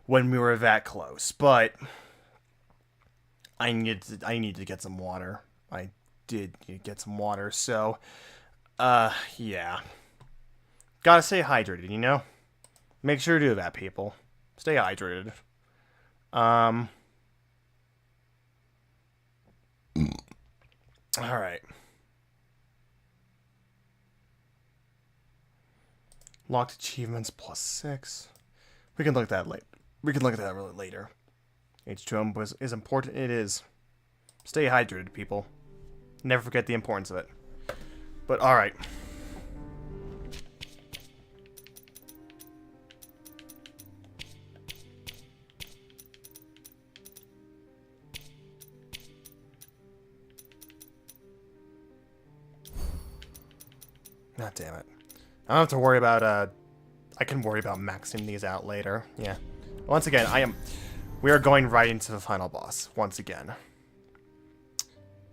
Speaker 1: when we were that close, but I needed to get some water. I did need to get some water, so yeah. Gotta stay hydrated, you know? Make sure to do that, people. Stay hydrated. Alright. Locked achievements +6. We can look at that later. We can look at that later. H2O is important. It is. Stay hydrated, people. Never forget the importance of it. But alright. God damn it. I don't have to worry about, I can worry about maxing these out later. Yeah. Once again, we are going right into the final boss, once again.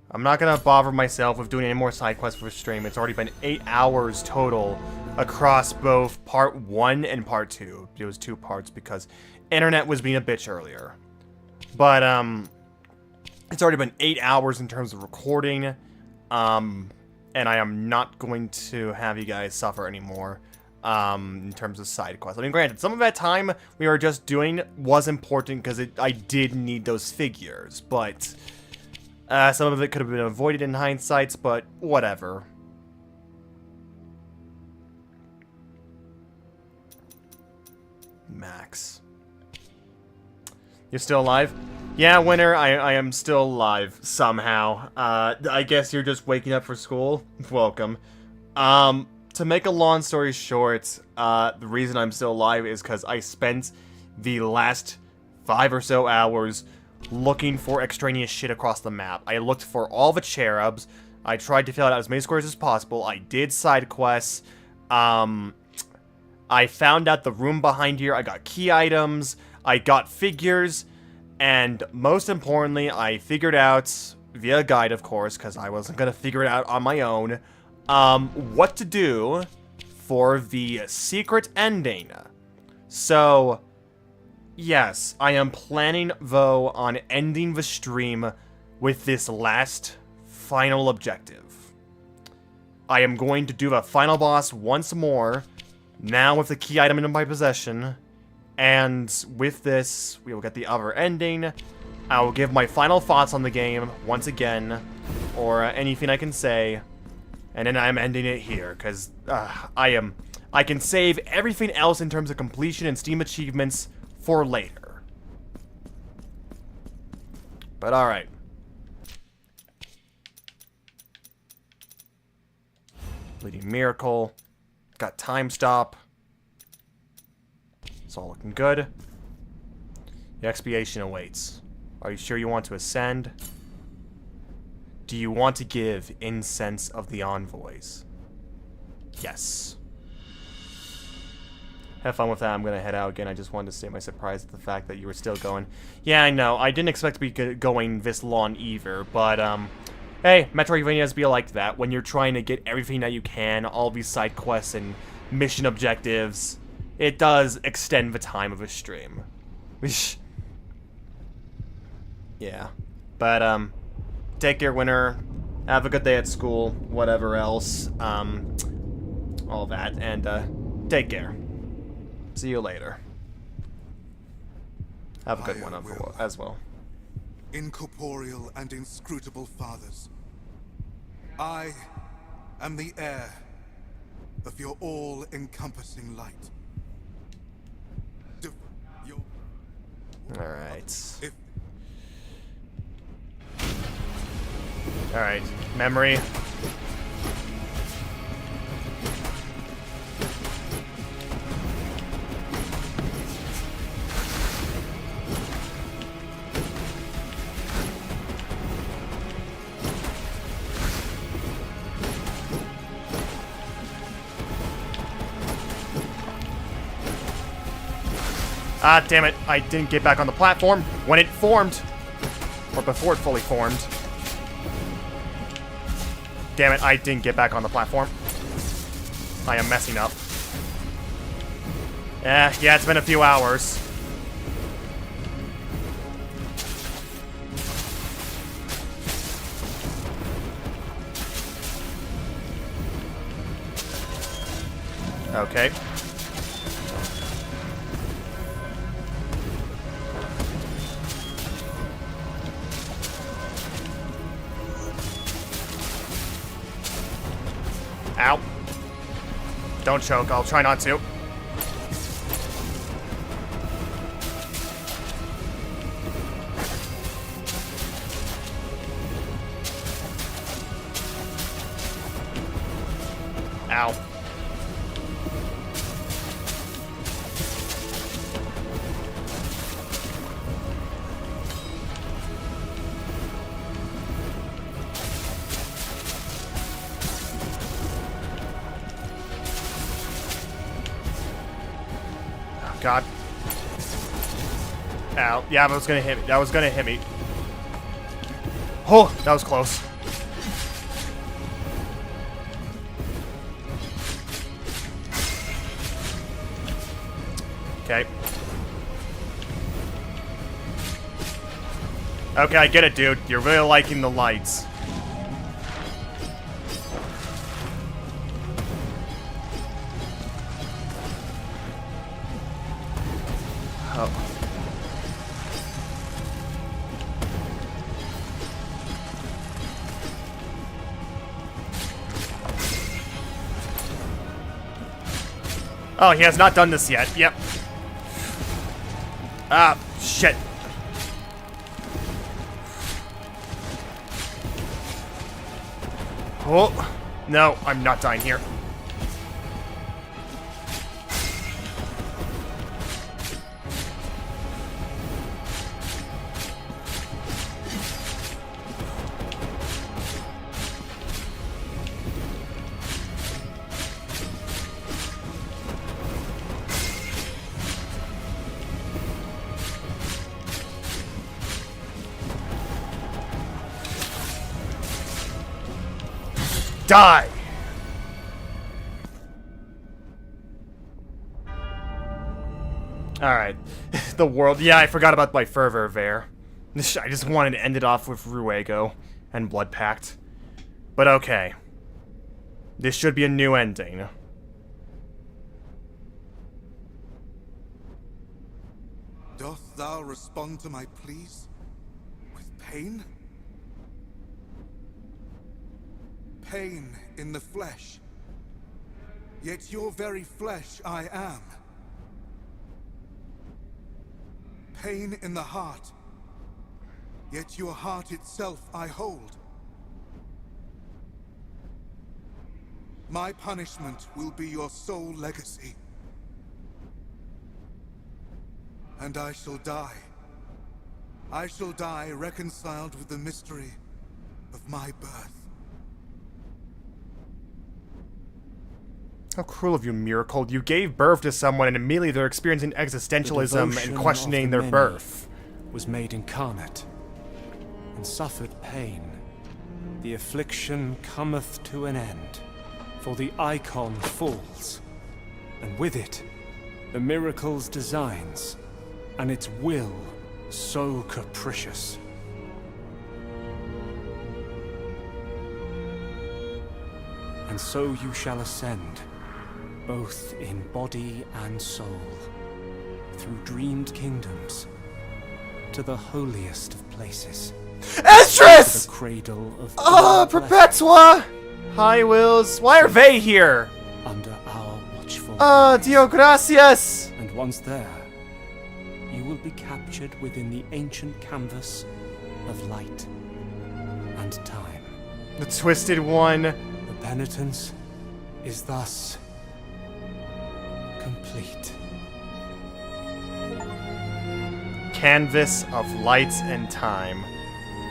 Speaker 1: I'm not gonna bother myself with doing any more side quests for stream. It's already been 8 hours total across both part 1 and part 2. It was 2 parts because internet was being a bitch earlier. But, it's already been 8 hours in terms of recording. And I am not going to have you guys suffer anymore in terms of side quests. I mean, granted, some of that time we were just doing was important because I did need those figures, but some of it could have been avoided in hindsight, but whatever. Max. You're still alive? Yeah, Winter, I am still alive, somehow. I guess you're just waking up for school? Welcome. To make a long story short, the reason I'm still alive is because I spent the last 5 or so hours looking for extraneous shit across the map. I looked for all the cherubs. I tried to fill out as many squares as possible. I did side quests. I found out the room behind here. I got key items. I got figures. And most importantly, I figured out, via a guide of course, because I wasn't going to figure it out on my own, what to do for the secret ending. So, yes, I am planning, though, on ending the stream with this last, final objective. I am going to do the final boss once more, now with the key item in my possession. And with this, we will get the other ending. I will give my final thoughts on the game once again, or anything I can say, and then I'm ending it here because I can save everything else in terms of completion and Steam achievements for later. But all right. Bleeding Miracle. Got Time Stop. It's all looking good. The expiation awaits. Are you sure you want to ascend? Do you want to give incense of the envoys? Yes. Have fun with that. I'm going to head out again. I just wanted to say my surprise at the fact that you were still going. Yeah, I know. I didn't expect to be going this long either, but, hey, Metroidvanias be like that. When you're trying to get everything that you can, all these side quests and mission objectives, it does extend the time of a stream. Yeah. But, take care, Winter. Have a good day at school. Whatever else. All that. And, take care. See you later. Have a good one as well.
Speaker 4: Incorporeal and inscrutable fathers, I am the heir of your all-encompassing light.
Speaker 1: Alright. Alright. Memory. Ah, damn it. I didn't get back on the platform when it formed. Or before it fully formed. Damn it, I didn't get back on the platform. I am messing up. Yeah, it's been a few hours. Okay. Ow. Don't choke, I'll try not to. Ow. God. Ow. Yeah, that was gonna hit me. That was gonna hit me. Oh, that was close. Okay. Okay, I get it, dude. You're really liking the lights. Oh. Oh, he has not done this yet. Yep. Ah, shit. Oh, no, I'm not dying here. Die! Alright. The world. Yeah, I forgot about my fervor there. I just wanted to end it off with Ruego and Blood Pact. But okay. This should be a new ending.
Speaker 4: Doth thou respond to my pleas with pain? Pain in the flesh. Yet your very flesh I am. Pain in the heart. Yet your heart itself I hold. My punishment will be your sole legacy. And I shall die. I shall die reconciled with the mystery of my birth.
Speaker 1: How cruel of you, Miracle. You gave birth to someone and immediately they're experiencing existentialism and questioning their birth.
Speaker 11: Was made incarnate and suffered pain. The affliction cometh to an end, for the icon falls, and with it, the miracle's designs, and its will so capricious. And so you shall ascend, both in body and soul, through dreamed kingdoms, to the holiest of places.
Speaker 1: Estrus!
Speaker 11: To the cradle of
Speaker 1: Perpetua! Hi, Wills. Why are they here?
Speaker 11: Under our watchful
Speaker 1: Dio gracias!
Speaker 11: And once there, you will be captured within the ancient canvas of light and time.
Speaker 1: The Twisted One.
Speaker 11: The penitence is thus complete.
Speaker 1: Canvas of light and time.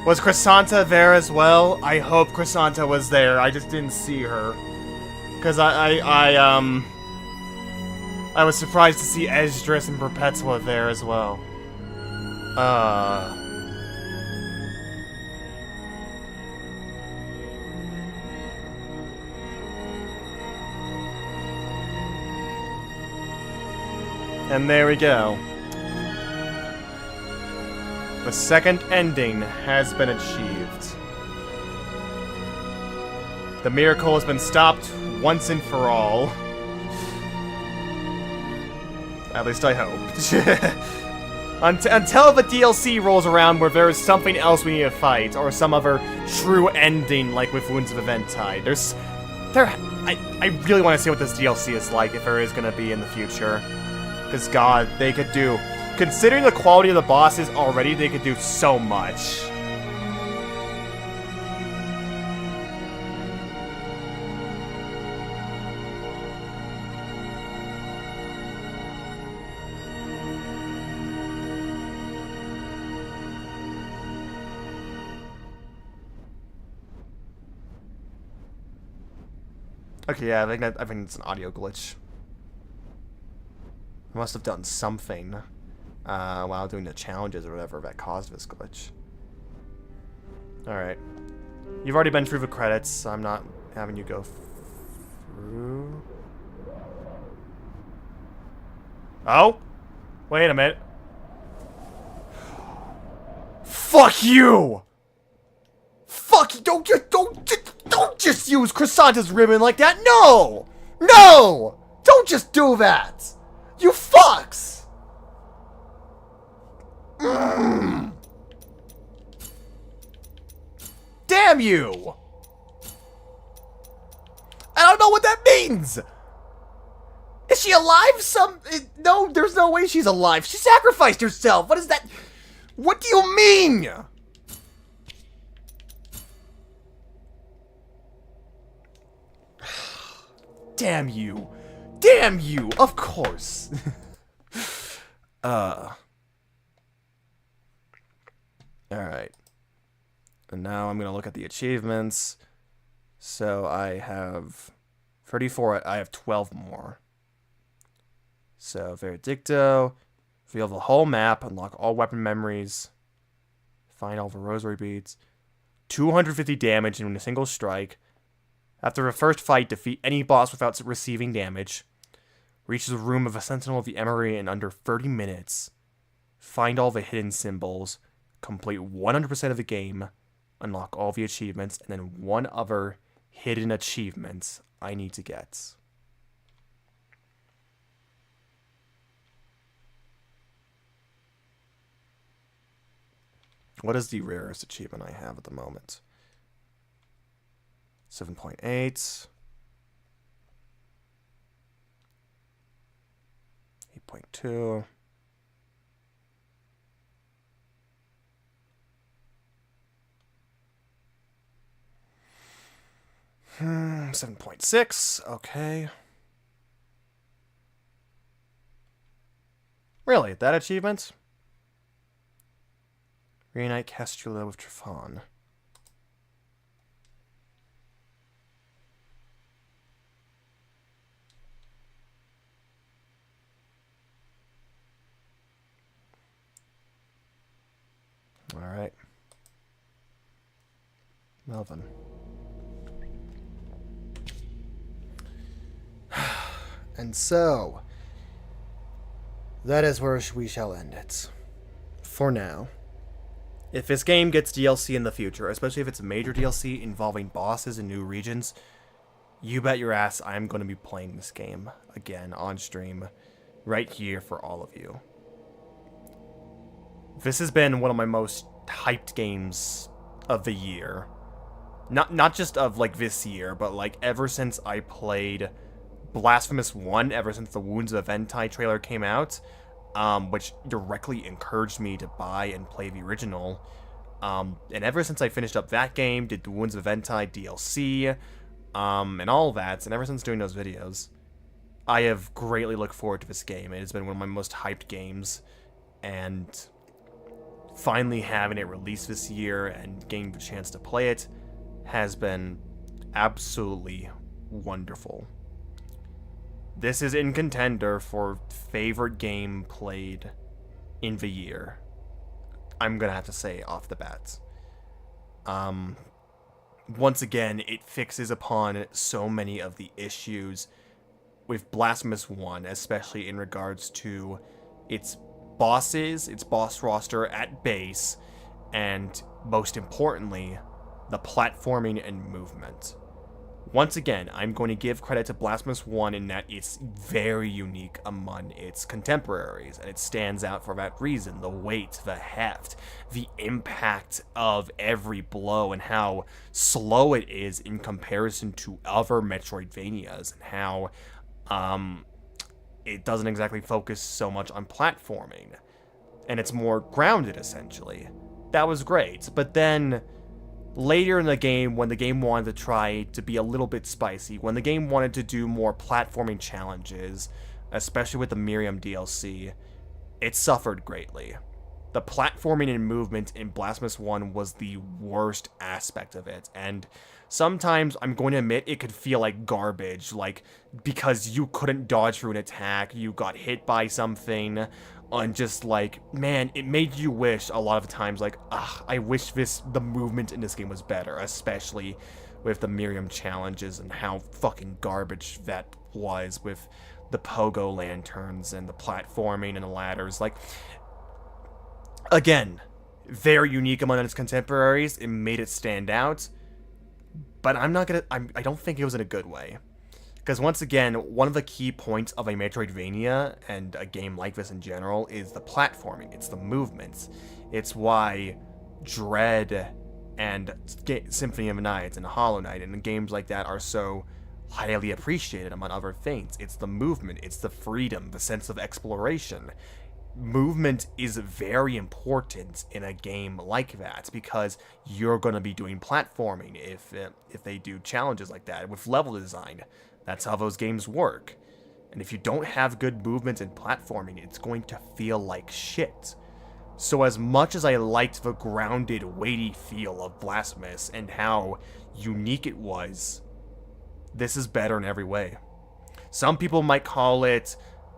Speaker 1: Was Chrysanta there as well? I hope Chrysanta was there. I just didn't see her. Because I was surprised to see Esdras and Perpetua there as well. And there we go. The second ending has been achieved. The miracle has been stopped once and for all. At least I hope. Until the DLC rolls around where there is something else we need to fight, or some other true ending like with Wounds of Eventide. I really want to see what this DLC is like, if there is going to be in the future. Because, God, they could do... Considering the quality of the bosses already, they could do so much. Okay, yeah, I think it's an audio glitch. I must have done something while doing the challenges or whatever that caused this glitch. Alright. You've already been through the credits, so I'm not having you go through. Oh? Wait a minute. Fuck you! Fuck you! Don't just use Chrysanta's ribbon like that! No! No! Don't just do that! You fucks! Damn you! I don't know what that means! Is she alive? No, there's no way she's alive. She sacrificed herself! What is that? What do you mean? Damn you. Damn you! Of course. Alright. And now I'm going to look at the achievements. So I have 34. I have 12 more. So, Veredicto. Reveal the whole map. Unlock all weapon memories. Find all the rosary beads. 250 damage in a single strike. After the first fight, defeat any boss without receiving damage. Reach the room of a Sentinel of the Emery in under 30 minutes. Find all the hidden symbols. Complete 100% of the game. Unlock all the achievements. And then one other hidden achievement I need to get. What is the rarest achievement I have at the moment? 7.8. 8.2. 7.6. Okay. Really? That achievement? Reunite Castrula with Trifon. Alright. Melvin. And so, that is where we shall end it. For now. If this game gets DLC in the future, especially if it's a major DLC involving bosses and new regions, you bet your ass I'm going to be playing this game again on stream right here for all of you. This has been one of my most hyped games of the year. Not just of, like, this year, but, like, ever since I played Blasphemous 1, ever since the Wounds of Eventide trailer came out, which directly encouraged me to buy and play the original. And ever since I finished up that game, did the Wounds of Eventide DLC, and all that, and ever since doing those videos, I have greatly looked forward to this game. It has been one of my most hyped games, and finally having it released this year and getting the chance to play it has been absolutely wonderful. this is in contender for favorite game played in the year. I'm gonna have to say off the bat. Once again, it fixes upon so many of the issues with Blasphemous 1, especially in regards to its bosses, its boss roster at base, and most importantly, the platforming and movement. Once again, I'm going to give credit to Blasphemous 1 in that it's very unique among its contemporaries, and it stands out for that reason. The weight, the heft, the impact of every blow, and how slow it is in comparison to other Metroidvanias, and how it doesn't exactly focus so much on platforming, and it's more grounded, essentially. That was great, but then later in the game, when the game wanted to try to be a little bit spicy, when the game wanted to do more platforming challenges, especially with the Miriam DLC, it suffered greatly. The platforming and movement in Blasphemous 1 was the worst aspect of it, and sometimes, I'm going to admit, it could feel like garbage, like, because you couldn't dodge through an attack, you got hit by something, and just like, man, it made you wish a lot of times, like, I wish the movement in this game was better, especially with the Miriam challenges and how fucking garbage that was with the pogo lanterns and the platforming and the ladders. Like, again, very unique among its contemporaries, it made it stand out, but I don't think it was in a good way. Because once again, one of the key points of a Metroidvania, and a game like this in general, is the platforming. It's the movements. It's why Dread and Symphony of the Night and Hollow Knight and games like that are so highly appreciated among other things. It's the movement. It's the freedom, the sense of exploration. Movement is very important in a game like that, because you're going to be doing platforming if they do challenges like that with level design. That's how those games work. And if you don't have good movement and platforming, it's going to feel like shit. So as much as I liked the grounded, weighty feel of Blasphemous and how unique it was, this is better in every way. Some people might call it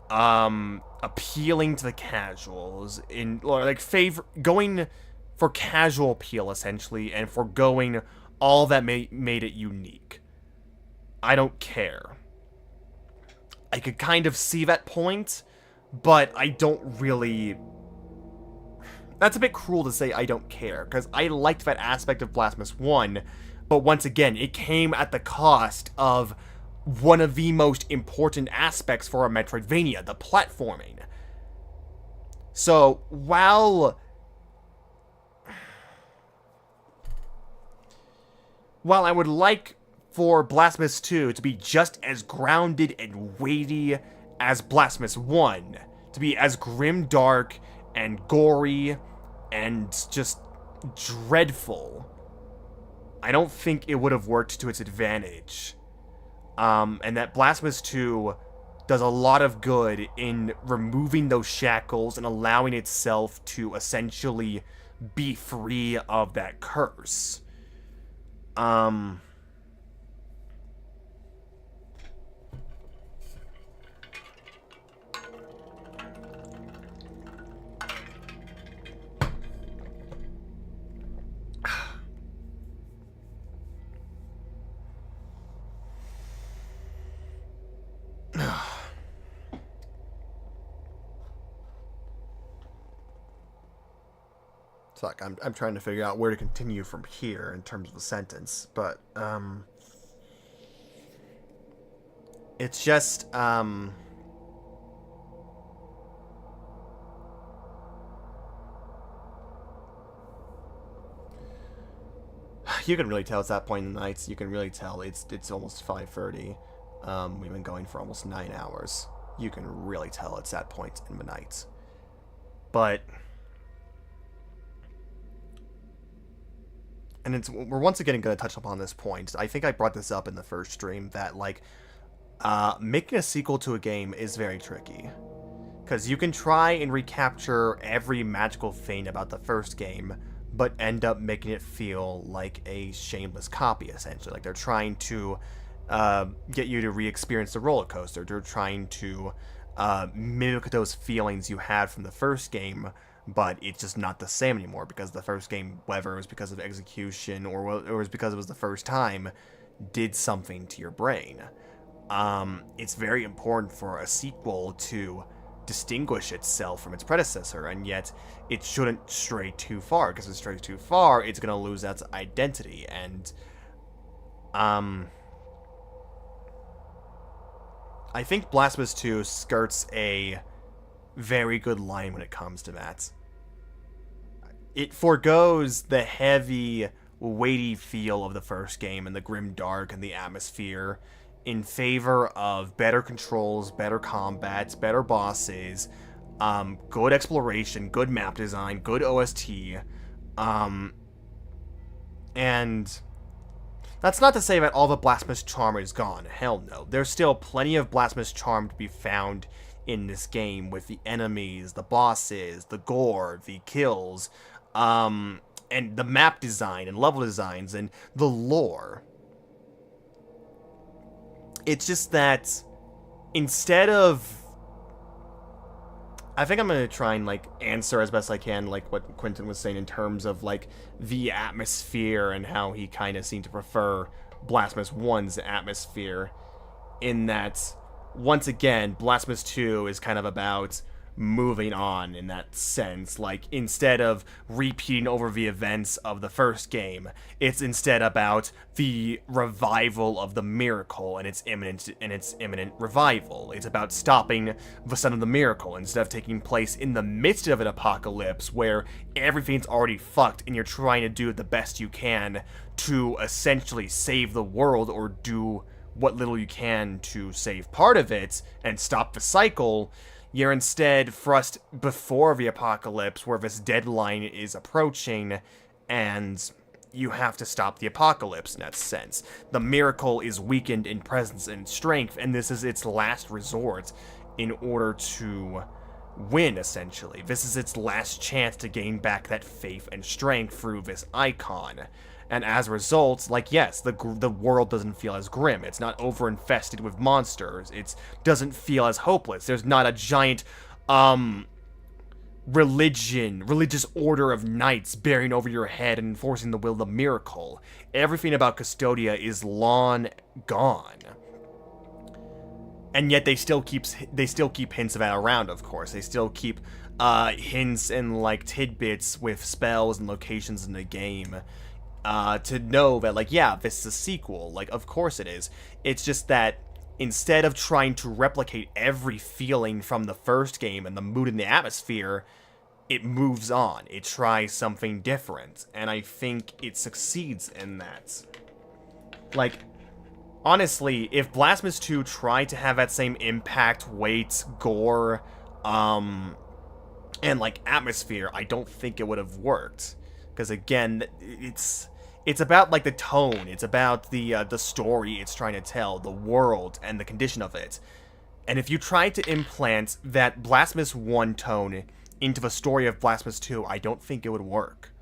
Speaker 1: appealing to the casuals, going for casual appeal essentially, and forgoing all that made it unique. I don't care. I could kind of see that point, but I don't really. That's a bit cruel to say I don't care, because I liked that aspect of Blasphemous 1, but once again, it came at the cost of one of the most important aspects for a Metroidvania, the platforming. So, while I would like for Blasphemous 2 to be just as grounded and weighty as Blasphemous 1, to be as grim-dark and gory and just dreadful, I don't think it would have worked to its advantage. And that Blasphemous 2 does a lot of good in removing those shackles and allowing itself to essentially be free of that curse. So like, I'm trying to figure out where to continue from here in terms of the sentence, but it's just you can really tell it's that point in the night. You can really tell it's almost 5:30. We've been going for almost 9 hours. You can really tell it's that point in the night. But and we're once again going to touch upon this point. I think I brought this up in the first stream that, like, making a sequel to a game is very tricky. Because you can try and recapture every magical thing about the first game, but end up making it feel like a shameless copy, essentially. Like, they're trying to get you to re-experience the roller coaster. They're trying to mimic those feelings you had from the first game, but it's just not the same anymore, because the first game, whether it was because of execution or it was because it was the first time, did something to your brain. It's very important for a sequel to distinguish itself from its predecessor, and yet it shouldn't stray too far, because if it strays too far, it's going to lose its identity. And I think Blasphemous 2 skirts a very good line when it comes to that. It forgoes the heavy, weighty feel of the first game and the grim dark and the atmosphere in favor of better controls, better combats, better bosses, good exploration, good map design, good OST, and that's not to say that all the Blasphemous charm is gone. Hell no. There's still plenty of Blasphemous charm to be found in this game, with the enemies, the bosses, the gore, the kills, and the map design and level designs and the lore. It's just that instead of... I think I'm going to try and, like, answer as best I can, like, what Quentin was saying in terms of, like, the atmosphere and how he kind of seemed to prefer Blasphemous 1's atmosphere, in that, once again, Blasphemous 2 is kind of about moving on in that sense. Like, instead of repeating over the events of the first game, it's instead about the revival of the miracle and its imminent revival. It's about stopping the son of the miracle instead of taking place in the midst of an apocalypse where everything's already fucked and you're trying to do the best you can to essentially save the world, or do what little you can to save part of it and stop the cycle. You're instead thrust before the apocalypse, where this deadline is approaching, and you have to stop the apocalypse in that sense. The miracle is weakened in presence and strength, and this is its last resort in order to win, essentially. This is its last chance to gain back that faith and strength through this icon. And as a result, like, yes, the world doesn't feel as grim. It's not over-infested with monsters. It doesn't feel as hopeless. There's not a giant, religious order of knights bearing over your head and enforcing the will of the miracle. Everything about Custodia is long gone. And yet they still keep hints of that around, of course. They still keep hints and, like, tidbits with spells and locations in the game. To know that, like, yeah, this is a sequel. Like, of course it is. It's just that instead of trying to replicate every feeling from the first game and the mood and the atmosphere, it moves on. It tries something different. And I think it succeeds in that. Like, honestly, if Blasphemous 2 tried to have that same impact, weight, gore, and, like, atmosphere, I don't think it would have worked. Because, again, it's about, like, the tone. It's about the story it's trying to tell, the world, and the condition of it. And if you tried to implant that Blasphemous 1 tone into the story of Blasphemous 2, I don't think it would work.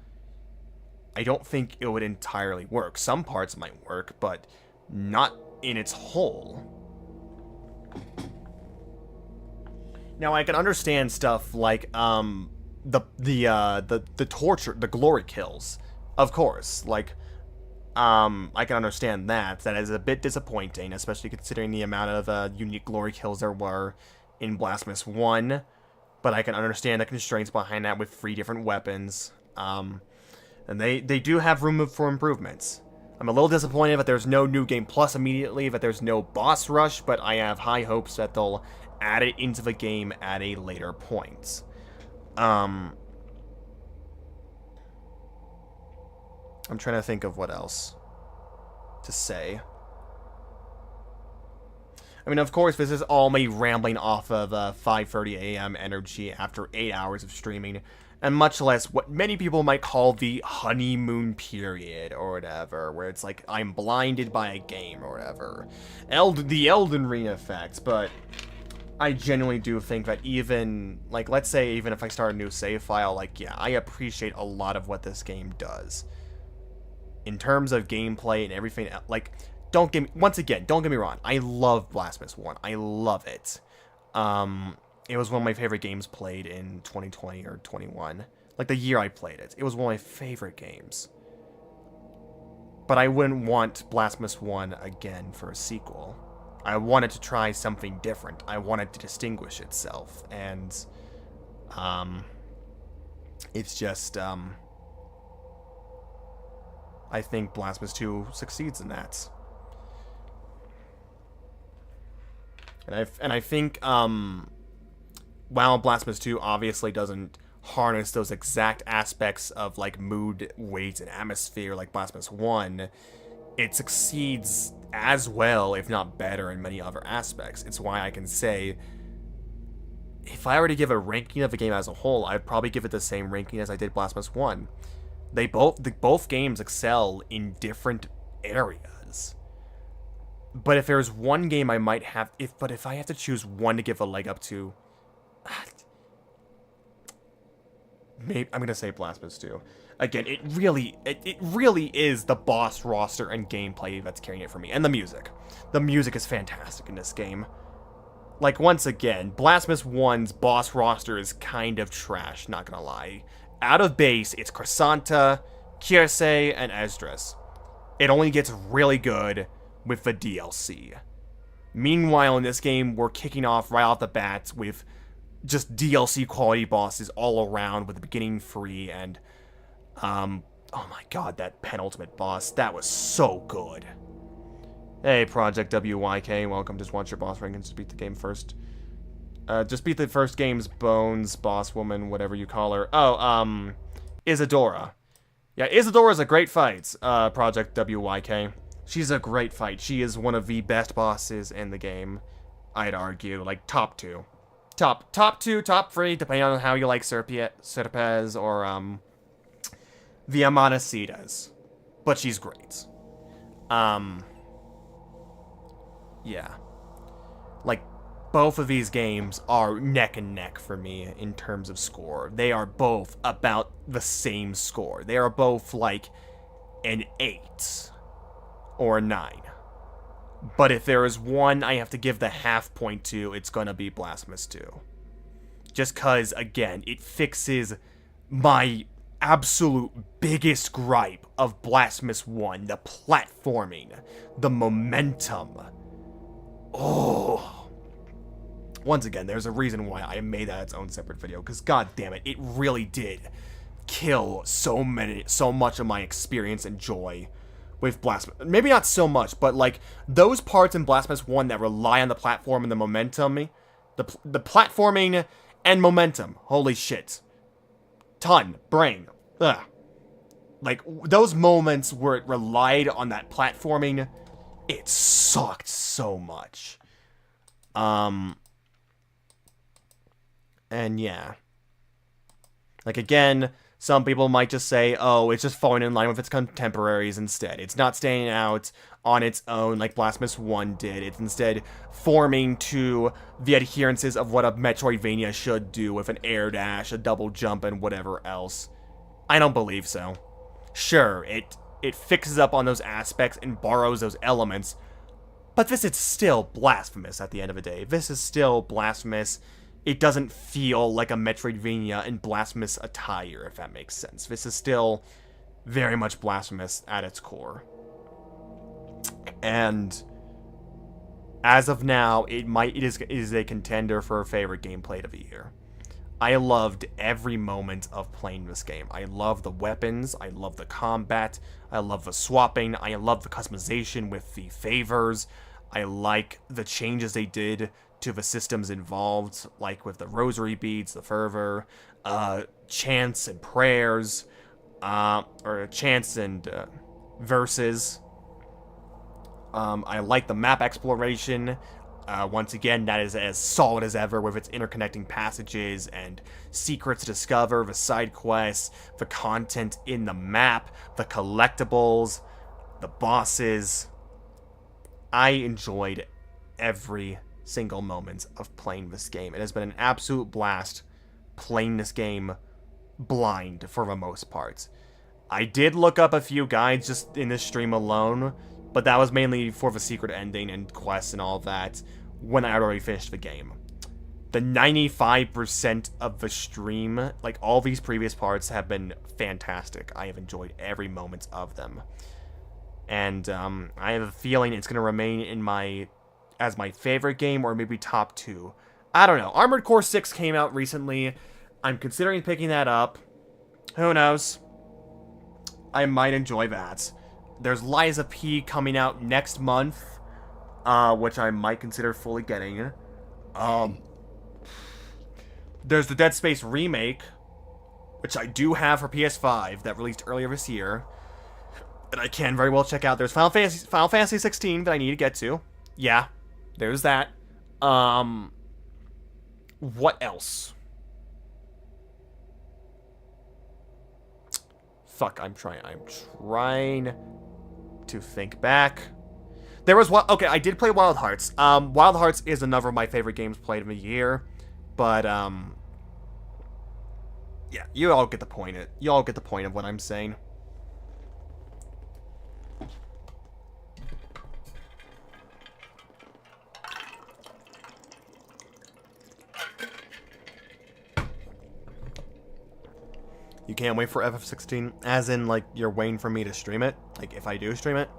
Speaker 1: I don't think it would entirely work. Some parts might work, but not in its whole. Now, I can understand stuff like, the torture, the glory kills. Of course, like, I can understand that. That is a bit disappointing, especially considering the amount of unique glory kills there were in Blasphemous 1. But I can understand the constraints behind that with 3 different weapons. And they do have room for improvements. I'm a little disappointed that there's no New Game Plus immediately, that there's no boss rush, but I have high hopes that they'll add it into the game at a later point. I'm trying to think of what else to say. I mean, of course, this is all me rambling off of 5:30 a.m. energy after 8 hours of streaming, and much less what many people might call the honeymoon period or whatever, where it's like I'm blinded by a game or whatever. The Elden Ring effect, but I genuinely do think that even, like, let's say even if I start a new save file, like, yeah, I appreciate a lot of what this game does. In terms of gameplay and everything, like, don't get me, once again, don't get me wrong. I love Blasphemous 1. I love it. It was one of my favorite games played in 2020 or 21. Like, the year I played it. It was one of my favorite games. But I wouldn't want Blasphemous 1 again for a sequel. I wanted to try something different. I wanted to distinguish itself. And, it's just, I think Blasphemous 2 succeeds in that. And I think, while Blasphemous 2 obviously doesn't harness those exact aspects of, like, mood, weight, and atmosphere like Blasphemous 1, it succeeds as well, if not better, in many other aspects. It's why I can say, if I were to give a ranking of the game as a whole, I'd probably give it the same ranking as I did Blasphemous 1. Both games excel in different areas. But if there's one game I might have, if I have to choose one to give a leg up to, maybe I'm gonna say Blasphemous 2. Again, it really is the boss roster and gameplay that's carrying it for me, and the music. The music is fantastic in this game. Like, once again, Blasphemous 1's boss roster is kind of trash, not gonna lie. Out of base, it's Chrysanta, Kiersey, and Esdras. It only gets really good with the DLC. Meanwhile, in this game, we're kicking off right off the bat with just DLC quality bosses all around, with the beginning free, and, oh my god, that penultimate boss, that was so good. Hey, Project WYK, welcome. Just want your boss rankings to beat the game first. Just beat the first game's bones, boss woman, whatever you call her. Oh, Isadora. Yeah, Isadora's a great fight, Project WYK. She's a great fight. She is one of the best bosses in the game, I'd argue. Like, top 2. Top 2, top 3, depending on how you like Serpez or, the Amanecidas. But she's great. Yeah. Like, both of these games are neck and neck for me in terms of score. They are both about the same score. They are both like an 8 or a 9. But if there is one I have to give the half point to, it's gonna be Blasphemous 2. Just cause, again, it fixes my absolute biggest gripe of Blasphemous 1. The platforming. The momentum. Oh. Once again, there's a reason why I made that its own separate video, because god damn it, it really did kill so much of my experience and joy with Blasphemous. Maybe not so much, but like those parts in Blasphemous 1 that rely on the platform and the momentum, the platforming and momentum. Holy shit. Brain. Ugh. Like those moments where it relied on that platforming, it sucked so much. And yeah. Like, again, some people might just say, oh, it's just falling in line with its contemporaries instead. It's not staying out on its own like Blasphemous 1 did. It's instead forming to the adherences of what a Metroidvania should do with an air dash, a double jump, and whatever else. I don't believe so. Sure, it fixes up on those aspects and borrows those elements, but this is still Blasphemous at the end of the day. This is still Blasphemous. It doesn't feel like a Metroidvania in Blasphemous attire, if that makes sense. This is still very much Blasphemous at its core. And as of now, it is a contender for a favorite gameplay of the year. I loved every moment of playing this game. I love the weapons, I love the combat, I love the swapping, I love the customization with the favors, I like the changes they did to the systems involved, like with the rosary beads, the fervor, chants and prayers, or chants and verses. I like the map exploration. Once again, that is as solid as ever with its interconnecting passages and secrets to discover, the side quests, the content in the map, the collectibles, the bosses. I enjoyed every single moment of playing this game. It has been an absolute blast playing this game blind for the most part. I did look up a few guides just in this stream alone, but that was mainly for the secret ending and quests and all that when I had already finished the game. The 95% of the stream, like all these previous parts, have been fantastic. I have enjoyed every moment of them. And I have a feeling it's going to remain as my favorite game, or maybe top 2. I don't know. Armored Core 6 came out recently. I'm considering picking that up. Who knows? I might enjoy that. There's Liza P coming out next month, which I might consider fully getting. There's the Dead Space remake, which I do have for PS5, that released earlier this year, and I can very well check out. There's Final Fantasy 16 that I need to get to. Yeah, there's that. What else? Fuck, I'm trying to think back. There was what? Okay, I did play Wild Hearts. Wild Hearts is another of my favorite games played in the year, but yeah, you all get the point. You all get the point of what I'm saying. You can't wait for FF16? As in, like, you're waiting for me to stream it? Like, if I do stream it?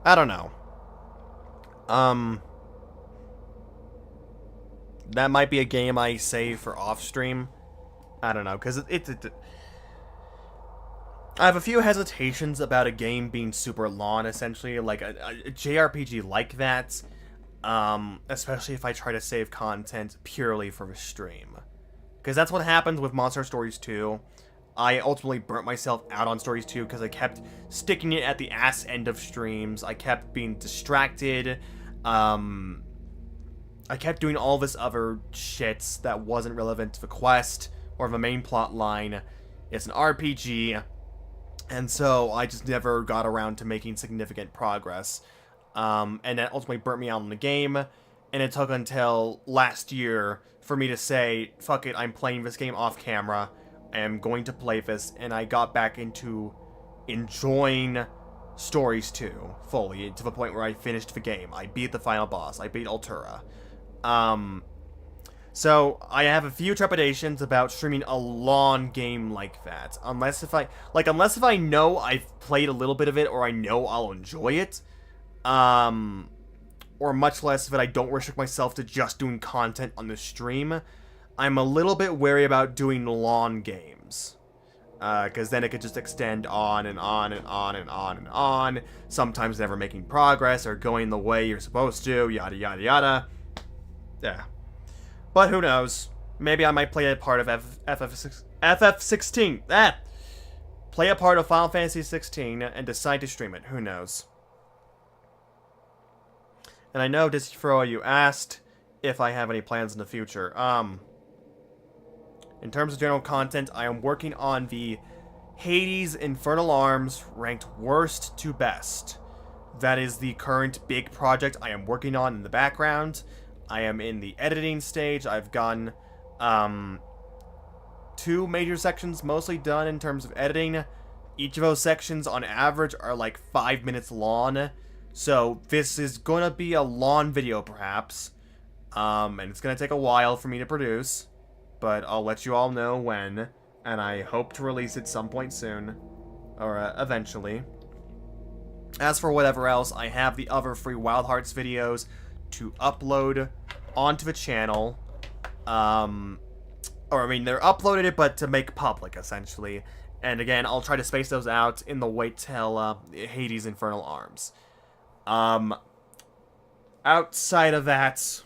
Speaker 1: I don't know. That might be a game I save for off-stream. I don't know, because I have a few hesitations about a game being super long, essentially. Like, a JRPG like that. Especially if I try to save content purely for the stream. Because that's what happens with Monster Stories 2. I ultimately burnt myself out on Stories 2 because I kept sticking it at the ass end of streams. I kept being distracted. I kept doing all this other shit that wasn't relevant to the quest or the main plot line. It's an RPG, and so I just never got around to making significant progress. And that ultimately burnt me out on the game, and it took until last year for me to say, fuck it, I'm playing this game off camera. I'm going to play this, and I got back into enjoying Stories 2 fully, to the point where I finished the game. I beat the final boss. I beat Altura. So I have a few trepidations about streaming a long game like that. Unless if I know I've played a little bit of it, or I know I'll enjoy it. Or much less if I don't restrict myself to just doing content on the stream. I'm a little bit wary about doing long games. Because then it could just extend on and on and on and on and on. Sometimes never making progress or going the way you're supposed to, yada yada yada. Yeah. But who knows? Maybe I might play a part of FF16. Play a part of Final Fantasy 16 and decide to stream it. Who knows? And I know, Disfro, you asked if I have any plans in the future. In terms of general content, I am working on the Hades Infernal Arms ranked worst to best. That is the current big project I am working on in the background. I am in the editing stage. I've gotten 2 major sections mostly done in terms of editing. Each of those sections on average are like 5 minutes long. So this is gonna be a long video perhaps. And it's gonna take a while for me to produce. But I'll let you all know when, and I hope to release it some point soon, or eventually. As for whatever else, I have the other free Wild Hearts videos to upload onto the channel. They're uploaded, but to make public, essentially. And again, I'll try to space those out in the wait till Hades Infernal Arms. Outside of that,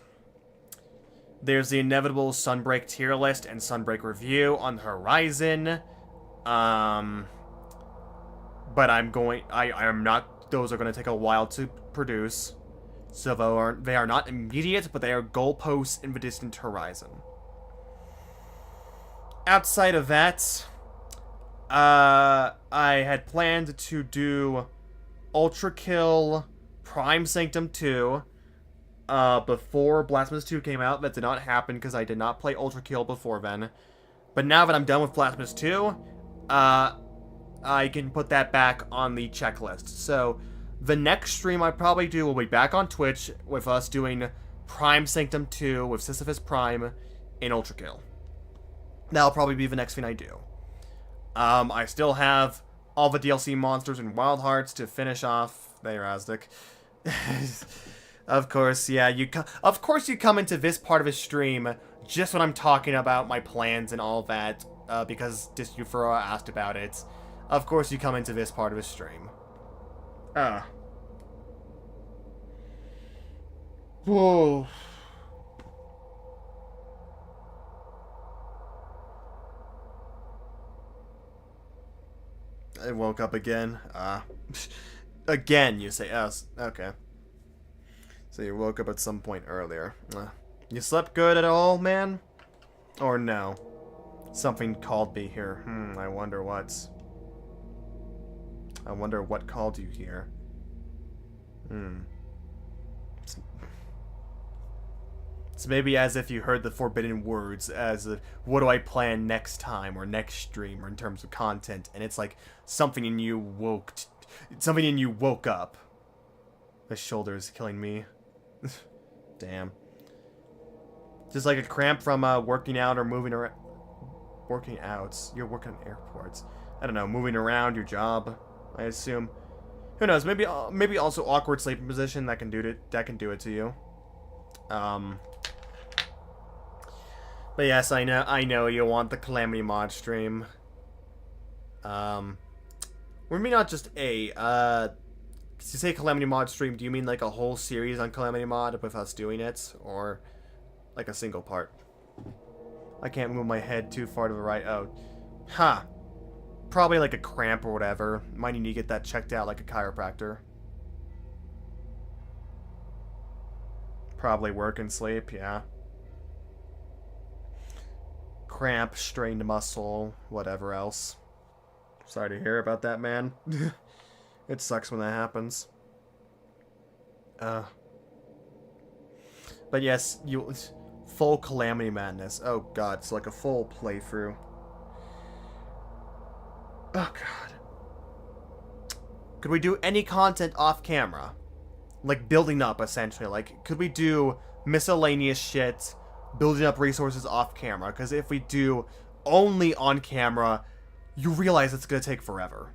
Speaker 1: there's the inevitable Sunbreak tier list and Sunbreak review on the horizon. But those are going to take a while to produce. So they are not immediate, but they are goalposts in the distant horizon. Outside of that, I had planned to do Ultra Kill Prime Sanctum 2 before Blasphemous 2 came out. That did not happen because I did not play Ultra Kill before then. But now that I'm done with Blasphemous 2, I can put that back on the checklist. So The next stream I probably do will be back on Twitch with us doing Prime Sanctum 2 with Sisyphus Prime in Ultra Kill. That'll probably be the next thing I do. I still have all the DLC monsters and Wild Hearts to finish off. There, Azdic. Of course, yeah, of course you come into this part of his stream just when I'm talking about my plans and all that, because Disufura asked about it. Of course you come into this part of his stream. Whoa. I woke up again. Again, you say. Oh, okay. So you woke up at some point earlier. You slept good at all, man? Or no? Something called me here. I wonder what. I wonder what called you here. It's maybe as if you heard the forbidden words as what do I plan next time or next stream or in terms of content, and it's like something in you woke up. The shoulder is killing me. Damn. Just like a cramp from working out or moving around. Working out. You're working in airports. I don't know, moving around your job, I assume. Who knows? Maybe also awkward sleeping position that can do it to you. But yes, I know you want the Calamity Mod stream. Maybe not just a, you say Calamity Mod stream, do you mean like a whole series on Calamity Mod with us doing it? Or like a single part? I can't move my head too far to the right. Oh. Ha! Probably like a cramp or whatever. Might need to get that checked out like a chiropractor. Probably work and sleep, yeah. Cramp, strained muscle, whatever else. Sorry to hear about that, man. It sucks when that happens. But yes, full Calamity Madness. Oh god, it's like a full playthrough. Oh god. Could we do any content off camera? Like building up, essentially. Like, could we do miscellaneous shit, building up resources off camera? Because if we do only on camera, you realize it's gonna take forever.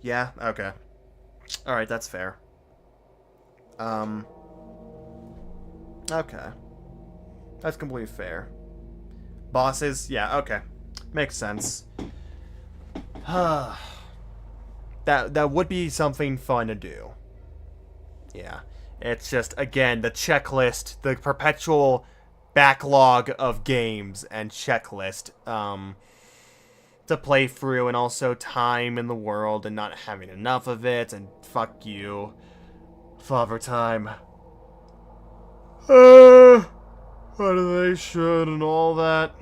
Speaker 1: Yeah? Okay. Alright, that's fair. Okay. That's completely fair. Bosses? Yeah, okay. Makes sense. That would be something fun to do. Yeah. It's just, again, the checklist, the perpetual backlog of games and checklist to play through, and also time in the world and not having enough of it, and fuck you. Father Time. What do they should and all that.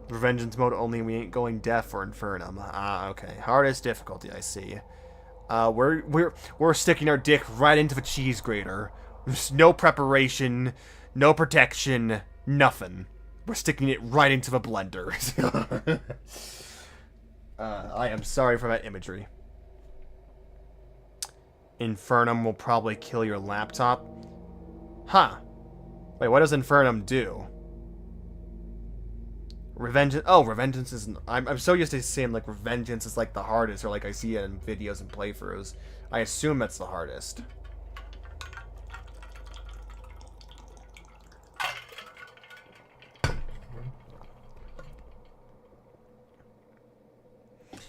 Speaker 1: Revengeance mode only, we ain't going deaf for Infernum. Okay. Hardest difficulty, I see. We're sticking our dick right into the cheese grater. There's no preparation, no protection, nothing. We're sticking it right into the blender. I am sorry for that imagery. Infernum will probably kill your laptop. Huh. Wait, what does Infernum do? Revengeance. Oh, Revengeance is. I'm so used to seeing like Revengeance is like the hardest, or like I see it in videos and playthroughs. I assume that's the hardest.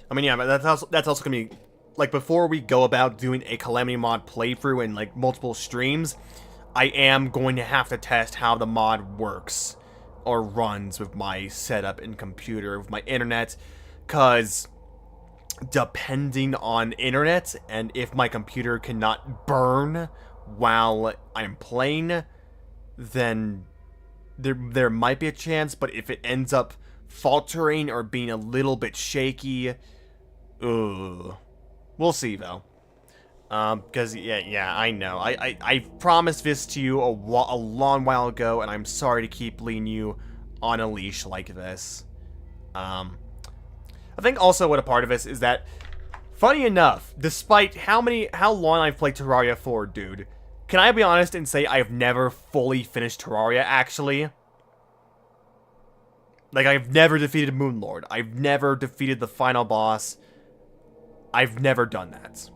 Speaker 1: I mean, yeah, but that's also gonna be like, before we go about doing a Calamity Mod playthrough and like multiple streams, I am going to have to test how the mod works or runs with my setup and computer, with my internet, because depending on internet and if my computer cannot burn while I'm playing, then there might be a chance. But if it ends up faltering or being a little bit shaky, we'll see though. Because yeah, I know. I promised this to you a long while ago, and I'm sorry to keep leaving you on a leash like this. I think also what a part of this is that, funny enough, despite how long I've played Terraria for, dude, can I be honest and say I've never fully finished Terraria, actually? Like, I've never defeated Moonlord. I've never defeated the final boss. I've never done that.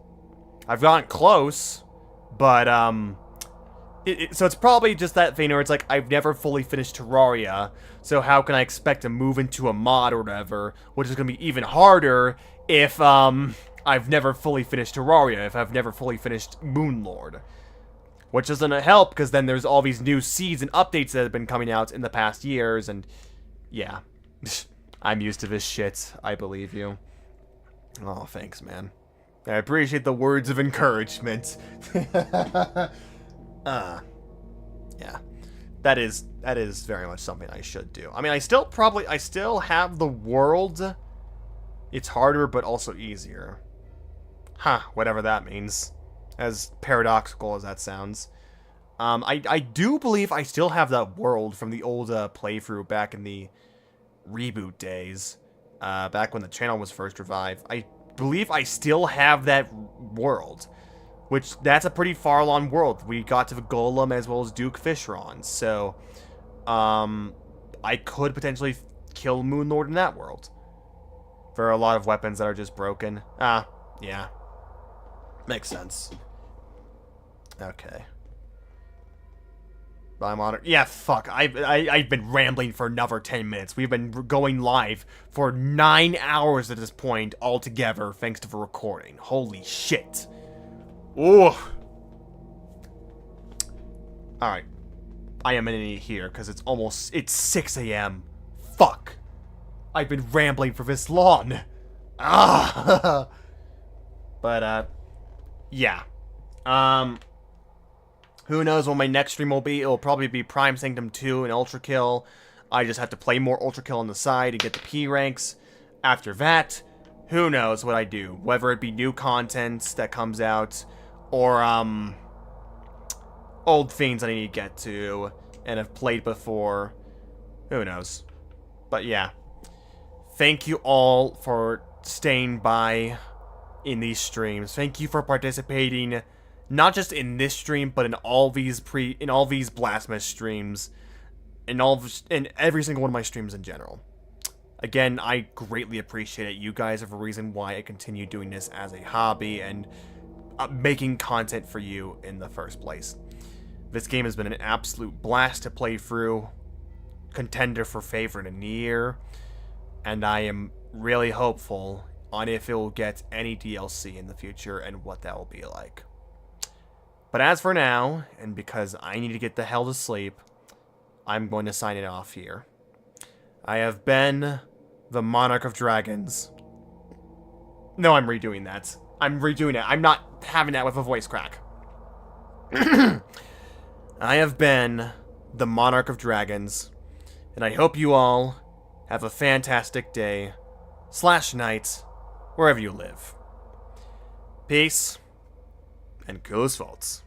Speaker 1: I've gotten close, but, so it's probably just that thing where it's like, I've never fully finished Terraria, so how can I expect to move into a mod or whatever, which is going to be even harder if, I've never fully finished Terraria, if I've never fully finished Moonlord. Which doesn't help, because then there's all these new seeds and updates that have been coming out in the past years, and yeah. I'm used to this shit. I believe you. Oh, thanks, man. I appreciate the words of encouragement. Yeah. That is very much something I should do. I mean, I still have the world. It's harder, but also easier. Huh, whatever that means. As paradoxical as that sounds. I do believe I still have that world from the old playthrough back in the reboot days. Back when the channel was first revived. I believe I still have that world. Which, that's a pretty far along world. We got to the Golem as well as Duke Fishron. So, I could potentially kill Moonlord in that world. For a lot of weapons that are just broken. Yeah. Makes sense. Okay. I'm on it. Yeah, fuck. I've been rambling for another 10 minutes. We've been going live for 9 hours at this point altogether, thanks to the recording. Holy shit. Ooh. Alright. I am in here, because it's 6 a.m. Fuck. I've been rambling for this long. Ah. But, yeah. Who knows when my next stream will be. It'll probably be Prime Sanctum 2 and Ultra Kill. I just have to play more Ultra Kill on the side to get the P ranks. After that, who knows what I do. Whether it be new content that comes out, or, old things I need to get to, and have played before. Who knows. But yeah. Thank you all for staying by in these streams. Thank you for participating, not just in this stream, but in all these Blasphemous streams, in every single one of my streams in general. Again, I greatly appreciate it. You guys are the reason why I continue doing this as a hobby and making content for you in the first place. This game has been an absolute blast to play through, contender for favorite in the year, and I am really hopeful on if it will get any DLC in the future and what that will be like. But as for now, and because I need to get the hell to sleep, I'm going to sign it off here. I have been the Monarch of Dragons. No, I'm redoing that. I'm redoing it. I'm not having that with a voice crack. I have been the Monarch of Dragons, and I hope you all have a fantastic day / night, wherever you live. Peace, and Coolest Faults.